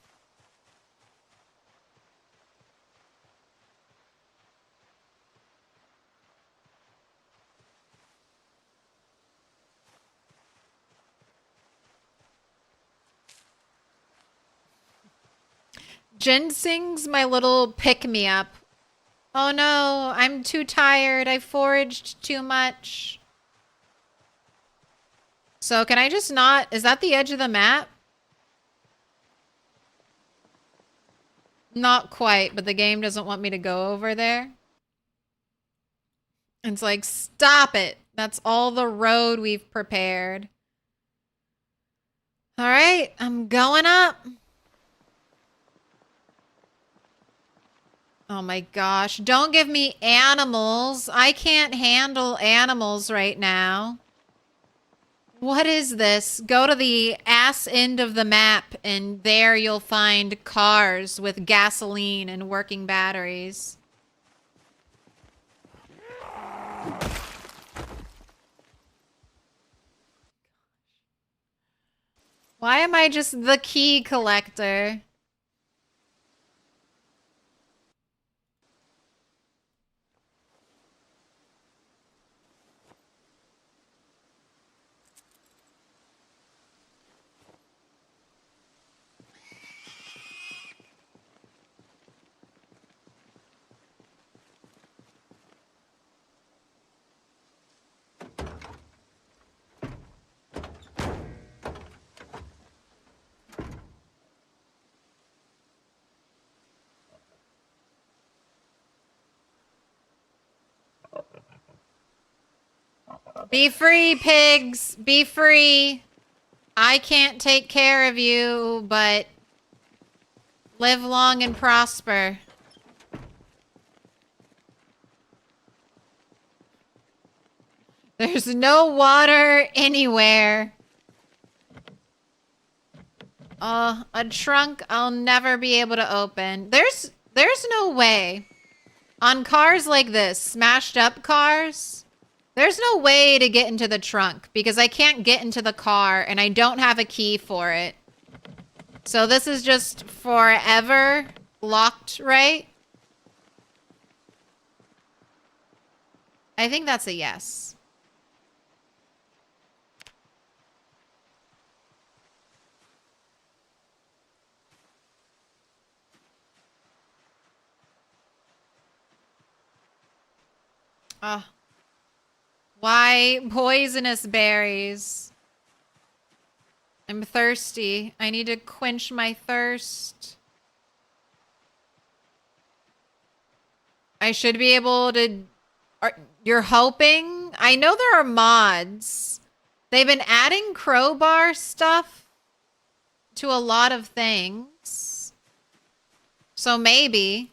A: Ginseng's my little pick-me-up. Oh no, I'm too tired. I foraged too much. So can I just not... Is that the edge of the map? Not quite, but the game doesn't want me to go over there. It's like, stop it. That's all the road we've prepared. All right, I'm going up. Oh my gosh, don't give me animals. I can't handle animals right now. What is this? Go to the ass end of the map and there you'll find cars with gasoline and working batteries. Why am I just the key collector? Be free, pigs. Be free. I can't take care of you, but live long and prosper. There's no water anywhere. A trunk I'll never be able to open. There's no way. On cars like this, smashed up cars, there's no way to get into the trunk because I can't get into the car and I don't have a key for it. So this is just forever locked, right? I think that's a yes. Why poisonous berries? I'm thirsty. I need to quench my thirst. I should be able to... You're hoping? I know there are mods. They've been adding crowbar stuff to a lot of things. So maybe...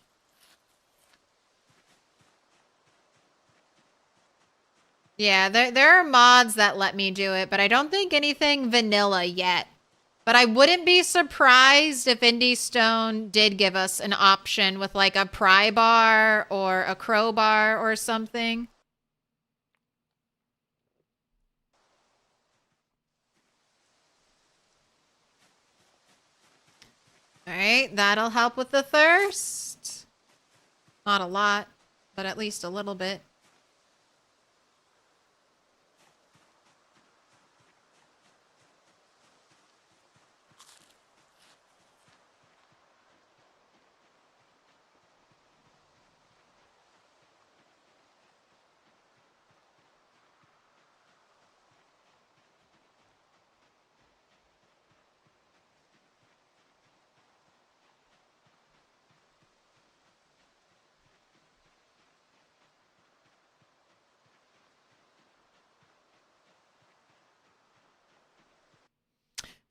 A: Yeah, there are mods that let me do it, but I don't think anything vanilla yet. But I wouldn't be surprised if Indie Stone did give us an option with like a pry bar or a crowbar or something. All right, that'll help with the thirst. Not a lot, but at least a little bit.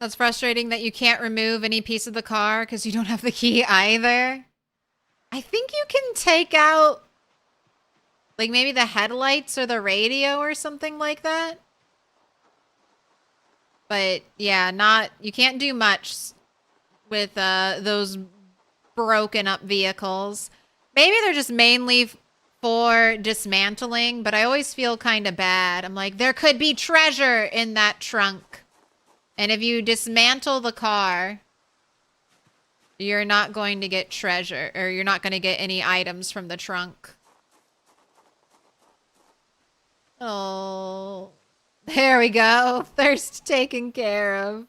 A: That's frustrating that you can't remove any piece of the car because you don't have the key either. I think you can take out like maybe the headlights or the radio or something like that. But yeah, you can't do much with those broken up vehicles. Maybe they're just mainly for dismantling, but I always feel kind of bad. I'm like, there could be treasure in that trunk. And if you dismantle the car, you're not going to get treasure, or you're not going to get any items from the trunk. Oh, there we go. Thirst taken care of.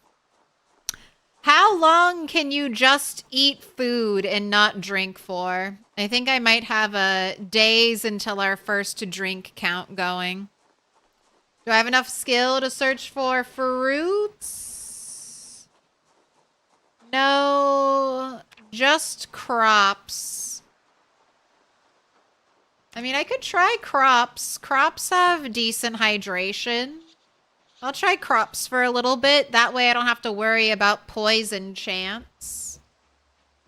A: How long can you just eat food and not drink for? I think I might have a days until our first drink count going. Do I have enough skill to search for fruits? No, just crops. I mean, I could try crops. Crops have decent hydration. I'll try crops for a little bit. That way I don't have to worry about poison chance.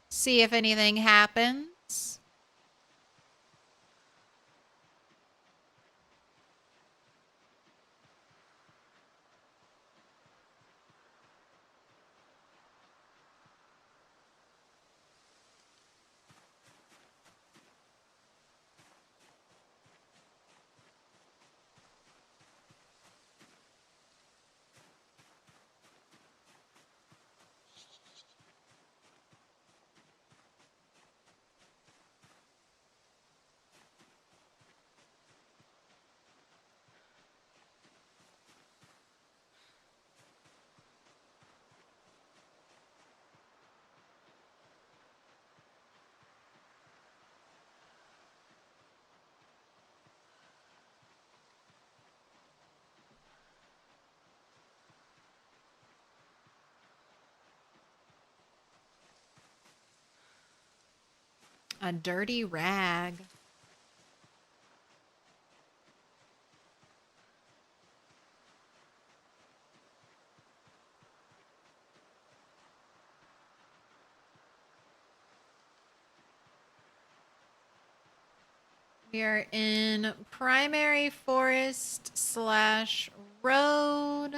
A: See if anything happens. A dirty rag. We are in primary forest / road.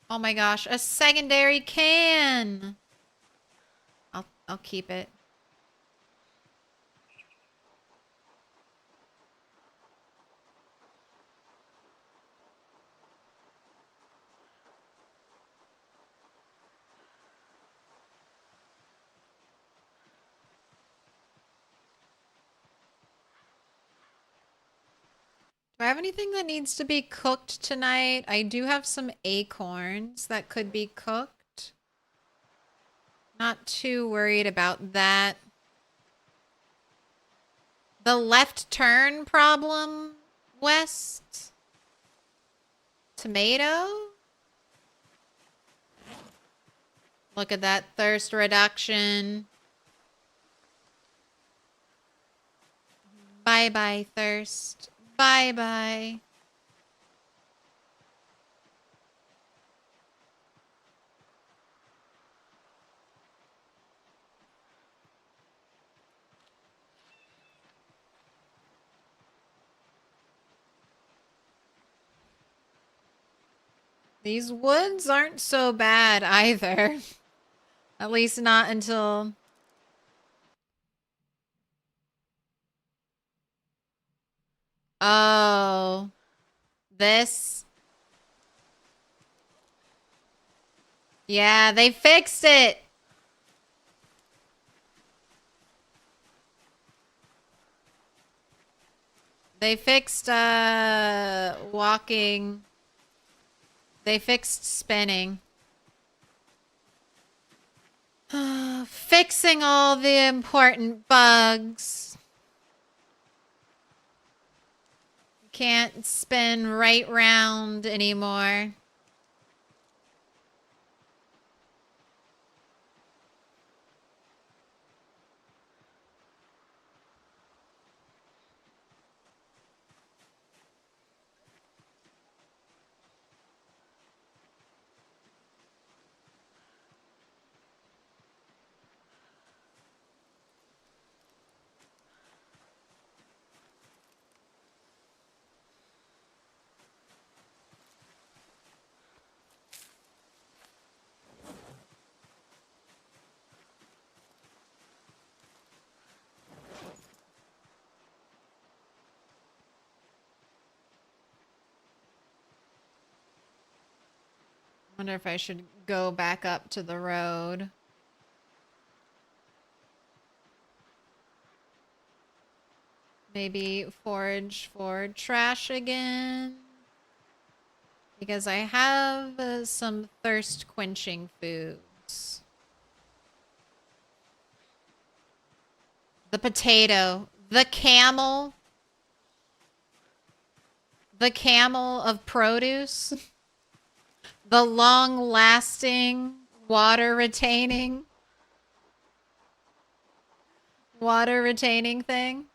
A: Oh my gosh, a secondary can. I'll keep it. Do I have anything that needs to be cooked tonight? I do have some acorns that could be cooked. Not too worried about that. The left turn problem, West? Tomato? Look at that thirst reduction. Bye-bye, thirst. Bye-bye. These woods aren't so bad either. At least not until... Oh. This? Yeah, they fixed it! They fixed, walking. They fixed spinning. Fixing all the important bugs. Can't spin right round anymore. Wonder if I should go back up to the road. Maybe forage for trash again. Because I have some thirst quenching foods. The potato. The camel. The camel of produce. The long-lasting, water-retaining thing.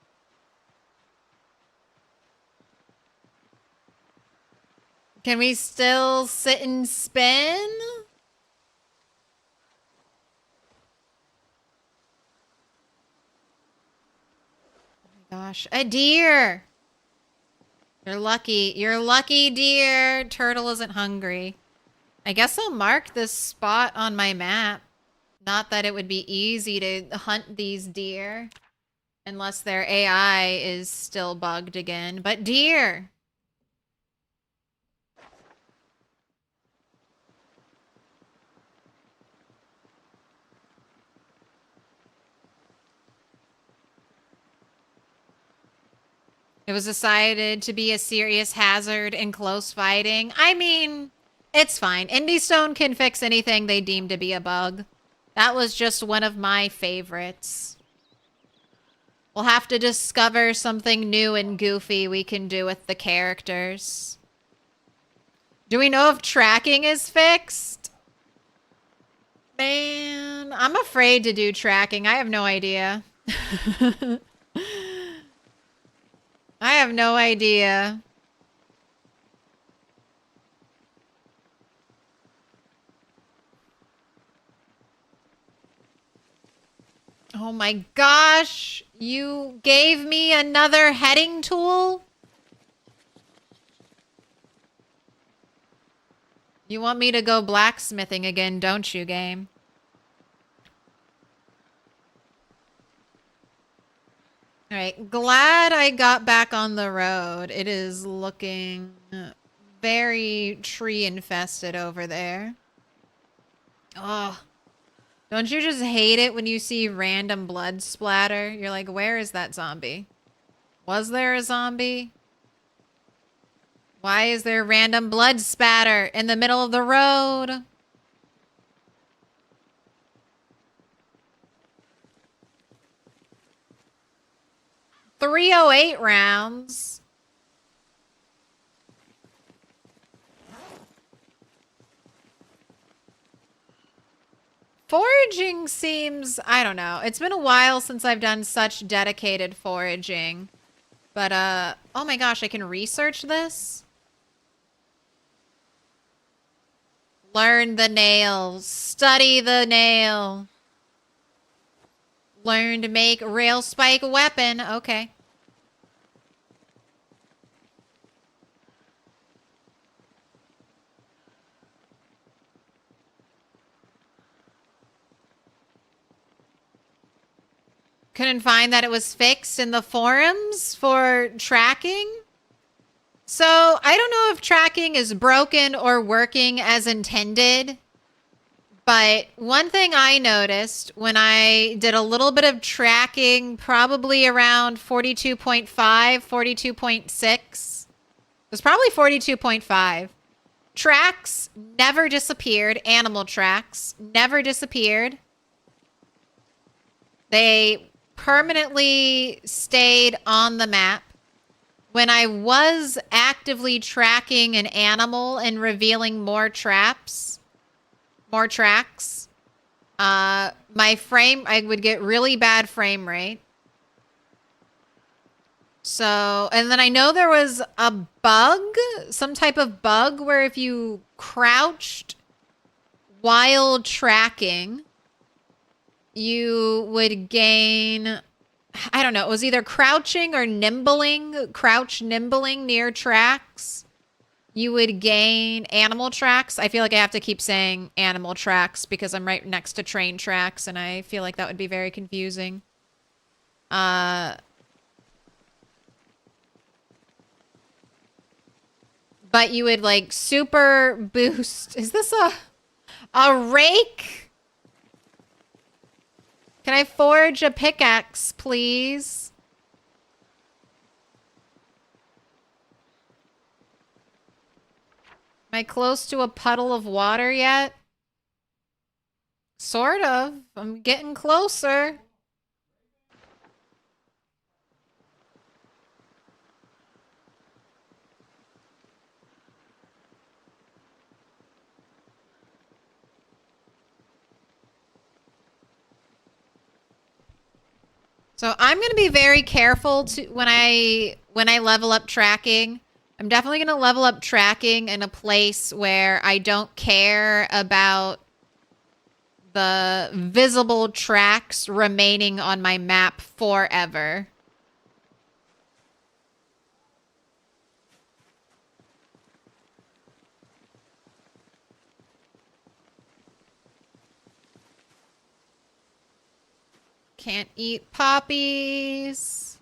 A: Can we still sit and spin? Oh my gosh, a deer! You're lucky. You're lucky, deer. Turtle isn't hungry. I guess I'll mark this spot on my map. Not that it would be easy to hunt these deer. Unless their AI is still bugged again. But deer! It was decided to be a serious hazard in close fighting. I mean, it's fine. Indie Stone can fix anything they deem to be a bug. That was just one of my favorites. We'll have to discover something new and goofy we can do with the characters. Do we know if tracking is fixed? Man, I'm afraid to do tracking. I have no idea. I have no idea. Oh my gosh. You gave me another heading tool? You want me to go blacksmithing again, don't you, game? Alright, glad I got back on the road. It is looking very tree infested over there. Oh, don't you just hate it when you see random blood splatter? You're like, where is that zombie? Was there a zombie? Why is there random blood spatter in the middle of the road? .308 rounds. Foraging seems, I don't know. It's been a while since I've done such dedicated foraging. But, oh my gosh, I can research this? Learn the nail. Study the nail. Learn to make rail spike weapon. Okay. Couldn't find that it was fixed in the forums for tracking. So I don't know if tracking is broken or working as intended. But one thing I noticed when I did a little bit of tracking, probably around 42.5, 42.6, it was probably 42.5. Tracks never disappeared. Animal tracks never disappeared. They permanently stayed on the map. When I was actively tracking an animal and revealing more tracks, I would get really bad frame rate. So, and then I know there was a bug, some type of bug where if you crouched while tracking, you would gain, I don't know, it was either crouching or nimbling, crouch nimbling near tracks. You would gain animal tracks. I feel like I have to keep saying animal tracks because I'm right next to train tracks and I feel like that would be very confusing. But you would like super boost. Is this a rake? Can I forge a pickaxe, please? Am I close to a puddle of water yet? Sort of. I'm getting closer. So I'm going to be very careful to when I level up tracking. I'm definitely going to level up tracking in a place where I don't care about the visible tracks remaining on my map forever. Can't eat poppies.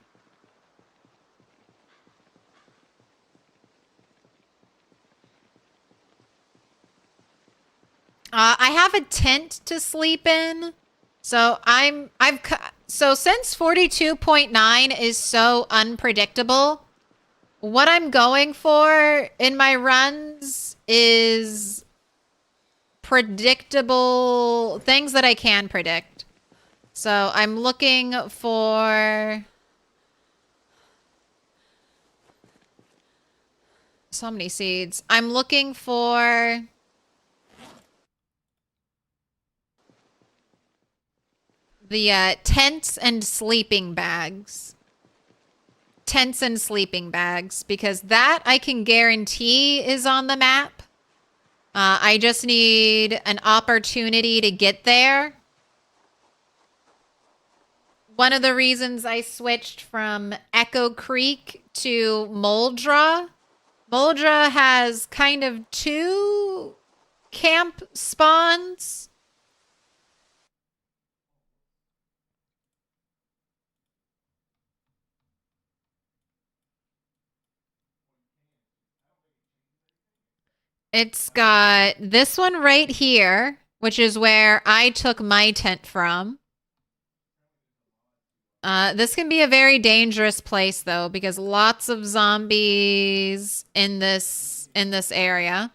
A: I have a tent to sleep in. So so since 42.9 is so unpredictable, what I'm going for in my runs is predictable things that I can predict. So I'm looking for so many seeds. I'm looking for the tents and sleeping bags. Tents and sleeping bags, because that I can guarantee is on the map. I just need an opportunity to get there. one of the reasons I switched from Echo Creek to Moldra. Moldra has kind of 2 camp spawns. It's got this one right here, which is where I took my tent from. This can be a very dangerous place though, because lots of zombies in this area.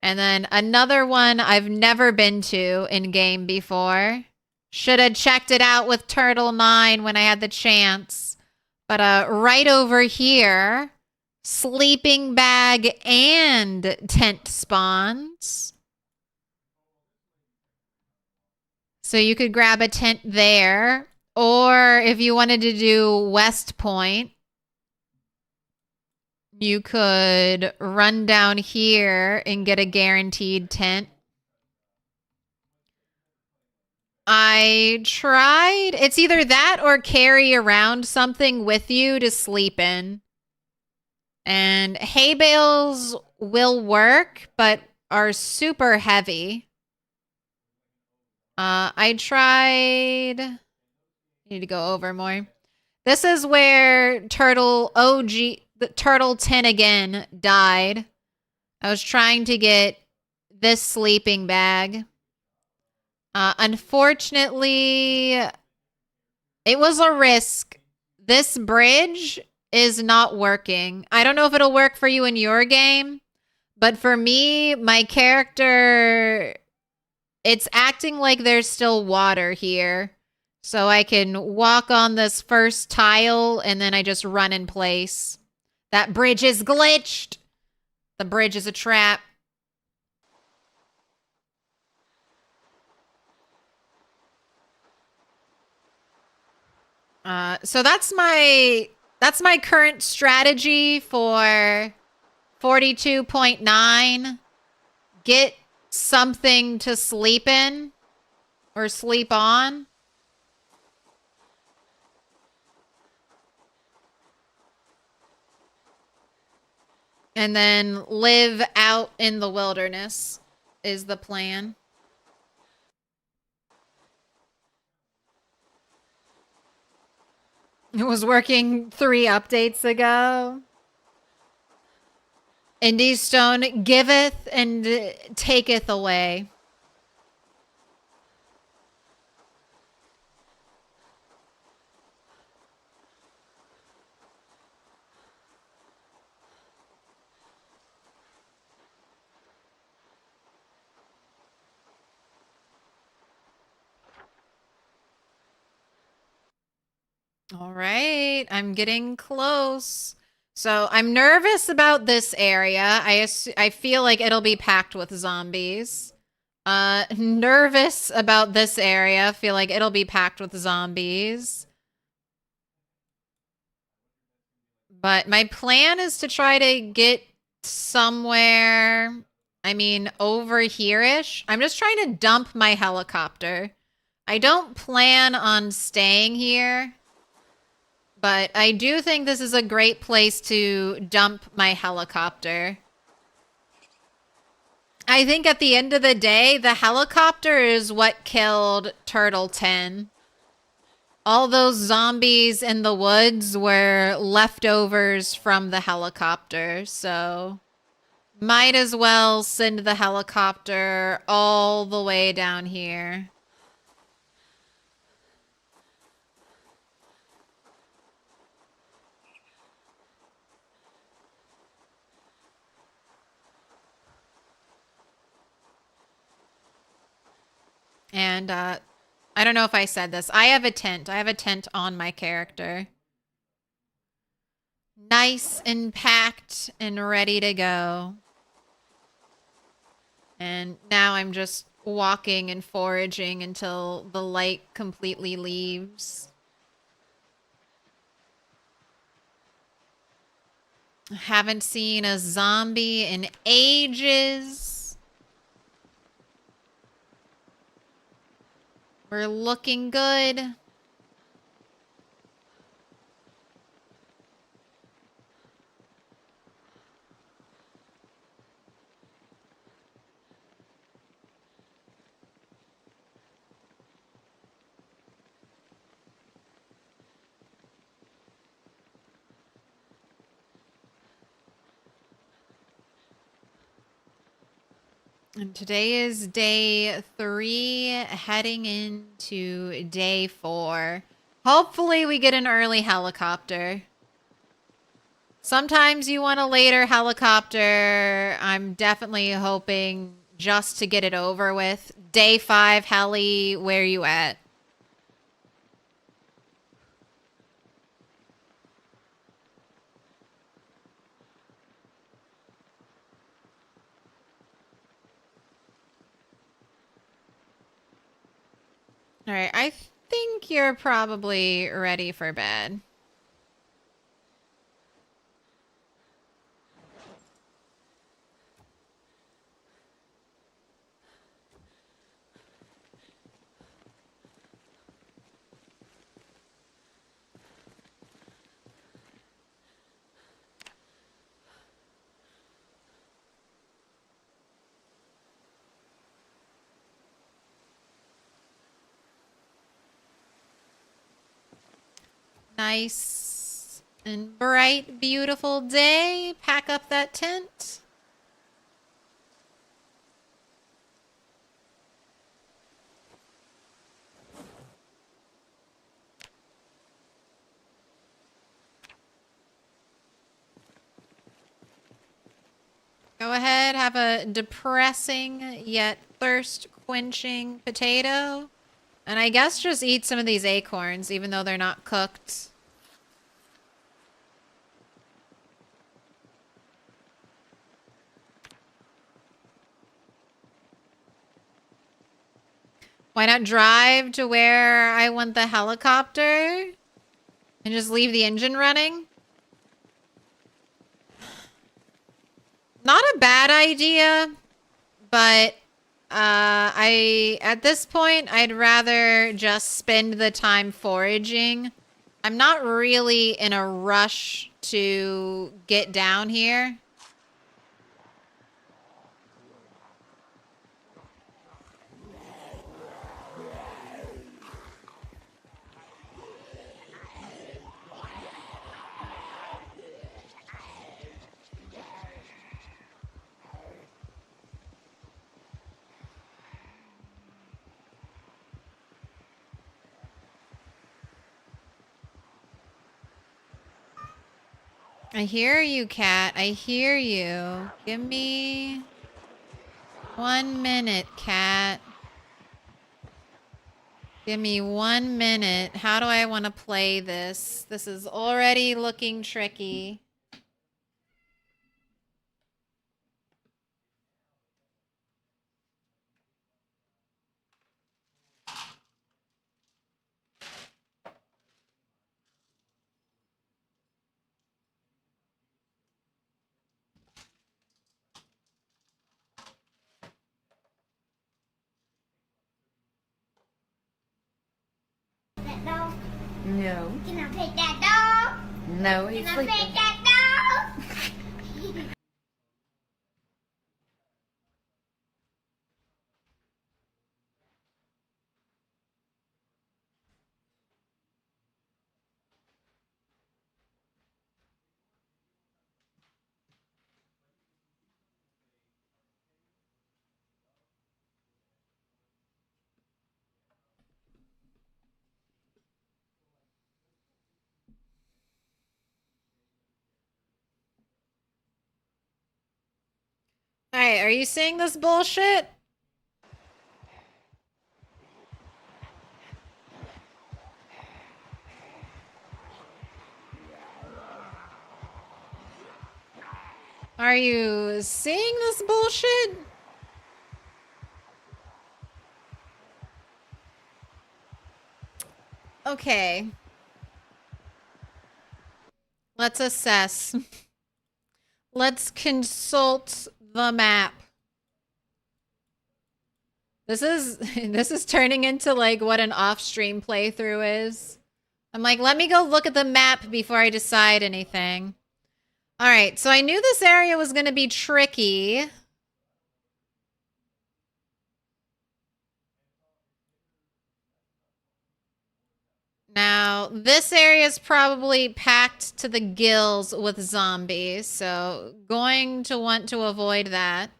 A: And then another one I've never been to in game before. Should have checked it out with Turtle 9 when I had the chance. But right over here, sleeping bag and tent spawns. So you could grab a tent there. Or if you wanted to do West Point, you could run down here and get a guaranteed tent. I tried. It's either that or carry around something with you to sleep in. And hay bales will work, but are super heavy. I tried... Need to go over more. This is where Turtle 10 again died. I was trying to get this sleeping bag. Unfortunately, it was a risk. This bridge is not working. I don't know if it'll work for you in your game, but for me, my character, it's acting like there's still water here. So I can walk on this first tile and then I just run in place. That bridge is glitched. The bridge is a trap. So that's my current strategy for 42.9. Get something to sleep in or sleep on. And then live out in the wilderness is the plan. It was working 3 updates ago. Indie Stone giveth and taketh away. All right, I'm getting close. So I'm nervous about this area. I feel like it'll be packed with zombies. Nervous about this area. Feel like it'll be packed with zombies. But my plan is to try to get somewhere, I mean, over here-ish. I'm just trying to dump my helicopter. I don't plan on staying here. But I do think this is a great place to dump my helicopter. I think at the end of the day, the helicopter is what killed Turtle 10. All those zombies in the woods were leftovers from the helicopter, so might as well send the helicopter all the way down here. And I don't know if I said this. I have a tent. I have a tent on my character. Nice and packed and ready to go. And now I'm just walking and foraging until the light completely leaves. Haven't seen a zombie in ages. We're looking good. And today is day 3, heading into day 4. Hopefully we get an early helicopter. Sometimes you want a later helicopter. I'm definitely hoping just to get it over with. Day 5 heli, where you at? All right, I think you're probably ready for bed. Nice and bright, beautiful day. Pack up that tent. Go ahead, have a depressing yet thirst-quenching potato. And I guess just eat some of these acorns, even though they're not cooked. Why not drive to where I want the helicopter and just leave the engine running? Not a bad idea, but at this point, I'd rather just spend the time foraging. I'm not really in a rush to get down here. I hear you, cat. I hear you. Give me 1 minute, cat. Give me 1 minute. How do I want to play this? This is already looking tricky.
E: That dog?
I: No.
E: Can I pet that dog?
I: No, he's
E: Can I
I: sleeping.
E: pet that dog?
A: All right, are you seeing this bullshit? Are you seeing this bullshit? Okay. Let's assess. Let's consult the map. This is turning into like what an off-stream playthrough is. I'm like, let me go look at the map before I decide anything. All right, so I knew this area was going to be tricky. Now, this area is probably packed to the gills with zombies, so going to want to avoid that.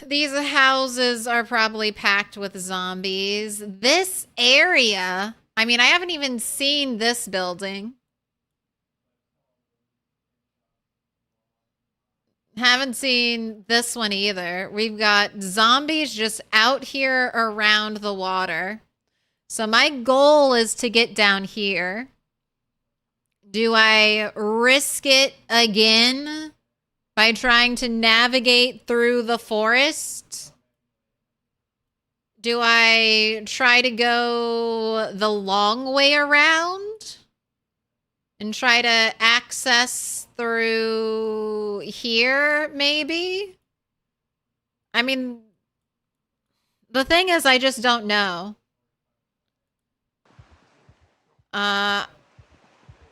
A: These houses are probably packed with zombies. This area, I mean, I haven't even seen this building. Haven't seen this one either. We've got zombies just out here around the water. So my goal is to get down here. Do I risk it again by trying to navigate through the forest? Do I try to go the long way around and try to access through here, maybe? I mean, the thing is, I just don't know.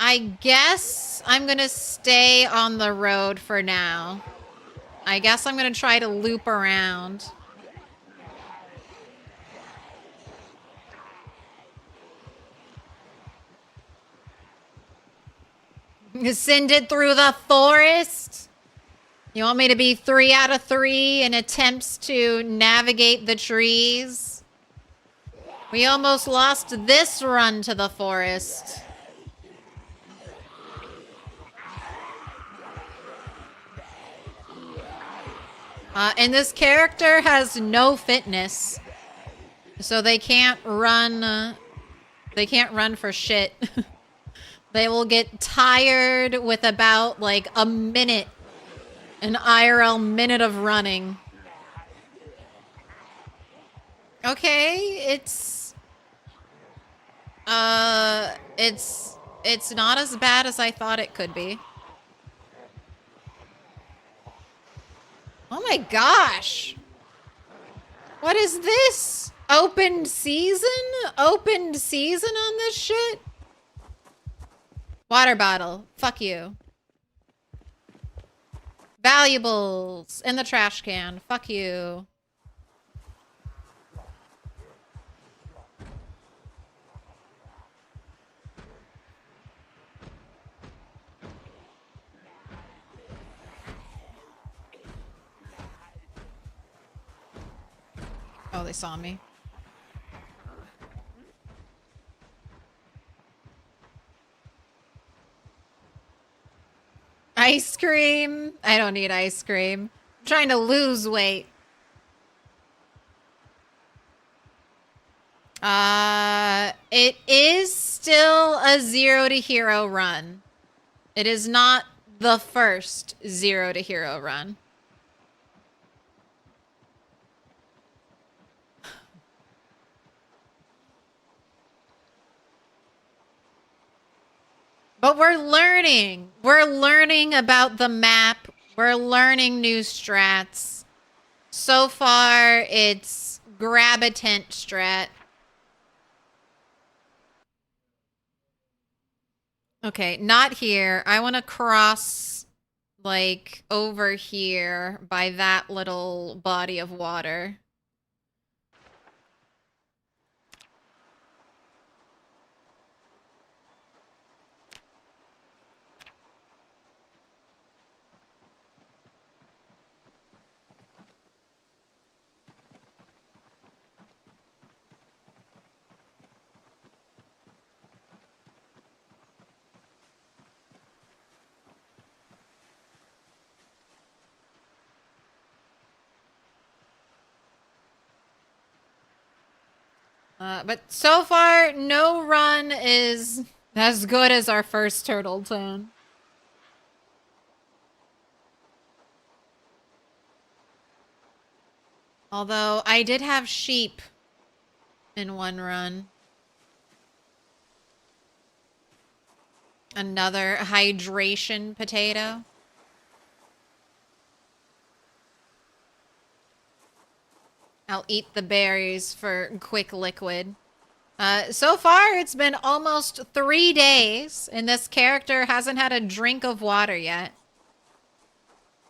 A: I guess I'm gonna stay on the road for now. I guess I'm gonna try to loop around. Send it through the forest? You want me to be 3 out of 3 in attempts to navigate the trees? We almost lost this run to the forest. And this character has no fitness. So they can't run for shit. They will get tired with about like a minute, an IRL minute of running. Okay, it's not as bad as I thought it could be. Oh my gosh. What is this? Opened season? Opened season on this shit? Water bottle. Fuck you. Valuables in the trash can. Fuck you. Oh, they saw me. Ice cream? I don't need ice cream. I'm trying to lose weight. It is still a 0 to hero run. It is not the first 0 to hero run. But we're learning. We're learning about the map. We're learning new strats. So far, it's grab a tent strat. Okay, not here. I want to cross, like, over here by that little body of water. But so far, no run is as good as our first turtle tune. Although, I did have sheep in one run. Another hydration potato. I'll eat the berries for quick liquid. So far, it's been almost 3 days, and this character hasn't had a drink of water yet.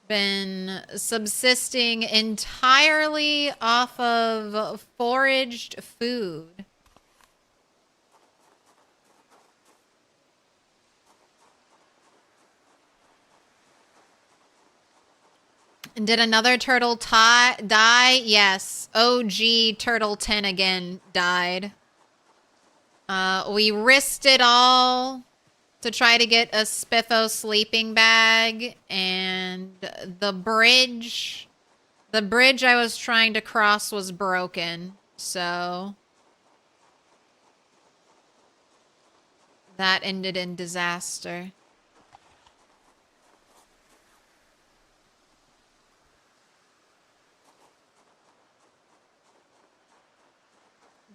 A: Been subsisting entirely off of foraged food. And did another turtle die? Yes. OG Turtle 10 again died. We risked it all to try to get a Spiffo sleeping bag, and the bridge I was trying to cross was broken, so that ended in disaster.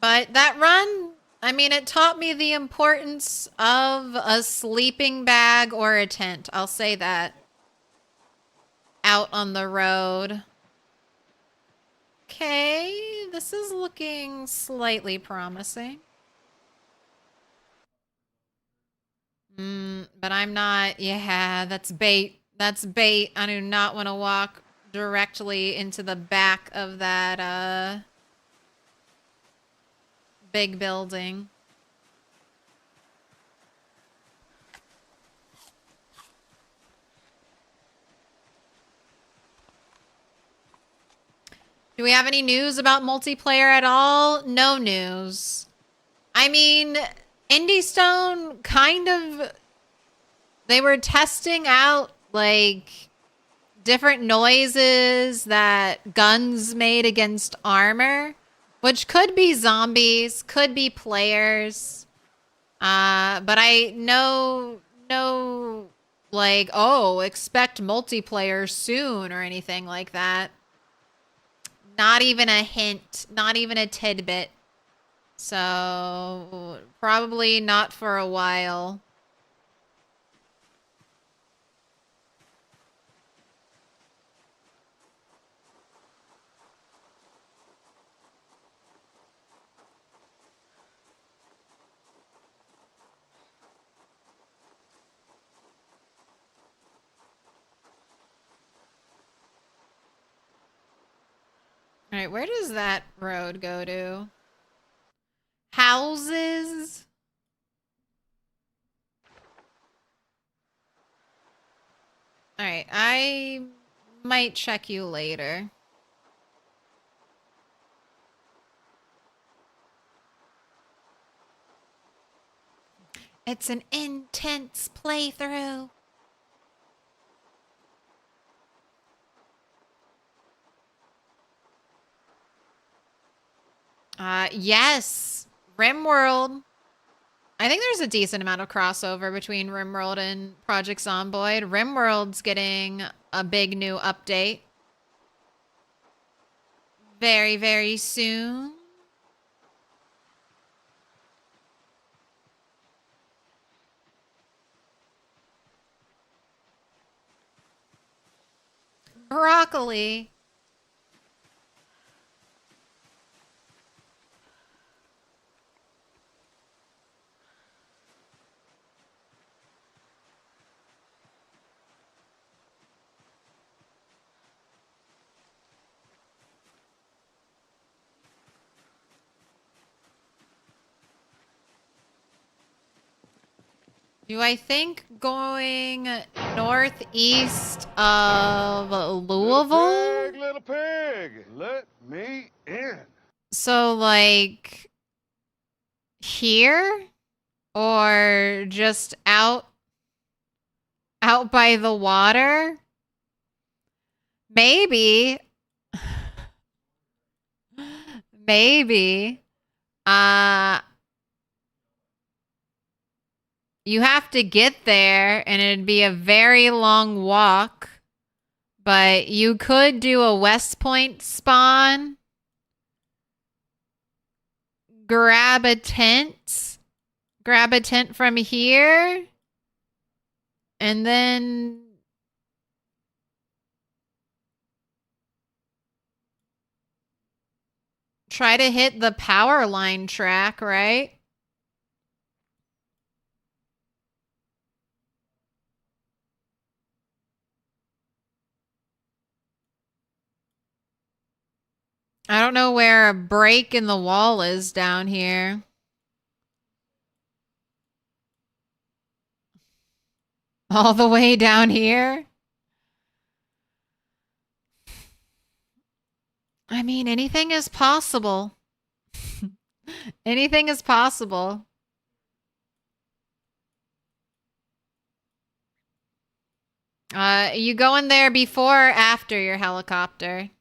A: But that run, I mean, it taught me the importance of a sleeping bag or a tent. I'll say that. Out on the road. Okay, this is looking slightly promising. But I'm not, yeah, that's bait. That's bait. I do not want to walk directly into the back of that, big building. Do we have any news about multiplayer at all? No news. I mean, Indie Stone kind of, they were testing out like different noises that guns made against armor, which could be zombies, could be players. But I know like, oh, expect multiplayer soon or anything like that. Not even a hint, not even a tidbit. So probably not for a while. All right, where does that road go to? Houses? All right, I might check you later. It's an intense playthrough. Yes, RimWorld. I think there's a decent amount of crossover between RimWorld and Project Zomboid. RimWorld's getting a big new update very, very soon. Broccoli. Do I think going northeast of Louisville?
F: Little pig, let me in.
A: So like here or just out by the water? Maybe. Maybe. You have to get there and it'd be a very long walk. But you could do a West Point spawn. Grab a tent. Grab a tent from here. And then try to hit the power line track, right? I don't know where a break in the wall is down here. All the way down here? I mean, anything is possible. Anything is possible. You going there before or after your helicopter?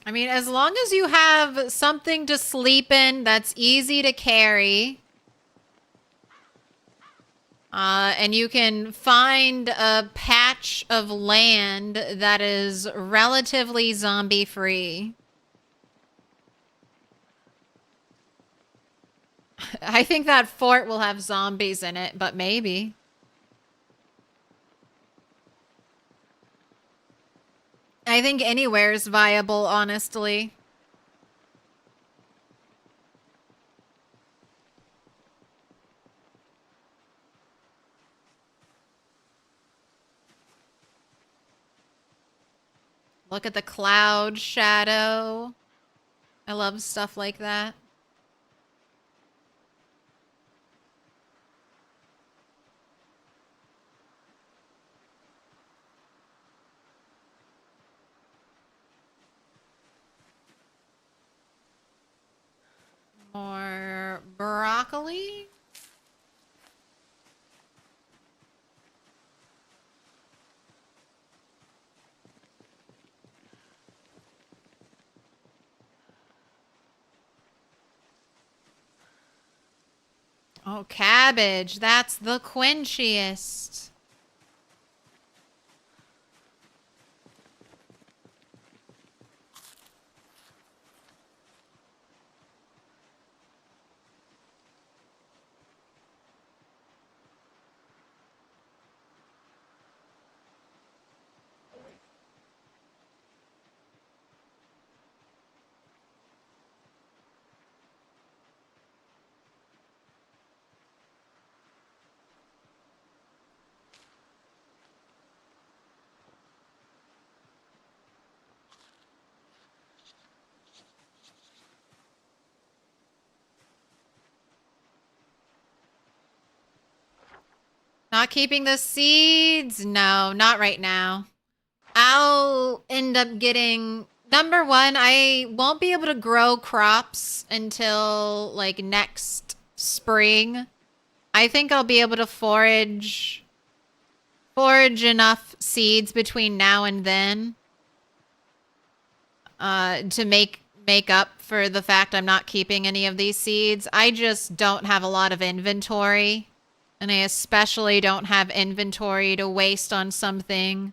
A: I mean, as long as you have something to sleep in that's easy to carry, and you can find a patch of land that is relatively zombie-free. I think that fort will have zombies in it, but maybe. I think anywhere is viable, honestly. Look at the cloud shadow. I love stuff like that. More broccoli. Oh, cabbage. That's the quenchiest. Not keeping the seeds? No, not right now. I'll end up getting... Number one, I won't be able to grow crops until, like, next spring. I think I'll be able to forage enough seeds between now and then to make up for the fact I'm not keeping any of these seeds. I just don't have a lot of inventory. And I especially don't have inventory to waste on something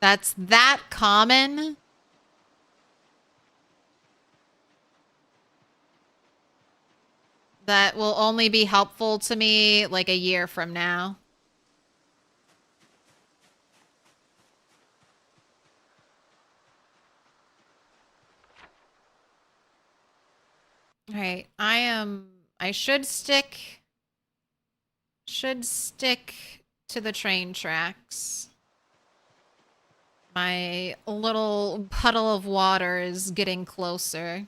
A: that's that common. That will only be helpful to me like a year from now. All right, I should stick to the train tracks. My little puddle of water is getting closer.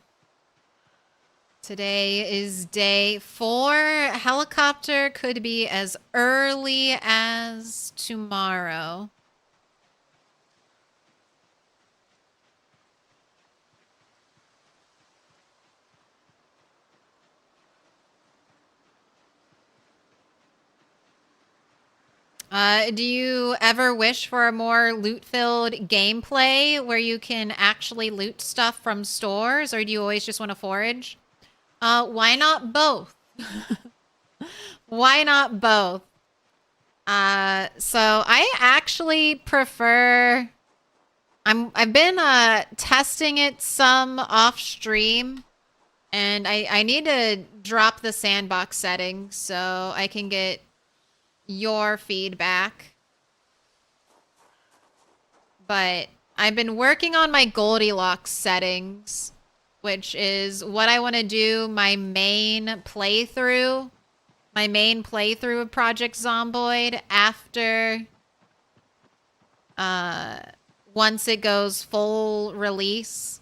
A: Today is day 4. Helicopter could be as early as tomorrow. Do you ever wish for a more loot-filled gameplay where you can actually loot stuff from stores, or do you always just want to forage? Why not both? Why not both? So I actually prefer... I've been testing it some off stream, and I need to drop the sandbox settings so I can get your feedback. But I've been working on my Goldilocks settings, which is what I want to do my main playthrough of Project Zomboid after once it goes full release.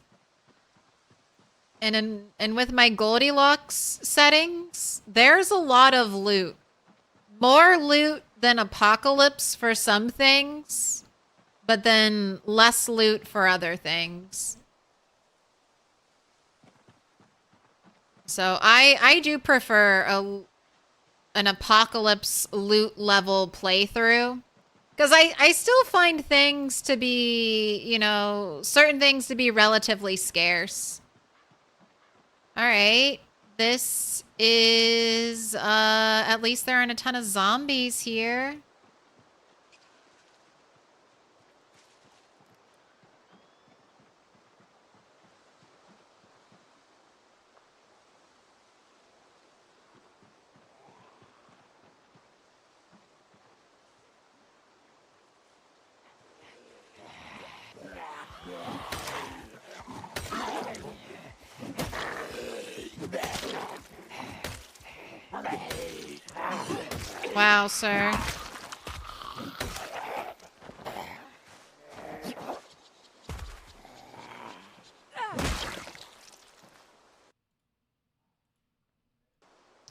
A: And with my Goldilocks settings, there's a lot of loot. More loot than Apocalypse for some things, but then less loot for other things. So I do prefer an Apocalypse loot level playthrough. Because I still find things to be, you know, certain things to be relatively scarce. Alright. This is, at least there aren't a ton of zombies here. Wow, sir.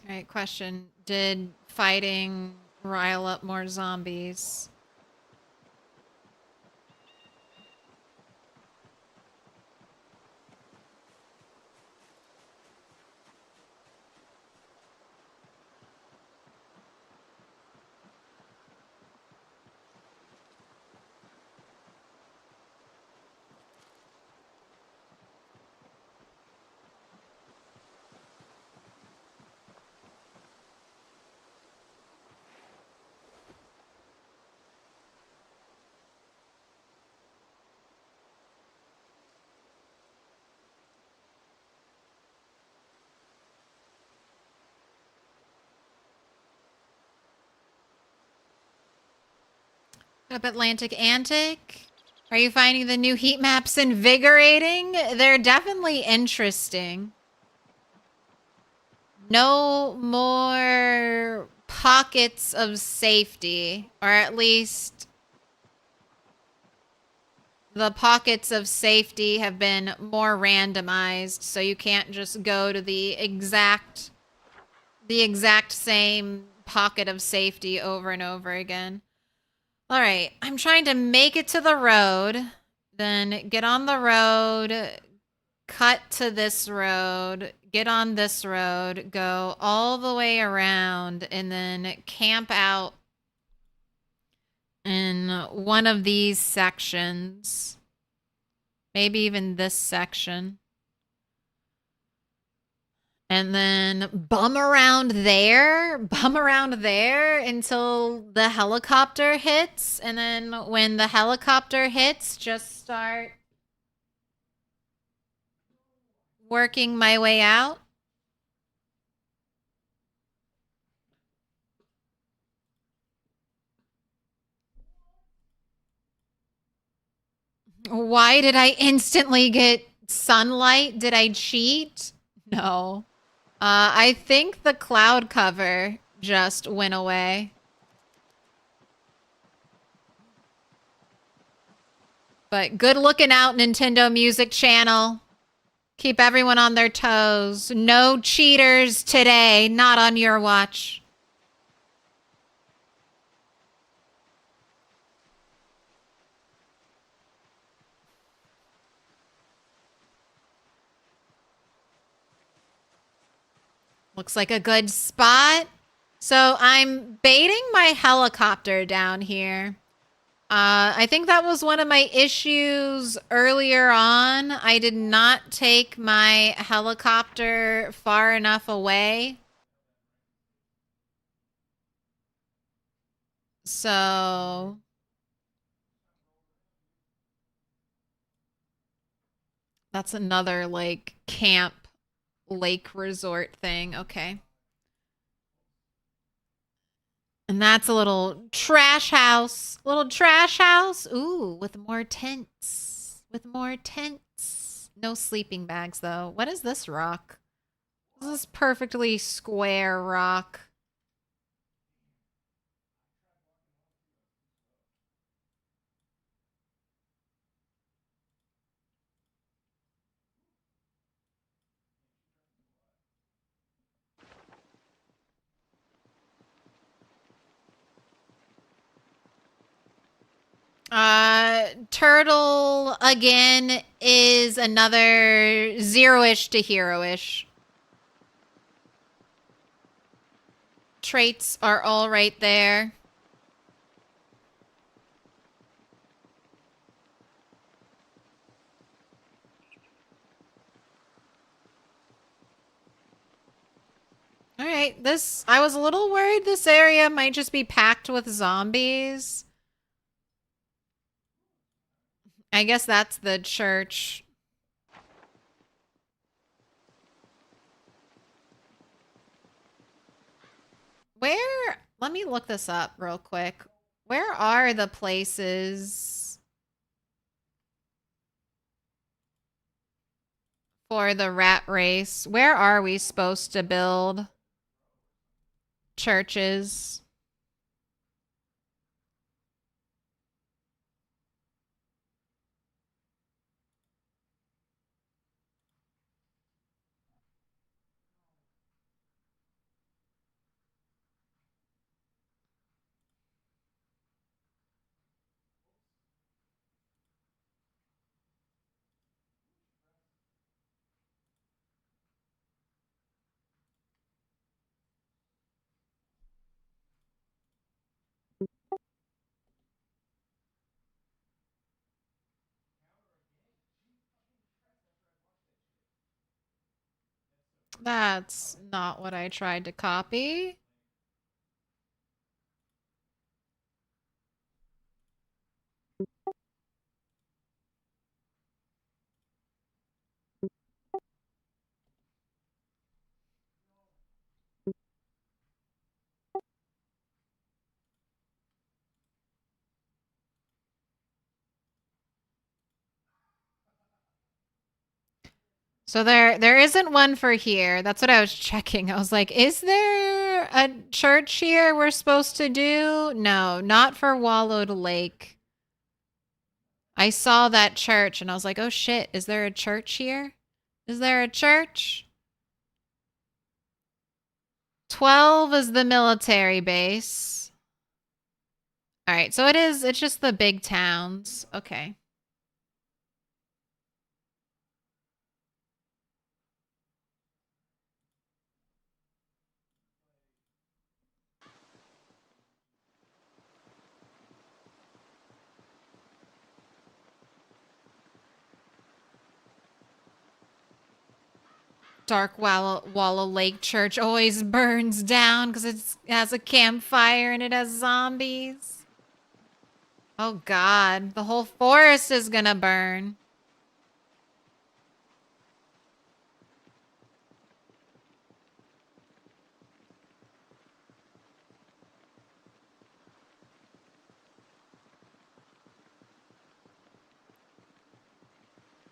A: Alright, question. Did fighting rile up more zombies? Up Atlantic Antic? Are you finding the new heat maps invigorating? They're definitely interesting. No more pockets of safety, or at least the pockets of safety have been more randomized, so you can't just go to the exact same pocket of safety over and over again. All right, I'm trying to make it to the road, then get on the road, cut to this road, get on this road, go all the way around, and then camp out in one of these sections. Maybe even this section. And then bum around there until the helicopter hits. And then when the helicopter hits, just start working my way out. Why did I instantly get sunlight? Did I cheat? No. I think the cloud cover just went away. But good looking out, Nintendo Music Channel. Keep everyone on their toes. No cheaters today, not on your watch. Looks like a good spot. So I'm baiting my helicopter down here. I think that was one of my issues earlier on. I did not take my helicopter far enough away. So that's another like camp lake resort thing. Okay. And that's a little trash house. Little trash house. Ooh, with more tents. With more tents. No sleeping bags, though. What is this rock? This is perfectly square rock. Turtle again is another 0-ish to hero-ish. Traits are all right there. All right, I was a little worried this area might just be packed with zombies. I guess that's the church. Where, let me look this up real quick. Where are the places for the rat race? Where are we supposed to build churches? That's not what I tried to copy. So there isn't one for here. That's what I was checking. I was like, is there a church here we're supposed to do? No, not for Wallowed Lake. I saw that church and I was like, oh shit, is there a church here? Is there a church? 12 is the military base. All right, so it's just the big towns. Okay. Dark Wallow Lake Church always burns down because it has a campfire and it has zombies. Oh god, the whole forest is gonna burn.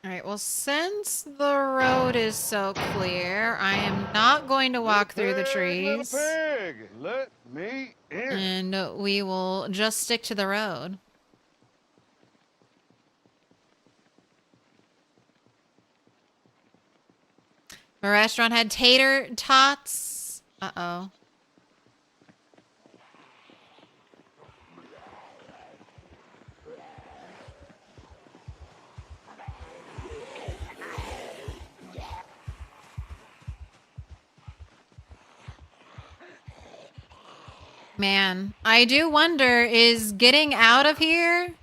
A: Alright, well since the road is so clear, I am not going to walk through the trees.
F: Pig, let me in.
A: And we will just stick to the road. My restaurant had tater tots. Uh-oh. Man, I do wonder, is getting out of here?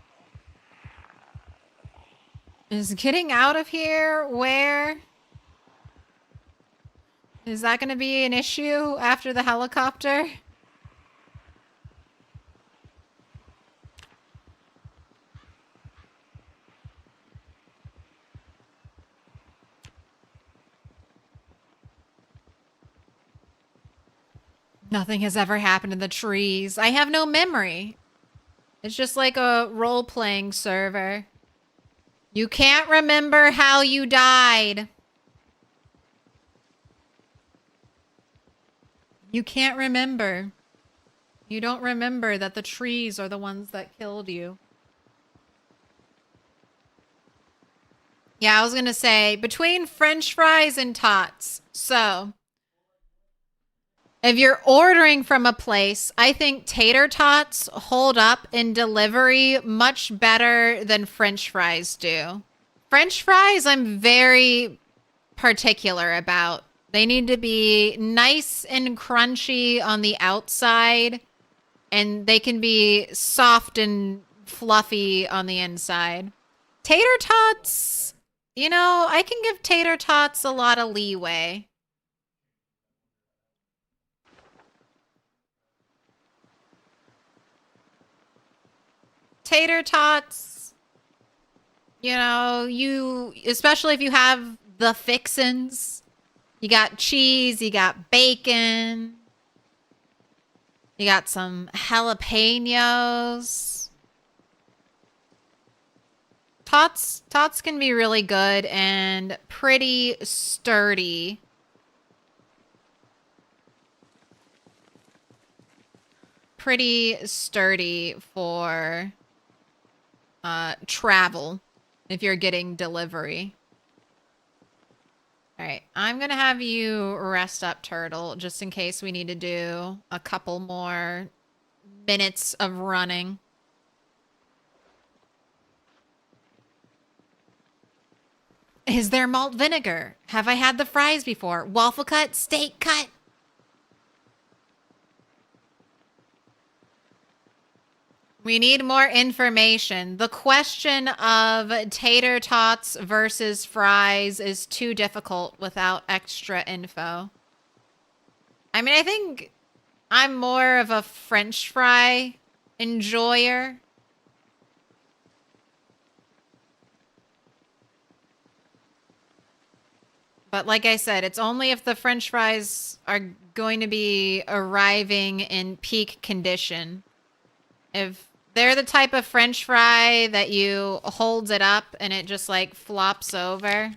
A: Is getting out of here where? Is that going to be an issue after the helicopter? Nothing has ever happened in the trees. I have no memory. It's just like a role-playing server. You can't remember how you died. You can't remember. You don't remember that the trees are the ones that killed you. Yeah, I was gonna say, between French fries and tots. So, If you're ordering from a place, I think tater tots hold up in delivery much better than French fries do. French fries, I'm very particular about. They need to be nice and crunchy on the outside, and they can be soft and fluffy on the inside. Tater tots, you know, I can give tater tots a lot of leeway. Tater tots, you know, especially if you have the fixins. You got cheese, you got bacon, you got some jalapenos. Tots can be really good and pretty sturdy. Pretty sturdy for travel if you're getting delivery. All right, I'm going to have you rest up, Turtle, just in case we need to do a couple more minutes of running. Is there malt vinegar? Have I had the fries before? Waffle cut? Steak cut? We need more information. The question of tater tots versus fries is too difficult without extra info. I mean, I think I'm more of a French fry enjoyer. But like I said, it's only if the French fries are going to be arriving in peak condition. If they're the type of French fry that you hold it up and it just like flops over.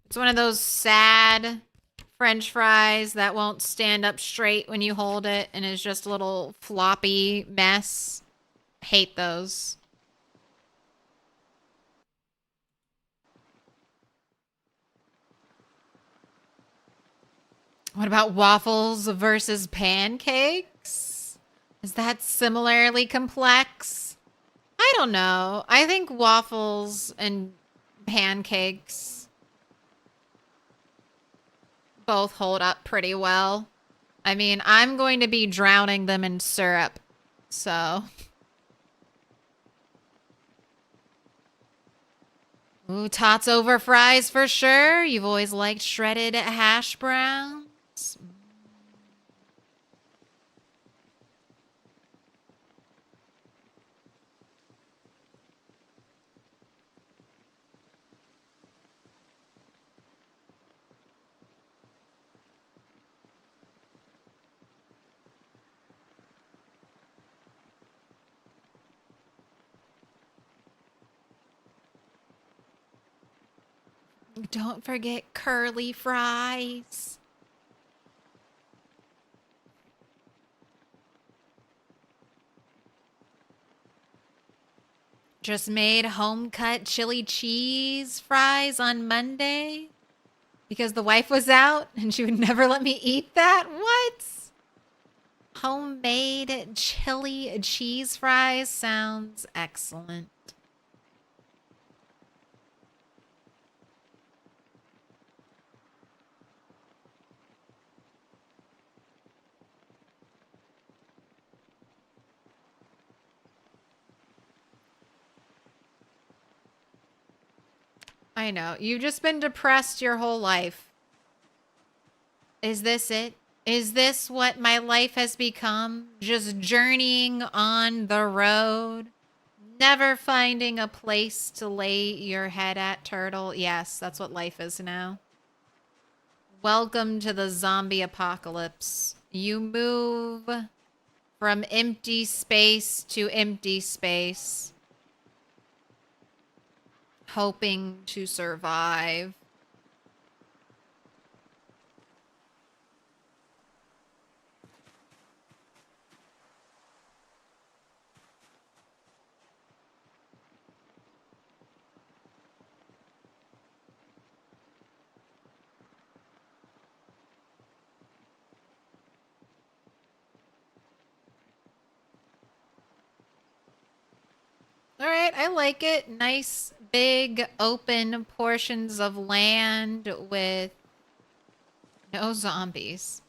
A: It's one of those sad French fries that won't stand up straight when you hold it and is just a little floppy mess. Hate those. What about waffles versus pancakes? Is that similarly complex? I don't know. I think waffles and pancakes both hold up pretty well. I mean, I'm going to be drowning them in syrup, so. Ooh, tots over fries for sure. You've always liked shredded hash browns. Don't forget curly fries. Just made home-cut chili cheese fries on Monday because the wife was out and she would never let me eat that. What? Homemade chili cheese fries sounds excellent. I know. You've just been depressed your whole life. Is this it? Is this what my life has become? Just journeying on the road? Never finding a place to lay your head at, Turtle? Yes, that's what life is now. Welcome to the zombie apocalypse. You move from empty space to empty space, hoping to survive. right, I like it. Nice, big, open portions of land with no zombies.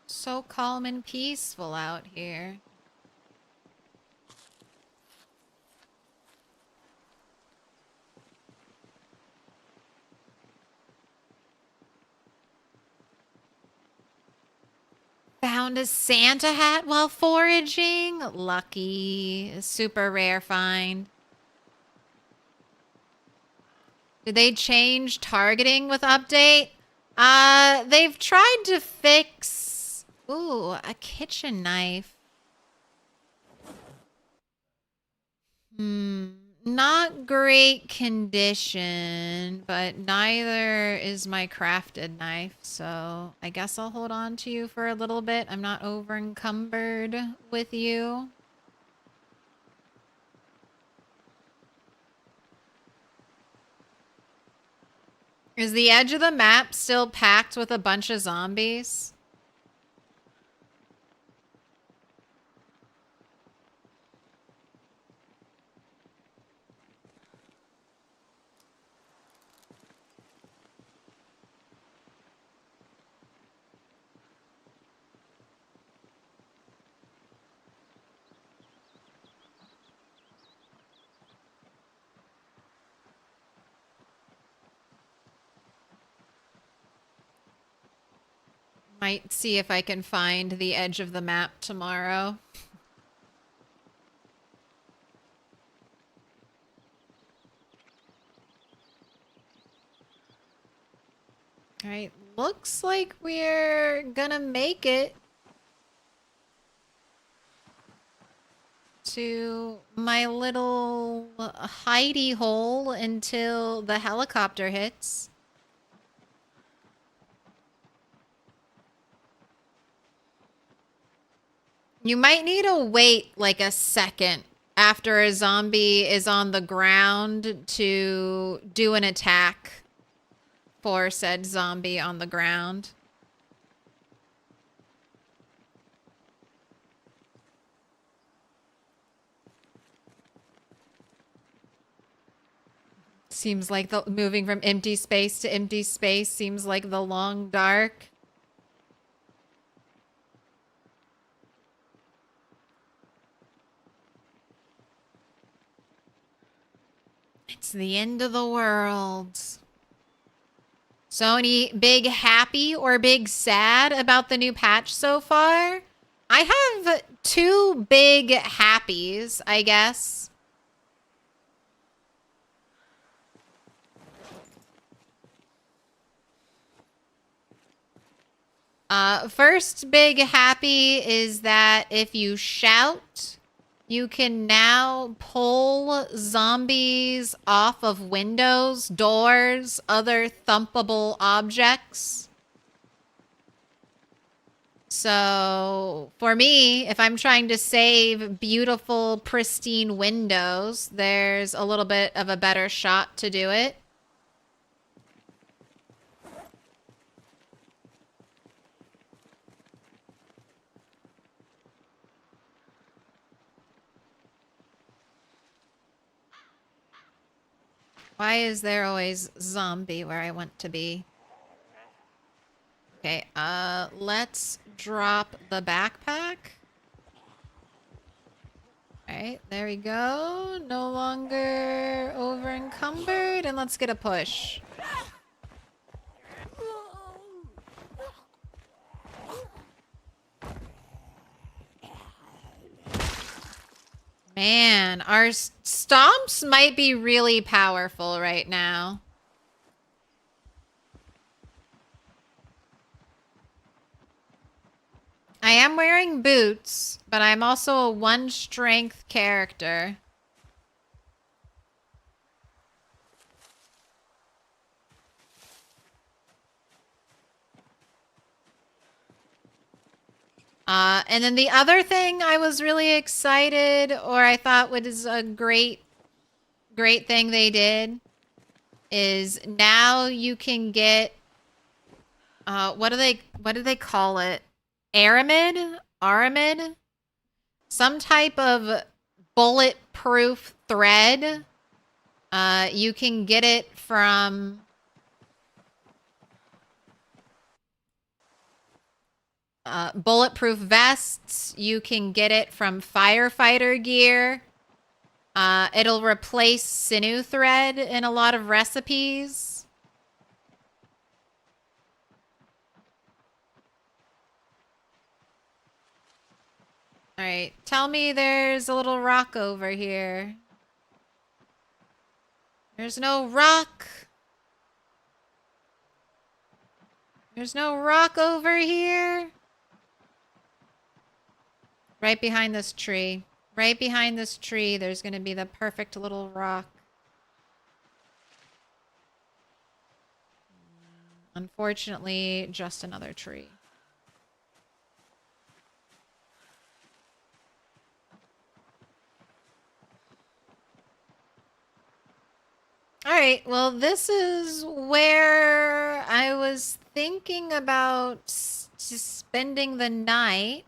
A: So calm and peaceful out here. Found a Santa hat while foraging. Lucky. Super rare find. Did they change targeting with update? They've tried to fix... Ooh, a kitchen knife. Not great condition, but neither is my crafted knife, so I guess I'll hold on to you for a little bit. I'm not over encumbered with you. Is the edge of the map still packed with a bunch of zombies? Might see if I can find the edge of the map tomorrow. All right, looks like we're gonna make it to my little hidey hole until the helicopter hits. You might need to wait like a second after a zombie is on the ground to do an attack for said zombie on the ground. Seems like the moving from empty space to empty space seems like the long dark. It's the end of the world. So any big happy or big sad about the new patch so far? I have two big happies, I guess. First big happy is that if you shout, you can now pull zombies off of windows, doors, other thumpable objects. So for me, if I'm trying to save beautiful, pristine windows, there's a little bit of a better shot to do it. Why is there always zombie where I want to be? Okay, let's drop the backpack. Alright, there we go. No longer over encumbered, and let's get a push. Man, our stomps might be really powerful right now. I am wearing boots, but I'm also a 1 strength character. And then the other thing I was really excited, or I thought was a great thing they did, is now you can get, what do they call it? Aramid? Some type of bulletproof thread. You can get it from bulletproof vests. You can get it from firefighter gear. It'll replace sinew thread in a lot of recipes. All right, tell me there's a little rock over here. There's no rock. There's no rock over here. Right behind this tree. Right behind this tree, there's going to be the perfect little rock. Unfortunately, just another tree. All right, well, this is where I was thinking about just spending the night.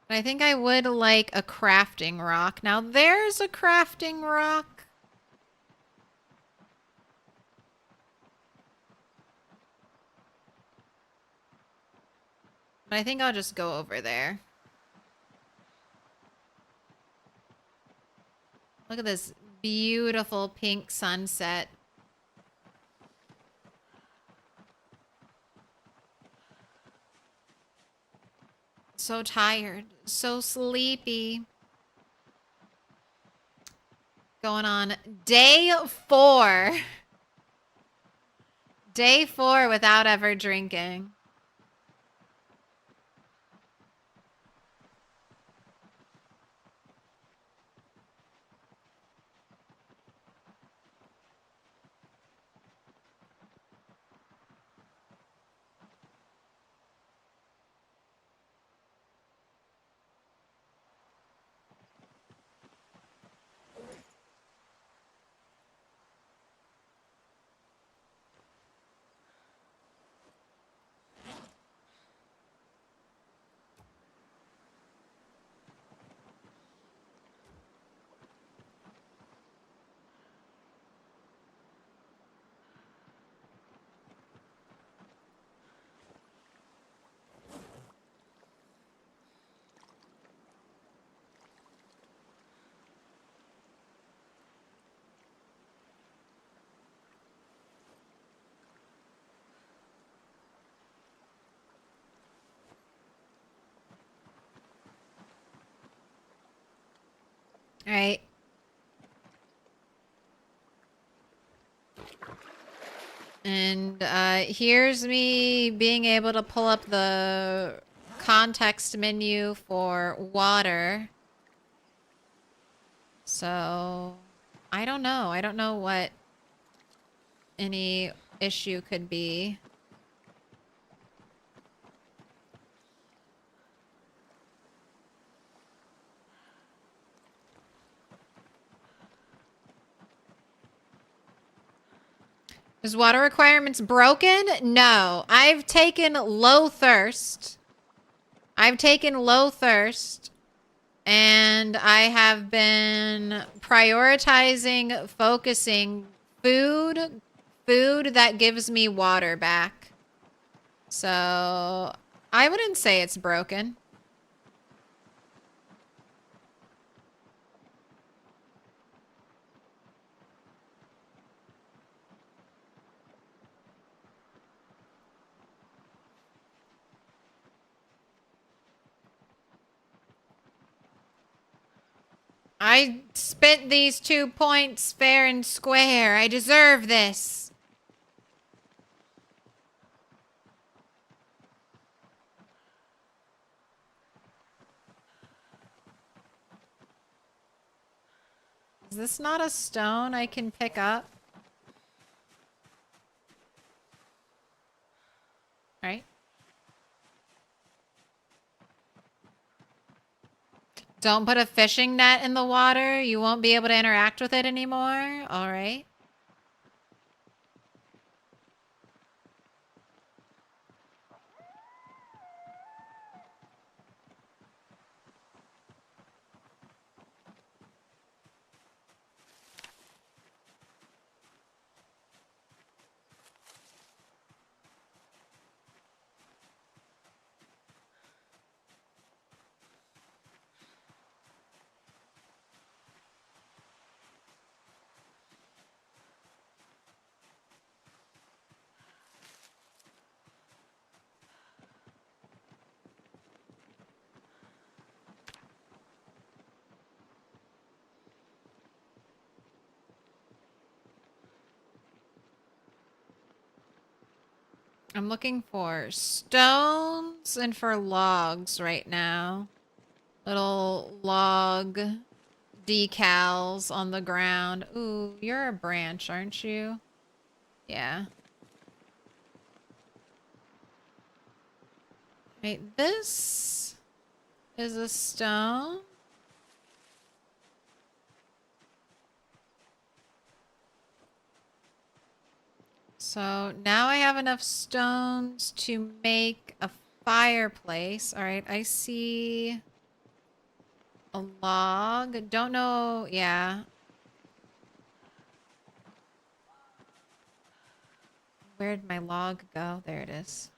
A: But I think I would like a crafting rock. Now, there's a crafting rock. But I think I'll just go over there. Look at this beautiful pink sunset. So tired, so sleepy. Going on day 4. Day 4 without ever drinking. All right. And here's me being able to pull up the context menu for water. So, I don't know. I don't know what any issue could be. Is water requirements broken? No. I've taken low thirst. And I have been prioritizing, focusing food that gives me water back. So I wouldn't say it's broken. I spent these 2 points fair and square. I deserve this. Is this not a stone I can pick up? Right? Don't put a fishing net in the water. You won't be able to interact with it anymore. All right. I'm looking for stones and for logs right now. Little log decals on the ground. Ooh, you're a branch, aren't you? Yeah. Wait, this is a stone. So now I have enough stones to make a fireplace. All right, I see a log. Don't know. Yeah. Where'd my log go? There it is.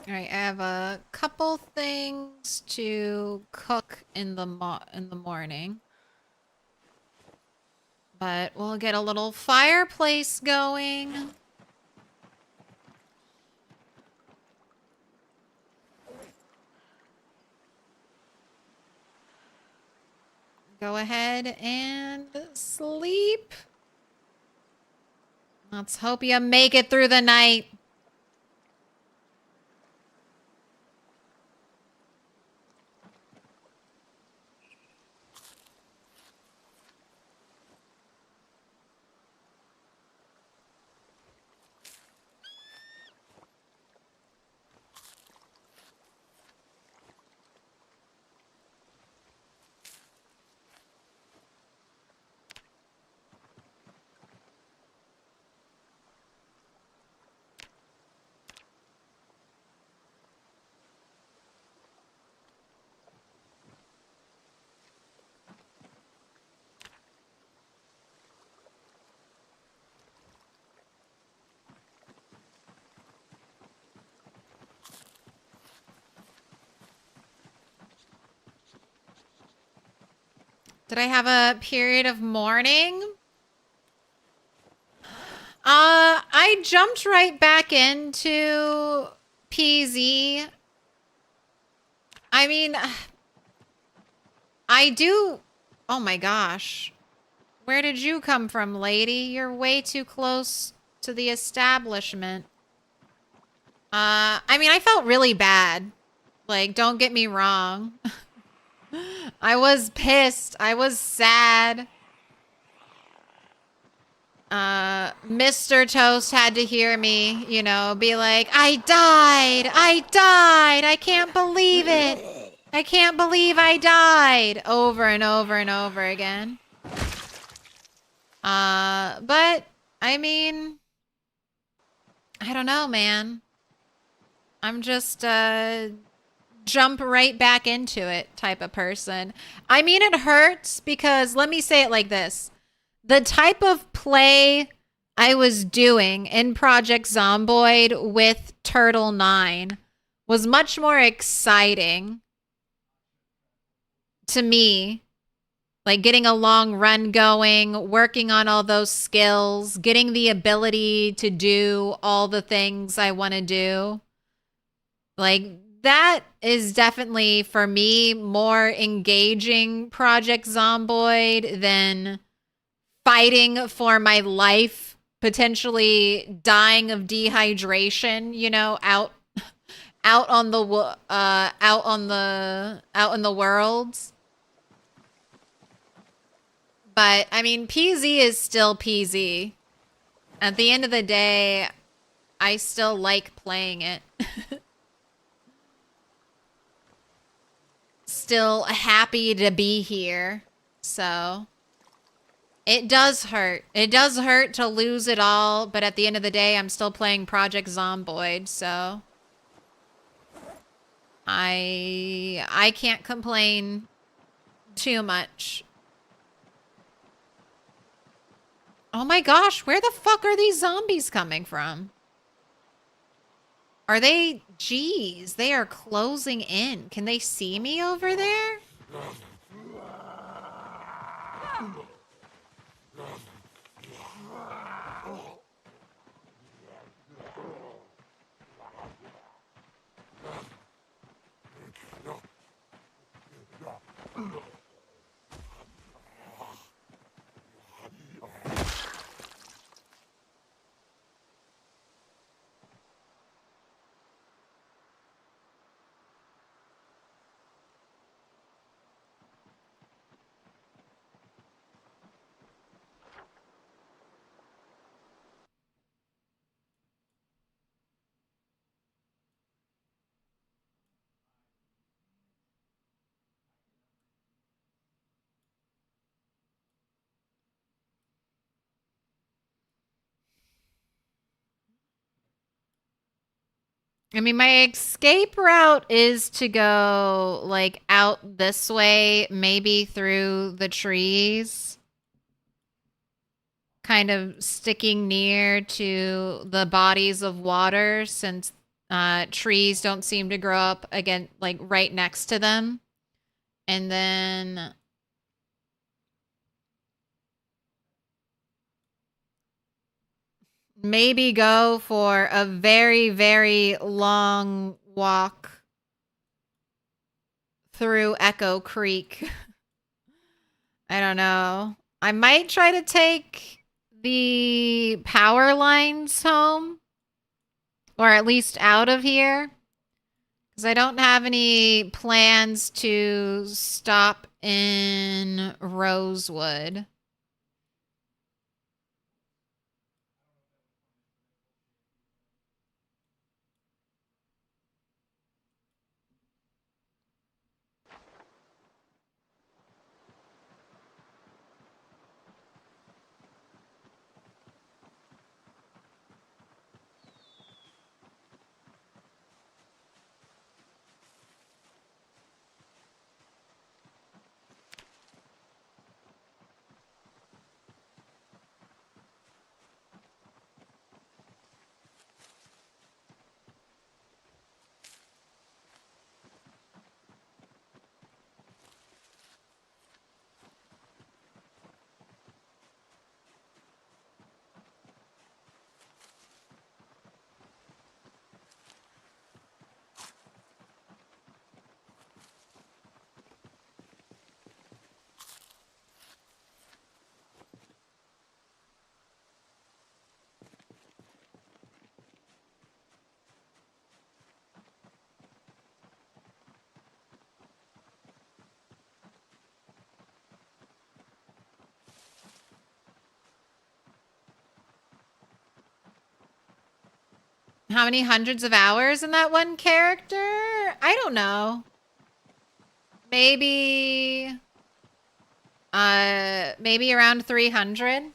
A: All right, I have a couple things to cook in the morning. But we'll get a little fireplace going. Go ahead and sleep. Let's hope you make it through the night. Did I have a period of mourning? I jumped right back into PZ. I mean, I do... Oh my gosh. Where did you come from, lady? You're way too close to the establishment. I mean, I felt really bad. Like, don't get me wrong. I was pissed. I was sad. Mr. Toast had to hear me, you know, be like, I died! I died! I can't believe it! I can't believe I died! Over and over and over again. But, I mean, I don't know, man. I'm just, jump right back into it type of person. I mean, it hurts because let me say it like this. The type of play I was doing in Project Zomboid with Turtle 9 was much more exciting to me. Like getting a long run going, working on all those skills, getting the ability to do all the things I want to do. Like that is definitely for me more engaging Project Zomboid than fighting for my life, potentially dying of dehydration, you know, out on the out in the world. But I mean, PZ is still PZ. At the end of the day, I still like playing it. Still happy to be here. So it does hurt. It does hurt to lose it all, but at the end of the day, I'm still playing Project Zomboid, so I can't complain too much. Oh my gosh, where the fuck are these zombies coming from? Are they... Jeez, they are closing in. Can they see me over there? I mean, my escape route is to go, like, out this way, maybe through the trees. Kind of sticking near to the bodies of water since trees don't seem to grow up, again, like, right next to them. And then... maybe go for a very, very long walk through Echo Creek. I don't know. I might try to take the power lines home. Or at least out of here. Because I don't have any plans to stop in Rosewood. How many hundreds of hours in that one character? I don't know. Maybe... maybe around 300?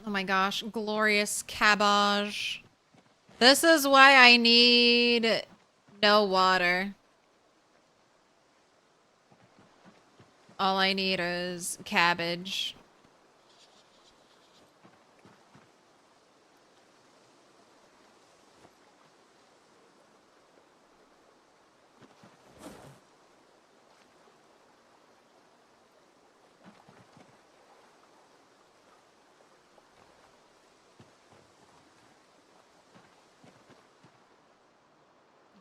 A: Oh my gosh, glorious cabbage. This is why I need no water. All I need is cabbage.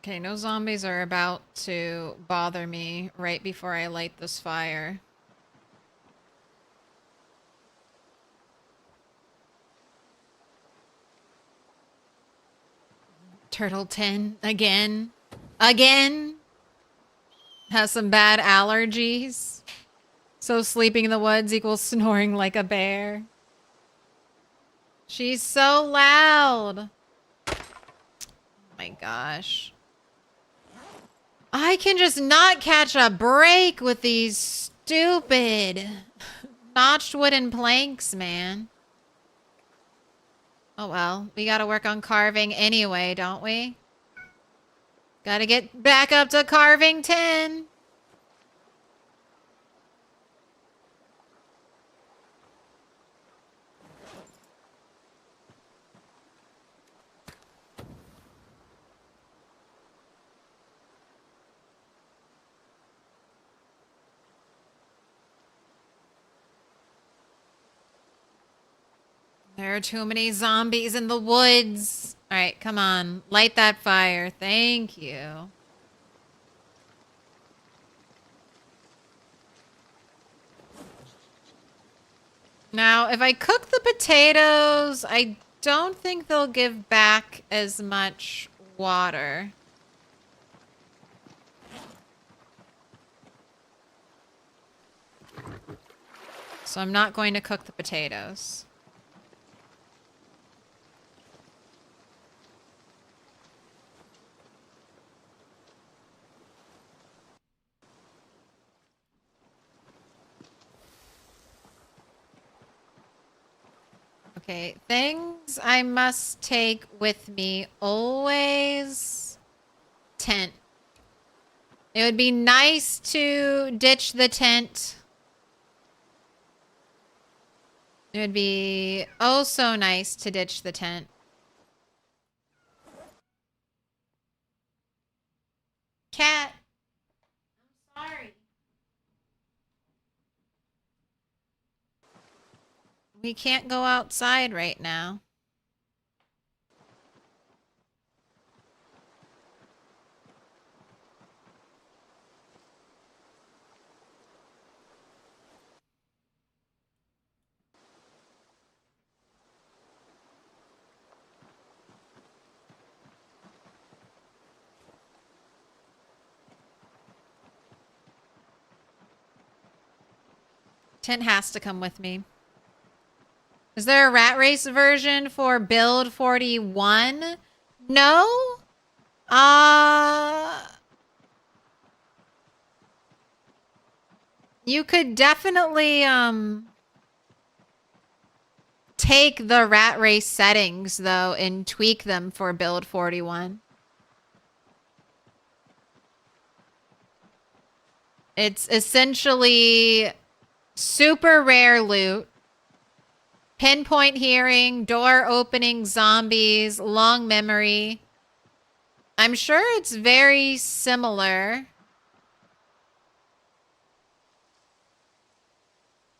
A: Okay, no zombies are about to bother me right before I light this fire. Turtle 10 again. Again. Has some bad allergies. So sleeping in the woods equals snoring like a bear. She's so loud. Oh my gosh. I can just not catch a break with these stupid notched wooden planks, man. Oh well, we gotta work on carving anyway, don't we? Gotta get back up to carving 10. There are too many zombies in the woods. All right, come on. Light that fire. Thank you. Now, if I cook the potatoes, I don't think they'll give back as much water. So I'm not going to cook the potatoes. Okay, things I must take with me always. Tent. It would be nice to ditch the tent. It would be oh so nice to ditch the tent. Cat. I'm sorry. We can't go outside right now. Tent has to come with me. Is there a rat race version for build 41? No? You could definitely take the rat race settings though and tweak them for build 41. It's essentially super rare loot, pinpoint hearing, door opening, zombies, long memory. I'm sure it's very similar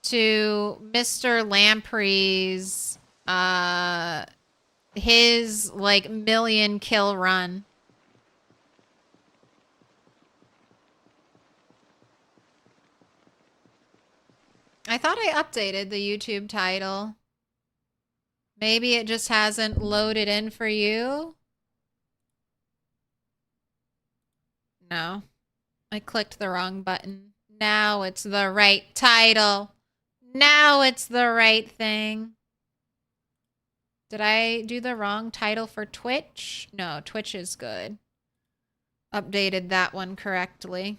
A: to Mr. Lamprey's, his like million kill run. I thought I updated the YouTube title. Maybe it just hasn't loaded in for you. No, I clicked the wrong button. Now it's the right title. Now it's the right thing. Did I do the wrong title for Twitch? No, Twitch is good. Updated that one correctly.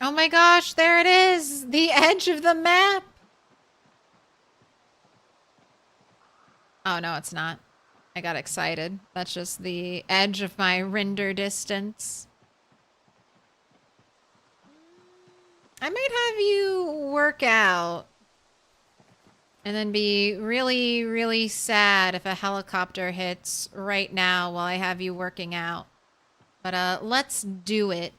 A: Oh my gosh, there it is! The edge of the map! Oh no, it's not. I got excited. That's just the edge of my render distance. I might have you work out. And then be really, really sad if a helicopter hits right now while I have you working out. But let's do it.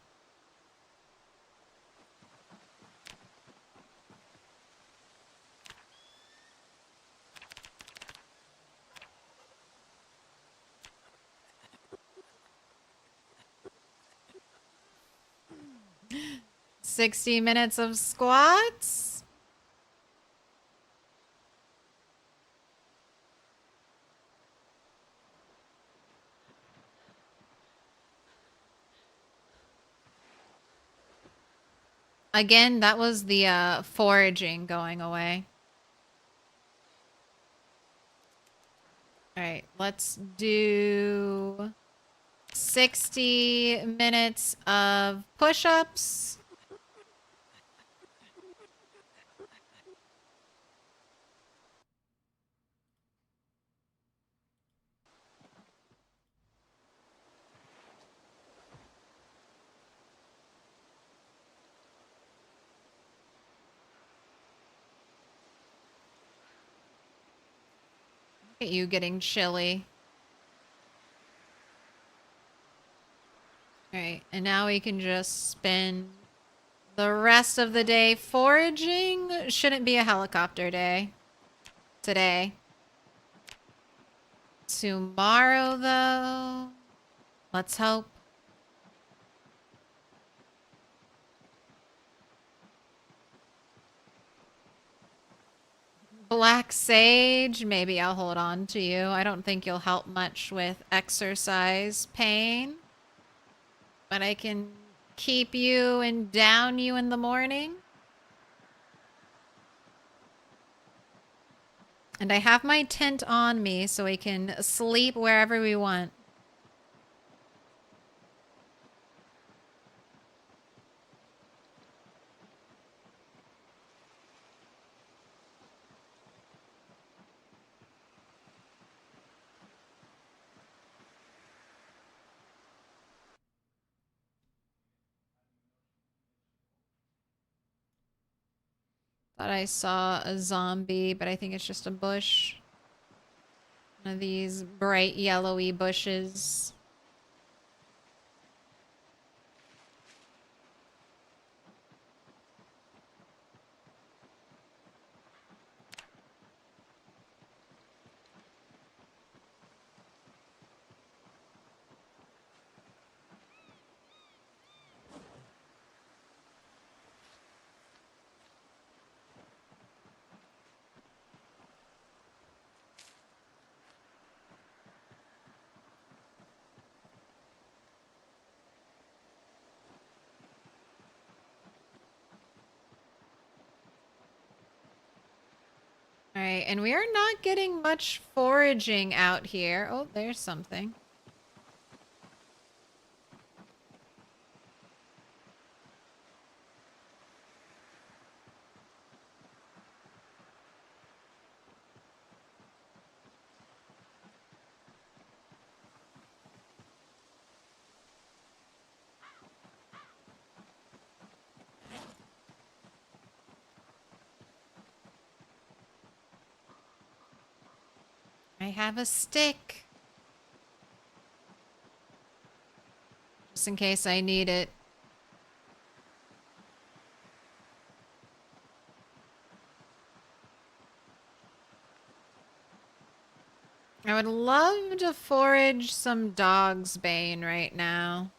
A: $60 minutes of squats. Again, that was the foraging going away. All right, let's do 60 minutes of push-ups. Look at you getting chilly. All right, and now we can just spend the rest of the day foraging. Shouldn't be a helicopter day today. Tomorrow, though, let's hope. Black Sage, maybe I'll hold on to you. I don't think you'll help much with exercise pain. But I can keep you and down you in the morning. And I have my tent on me so we can sleep wherever we want. Thought I saw a zombie, but I think it's just a bush. One of these bright yellowy bushes. All right, and we are not getting much foraging out here. Oh, there's something. I have a stick. Just in case I need it. I would love to forage some dog's bane right now.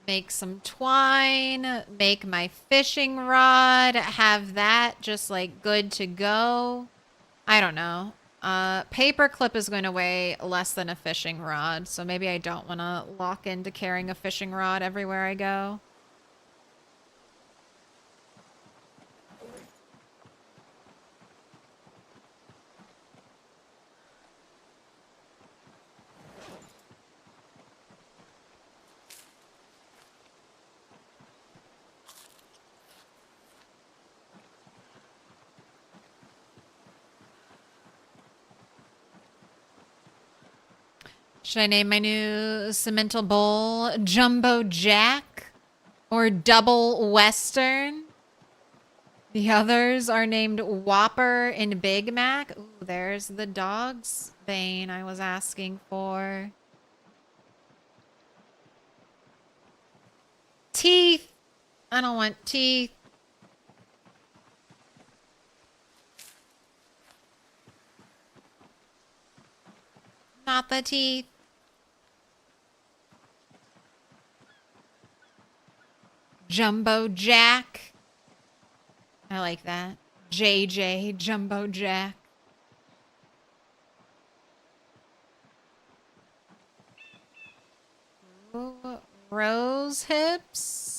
A: Make some twine, make my fishing rod, have that just like good to go. I don't know. Paperclip is going to weigh less than a fishing rod, so maybe I don't want to lock into carrying a fishing rod everywhere I go. Should I name my new cemental bowl Jumbo Jack or Double Western? The others are named Whopper and Big Mac. Ooh, there's the dog's bane I was asking for. Teeth. I don't want teeth. Not the teeth. Jumbo Jack. I like that. JJ Jumbo Jack. Ooh, rose hips.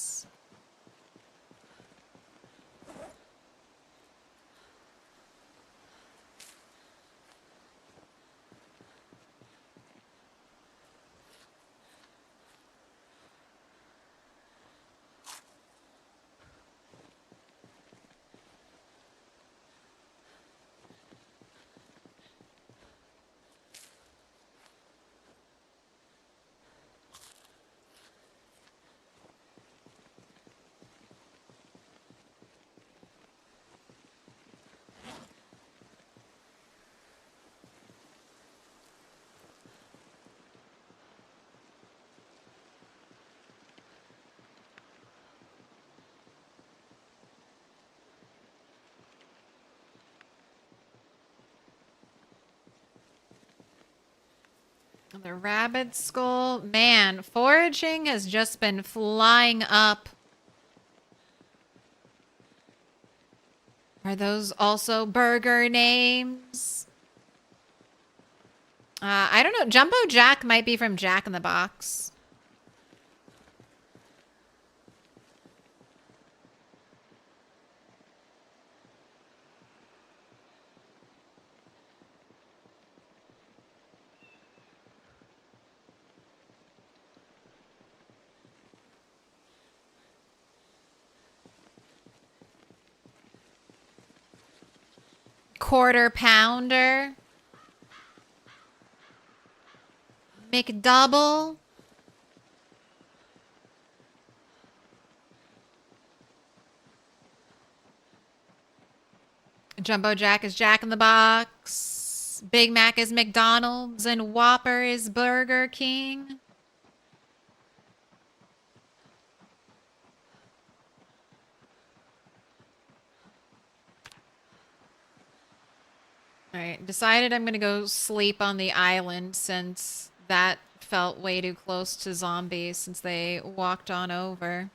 A: The rabbit skull. Man, foraging has just been flying up. Are those also burger names? I don't know. Jumbo Jack might be from Jack in the Box. Quarter pounder. McDouble. Jumbo Jack is Jack in the Box. Big Mac is McDonald's. And Whopper is Burger King. Alright, decided I'm gonna go sleep on the island since that felt way too close to zombies since they walked on over.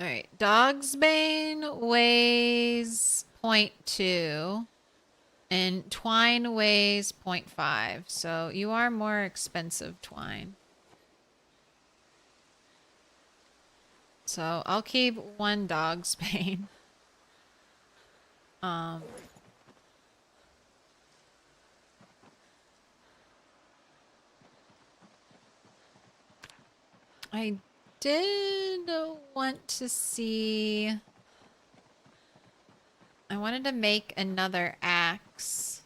A: Alright, Dog's Bane weighs 0.2 and Twine weighs 0.5, so you are more expensive, Twine. So I'll keep one Dog's Bane. I did want to see... I wanted to make another axe.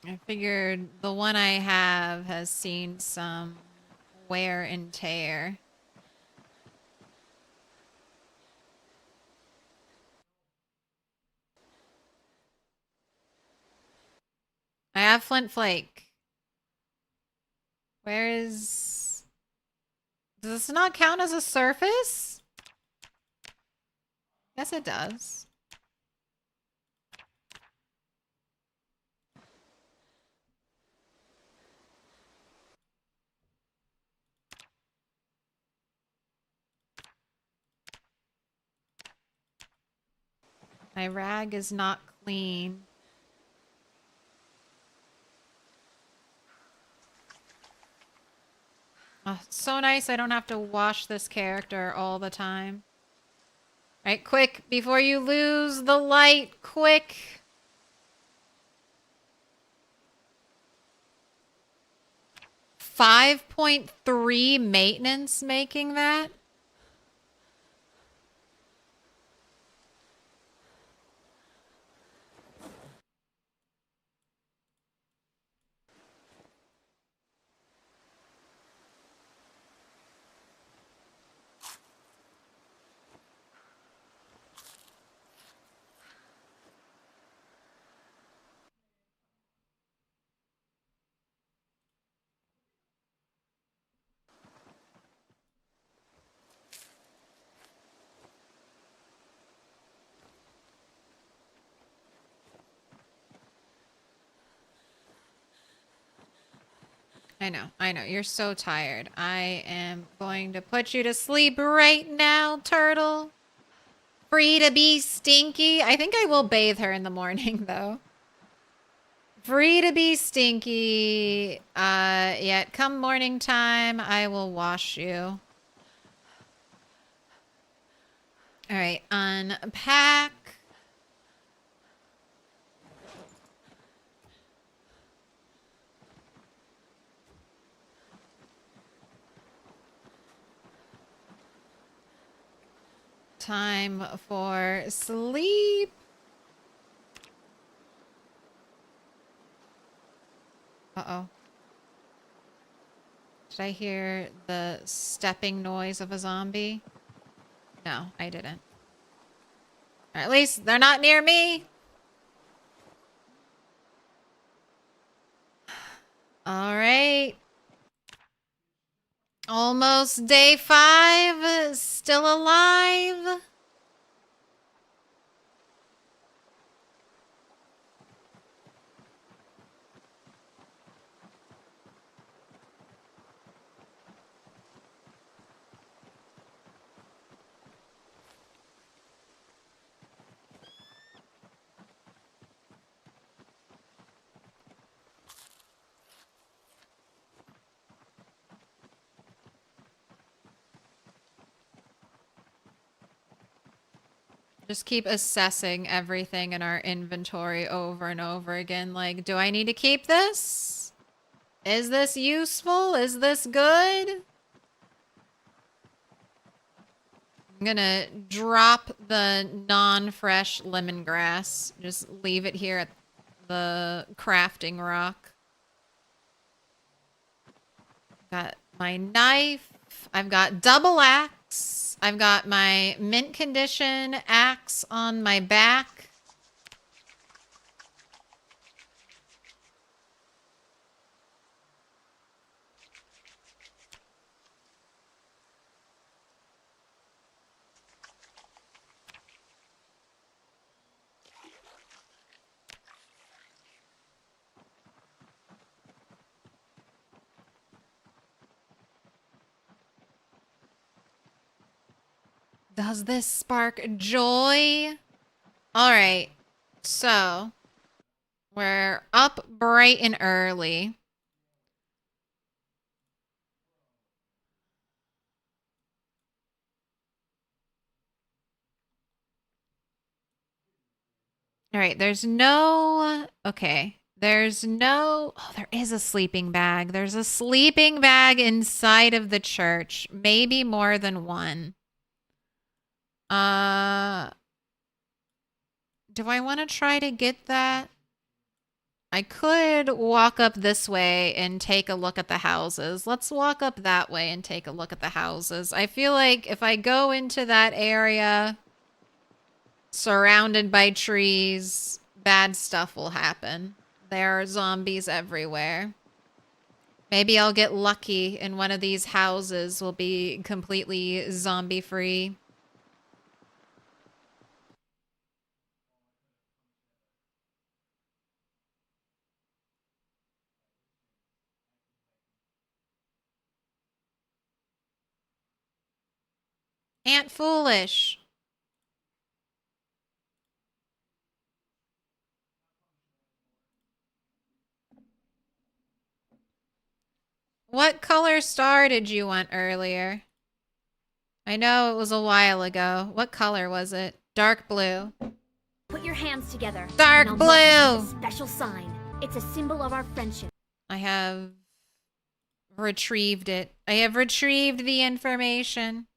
A: I figured the one I have has seen some wear and tear. I have Flint Flake. Where is... Does this not count as a surface? Yes, it does. My rag is not clean. Oh, so nice I don't have to wash this character all the time. All right, quick, before you lose the light, quick. 5.3 maintenance making that? I know. You're so tired. I am going to put you to sleep right now, turtle. Free to be stinky. I think I will bathe her in the morning, though. Free to be stinky. Yet come morning time, I will wash you. All right, unpack. Time for sleep. Uh-oh. Did I hear the stepping noise of a zombie? No, I didn't. Or at least they're not near me. All right. Almost day 5. Still alive. Just keep assessing everything in our inventory over and over again. Like, do I need to keep this? Is this useful? Is this good? I'm gonna drop the non-fresh lemongrass. Just leave it here at the crafting rock. Got my knife. I've got double axe. I've got my mint condition axe on my back. Does this spark joy? All right. So, we're up bright and early. All right, there's no... Okay. There's no... Oh, there is a sleeping bag. There's a sleeping bag inside of the church. Maybe more than one. Do I want to try to get that? I could walk up this way and take a look at the houses. Let's walk up that way and take a look at the houses. I feel like if I go into that area surrounded by trees, bad stuff will happen. There are zombies everywhere. Maybe I'll get lucky and one of these houses will be completely zombie-free. Aunt Foolish. What color star did you want earlier? I know it was a while ago. What color was it? Dark blue.
B: Put your hands together.
A: Dark
B: and I'll mark you
A: blue.
B: with a special sign. It's a symbol of our friendship.
A: I have retrieved it. I have retrieved the information.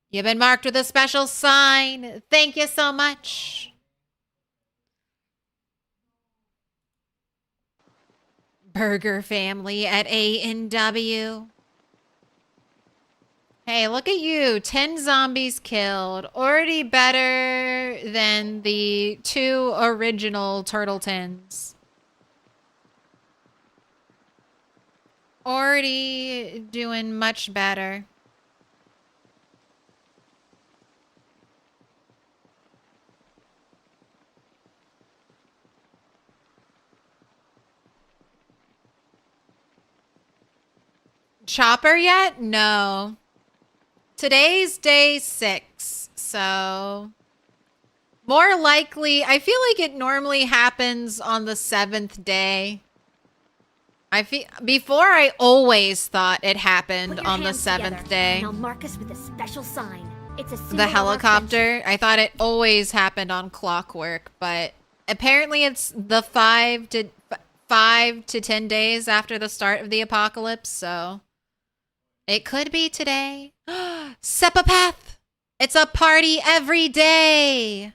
A: You've been marked with a special sign. Thank you so much. Burger family at A&W. Hey, look at you. 10 zombies killed. Already better than the 2 original Turtle Tins. Already doing much better. Chopper yet? No. Today's day 6, so more likely, I feel like it normally happens on the 7th day. Before I always thought it happened on the 7th day.
B: And I'll mark us with a special sign. It's a symbol
A: The
B: of our
A: helicopter, I thought it always happened on clockwork, but apparently it's the 5 to 10 days after the start of the apocalypse, so it could be today. Sepapath! It's a party every day!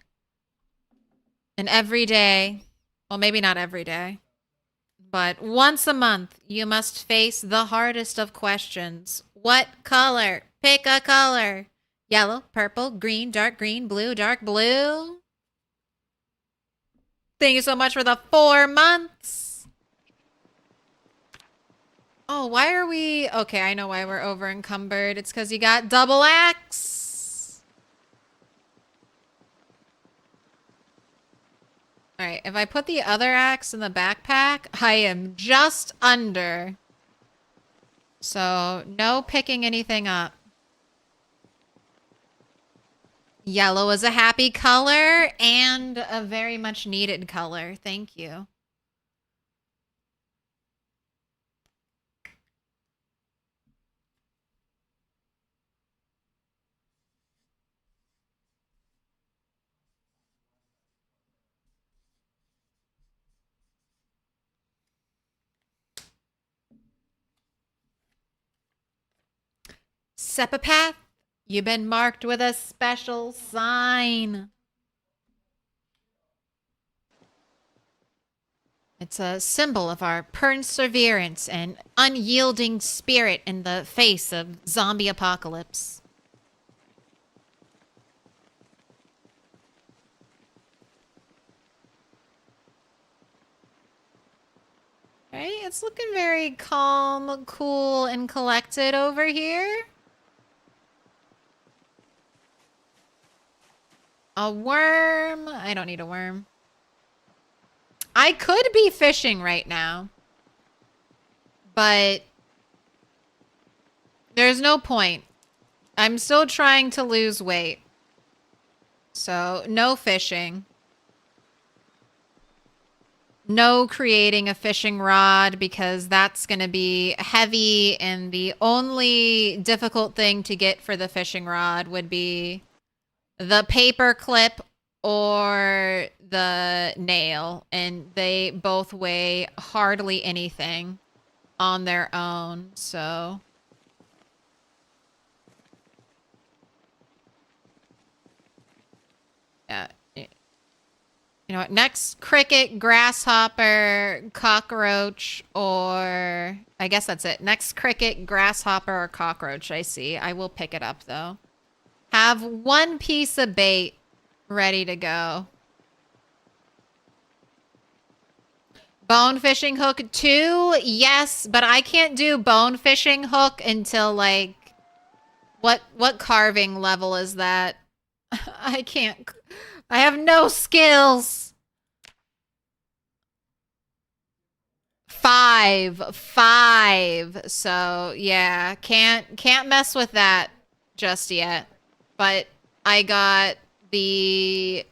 A: And every day, well, maybe not every day, but once a month, you must face the hardest of questions. What color? Pick a color. Yellow, purple, green, dark green, blue, dark blue. Thank you so much for the 4 months. Oh, why are we... Okay, I know why we're over encumbered. It's because you got double axe. All right, if I put the other axe in the backpack, I am just under. So, no picking anything up. Yellow is a happy color and a very much needed color. Thank you. Sepapath, you've been marked with a special sign. It's a symbol of our perseverance and unyielding spirit in the face of zombie apocalypse. Right? It's looking very calm, cool, and collected over here. A worm. I don't need a worm. I could be fishing right now, but there's no point. I'm still trying to lose weight. So, no fishing. No creating a fishing rod because that's going to be heavy, and the only difficult thing to get for the fishing rod would be the paper clip or the nail, and they both weigh hardly anything on their own, so... Yeah. You know what? Next, cricket, grasshopper, cockroach, or... I guess that's it. Next, cricket, grasshopper, or cockroach I see. I will pick it up, though. Have 1 piece of bait ready to go. Bone fishing hook 2? Yes, but I can't do bone fishing hook until, like... What carving level is that? I can't... I have no skills. 5. So, yeah, can't mess with that just yet. But I got the...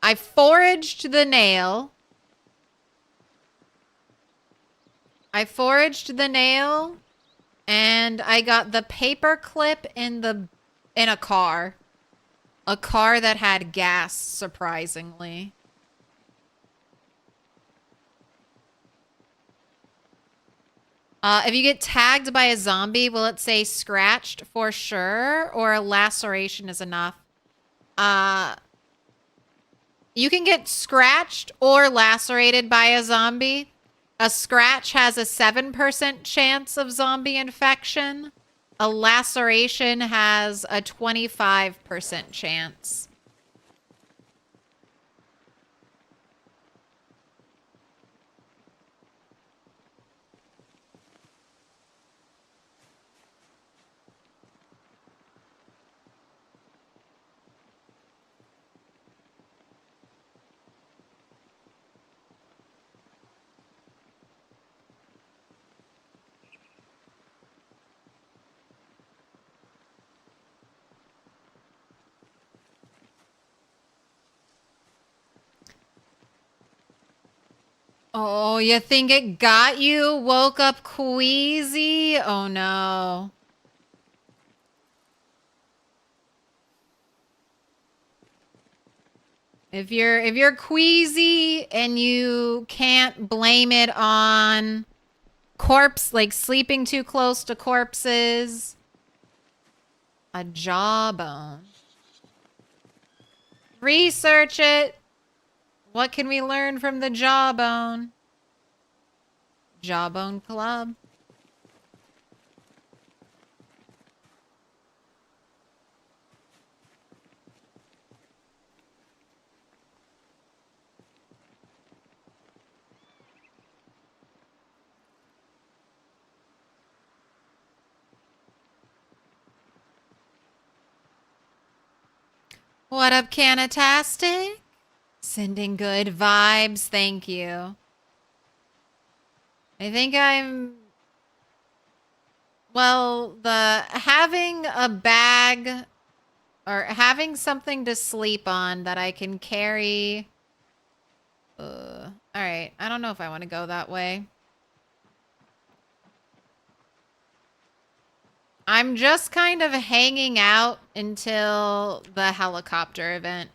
A: I foraged the nail. And I got the paper clip in a car. A car that had gas, surprisingly. If you get tagged by a zombie, will it say scratched for sure, or a laceration is enough? You can get scratched or lacerated by a zombie. A scratch has a 7% chance of zombie infection. A laceration has a 25% chance. Oh, you think it got you? Woke up queasy? Oh no. If you're queasy and you can't blame it on corpse, like sleeping too close to corpses, a jawbone. Research it. What can we learn from the jawbone? Jawbone Club. What up, Canatastic? Sending good vibes, thank you. I think well, having a bag or having something to sleep on that I can carry. All right, I don't know if I want to go that way. I'm just kind of hanging out until the helicopter event.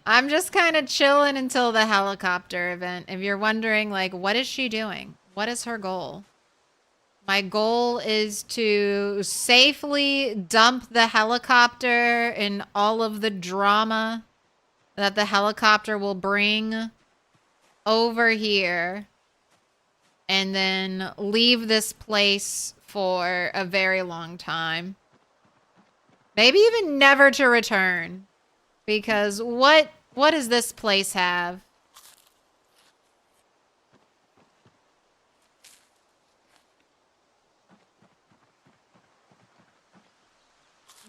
A: I'm just kind of chilling until the helicopter event. If you're wondering, like, what is she doing? What is her goal? My goal is to safely dump the helicopter and all of the drama that the helicopter will bring over here and then leave this place for a very long time. Maybe even never to return. Because what does this place have?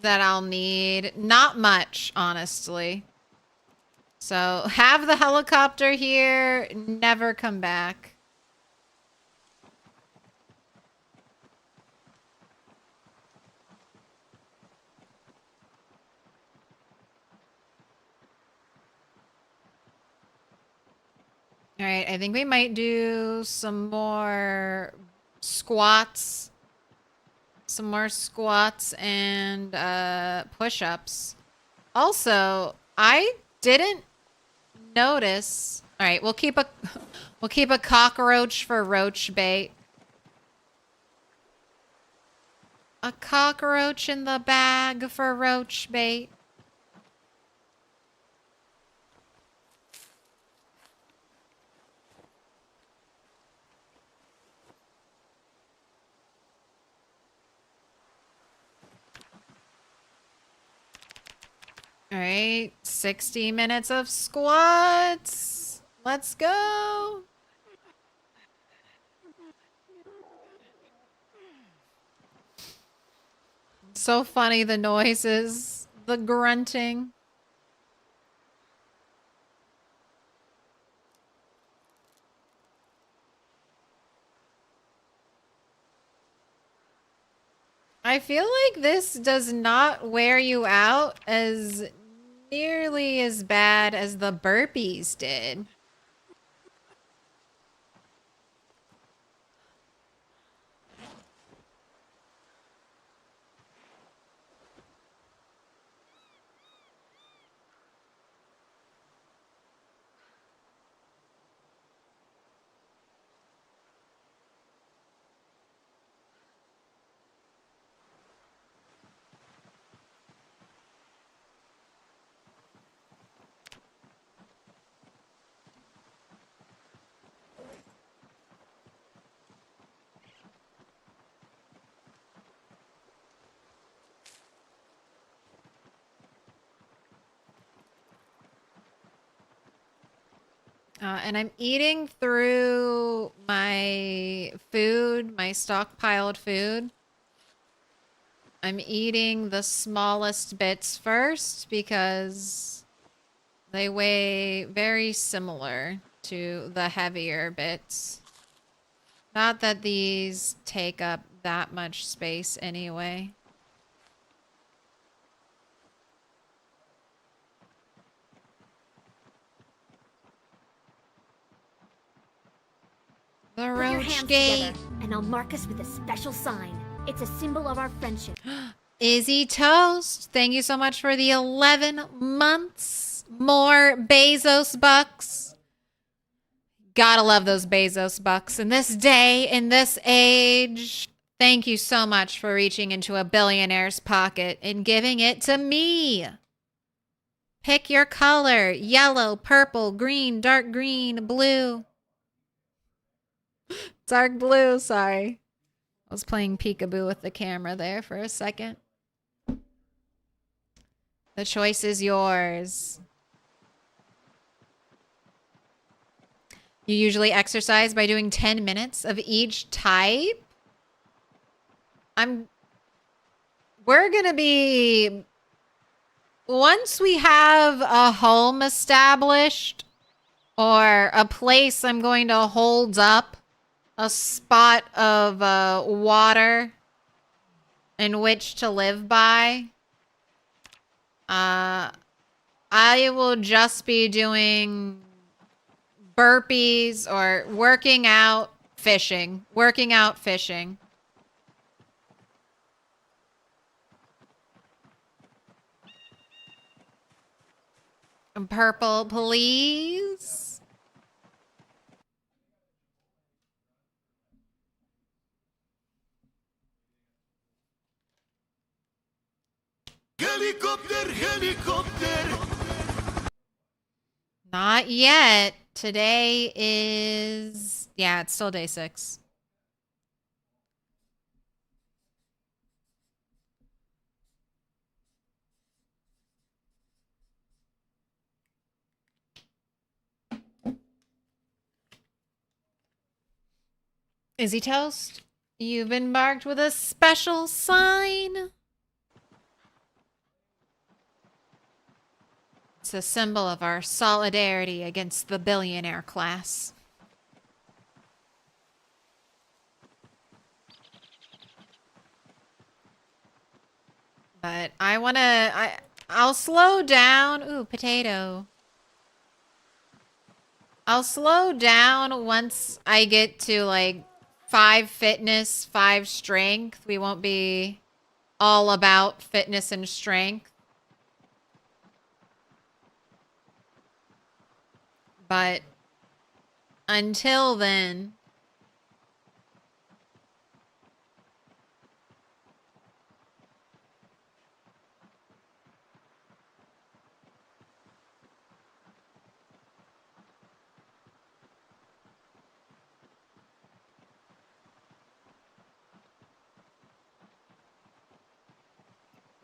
A: That I'll need? Not much, honestly. So, have the helicopter here, never come back. All right, I think we might do some more squats. Some more squats and push-ups. Also, I didn't notice. All right, we'll keep a cockroach for roach bait. A cockroach in the bag for roach bait. All right, 60 minutes of squats. Let's go. So funny, the noises, the grunting. I feel like this does not wear you out as nearly as bad as the burpees did. And I'm eating through my food, my stockpiled food. I'm eating the smallest bits first because they weigh very similar to the heavier bits. Not that these take up that much space anyway. The
B: Put your
A: roach
B: hands
A: gate.
B: together, and I'll mark us with a special sign. It's a symbol of our friendship.
A: Izzy Toast, thank you so much for the 11 months. More Bezos bucks. Gotta love those Bezos bucks in this day, in this age. Thank you so much for reaching into a billionaire's pocket and giving it to me. Pick your color. Yellow, purple, green, dark green, blue. Dark blue, sorry. I was playing peekaboo with the camera there for a second. The choice is yours. You usually exercise by doing 10 minutes of each type. We're gonna be, once we have a home established or a place I'm going to hold up, a spot of water in which to live by, I will just be doing burpees or working out fishing. Purple, please.
F: Helicopter, helicopter.
A: Not yet. Today is... Yeah, it's still day 6. Izzy Toast, you've been marked with a special sign. It's a symbol of our solidarity against the billionaire class. But I'll slow down. Ooh, potato. I'll slow down once I get to like 5 fitness, 5 strength. We won't be all about fitness and strength. But until then,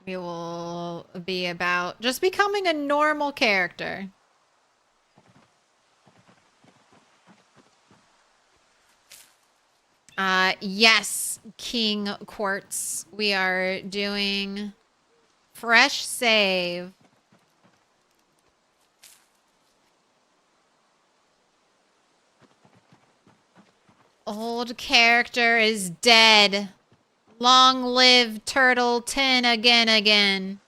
A: we will be about just becoming a normal character. Yes, King Quartz. We are doing fresh save. Old character is dead. Long live Turtle 10 again.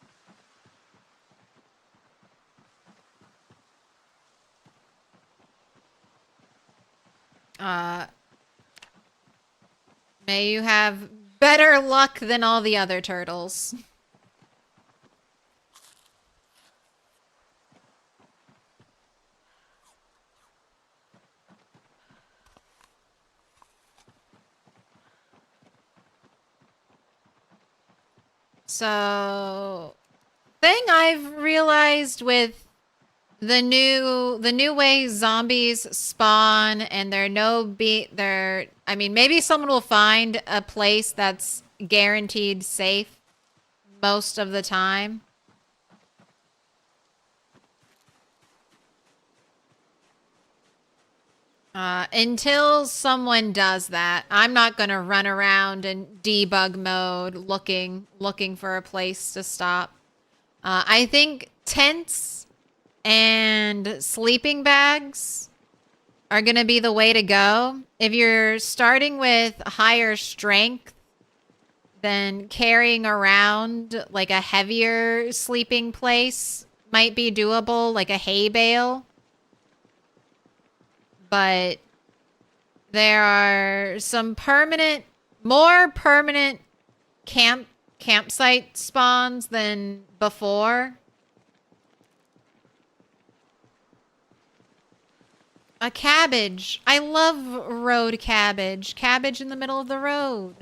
A: May you have better luck than all the other turtles. So, thing I've realized with the new way zombies spawn and I mean, maybe someone will find a place that's guaranteed safe most of the time. Until someone does that, I'm not going to run around in debug mode looking for a place to stop. I think tents and sleeping bags are going to be the way to go. If you're starting with higher strength, then carrying around like a heavier sleeping place might be doable, like a hay bale. But there are some more permanent campsite spawns than before. A cabbage. I love road cabbage. Cabbage in the middle of the road.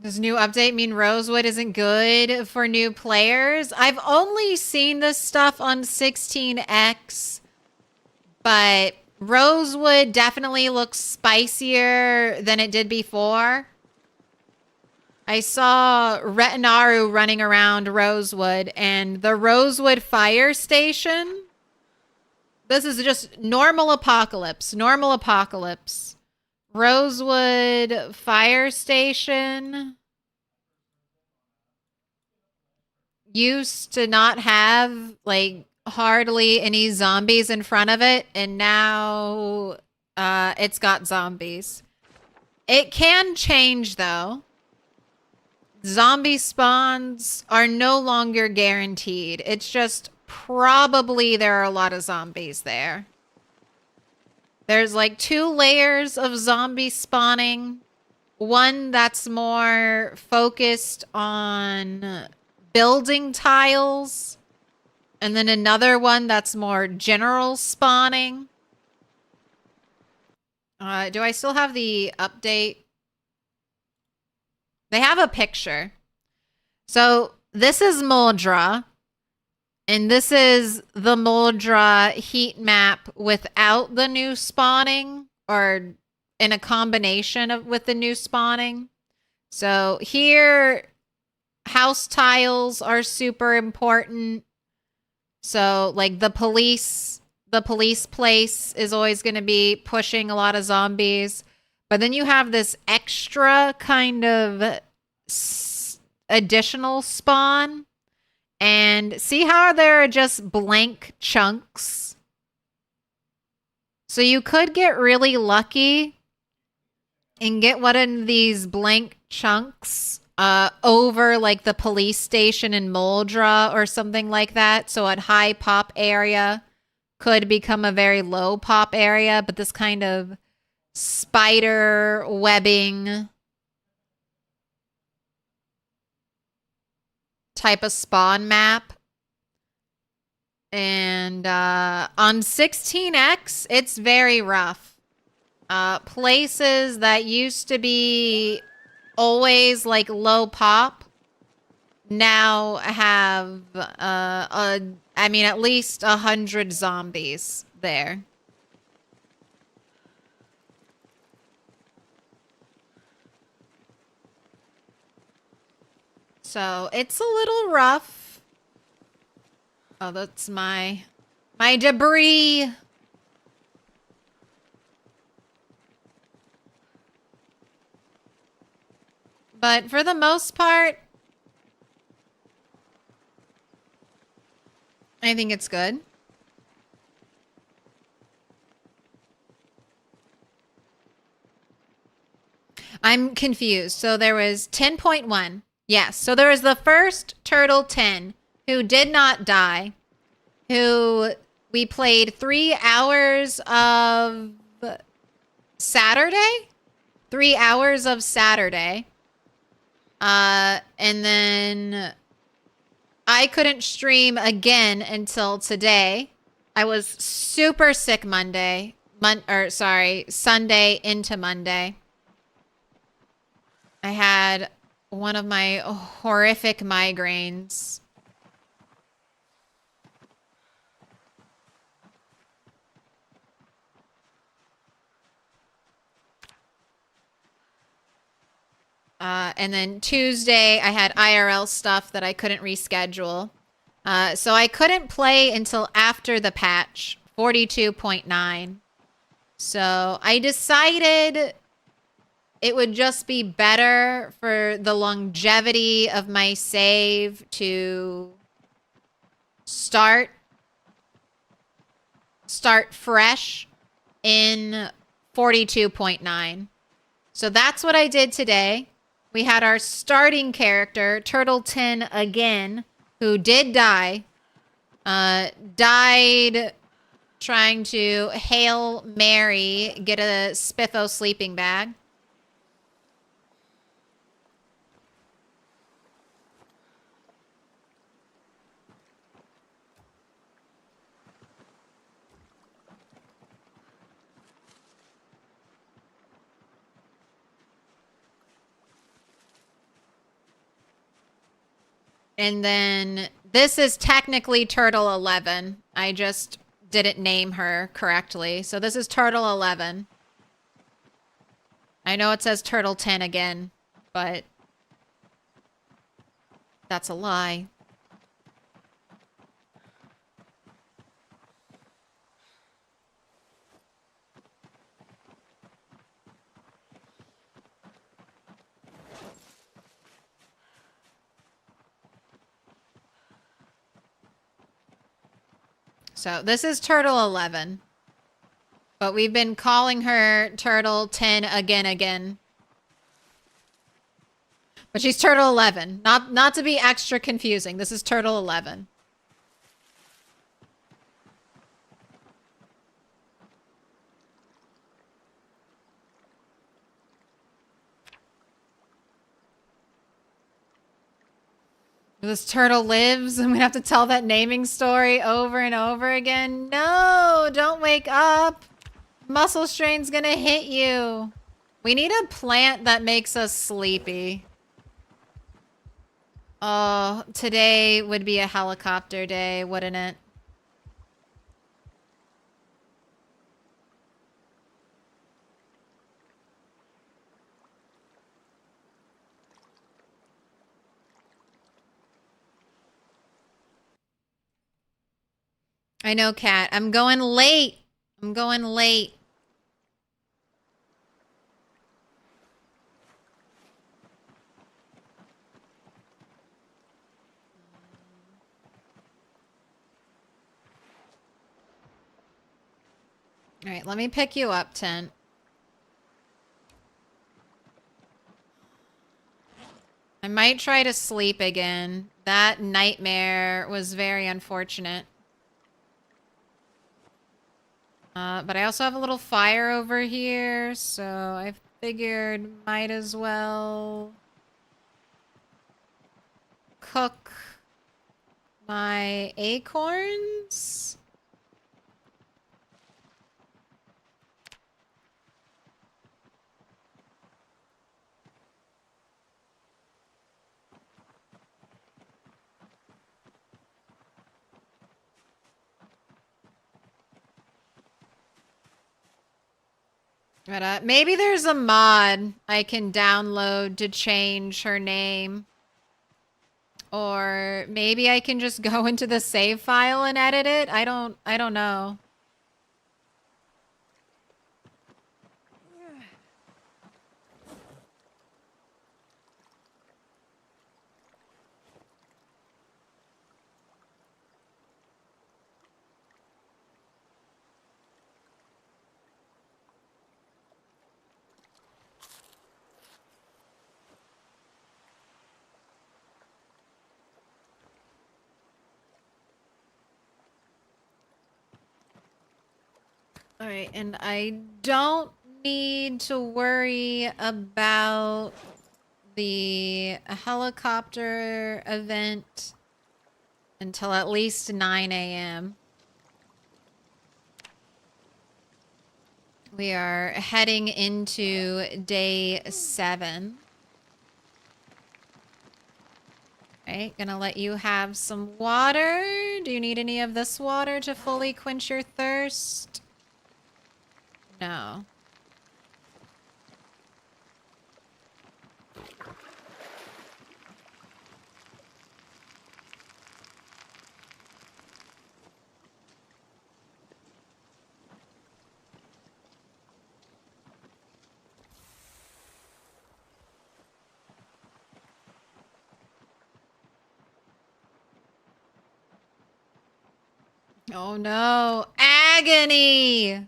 A: Does new update mean Rosewood isn't good for new players? I've only seen this stuff on 16x, but Rosewood definitely looks spicier than it did before. I saw Retinaru running around Rosewood, and the Rosewood fire station. This is just normal apocalypse. Normal apocalypse. Rosewood fire station used to not have like hardly any zombies in front of it, and now it's got zombies. It can change though. Zombie spawns are no longer guaranteed. It's just probably there are a lot of zombies there. There's like 2 layers of zombie spawning. One that's more focused on building tiles. And then another one that's more general spawning. Do I still have the update? They have a picture. So this is Muldra. And this is the Muldra heat map without the new spawning, or in a combination with the new spawning. So here, house tiles are super important. So like the police place is always going to be pushing a lot of zombies. But then you have this extra kind of additional spawn. And see how there are just blank chunks? So you could get really lucky and get one of these blank chunks over like the police station in Muldra or something like that. So a high pop area could become a very low pop area, but this kind of spider webbing type of spawn map. And on 16x, it's very rough. Places that used to be always like low pop now have I mean at least 100 zombies there. So it's a little rough. Oh, that's my debris. But for the most part, I think it's good. I'm confused. So there was 10.1. Yes, so there was the first Turtle 10 who did not die, who we played 3 hours of Saturday? 3 hours of Saturday. And then I couldn't stream again until today. I was super sick Sunday into Monday. I had one of my horrific migraines. And then Tuesday, I had IRL stuff that I couldn't reschedule. So I couldn't play until after the patch, 42.9. So I decided it would just be better for the longevity of my save to start fresh in 42.9. So that's what I did today. We had our starting character, Turtle 10 again, who did die. Died trying to Hail Mary, get a Spiffo sleeping bag. And then this is technically Turtle 11. I just didn't name her correctly. So this is Turtle 11. I know it says Turtle 10 again, but that's a lie. So this is Turtle 11. But we've been calling her Turtle 10 again. But she's Turtle 11. Not to be extra confusing. This is Turtle 11. This turtle lives and we have to tell that naming story over and over again. No, don't wake up. Muscle strain's gonna hit you. We need a plant that makes us sleepy. Oh, today would be a helicopter day, wouldn't it? I know, Kat. I'm going late. I'm going late. All right, let me pick you up, Tent. I might try to sleep again. That nightmare was very unfortunate. But I also have a little fire over here, so I figured might as well cook my acorns. But maybe there's a mod I can download to change her name. Or maybe I can just go into the save file and edit it. I don't know. All right, and I don't need to worry about the helicopter event until at least 9 a.m. We are heading into day 7. All right, gonna let you have some water. Do you need any of this water to fully quench your thirst? No. Oh no. Agony!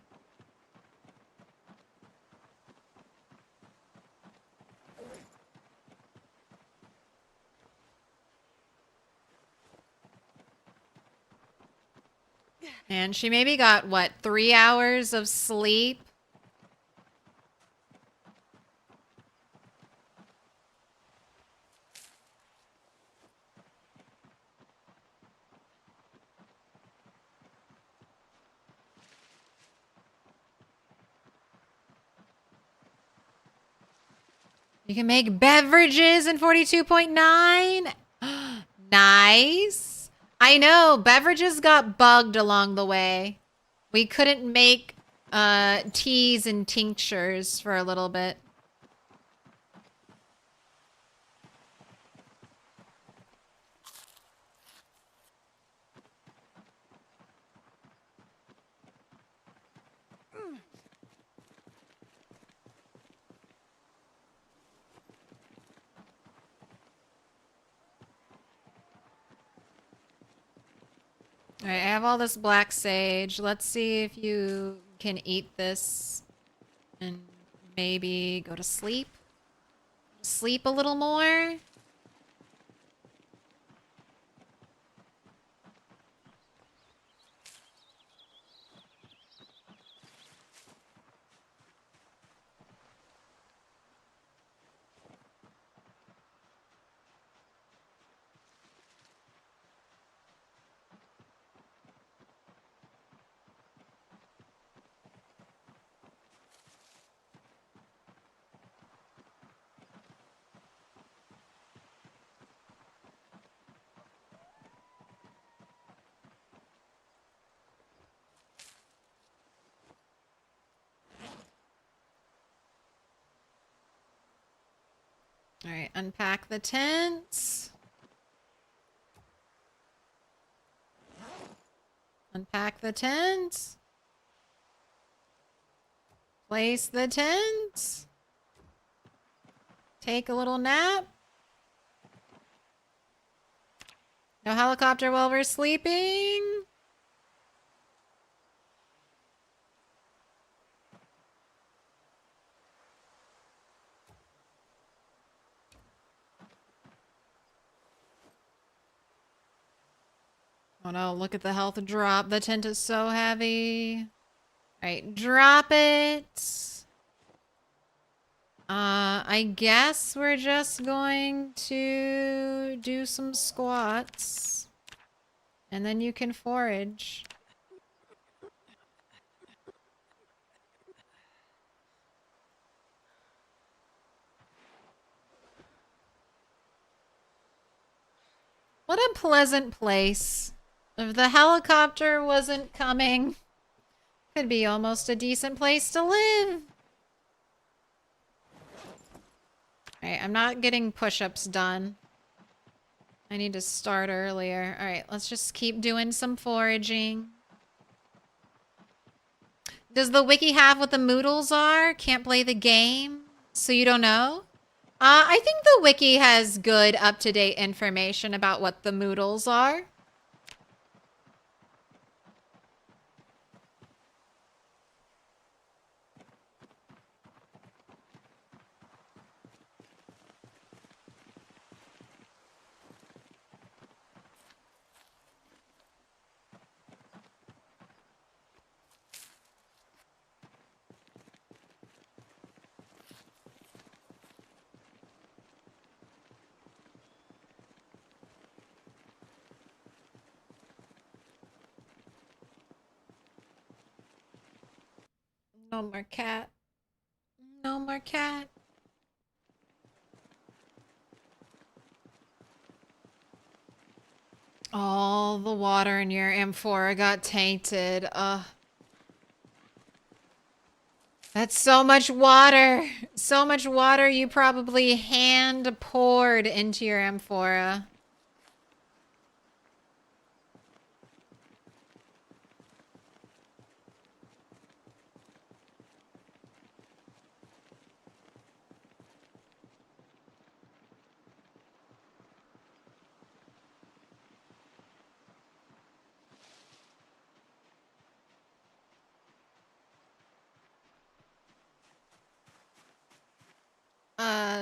A: And she maybe got, what, 3 hours of sleep? You can make beverages in 42.9? Nice. I know, beverages got bugged along the way. We couldn't make teas and tinctures for a little bit. All right, I have all this black sage. Let's see if you can eat this and maybe go to sleep. Sleep a little more. All right, unpack the tents. Unpack the tents. Place the tents. Take a little nap. No helicopter while we're sleeping. Oh no, look at the health drop. The tent is so heavy. Alright, drop it. I guess we're just going to do some squats. And then you can forage. What a pleasant place. If the helicopter wasn't coming, could be almost a decent place to live. Alright, I'm not getting push-ups done. I need to start earlier. Alright, let's just keep doing some foraging. Does the wiki have what the moodles are? Can't play the game? So you don't know? I think the wiki has good up-to-date information about what the moodles are. No more cat. No more cat. All the water in your amphora got tainted. Ugh. That's so much water. So much water you probably hand poured into your amphora.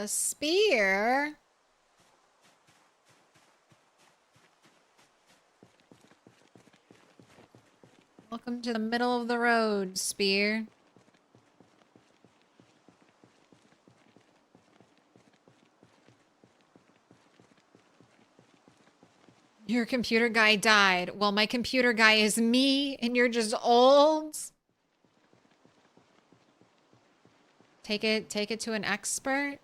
A: Spear? Welcome to the middle of the road, Spear. Your computer guy died. Well, my computer guy is me, and you're just old. Take it to an expert.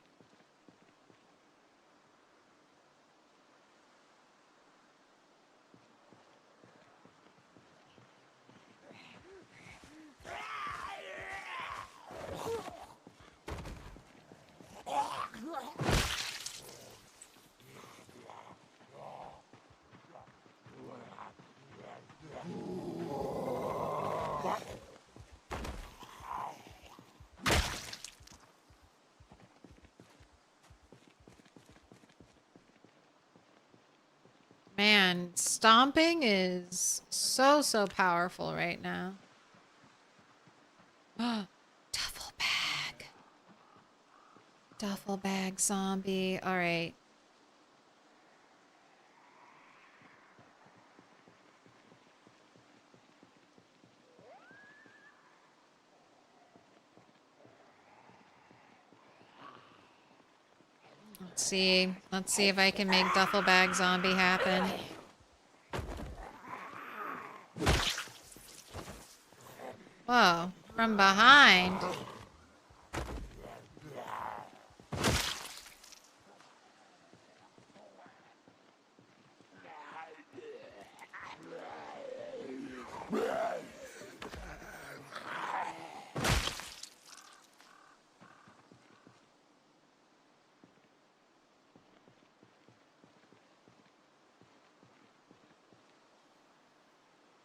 A: Man, stomping is so powerful right now. Duffel bag. Duffel bag zombie. All right. Let's see. Let's see if I can make duffel bag zombie happen. Whoa, from behind.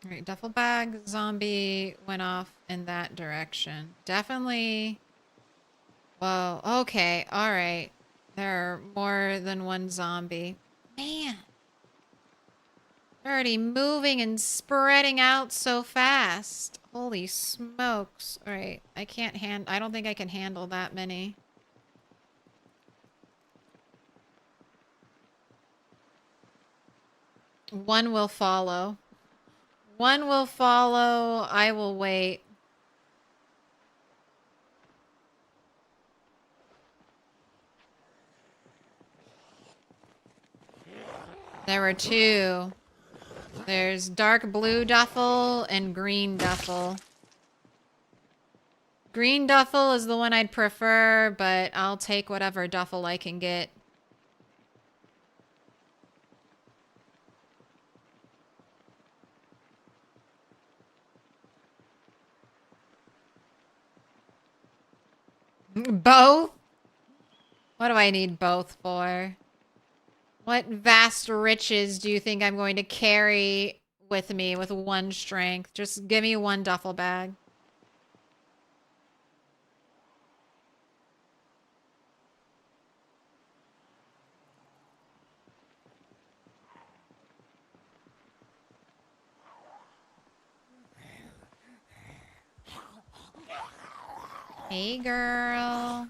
A: All right, duffel bag zombie went off in that direction. Definitely. Whoa, okay, all right. There are more than one zombie. Man. They're already moving and spreading out so fast. Holy smokes. All right, I don't think I can handle that many. One will follow. One will follow. I will wait. There were two. There's dark blue duffel and green duffel. Green duffel is the one I'd prefer, but I'll take whatever duffel I can get. Both? What do I need both for? What vast riches do you think I'm going to carry with me with one strength? Just give me one duffel bag. Hey, girl.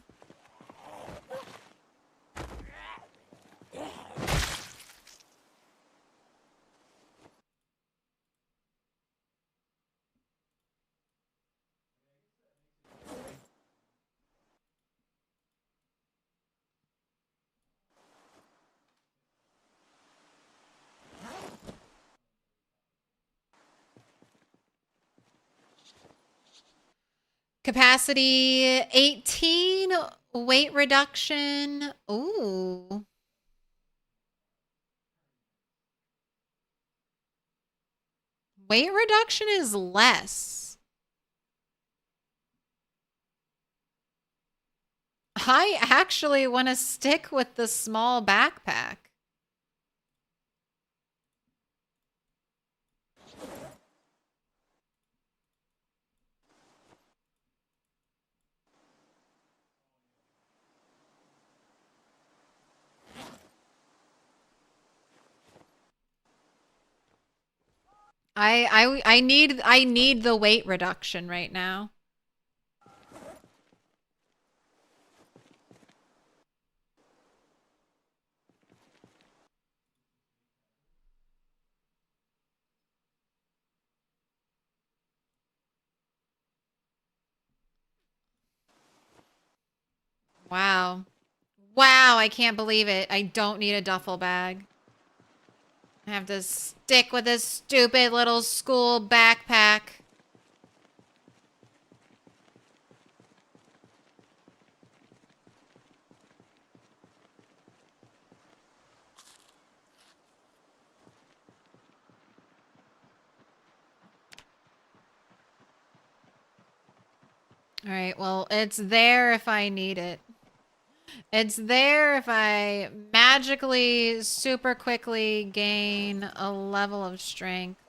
A: Capacity 18, weight reduction. Ooh. Weight reduction is less. I actually want to stick with the small backpack. I need the weight reduction right now. Wow, I can't believe it. I don't need a duffel bag. I have to stick with this stupid little school backpack. All right, well, it's there if I need it. It's there if I magically, super quickly gain a level of strength.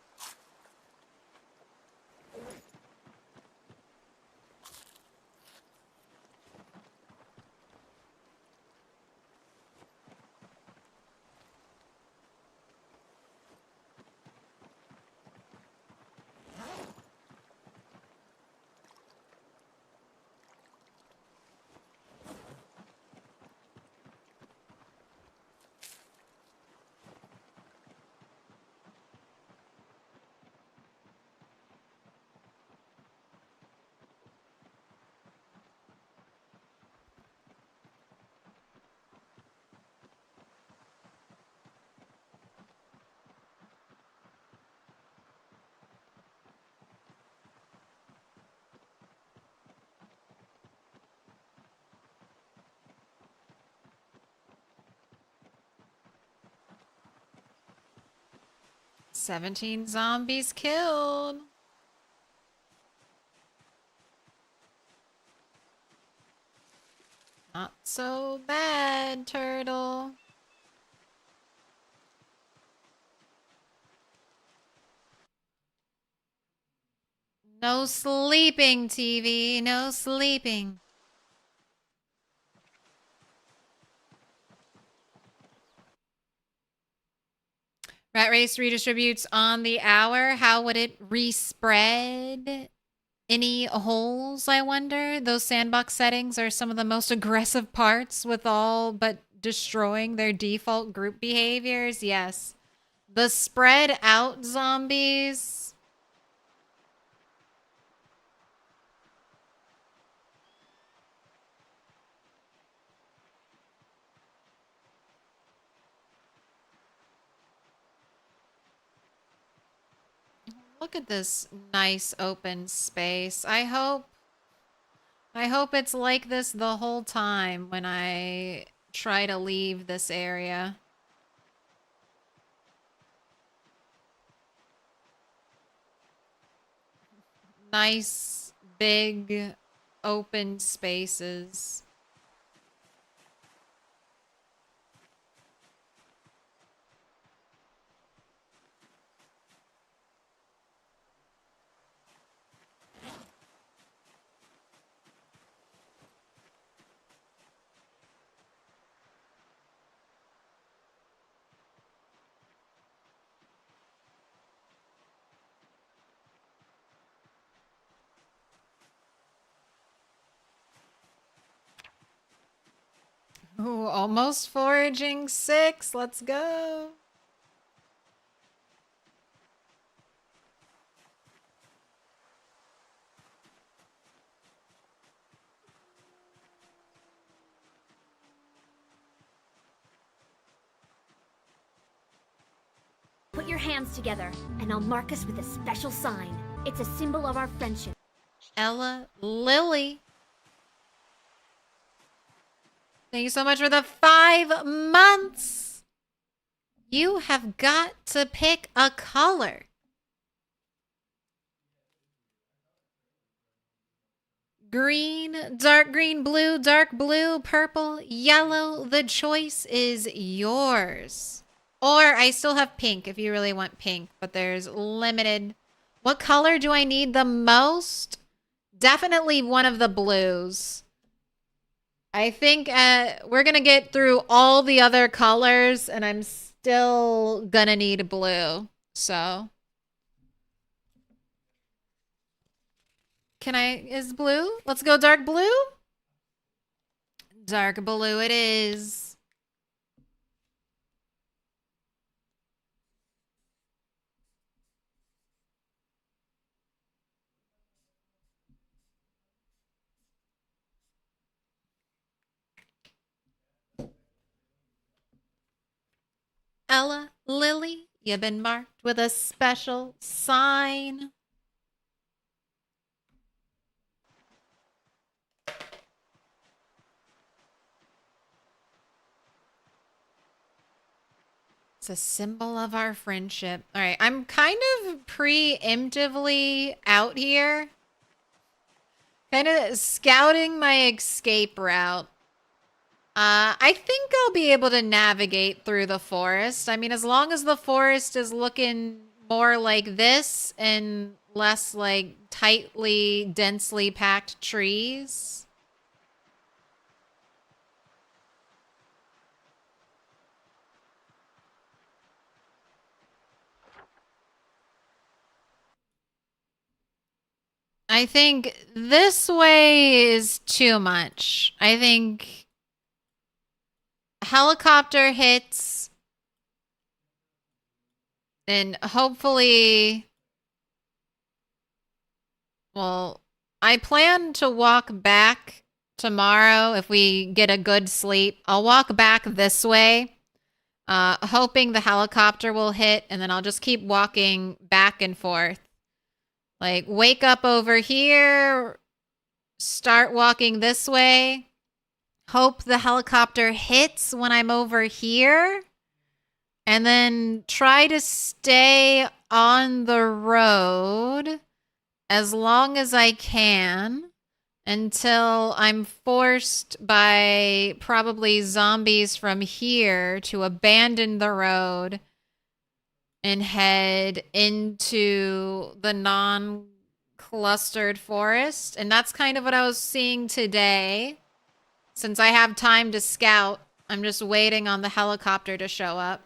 A: "17 zombies killed." Not so bad, turtle. No sleeping, TV. No sleeping. Rat Race redistributes on the hour. How would it respread? Any holes, I wonder? Those sandbox settings are some of the most aggressive parts with all but destroying their default group behaviors. Yes. The spread out zombies. Look at this nice open space. I hope it's like this the whole time when I try to leave this area. Nice, big, open spaces. Ooh, almost foraging 6. Let's go.
B: Put your hands together, and I'll mark us with a special sign. It's a symbol of our friendship.
A: Ella Lily. Thank you so much for the 5 months. You have got to pick a color. Green, dark blue, purple, yellow. The choice is yours. Or I still have pink if you really want pink, but there's limited. What color do I need the most? Definitely one of the blues. I think we're going to get through all the other colors, and I'm still going to need blue. So, is blue? Let's go dark blue. Dark blue it is. Ella, Lily, you've been marked with a special sign. It's a symbol of our friendship. All right, I'm kind of preemptively out here. Kind of scouting my escape route. I think I'll be able to navigate through the forest. I mean, as long as the forest is looking more like this and less like tightly, densely packed trees. I think this way is too much. I think helicopter hits and hopefully, well, I plan to walk back tomorrow if we get a good sleep. I'll walk back this way, hoping the helicopter will hit, and then I'll just keep walking back and forth. Like, wake up over here, start walking this way, hope the helicopter hits when I'm over here, and then try to stay on the road as long as I can until I'm forced by probably zombies from here to abandon the road and head into the non-clustered forest. And that's kind of what I was seeing today. Since I have time to scout, I'm just waiting on the helicopter to show up.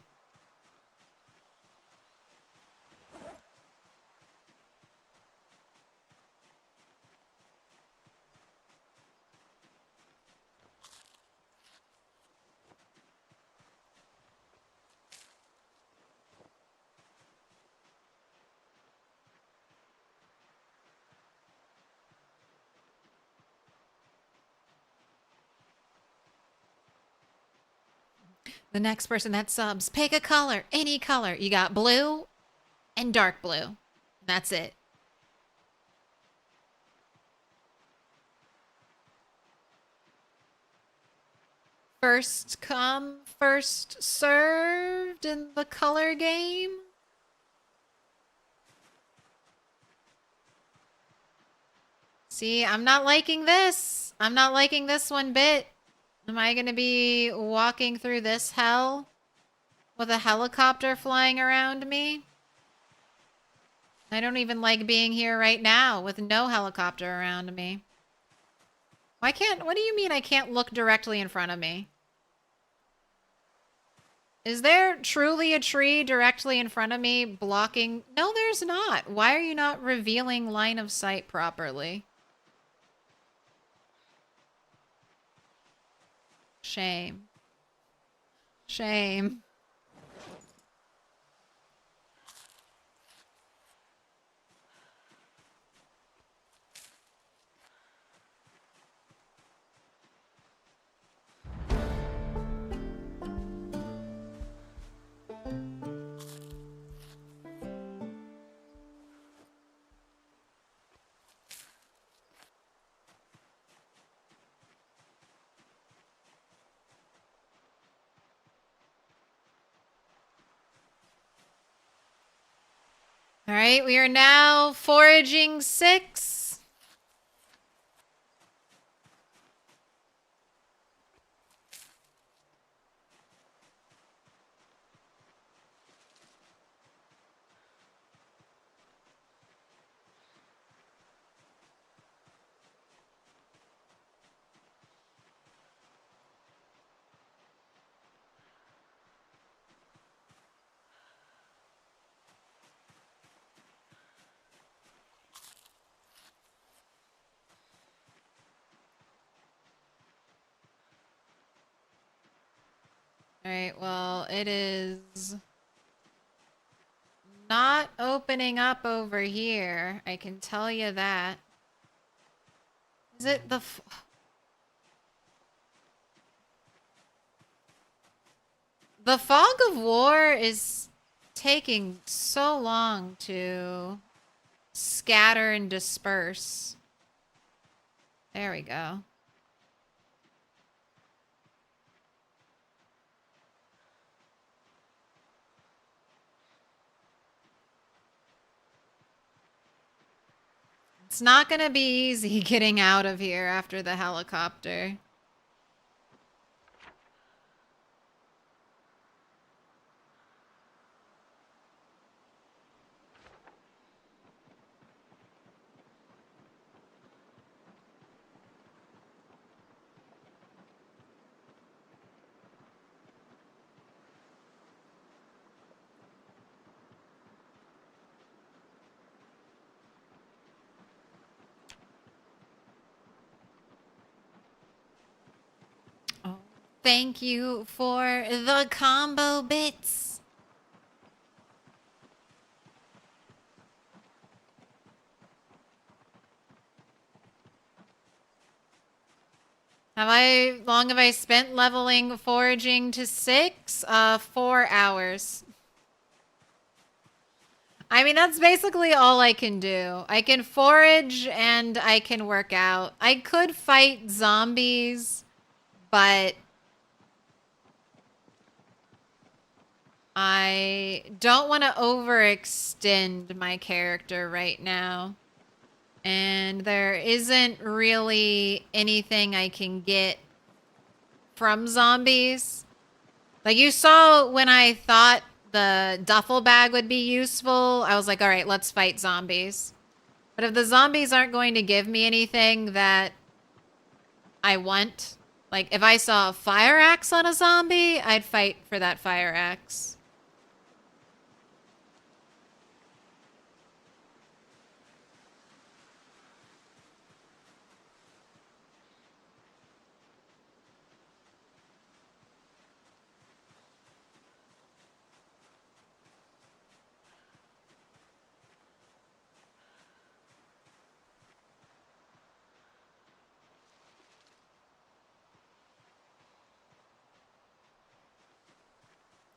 A: The next person that subs, pick a color, any color. You got blue and dark blue. That's it. First come, first served in the color game. See, I'm not liking this. I'm not liking this one bit. Am I going to be walking through this hell with a helicopter flying around me? I don't even like being here right now with no helicopter around me. What do you mean I can't look directly in front of me? Is there truly a tree directly in front of me blocking? No, there's not. Why are you not revealing line of sight properly? Shame. Shame. All right, we are now foraging 6. All right, well, it is not opening up over here. I can tell you that. Is it The fog of war is taking so long to scatter and disperse. There we go. It's not gonna be easy getting out of here after the helicopter. Thank you for the combo bits. Long have I spent leveling foraging to 6? 4 hours. I mean, that's basically all I can do. I can forage and I can work out. I could fight zombies, but I don't want to overextend my character right now. And there isn't really anything I can get from zombies. Like you saw when I thought the duffel bag would be useful, I was like, all right, let's fight zombies. But if the zombies aren't going to give me anything that I want, like if I saw a fire axe on a zombie, I'd fight for that fire axe.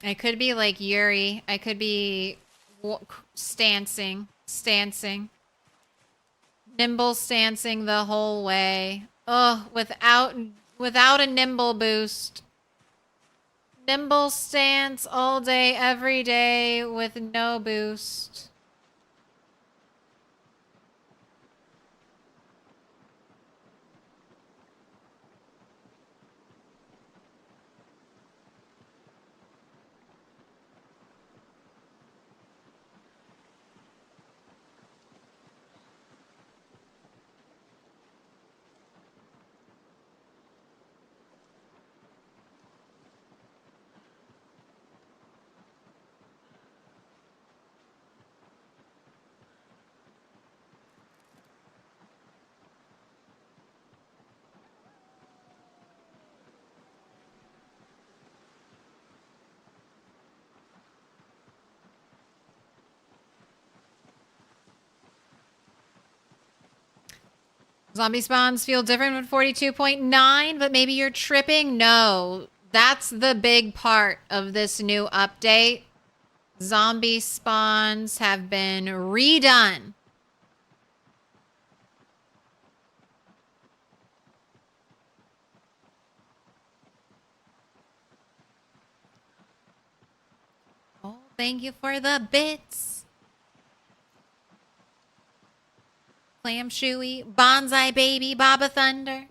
A: I could be like Yuri. I could be stancing. Nimble stancing the whole way. Ugh, without a nimble boost. Nimble stance all day, every day with no boost. Zombie spawns feel different with 42.9, but maybe you're tripping? No, that's the big part of this new update. Zombie spawns have been redone. Oh, thank you for the bits. Clam Shuey, Bonsai Baby, Baba Thunder.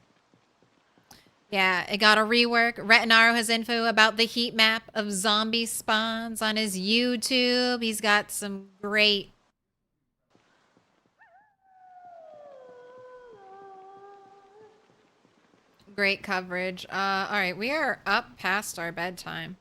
A: Yeah, it got a rework. Retinaro has info about the heat map of zombie spawns on his YouTube. He's got some great coverage. All right, we are up past our bedtime.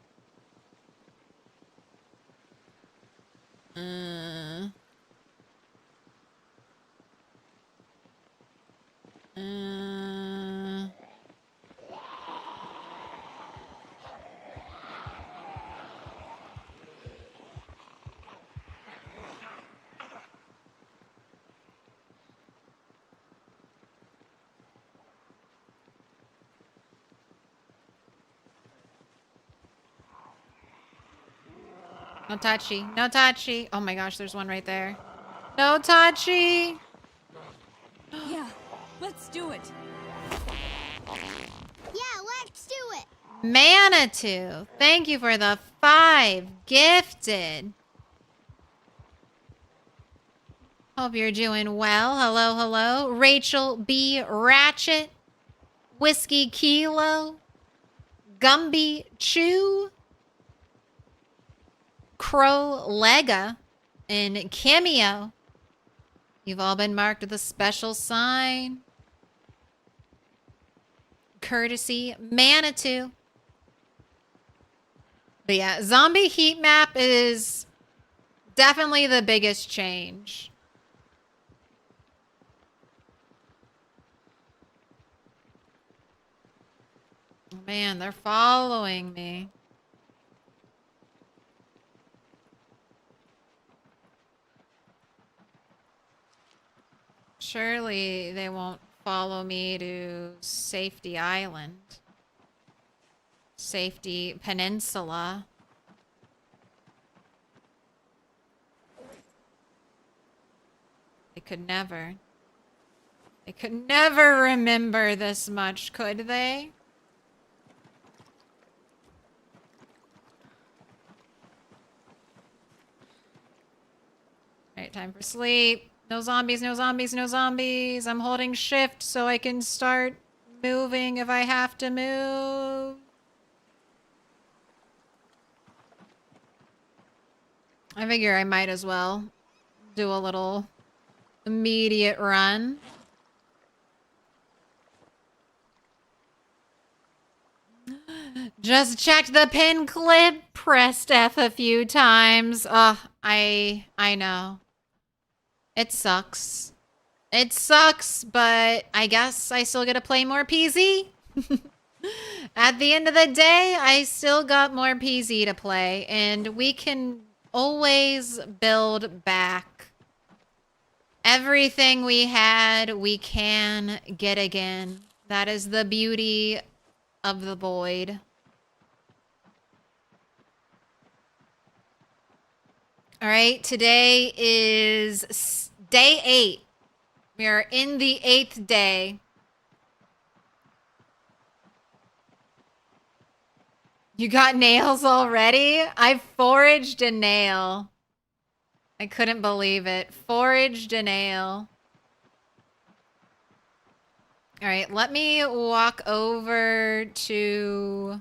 A: No touchy. No touchy. Oh my gosh, there's one right there. No touchy.
I: Yeah, let's do it.
E: Yeah, let's do it.
A: Manitou. Thank you for the 5 gifted. Hope you're doing well. Hello, hello. Rachel B. Ratchet. Whiskey Kilo. Gumby Chew. Crow Lega. And Cameo. You've all been marked with a special sign. Courtesy Manitou. But yeah, zombie heat map is definitely the biggest change. Oh man, they're following me. Surely they won't follow me to Safety Island. Safety Peninsula. They could never. They could never remember this much, could they? Alright, time for sleep. No zombies, no zombies, no zombies. I'm holding shift so I can start moving if I have to move. I figure I might as well do a little immediate run. Just checked the pin clip, pressed F a few times. I know. It sucks. It sucks, but I guess I still get to play more PZ. At the end of the day, I still got more PZ to play, and we can always build back. Everything we had, we can get again. That is the beauty of the void. All right, today is day 8. We are in the 8th day. You got nails already? I foraged a nail. I couldn't believe it. Foraged a nail. All right, let me walk over to...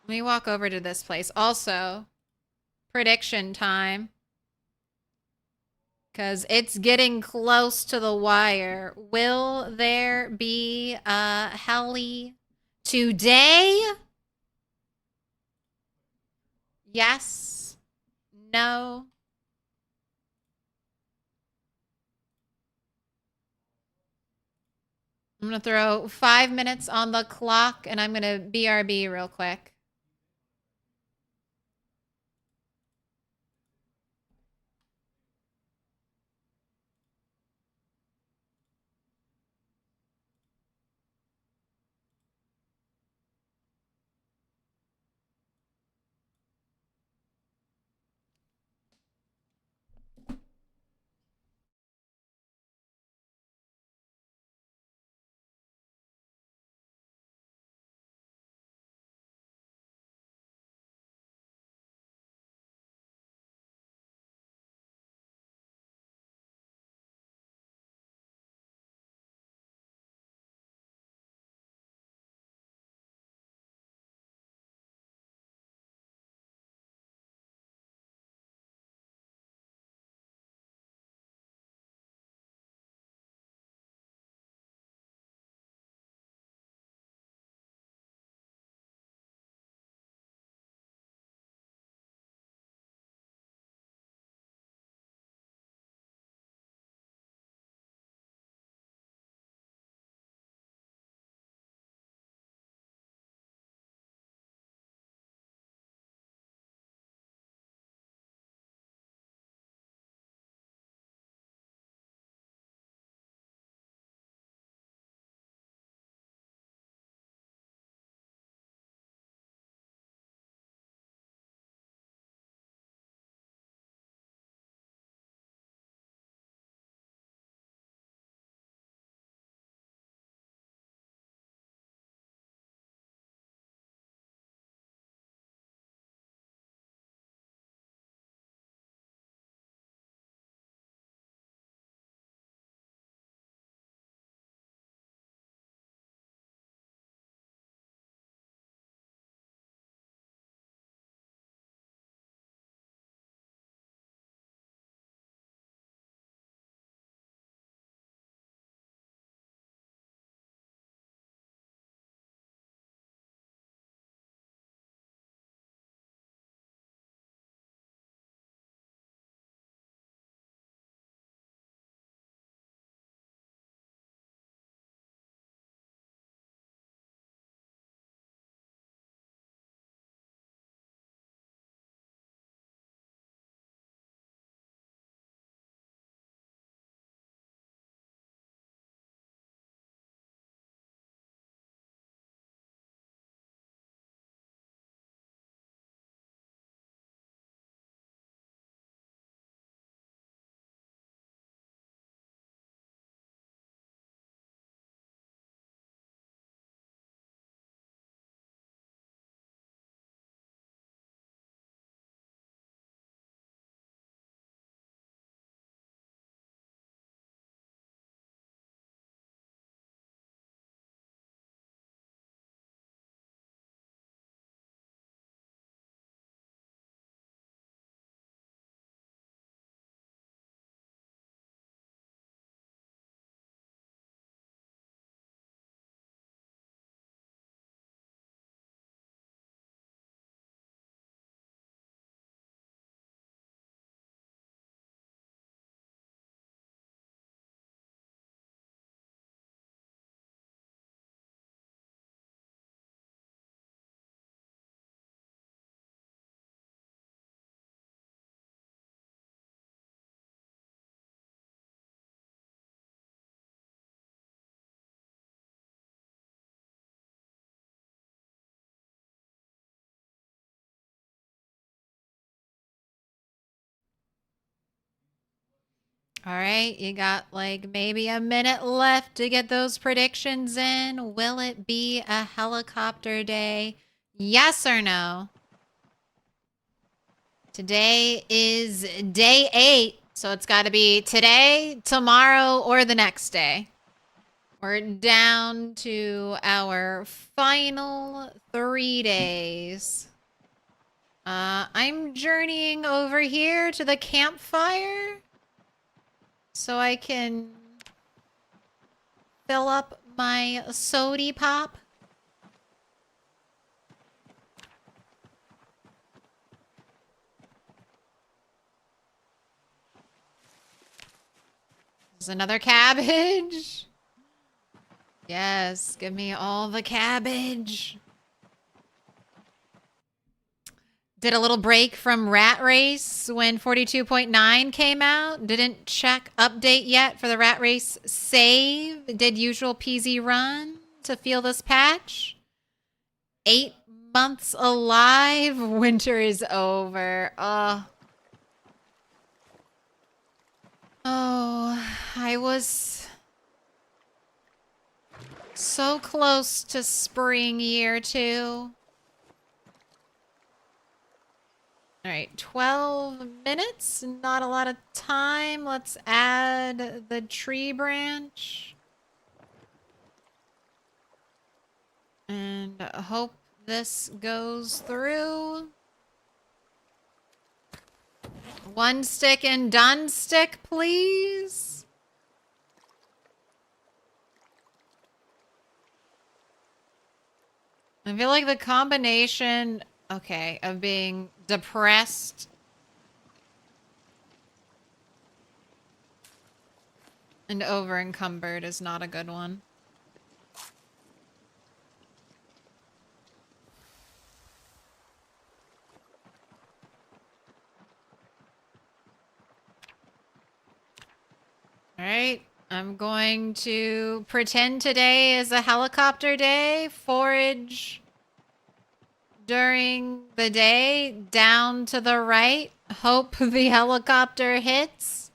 A: Let me walk over to this place. Also, prediction time. Because it's getting close to the wire. Will there be a heli today? Yes. No. I'm going to throw 5 minutes on the clock, and I'm going to BRB real quick. All right, you got like maybe a minute left to get those predictions in. Will it be a helicopter day? Yes or no? Today is day 8, so it's got to be today, tomorrow, or the next day. We're down to our final 3 days. I'm journeying over here to the campfire so I can fill up my sody pop. There's another cabbage. Yes, give me all the cabbage. Did a little break from Rat Race when 42.9 came out. Didn't check update yet for the Rat Race save. Did usual peasy run to feel this patch. 8 months alive. Winter is over. Oh, I was so close to spring year 2. All right, 12 minutes, not a lot of time. Let's add the tree branch. And hope this goes through. 1 stick and done stick, please. I feel like the combination, okay, of being depressed and over encumbered is not a good one. All right, I'm going to pretend today is a helicopter day, forage during the day, down to the right. Hope the helicopter hits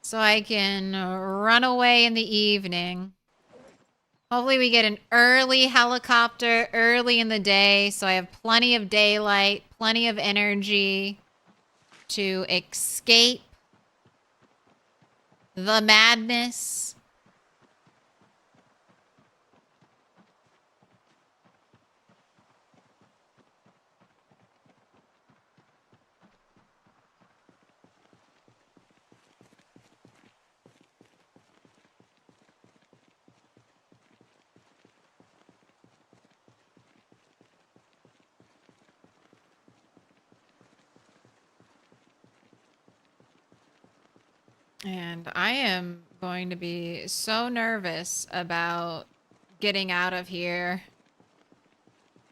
A: so I can run away in the evening. Hopefully we get an early helicopter early in the day so I have plenty of daylight, plenty of energy to escape the madness. And I am going to be so nervous about getting out of here.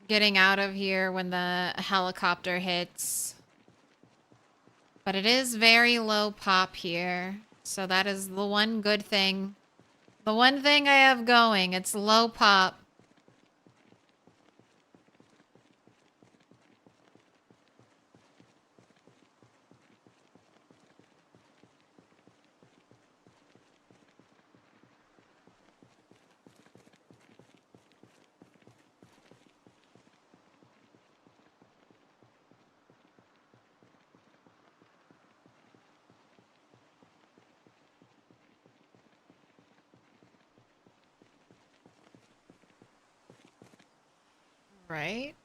A: Getting out of here when the helicopter hits. But it is very low pop here. So that is the one good thing. The one thing I have going, it's low pop. Right?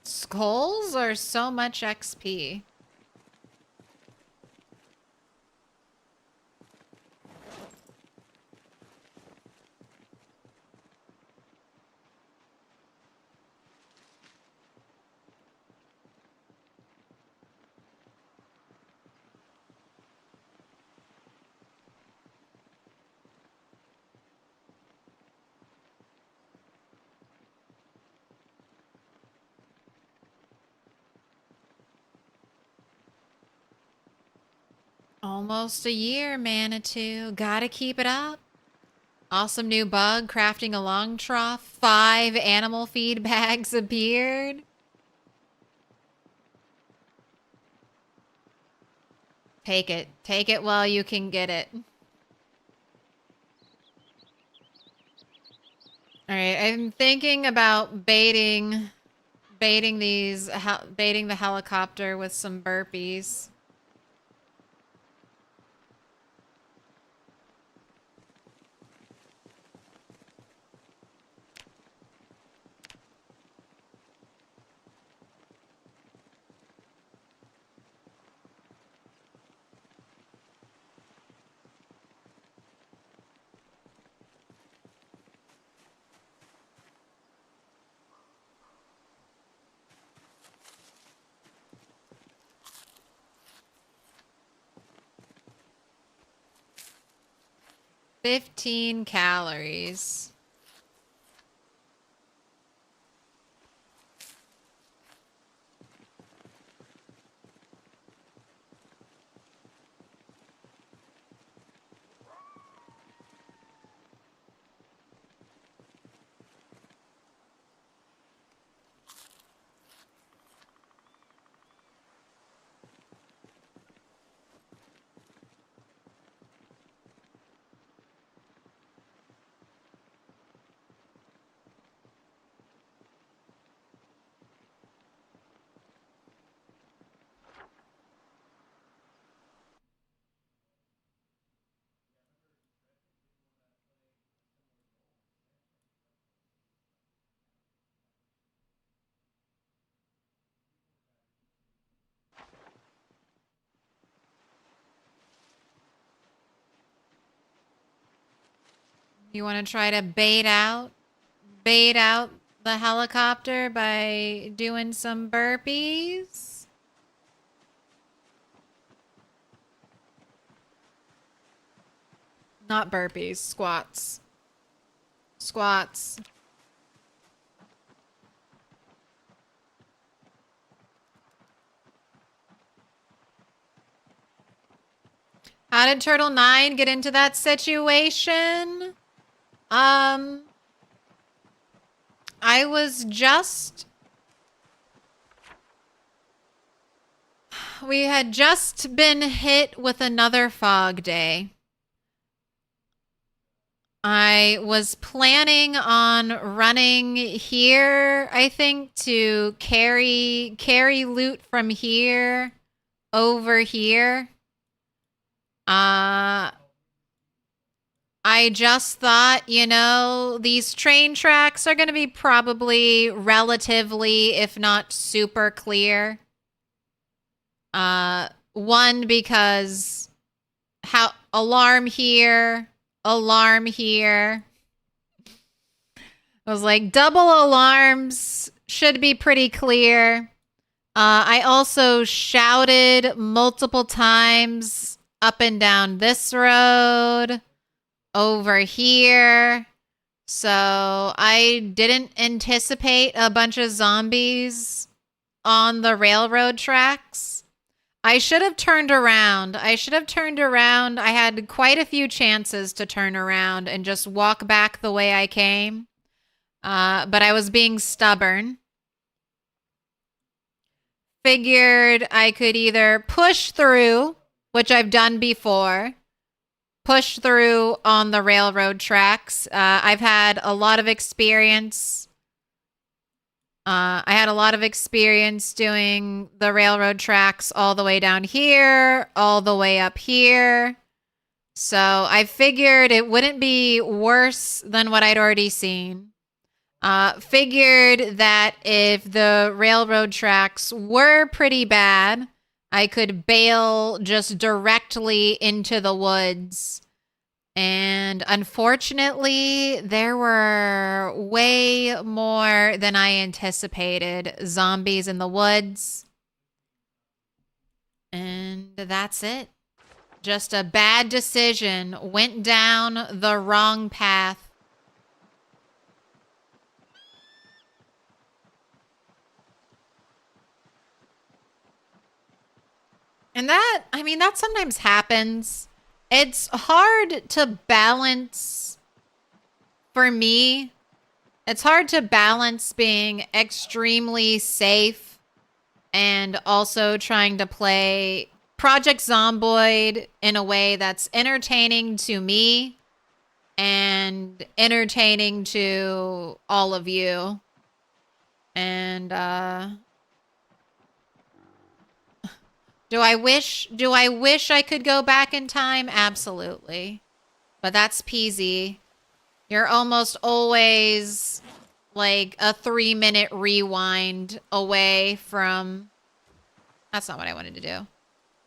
A: Skulls are so much XP. Almost a year, Manitou. Gotta keep it up. Awesome new bug, crafting a long trough. 5 animal feed bags appeared. Take it. Take it while you can get it. Alright, I'm thinking about baiting the helicopter with some burpees. $15 calories. You want to try to bait out the helicopter by doing some burpees? Not burpees, squats. Squats. How did Turtle 9 get into that situation? I was just... We had just been hit with another fog day. I was planning on running here, I think, to carry loot from here over here. I just thought, you know, these train tracks are going to be probably relatively, if not super clear. One, because alarm here, alarm here. I was like, double alarms should be pretty clear. I also shouted multiple times up and down this road, over here. So I didn't anticipate a bunch of zombies on the railroad tracks. I should have turned around. I had quite a few chances to turn around and just walk back the way I came. But I was being stubborn. Figured I could either push through, which I've done before, push through on the railroad tracks. I've had a lot of experience. I had a lot of experience doing the railroad tracks all the way down here, all the way up here. So I figured it wouldn't be worse than what I'd already seen. Figured that if the railroad tracks were pretty bad, I could bail just directly into the woods. And unfortunately, there were way more than I anticipated zombies in the woods. And that's it. Just a bad decision. Went down the wrong path. And that sometimes happens. It's hard to balance, for me, it's hard to balance being extremely safe and also trying to play Project Zomboid in a way that's entertaining to me and entertaining to all of you. And do I wish I could go back in time? Absolutely. But that's peasy. You're almost always like a 3-minute rewind away from... That's not what I wanted to do.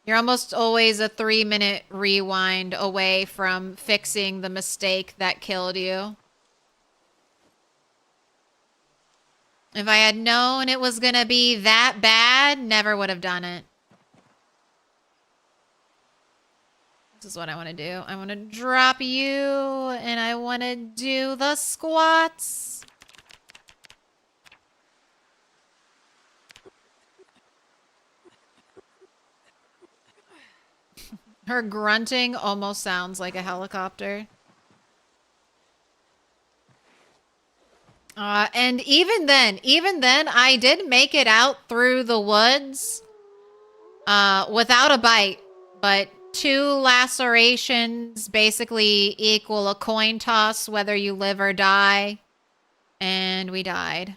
A: You're almost always a 3-minute rewind away from fixing the mistake that killed you. If I had known it was gonna be that bad, never would have done it. This is what I want to do. I want to drop you, and I want to do the squats. Her grunting almost sounds like a helicopter. And even then, I did make it out through the woods without a bite, but 2 lacerations basically equal a coin toss, whether you live or die. And we died.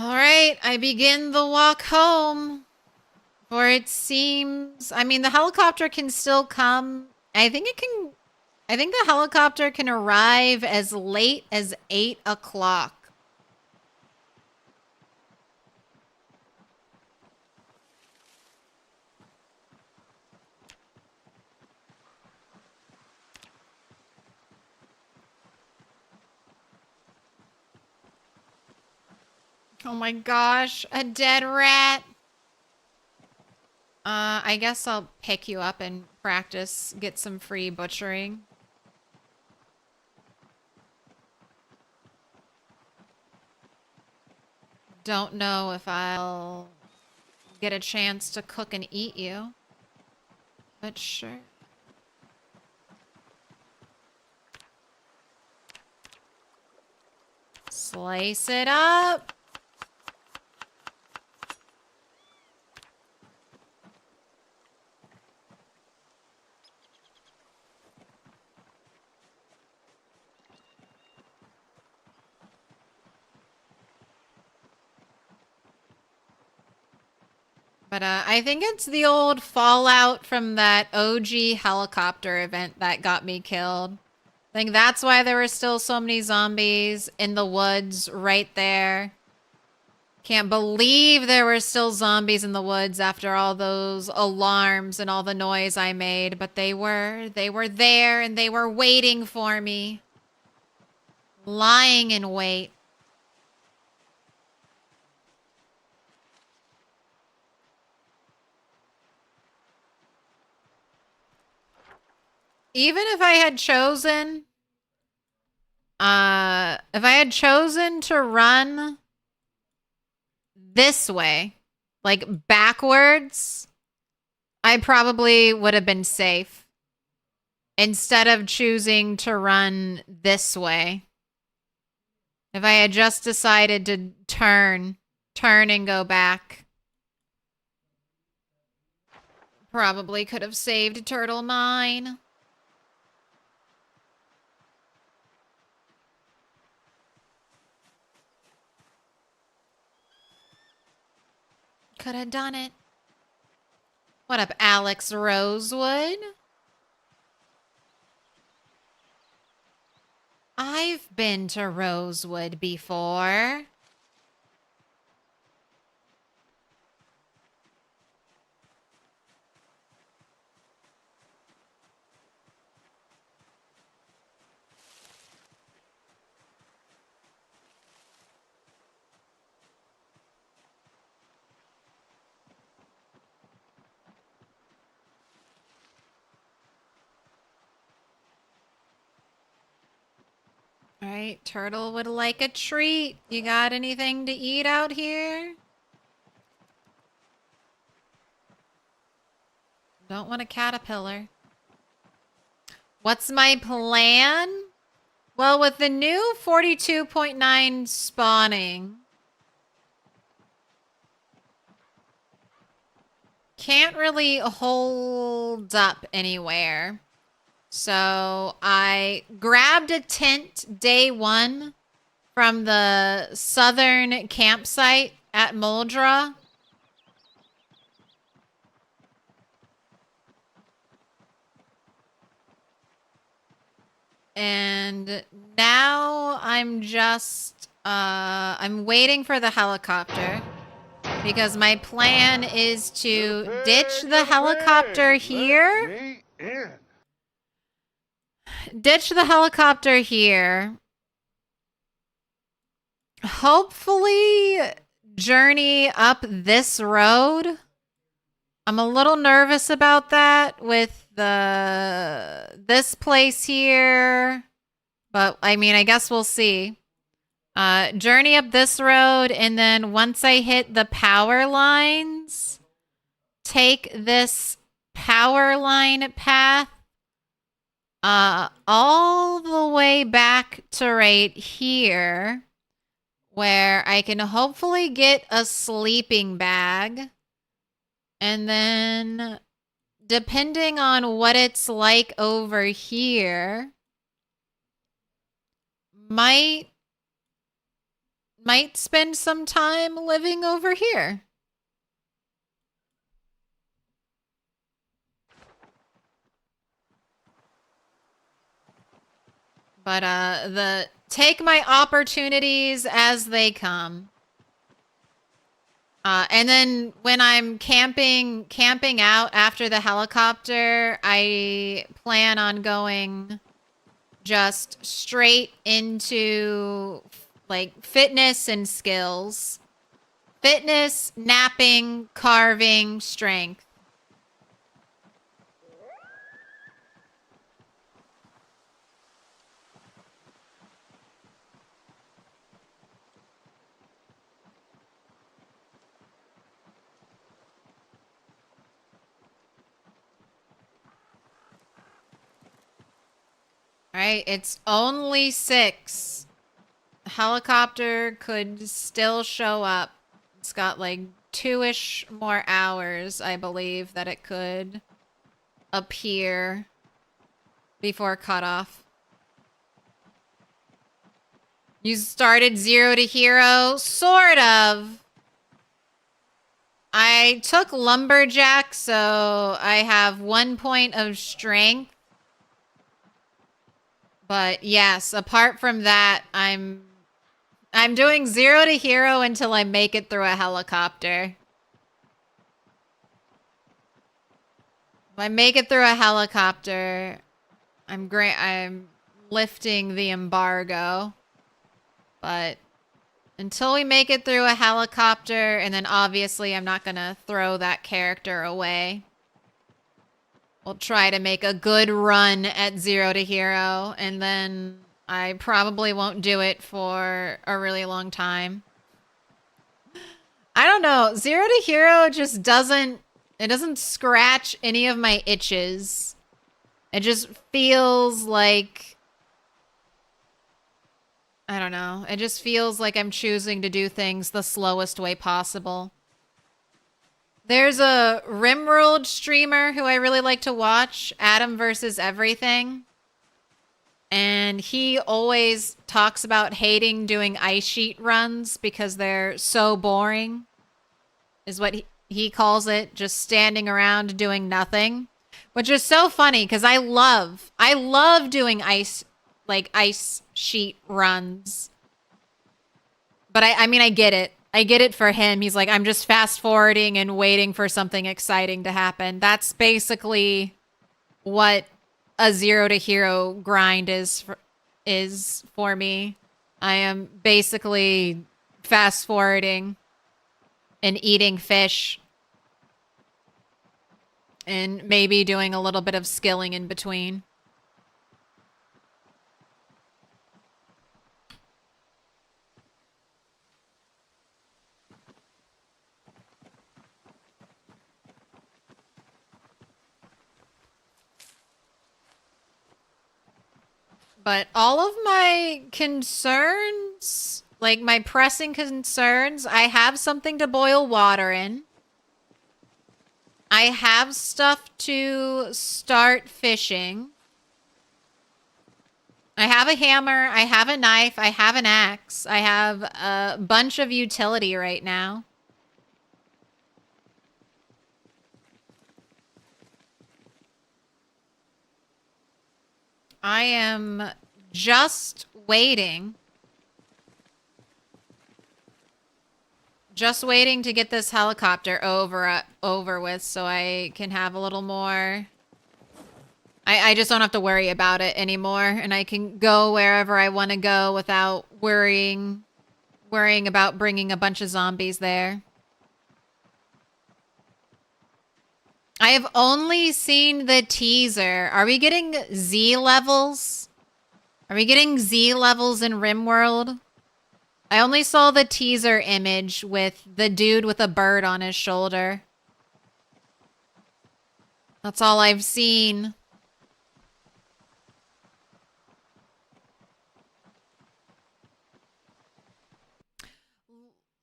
A: All right, I begin the walk home. For it seems, I mean, the helicopter can still come. I think the helicopter can arrive as late as 8 o'clock. Oh my gosh, a dead rat. I guess I'll pick you up and practice, get some free butchering. Don't know if I'll get a chance to cook and eat you, but sure. Slice it up. But I think it's the old fallout from that OG helicopter event that got me killed. I think that's why there were still so many zombies in the woods right there. Can't believe there were still zombies in the woods after all those alarms and all the noise I made. But they were there and they were waiting for me. Lying in wait. Even if I had chosen, to run this way, like backwards, I probably would have been safe. Instead of choosing to run this way. If I had just decided to turn and go back. Probably could have saved Turtle Mine. Could have done it. What up, Alex Rosewood? I've been to Rosewood before. All right, Turtle would like a treat. You got anything to eat out here? Don't want a caterpillar. What's my plan? Well, with the new 42.9 spawning, can't really hold up anywhere. So I grabbed a tent day one from the southern campsite at Muldra. And now I'm just, I'm waiting for the helicopter. Because my plan is to ditch the helicopter here. Ditch the helicopter here. Hopefully journey up this road. I'm a little nervous about that with this place here. But I mean, I guess we'll see. Journey up this road, and then once I hit the power lines, take this power line path all the way back to right here, where I can hopefully get a sleeping bag. And then, depending on what it's like over here, might spend some time living over here. But take my opportunities as they come. And then when I'm camping out after the helicopter, I plan on going just straight into like fitness and skills. Fitness, napping, carving, strength. All right, it's only 6. Helicopter could still show up. It's got like 2-ish more hours, I believe, that it could appear before cutoff. You started 0 to hero? Sort of. I took lumberjack, so I have 1 point of strength. But yes, apart from that, I'm doing 0 to hero until I make it through a helicopter. If I make it through a helicopter, I'm lifting the embargo. But until we make it through a helicopter, and then obviously I'm not gonna throw that character away. We'll try to make a good run at 0 to hero, and then I probably won't do it for a really long time. I don't know. 0 to hero just doesn't scratch any of my itches. It just feels like, I don't know. It just feels like I'm choosing to do things the slowest way possible. There's a Rimworld streamer who I really like to watch, Adam versus Everything. And he always talks about hating doing ice sheet runs because they're so boring, is what he calls it, just standing around doing nothing. Which is so funny because I love doing ice sheet runs. But I mean, I get it. I get it for him. He's like, I'm just fast forwarding and waiting for something exciting to happen. That's basically what a 0 to hero grind is for me. I am basically fast forwarding and eating fish and maybe doing a little bit of skilling in between. But all of my concerns, like my pressing concerns, I have something to boil water in. I have stuff to start fishing. I have a hammer, I have a knife, I have an axe. I have a bunch of utility right now. I am just waiting. Just waiting to get this helicopter over with so I can have a little more... I just don't have to worry about it anymore, and I can go wherever I want to go without worrying about bringing a bunch of zombies there. I have only seen the teaser. Are we getting Z levels? Are we getting Z levels in RimWorld? I only saw the teaser image with the dude with a bird on his shoulder. That's all I've seen.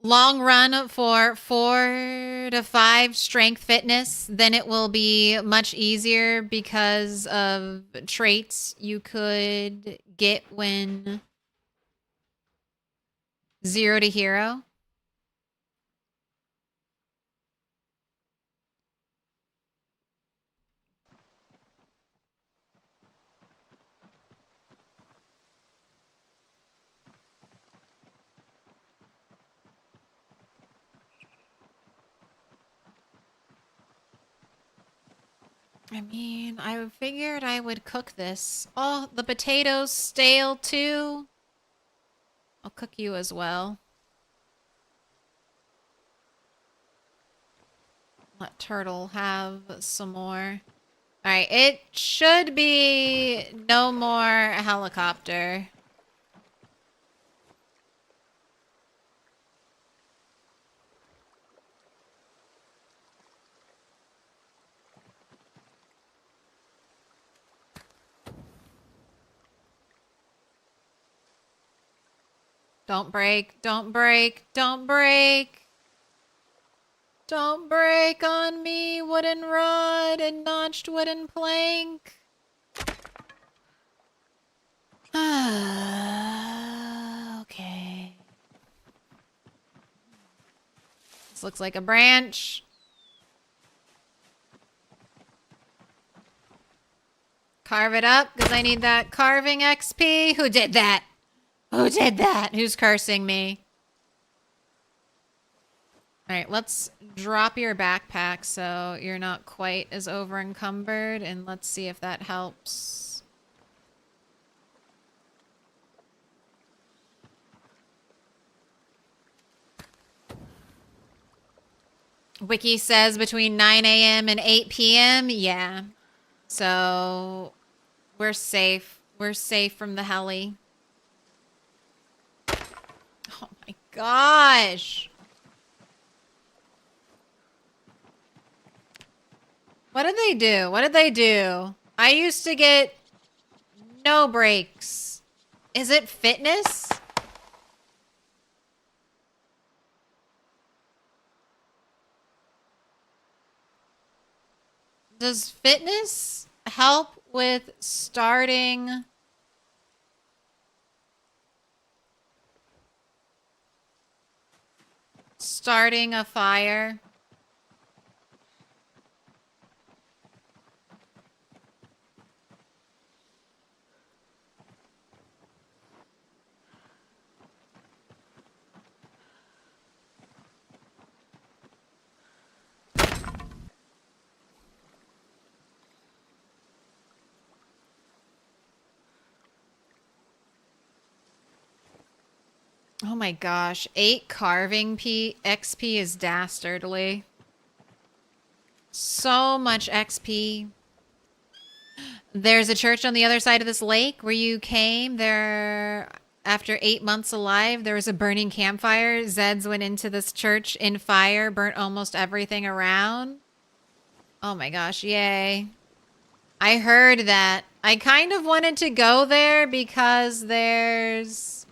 A: Long run for 4 to 5 strength fitness, then it will be much easier because of traits you could get when 0 to hero. I mean, I figured I would cook this. Oh, the potatoes stale too. I'll cook you as well. Let Turtle have some more. Alright, it should be no more helicopter. Don't break, don't break, don't break. Don't break on me, wooden rod and notched wooden plank. Okay. This looks like a branch. Carve it up, because I need that carving XP. Who did that? Who did that? Who's cursing me? Alright, let's drop your backpack so you're not quite as over encumbered, and let's see if that helps. Wiki says between 9 a.m. and 8 p.m. Yeah. So we're safe. We're safe from the heli. Oh my gosh. What did they do? What did they do? I used to get no breaks. Is it fitness? Does fitness help with starting a fire? Oh my gosh, 8 carving XP is dastardly. So much XP. There's a church on the other side of this lake where you came there after 8 months alive. There was a burning campfire. Zeds went into this church in fire, burnt almost everything around. Oh my gosh, yay. I heard that. I kind of wanted to go there because there's...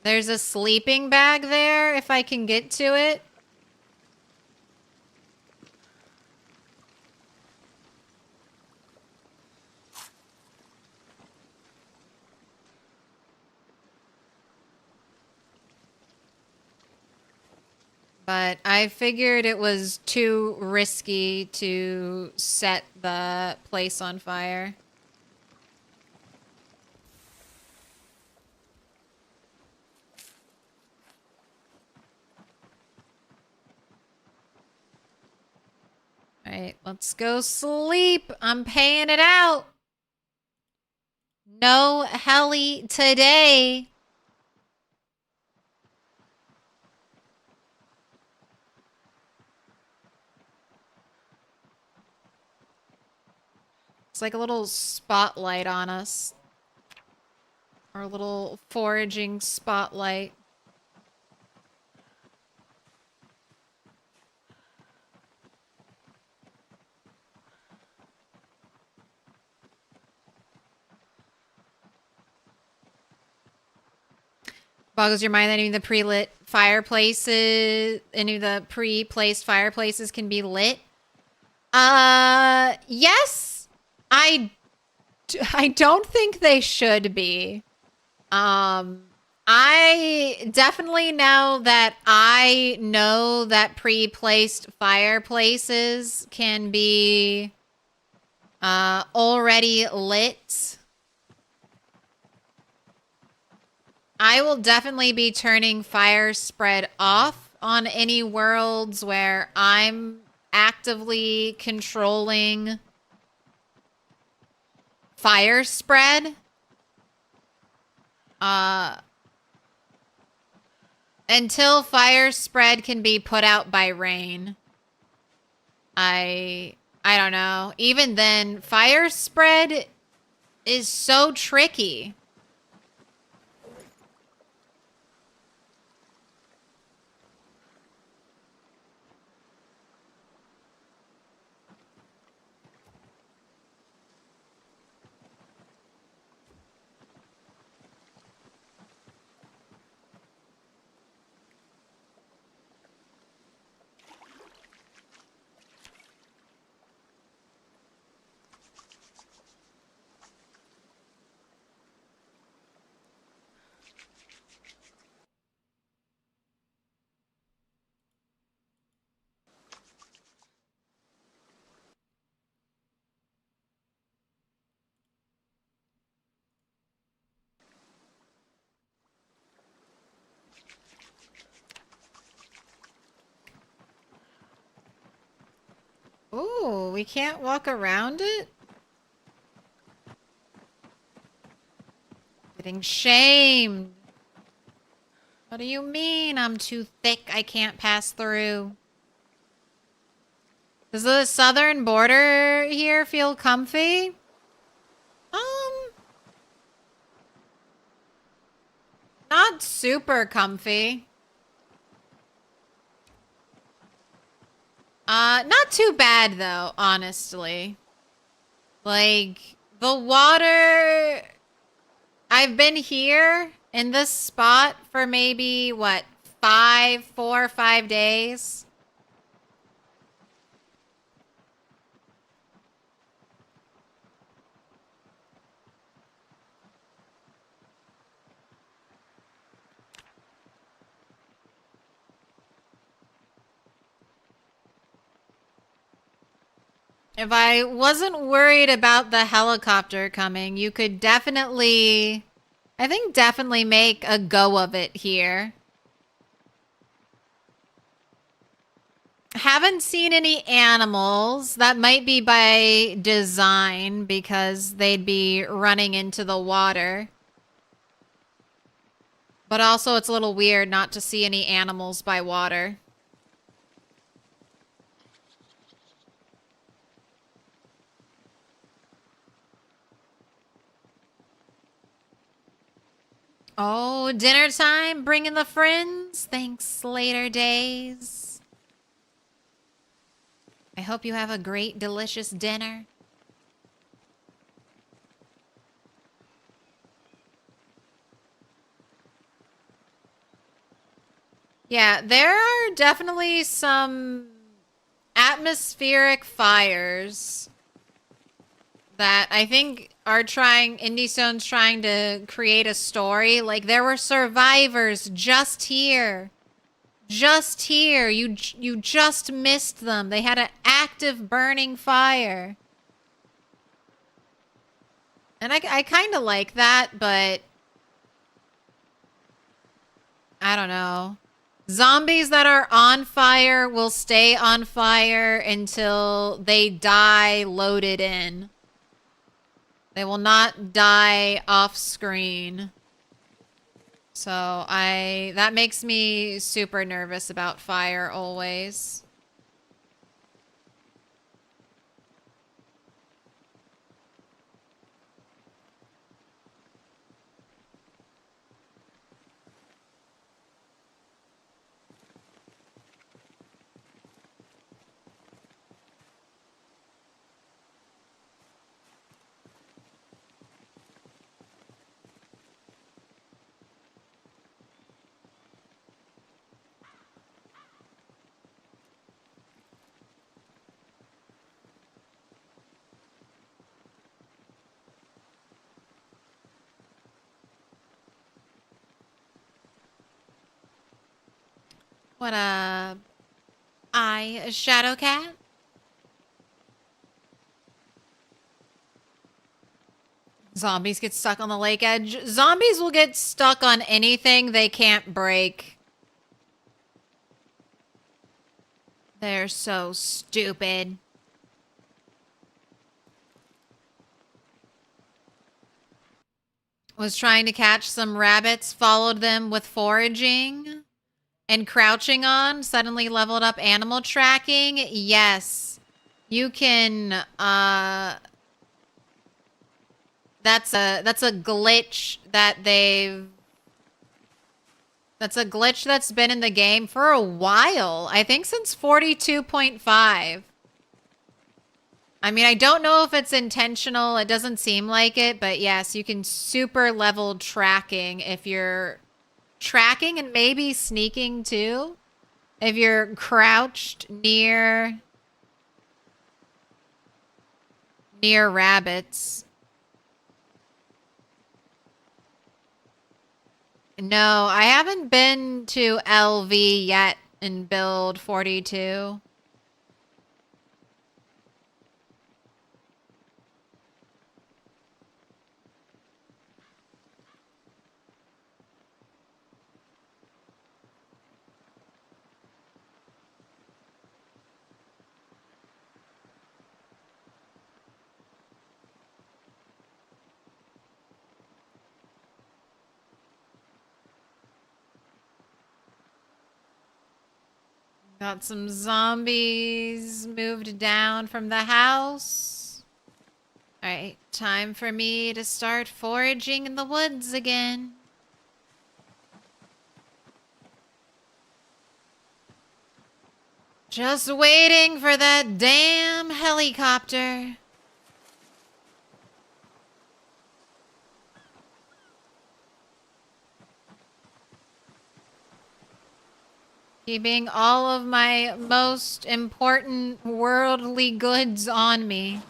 A: there's a sleeping bag there if I can get to it. But I figured it was too risky to set the place on fire. Alright, let's go sleep. I'm paying it out. No heli today. It's like a little spotlight on us. Or a little foraging spotlight. Boggles your mind that any of the pre-lit fireplaces, any of the pre-placed fireplaces can be lit? Yes. I don't think they should be. I definitely know that I know that pre-placed fireplaces can be already lit. I will definitely be turning fire spread off on any worlds where I'm actively controlling fire spread. Until fire spread can be put out by rain. I don't know. Even then, fire spread is so tricky. Ooh, we can't walk around it? Getting shamed. What do you mean I'm too thick I can't pass through? Does the southern border here feel comfy? Not super comfy. Not too bad though, honestly. Like, the water... I've been here in this spot for maybe, what, 4 or 5 days? If I wasn't worried about the helicopter coming, you could definitely, I think definitely make a go of it here. Haven't seen any animals. That might be by design because they'd be running into the water. But also it's a little weird not to see any animals by water. Oh, dinner time, bringing the friends. Thanks, later days. I hope you have a great, delicious dinner. Yeah, there are definitely some atmospheric fires that I think are Indie Stone's trying to create a story. Like, there were survivors just here. Just here. You just missed them. They had an active burning fire. And I kind of like that, but I don't know. Zombies that are on fire will stay on fire until they die loaded in. They will not die off screen. So that makes me super nervous about fire always. What a shadow cat? Zombies get stuck on the lake edge. Zombies will get stuck on anything they can't break. They're so stupid. Was trying to catch some rabbits, followed them with foraging and crouching on, suddenly leveled up animal tracking. Yes. You can, that's a glitch that that's a glitch that's been in the game for a while. I think since 42.5. I mean, I don't know if it's intentional. It doesn't seem like it, but yes, you can super level tracking if you're tracking and maybe sneaking too. If you're crouched near rabbits. No, I haven't been to LV yet in build 42. Got some zombies moved down from the house. Alright, time for me to start foraging in the woods again. Just waiting for that damn helicopter. Keeping all of my most important worldly goods on me.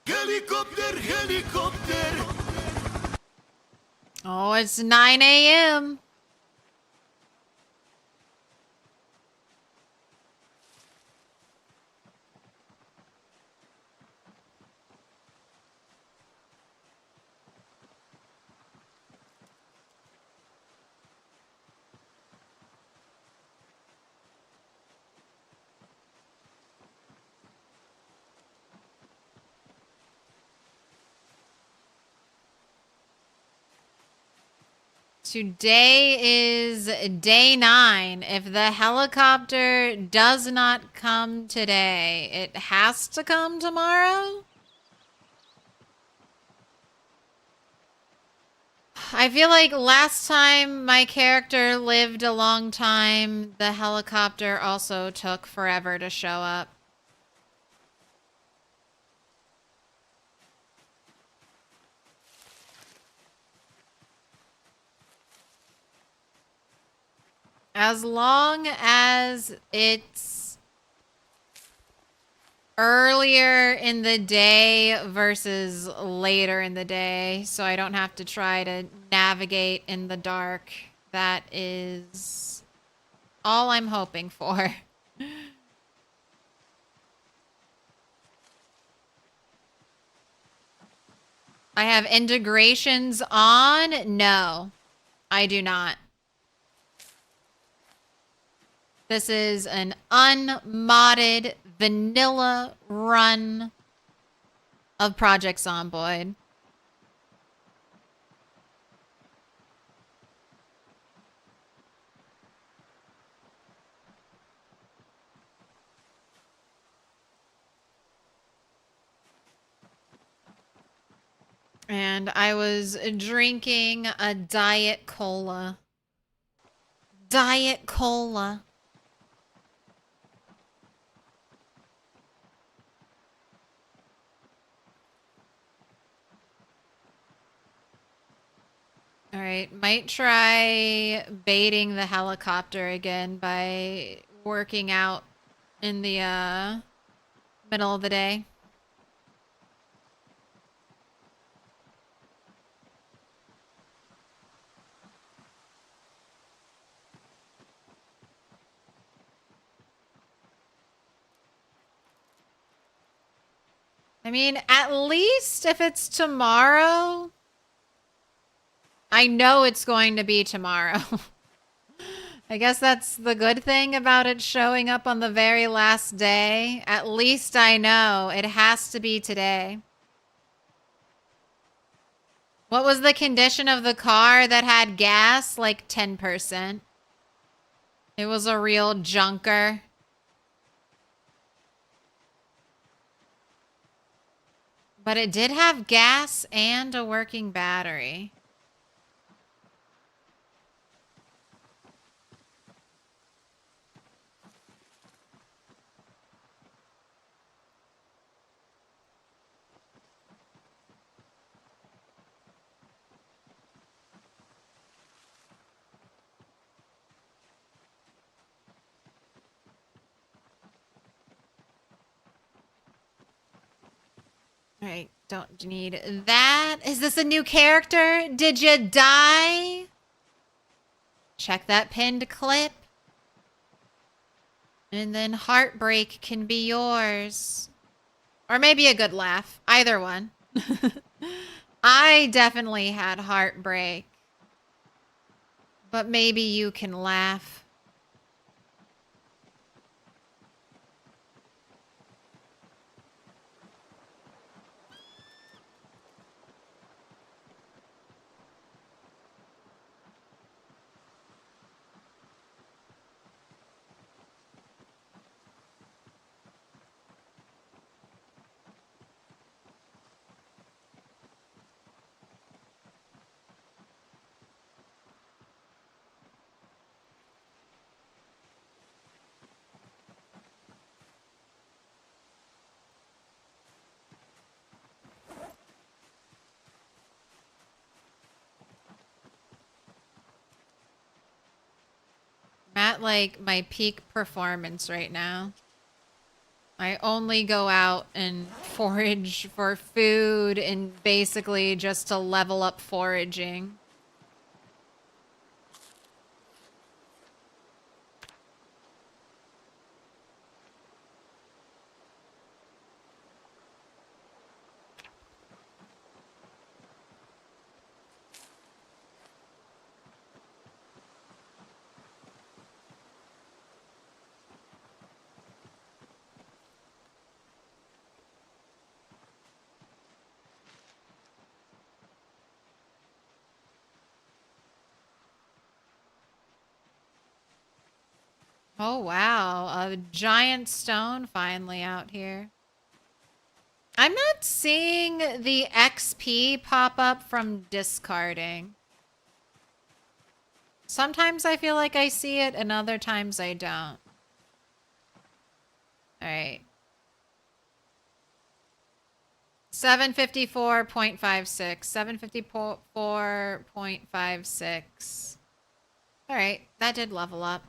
F: Helicopter, helicopter.
A: Oh, it's 9 a.m. Today is day 9. If the helicopter does not come today, it has to come tomorrow? I feel like last time my character lived a long time, the helicopter also took forever to show up. As long as it's earlier in the day versus later in the day, so I don't have to try to navigate in the dark, that is all I'm hoping for. I have integrations on? No, I do not. This is an unmodded vanilla run of Project Zomboid. And I was drinking a Diet Cola. Diet Cola. All right, might try baiting the helicopter again by working out in the middle of the day. I mean, at least if it's tomorrow, I know it's going to be tomorrow. I guess that's the good thing about it showing up on the very last day. At least I know it has to be today. What was the condition of the car that had gas? Like 10%. It was a real junker. But it did have gas and a working battery. All right, don't need that. Is this a new character? Did you die? Check that pinned clip. And then heartbreak can be yours. Or maybe a good laugh. Either one. I definitely had heartbreak. But maybe you can laugh. I'm at like my peak performance right now. I only go out and forage for food and basically just to level up foraging. Oh, wow. A giant stone finally out here. I'm not seeing the XP pop up from discarding. Sometimes I feel like I see it, and other times I don't. Alright. 754.56. 754.56. Alright, that did level up.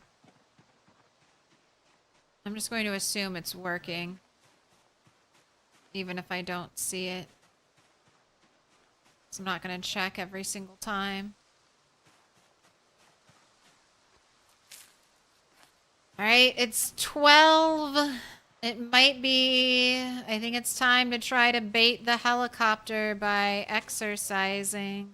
A: I'm just going to assume it's working. Even if I don't see it. So I'm not going to check every single time. Alright, it's 12. It might be... I think it's time to try to bait the helicopter by exercising.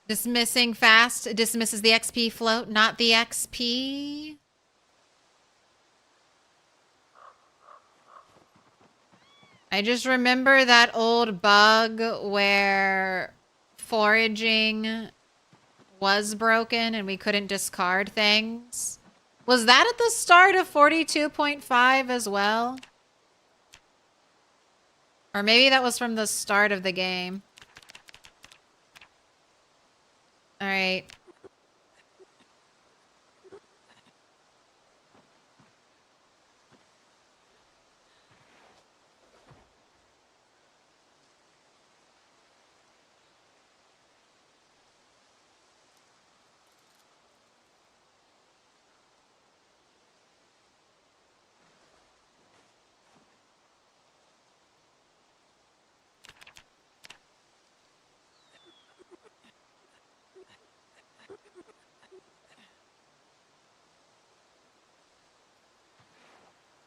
A: Dismissing fast dismisses the XP float, not the XP. I just remember that old bug where foraging was broken and we couldn't discard things. Was that at the start of 42.5 as well? Or maybe that was from the start of the game. All right.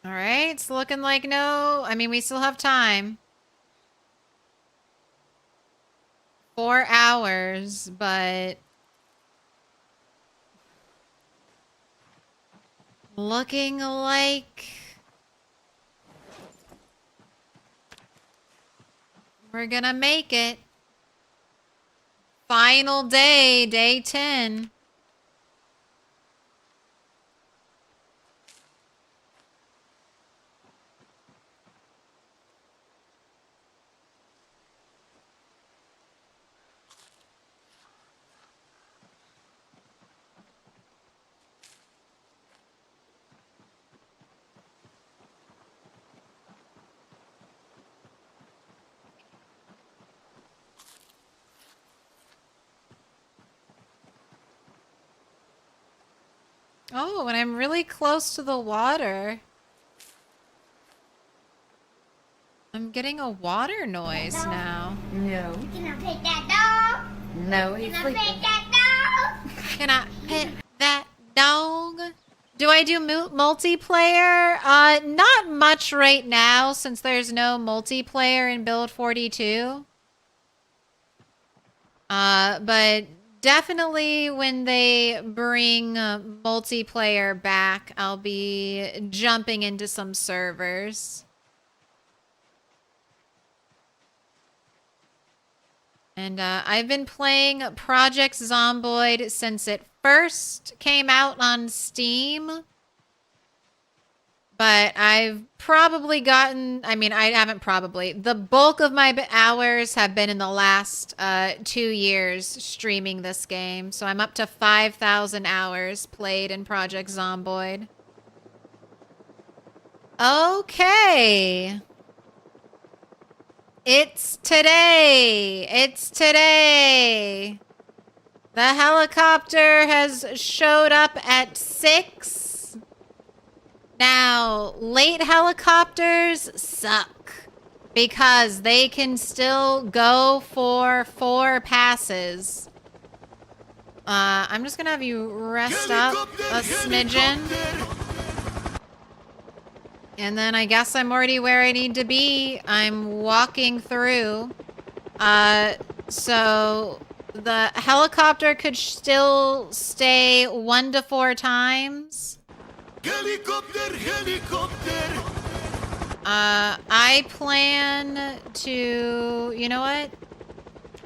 A: All right, it's looking like no. I mean, we still have time. 4 hours, but looking like we're gonna make it. Final day, day 10. Oh, and I'm really close to the water. I'm getting a water noise now.
E: No. Can I pet that dog?
G: No, he's
E: Can I
G: sleeping.
E: pet that dog?
A: Can I pet that dog? Do I do multiplayer? Not much right now since there's no multiplayer in build 42. But definitely when they bring multiplayer back, I'll be jumping into some servers. And I've been playing Project Zomboid since it first came out on Steam. But I've probably gotten, I mean, I haven't probably. The bulk of my hours have been in the last 2 years streaming this game. So I'm up to 5,000 hours played in Project Zomboid. Okay. It's today. It's today. The helicopter has showed up at 6. Now, late helicopters suck because they can still go for 4 passes. I'm just gonna have you rest up a smidgen. And then I guess I'm already where I need to be. I'm walking through. So The helicopter could still stay 1 to 4 times.
F: Helicopter, helicopter.
A: I plan to, you know what?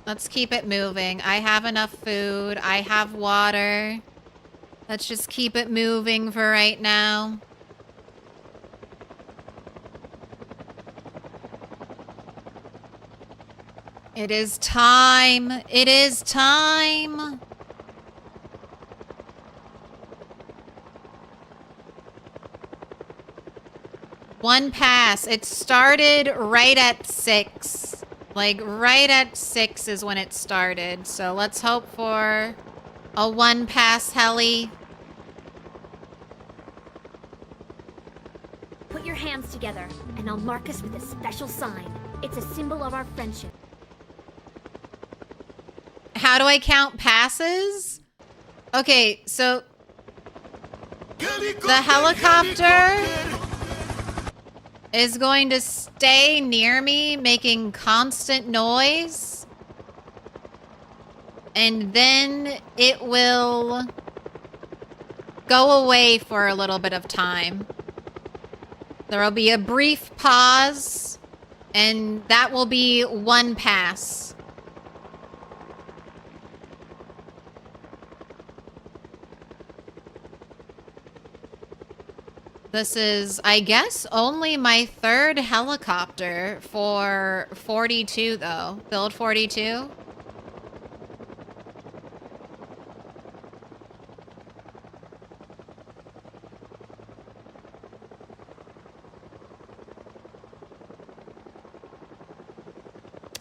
A: Let's keep it moving. I have enough food. I have water. Let's just keep it moving for right now. It is time. It is time. One pass. It started right at 6. Like, right at 6 is when it started. So let's hope for a 1 pass heli.
B: Put your hands together, and I'll mark us with a special sign. It's a symbol of our friendship.
A: How do I count passes? Okay, so the helicopter is going to stay near me, making constant noise. And then it will go away for a little bit of time. There will be a brief pause, and that will be 1 pass. This is, I guess, only my 3rd helicopter for 42, though. Build 42.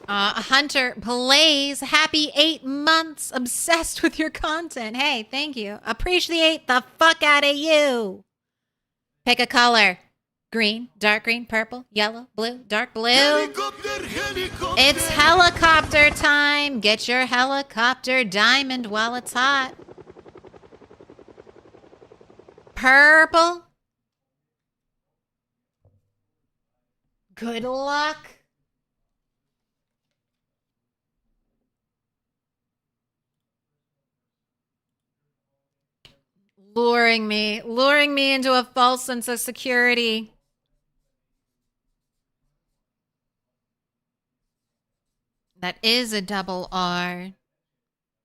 A: Hunter Blaze, happy 8 months. Obsessed with your content. Hey, thank you. Appreciate the fuck out of you. Pick a color. Green, dark green, purple, yellow, blue, dark blue.
F: Helicopter, helicopter.
A: It's helicopter time. Get your helicopter diamond while it's hot. Purple. Good luck. Luring me into a false sense of security. That is a double R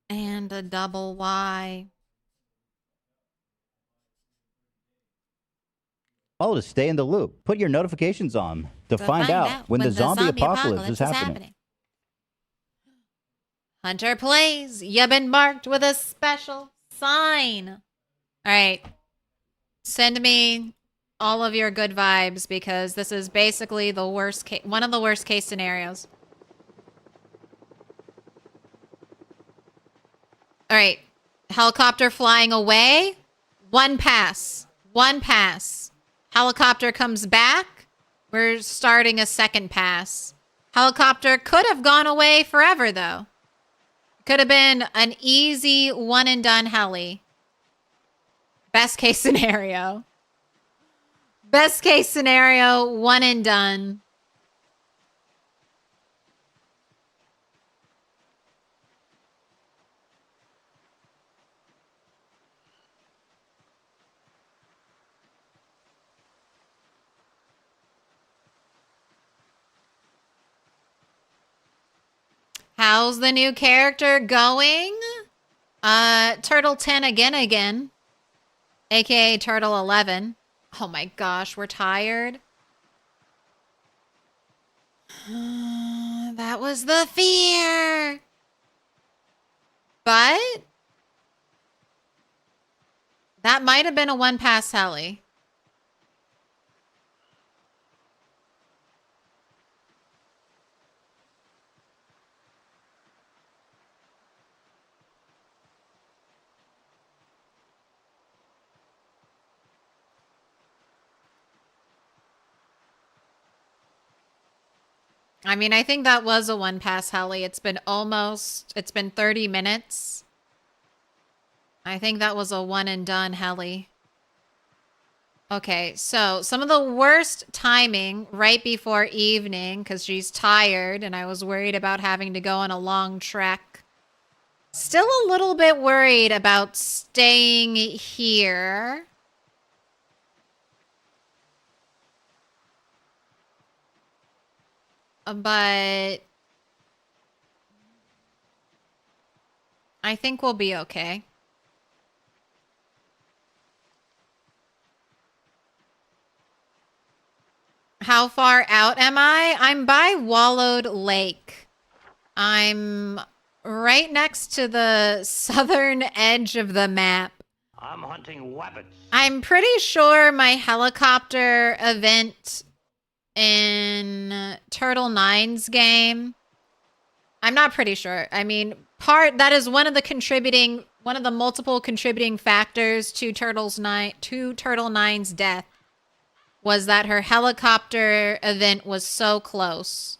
A: and a double Y.
C: Follow to stay in the loop. Put your notifications on to find out when the zombie apocalypse is happening.
A: Hunter Plays, you've been marked with a special sign. All right. Send me all of your good vibes because this is basically the worst case, one of the worst case scenarios. All right. Helicopter flying away. 1 pass. 1 pass. Helicopter comes back. We're starting a 2nd pass. Helicopter could have gone away forever, though. Could have been an easy 1 and done heli. Best case scenario. Best case scenario, 1 and done. How's the new character going? Turtle 10 again. AKA Turtle 11. Oh my gosh, we're tired. That was the fear. But that might have been a 1 pass heli. I mean, I think that was a 1 pass heli. It's been 30 minutes. I think that was a 1 and done heli. Okay, so some of the worst timing right before evening because she's tired and I was worried about having to go on a long trek Still a little bit worried about staying here. But I think we'll be okay. How far out am I? I'm by Wallowed Lake. I'm right next to the southern edge of the map.
F: I'm hunting rabbits.
A: I'm pretty sure my helicopter event in Turtle 9's game. I'm not pretty sure. I mean, that is one of the multiple contributing factors to Turtle 9's death was that her helicopter event was so close.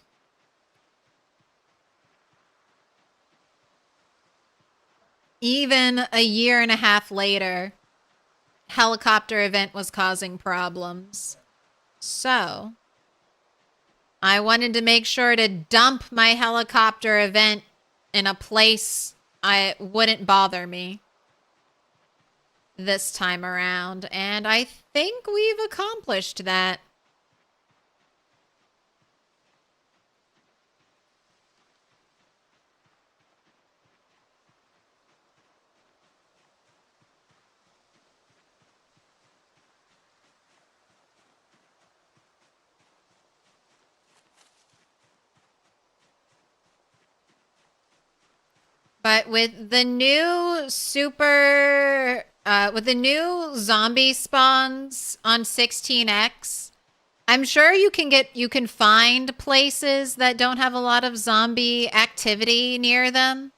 A: Even a year and a half later, helicopter event was causing problems. So, I wanted to make sure to dump my helicopter event in a place I wouldn't bother me this time around, and I think we've accomplished that. But with the new with the new zombie spawns on 16X, I'm sure you can find places that don't have a lot of zombie activity near them.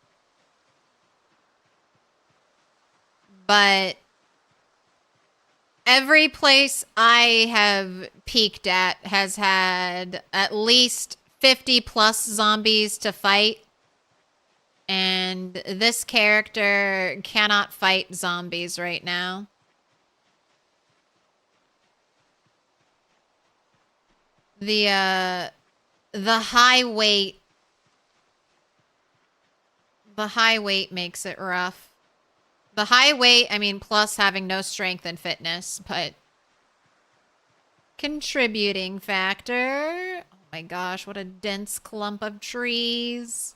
A: But every place I have peeked at has had at least 50 plus zombies to fight. And this character cannot fight zombies right now. The high weight makes it rough. The high weight, I mean, plus having no strength and fitness, but contributing factor. Oh my gosh, what a dense clump of trees.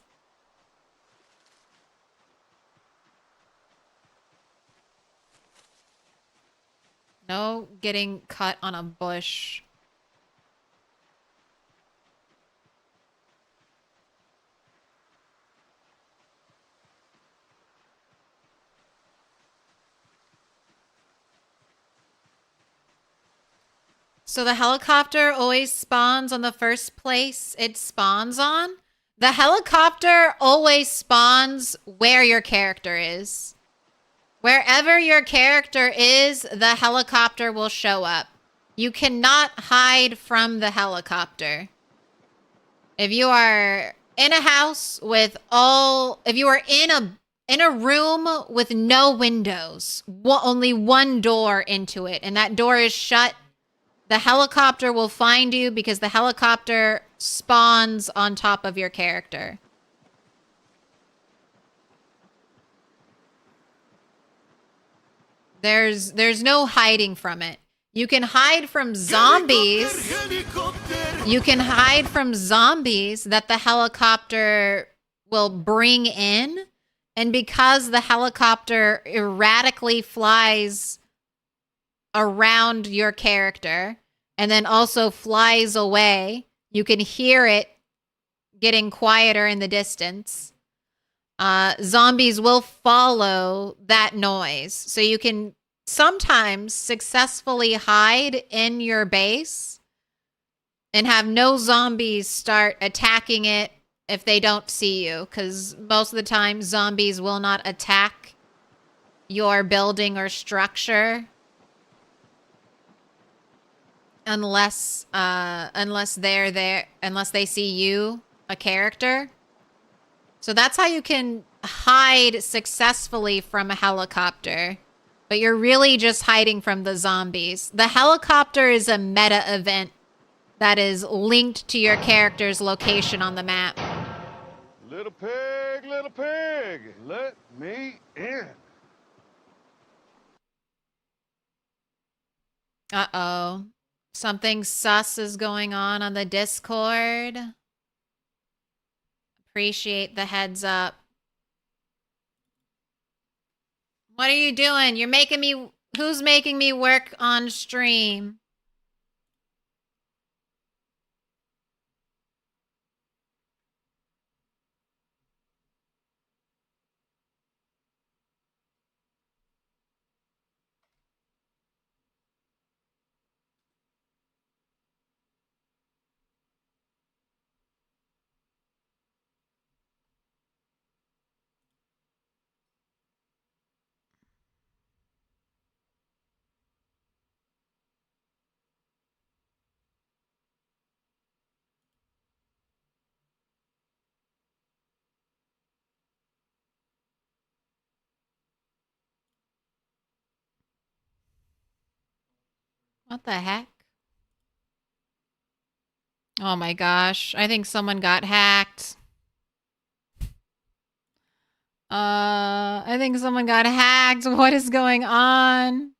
A: No getting cut on a bush. So the helicopter always spawns on the first place it spawns on? The helicopter always spawns where your character is. Wherever your character is, the helicopter will show up. You cannot hide from the helicopter. If you are in a house with if you are in a room with no windows, only one door into it, and that door is shut, the helicopter will find you because the helicopter spawns on top of your character. There's no hiding from it. You can hide from zombies. You can hide from zombies that the helicopter will bring in. And because the helicopter erratically flies around your character and then also flies away, you can hear it getting quieter in the distance. Zombies will follow that noise. So you can sometimes successfully hide in your base and have no zombies start attacking it if they don't see you. Because most of the time, zombies will not attack your building or structure unless they're there, unless they see you, a character. So that's how you can hide successfully from a helicopter. But you're really just hiding from the zombies. The helicopter is a meta event that is linked to your character's location on the map.
F: Little pig! pig, little pig, let me in.
A: Uh-oh. Something sus is going on the Discord. Appreciate the heads up. What are you doing? You're making me... Who's making me work on stream? What the heck? Oh my gosh. I think someone got hacked. I think someone got hacked. What is going on?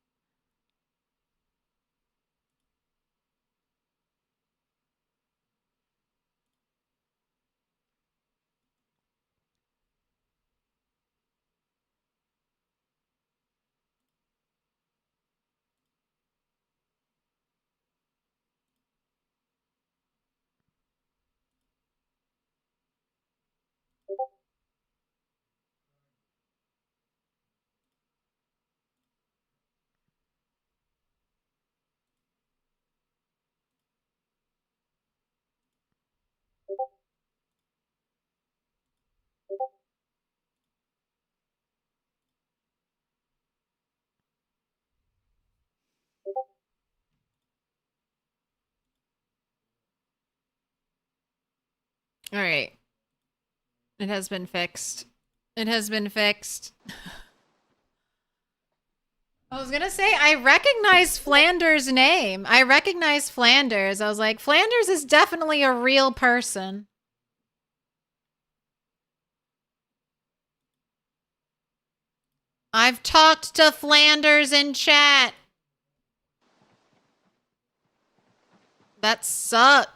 A: All right. It has been fixed. It has been fixed. I was gonna say, I recognize Flanders' name. I recognize Flanders. I was like, Flanders is definitely a real person. I've talked to Flanders in chat. That sucks.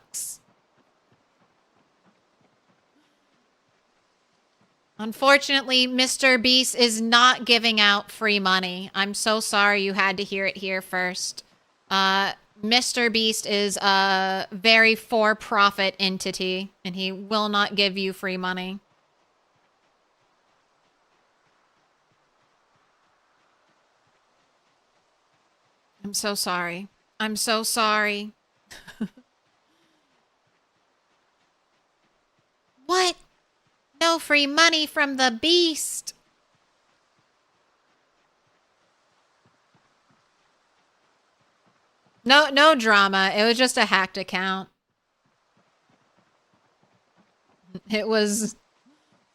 A: Unfortunately, Mr. Beast is not giving out free money. I'm so sorry you had to hear it here first. Mr. Beast is a very for-profit entity, and he will not give you free money. I'm so sorry. I'm so sorry. What? No free money from the Beast. No drama. It was just a hacked account. It was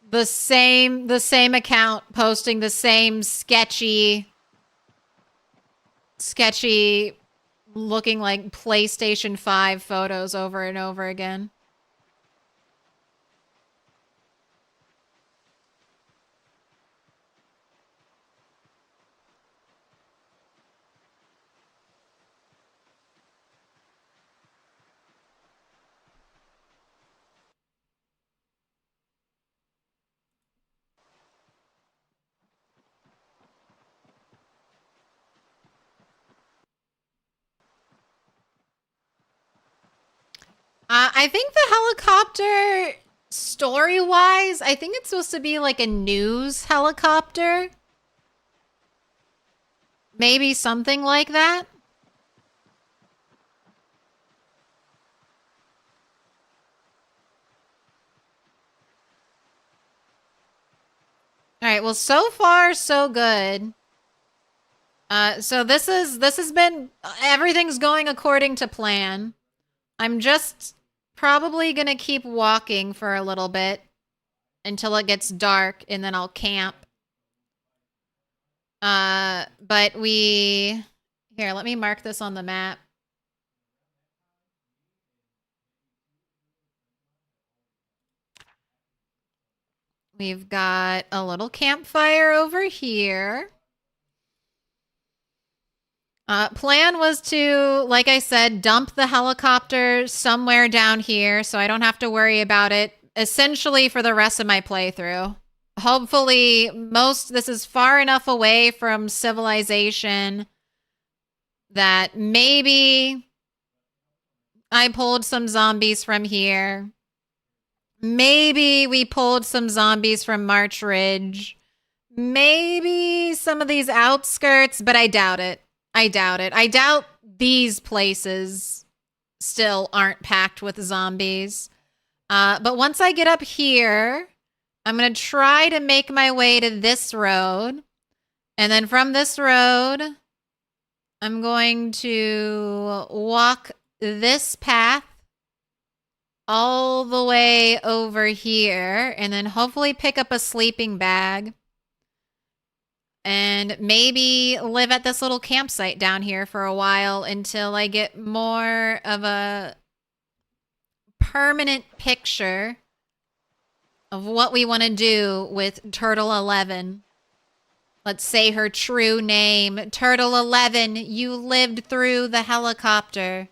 A: the same account posting the same sketchy looking like PlayStation 5 photos over and over again. I think the helicopter, story-wise, I think it's supposed to be like a news helicopter. Maybe something like that. All right, well, so far, so good. So this has been, everything's going according to plan. I'm just probably gonna keep walking for a little bit until it gets dark, and then I'll camp. But here, let me mark this on the map. We've got a little campfire over here. Plan was to, like I said, dump the helicopter somewhere down here so I don't have to worry about it, essentially for the rest of my playthrough. Hopefully, this is far enough away from civilization that maybe I pulled some zombies from here. Maybe we pulled some zombies from March Ridge. Maybe some of these outskirts, but I doubt it. I doubt these places still aren't packed with zombies. But once I get up here, I'm going to try to make my way to this road. And then from this road, I'm going to walk this path all the way over here. And then hopefully pick up a sleeping bag. And maybe live at this little campsite down here for a while until I get more of a permanent picture of what we want to do with Turtle 11. Let's say her true name. Turtle 11, you lived through the helicopter.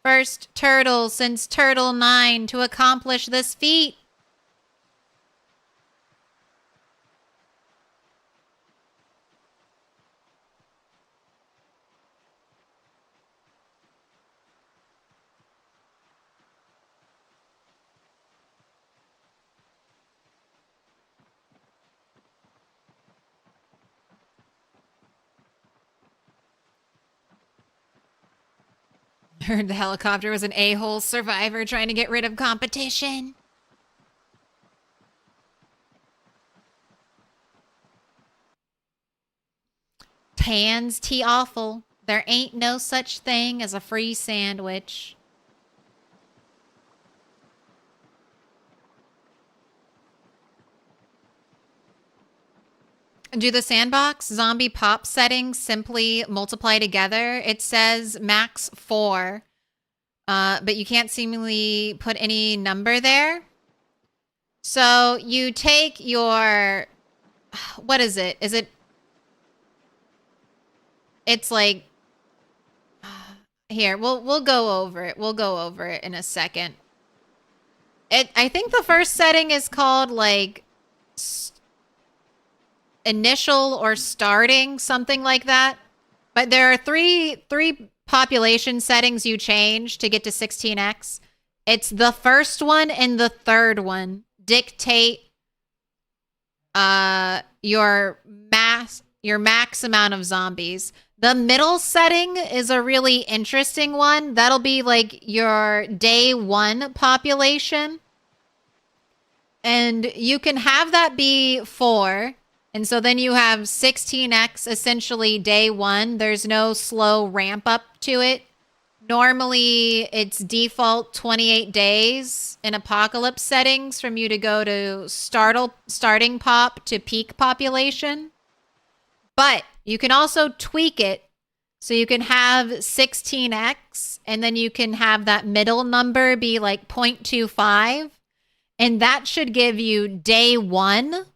A: First turtle since Turtle 9 to accomplish this feat. Heard the helicopter was an a-hole survivor trying to get rid of competition. Tans tea awful. There ain't no such thing as a free sandwich. Do the sandbox zombie pop settings simply multiply together? It says max 4, but you can't seemingly put any number there. So you take your, what is it? It's like, here, we'll go over it. We'll go over it in a second. I think the first setting is called like initial or starting, something like that. But there are three population settings you change to get to 16x. It's the first one and the third one dictate your max amount of zombies. The middle setting is a really interesting one. That'll be like your day 1 population. And you can have that be 4. And so then you have 16x essentially day 1. There's no slow ramp up to it. Normally it's default 28 days in apocalypse settings from you to go to starting pop to peak population. But you can also tweak it so you can have 16x and then you can have that middle number be like 0.25. And that should give you day 1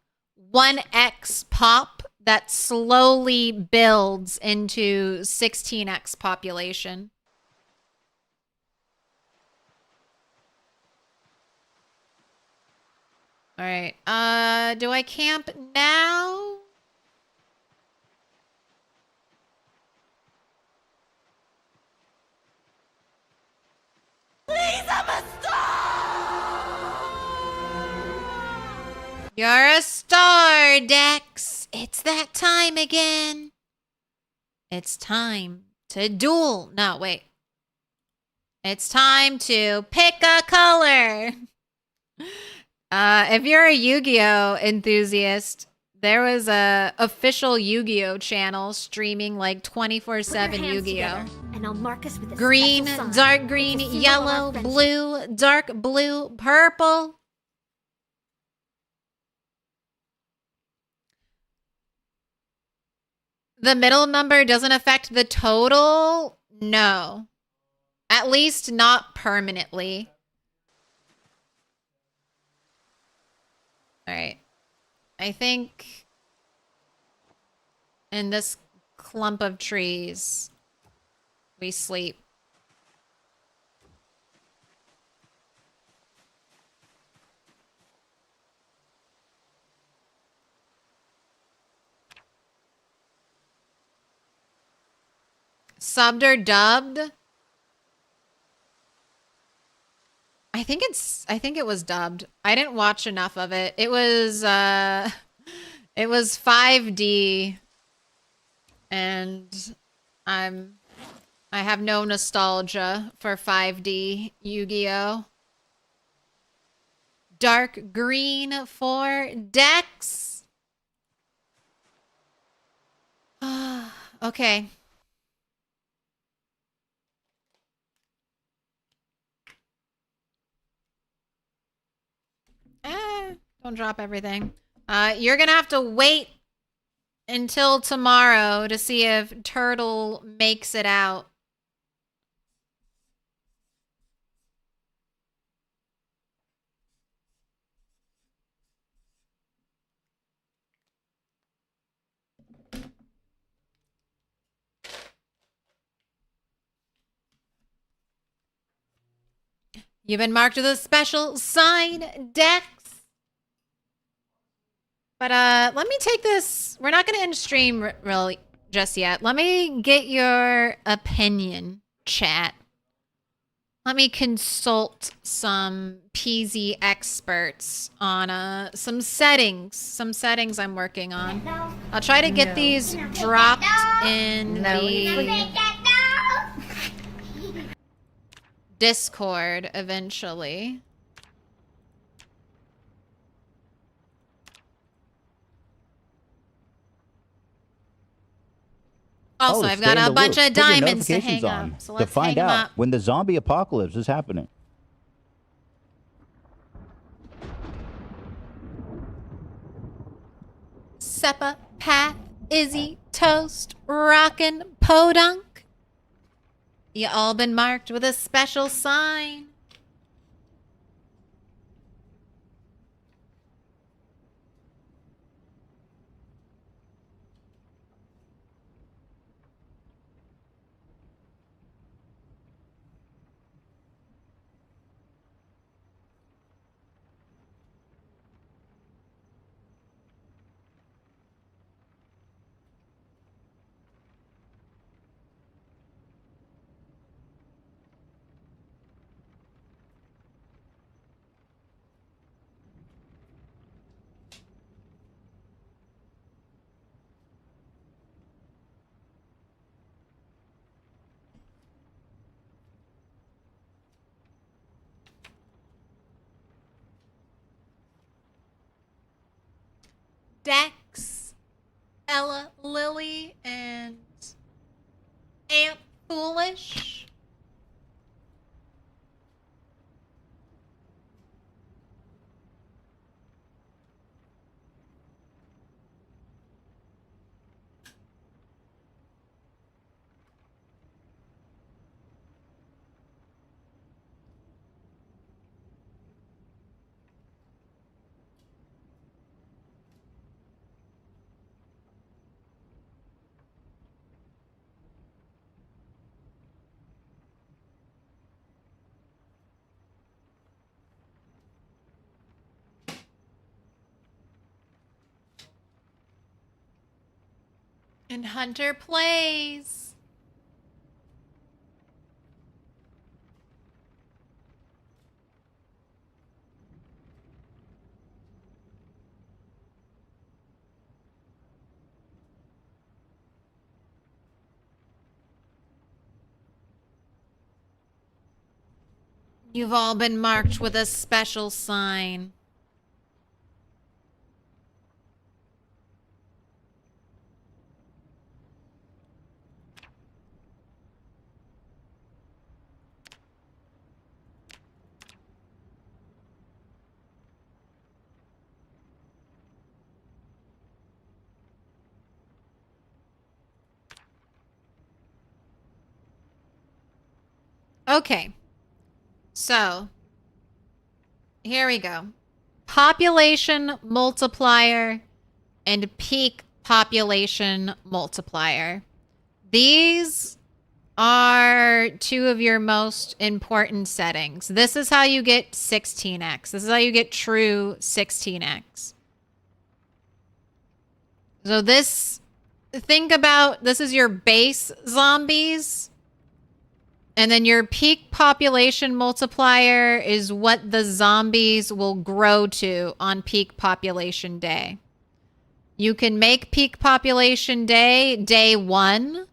A: 1x pop that slowly builds into 16x population. All right. Do I camp now?
I: Please, I'm a star!
A: You're a star, Dex. It's that time again. It's time to duel. No, wait. It's time to pick a color. If you're a Yu-Gi-Oh enthusiast, there was a official Yu-Gi-Oh channel streaming like 24/7 Yu-Gi-Oh.
B: And I'll mark us with a
A: Green,
B: special sign.
A: dark green,
B: It's a symbol of our
A: yellow,
B: friendship.
A: blue, dark blue, purple. The middle number doesn't affect the total? No. At least not permanently. Alright. I think in this clump of trees, we sleep. Subbed or dubbed? I think it was dubbed. I didn't watch enough of it. It was 5D, and I have no nostalgia for 5D Yu-Gi-Oh! Dark green for Dex. Okay. Don't drop everything. You're gonna have to wait until tomorrow to see if Turtle makes it out. You've been marked with a special sign, Dex. But let me take this. We're not going to end stream really just yet. Let me get your opinion, chat. Let me consult some PZ experts on some settings I'm working on. I'll try to get these dropped in the Discord eventually. Also, I've got a bunch of diamonds to hang up. So let's
C: find out when the zombie apocalypse is happening.
A: Seppa, Pat, Izzy, Toast, Rockin', Podunk. You all been marked with a special sign. Dex, Ella, Lily, and Aunt Foolish. And Hunter plays. You've all been marked with a special sign. Okay. So, here we go. population multiplier and peak population multiplier. These are two of your most important settings. This is how you get 16x. This is how you get true 16x. So this, think about, this is your base zombies. And then your peak population multiplier is what the zombies will grow to on peak population day. You can make peak population day, day 1.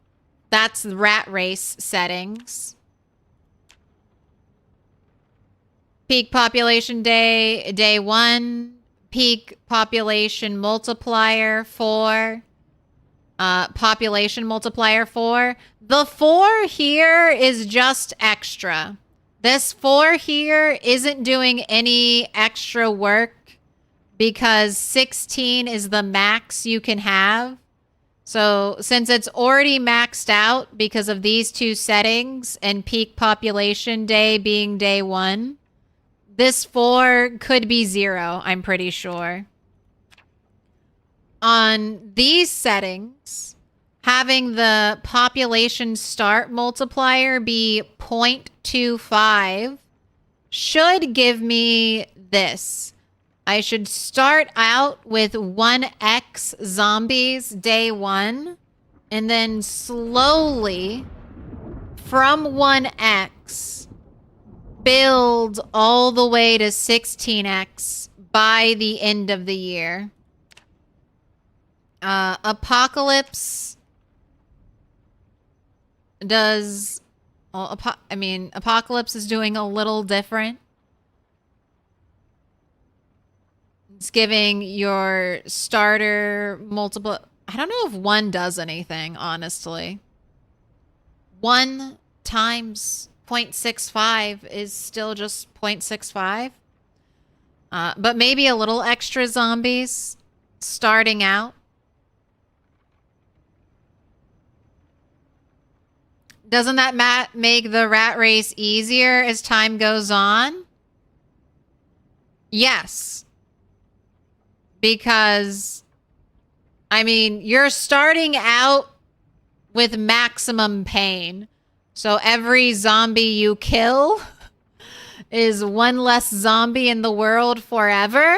A: That's the rat race settings. Peak population day, day 1. Peak population multiplier 4. Population multiplier 4. The 4 here is just extra. This 4 here isn't doing any extra work because 16 is the max you can have. So since it's already maxed out because of these two settings and peak population day being day 1, this 4 could be 0, I'm pretty sure. On these settings, having the population start multiplier be 0.25 should give me this. I should start out with 1x zombies day 1, and then slowly from 1x build all the way to 16x by the end of the year. Apocalypse does, well, Apocalypse is doing a little different. It's giving your starter multiple. I don't know if 1 does anything, honestly. 1 times 0.65 is still just 0.65. But maybe a little extra zombies starting out. Doesn't that make the rat race easier as time goes on? Yes. Because, I mean, you're starting out with maximum pain. So every zombie you kill is 1 less zombie in the world forever.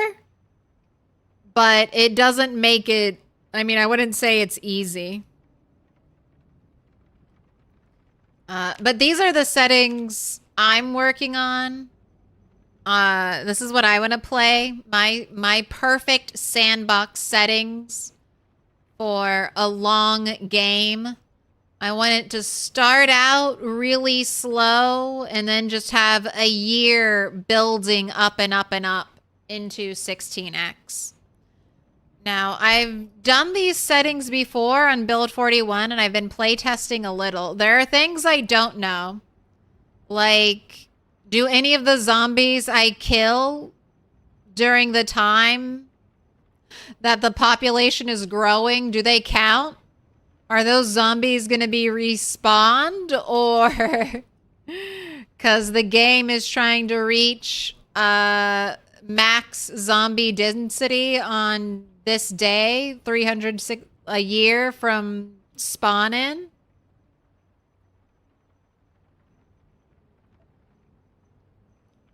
A: But it doesn't make it, I mean, I wouldn't say it's easy. But these are the settings I'm working on. This is what I want to play. My perfect sandbox settings for a long game. I want it to start out really slow and then just have a year building up and up and up into 16x. Now, I've done these settings before on build 41 and I've been playtesting a little. There are things I don't know. Like, do any of the zombies I kill during the time that the population is growing, do they count? Are those zombies going to be respawned? Or because the game is trying to reach max zombie density on this day, 306 a year from spawn-in?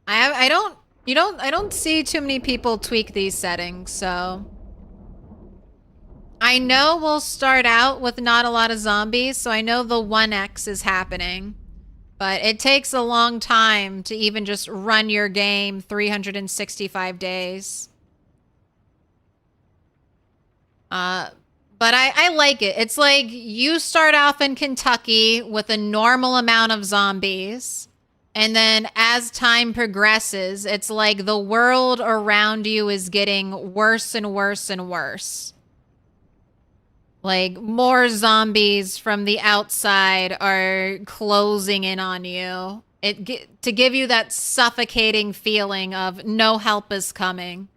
A: I don't see too many people tweak these settings, so I know we'll start out with not a lot of zombies, so I know the 1x is happening. But it takes a long time to even just run your game 365 days. But I like it. It's like you start off in Kentucky with a normal amount of zombies. And then as time progresses, it's like the world around you is getting worse and worse and worse. Like more zombies from the outside are closing in on you. To give you that suffocating feeling of no help is coming.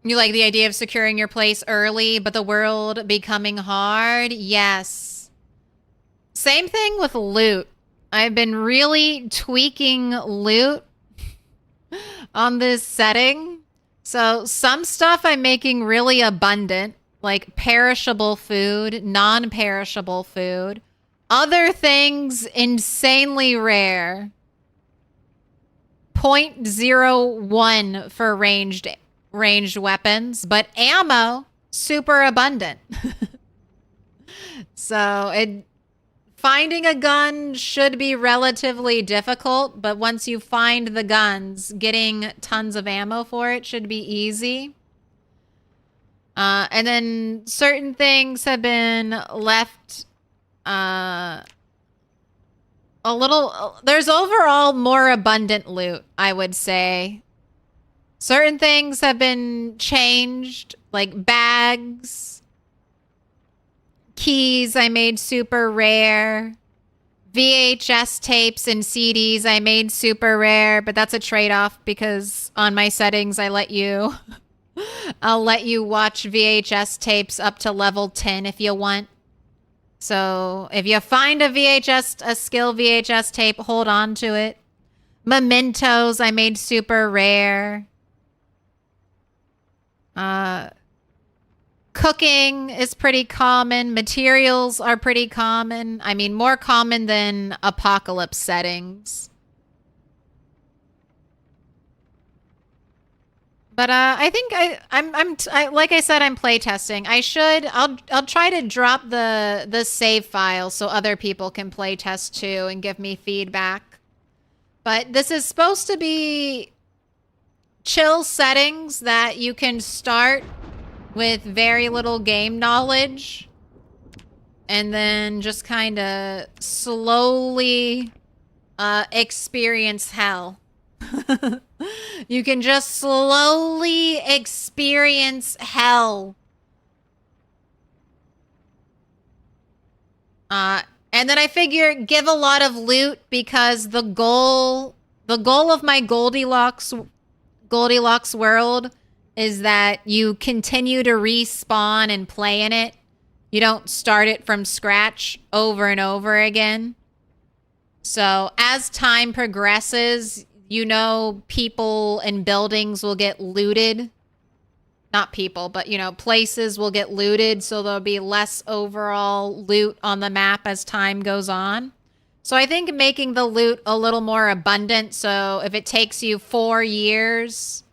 A: You like the idea of securing your place early, but the world becoming hard? Yes. Same thing with loot. I've been really tweaking loot on this setting. So some stuff I'm making really abundant, like perishable food, non-perishable food. Other things insanely rare. 0.01 for ranged weapons, but ammo super abundant. So finding a gun should be relatively difficult, but once you find the guns, getting tons of ammo for it should be easy. And then certain things have been left there's overall more abundant loot, I would say. Certain things have been changed, like bags. Keys I made super rare. VHS tapes and CDs I made super rare, but that's a trade-off because on my settings I'll let you watch VHS tapes up to level 10 if you want. So if you find a skill VHS tape, hold on to it. Mementos I made super rare. Cooking is pretty common. Materials are pretty common. I mean, more common than apocalypse settings. But I think I'm like I said, I'm playtesting. I'll try to drop the save file so other people can playtest too and give me feedback. But this is supposed to be chill settings that you can start with very little game knowledge and then just kind of slowly experience hell. You can just slowly experience hell. And then I figure give a lot of loot because the goal of my Goldilocks world is that you continue to respawn and play in it. You don't start it from scratch over and over again. So as time progresses, you know, people and buildings will get looted. Not people, but, you know, places will get looted. So there'll be less overall loot on the map as time goes on. So I think making the loot a little more abundant. So if it takes you 4 years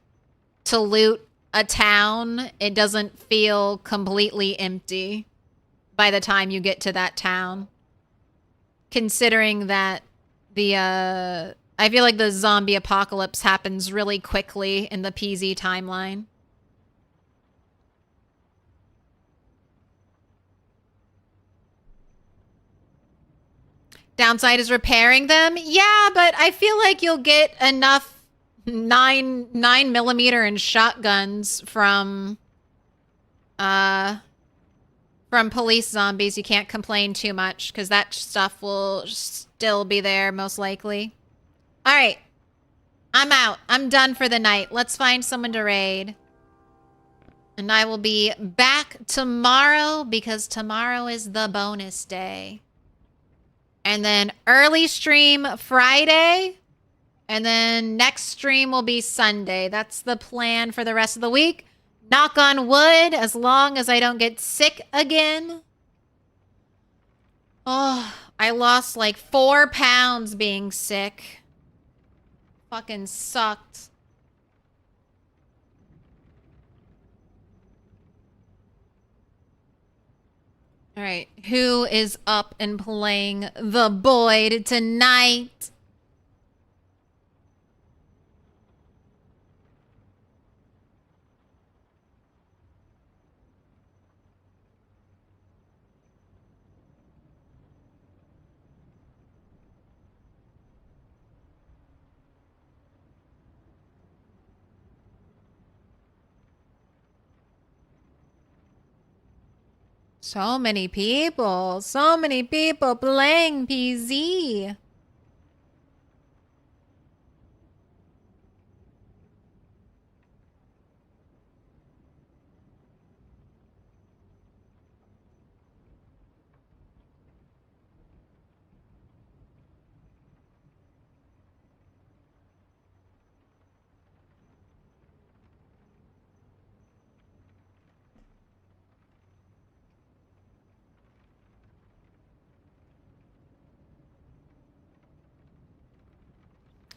A: to loot a town, it doesn't feel completely empty by the time you get to that town. Considering that I feel like the zombie apocalypse happens really quickly in the PZ timeline. Downside is repairing them. Yeah, but I feel like you'll get enough 9mm and shotguns from police zombies. You can't complain too much because that stuff will still be there most likely. All right, I'm out. I'm done for the night. Let's find someone to raid. And I will be back tomorrow because tomorrow is the bonus day. And then early stream Friday. And then next stream will be Sunday. That's the plan for the rest of the week. Knock on wood, as long as I don't get sick again. Oh, I lost like 4 pounds being sick. Fucking sucked. All right, who is up and playing the Boyd tonight? So many people playing PZ.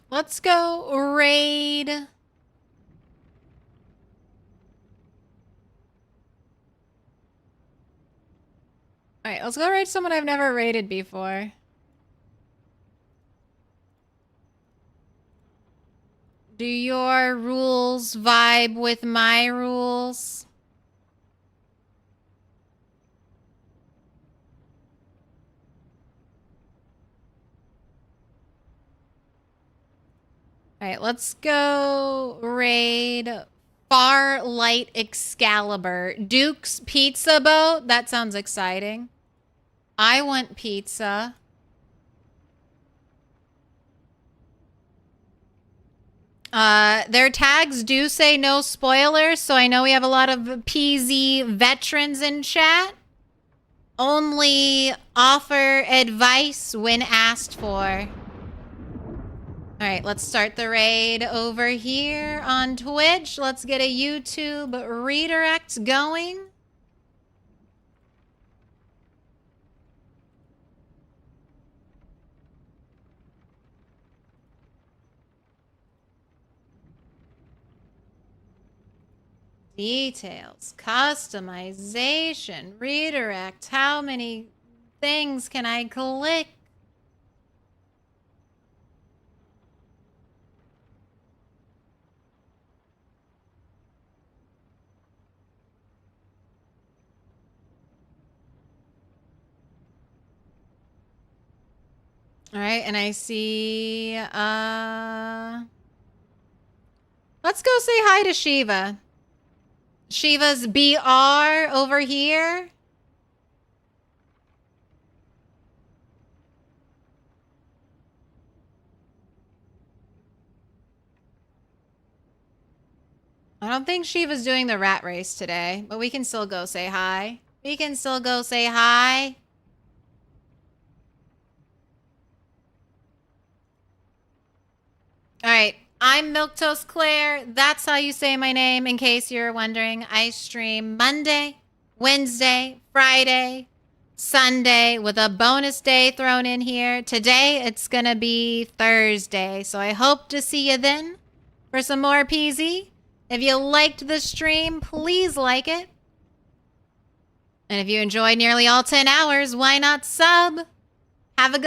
A: Let's go raid. All right, let's go raid someone I've never raided before. Do your rules vibe with my rules? All right, let's go raid Far Light Excalibur. Duke's Pizza Boat? That sounds exciting. I want pizza. Their tags do say no spoilers, so I know we have a lot of PZ veterans in chat. Only offer advice when asked for. Alright, let's start the raid over here on Twitch. Let's get a YouTube redirect going. Details, customization, redirect. How many things can I click? All right, and I see, let's go say hi to Shiva. Shiva's BR over here. I don't think Shiva's doing the rat race today, but we can still go say hi. We can still go say hi. All right. I'm Milquetoast Claire. That's how you say my name, in case you're wondering. I stream Monday, Wednesday, Friday, Sunday, with a bonus day thrown in here. Today, it's going to be Thursday, so I hope to see you then for some more PZ. If you liked the stream, please like it. And if you enjoyed nearly all 10 hours, why not sub? Have a good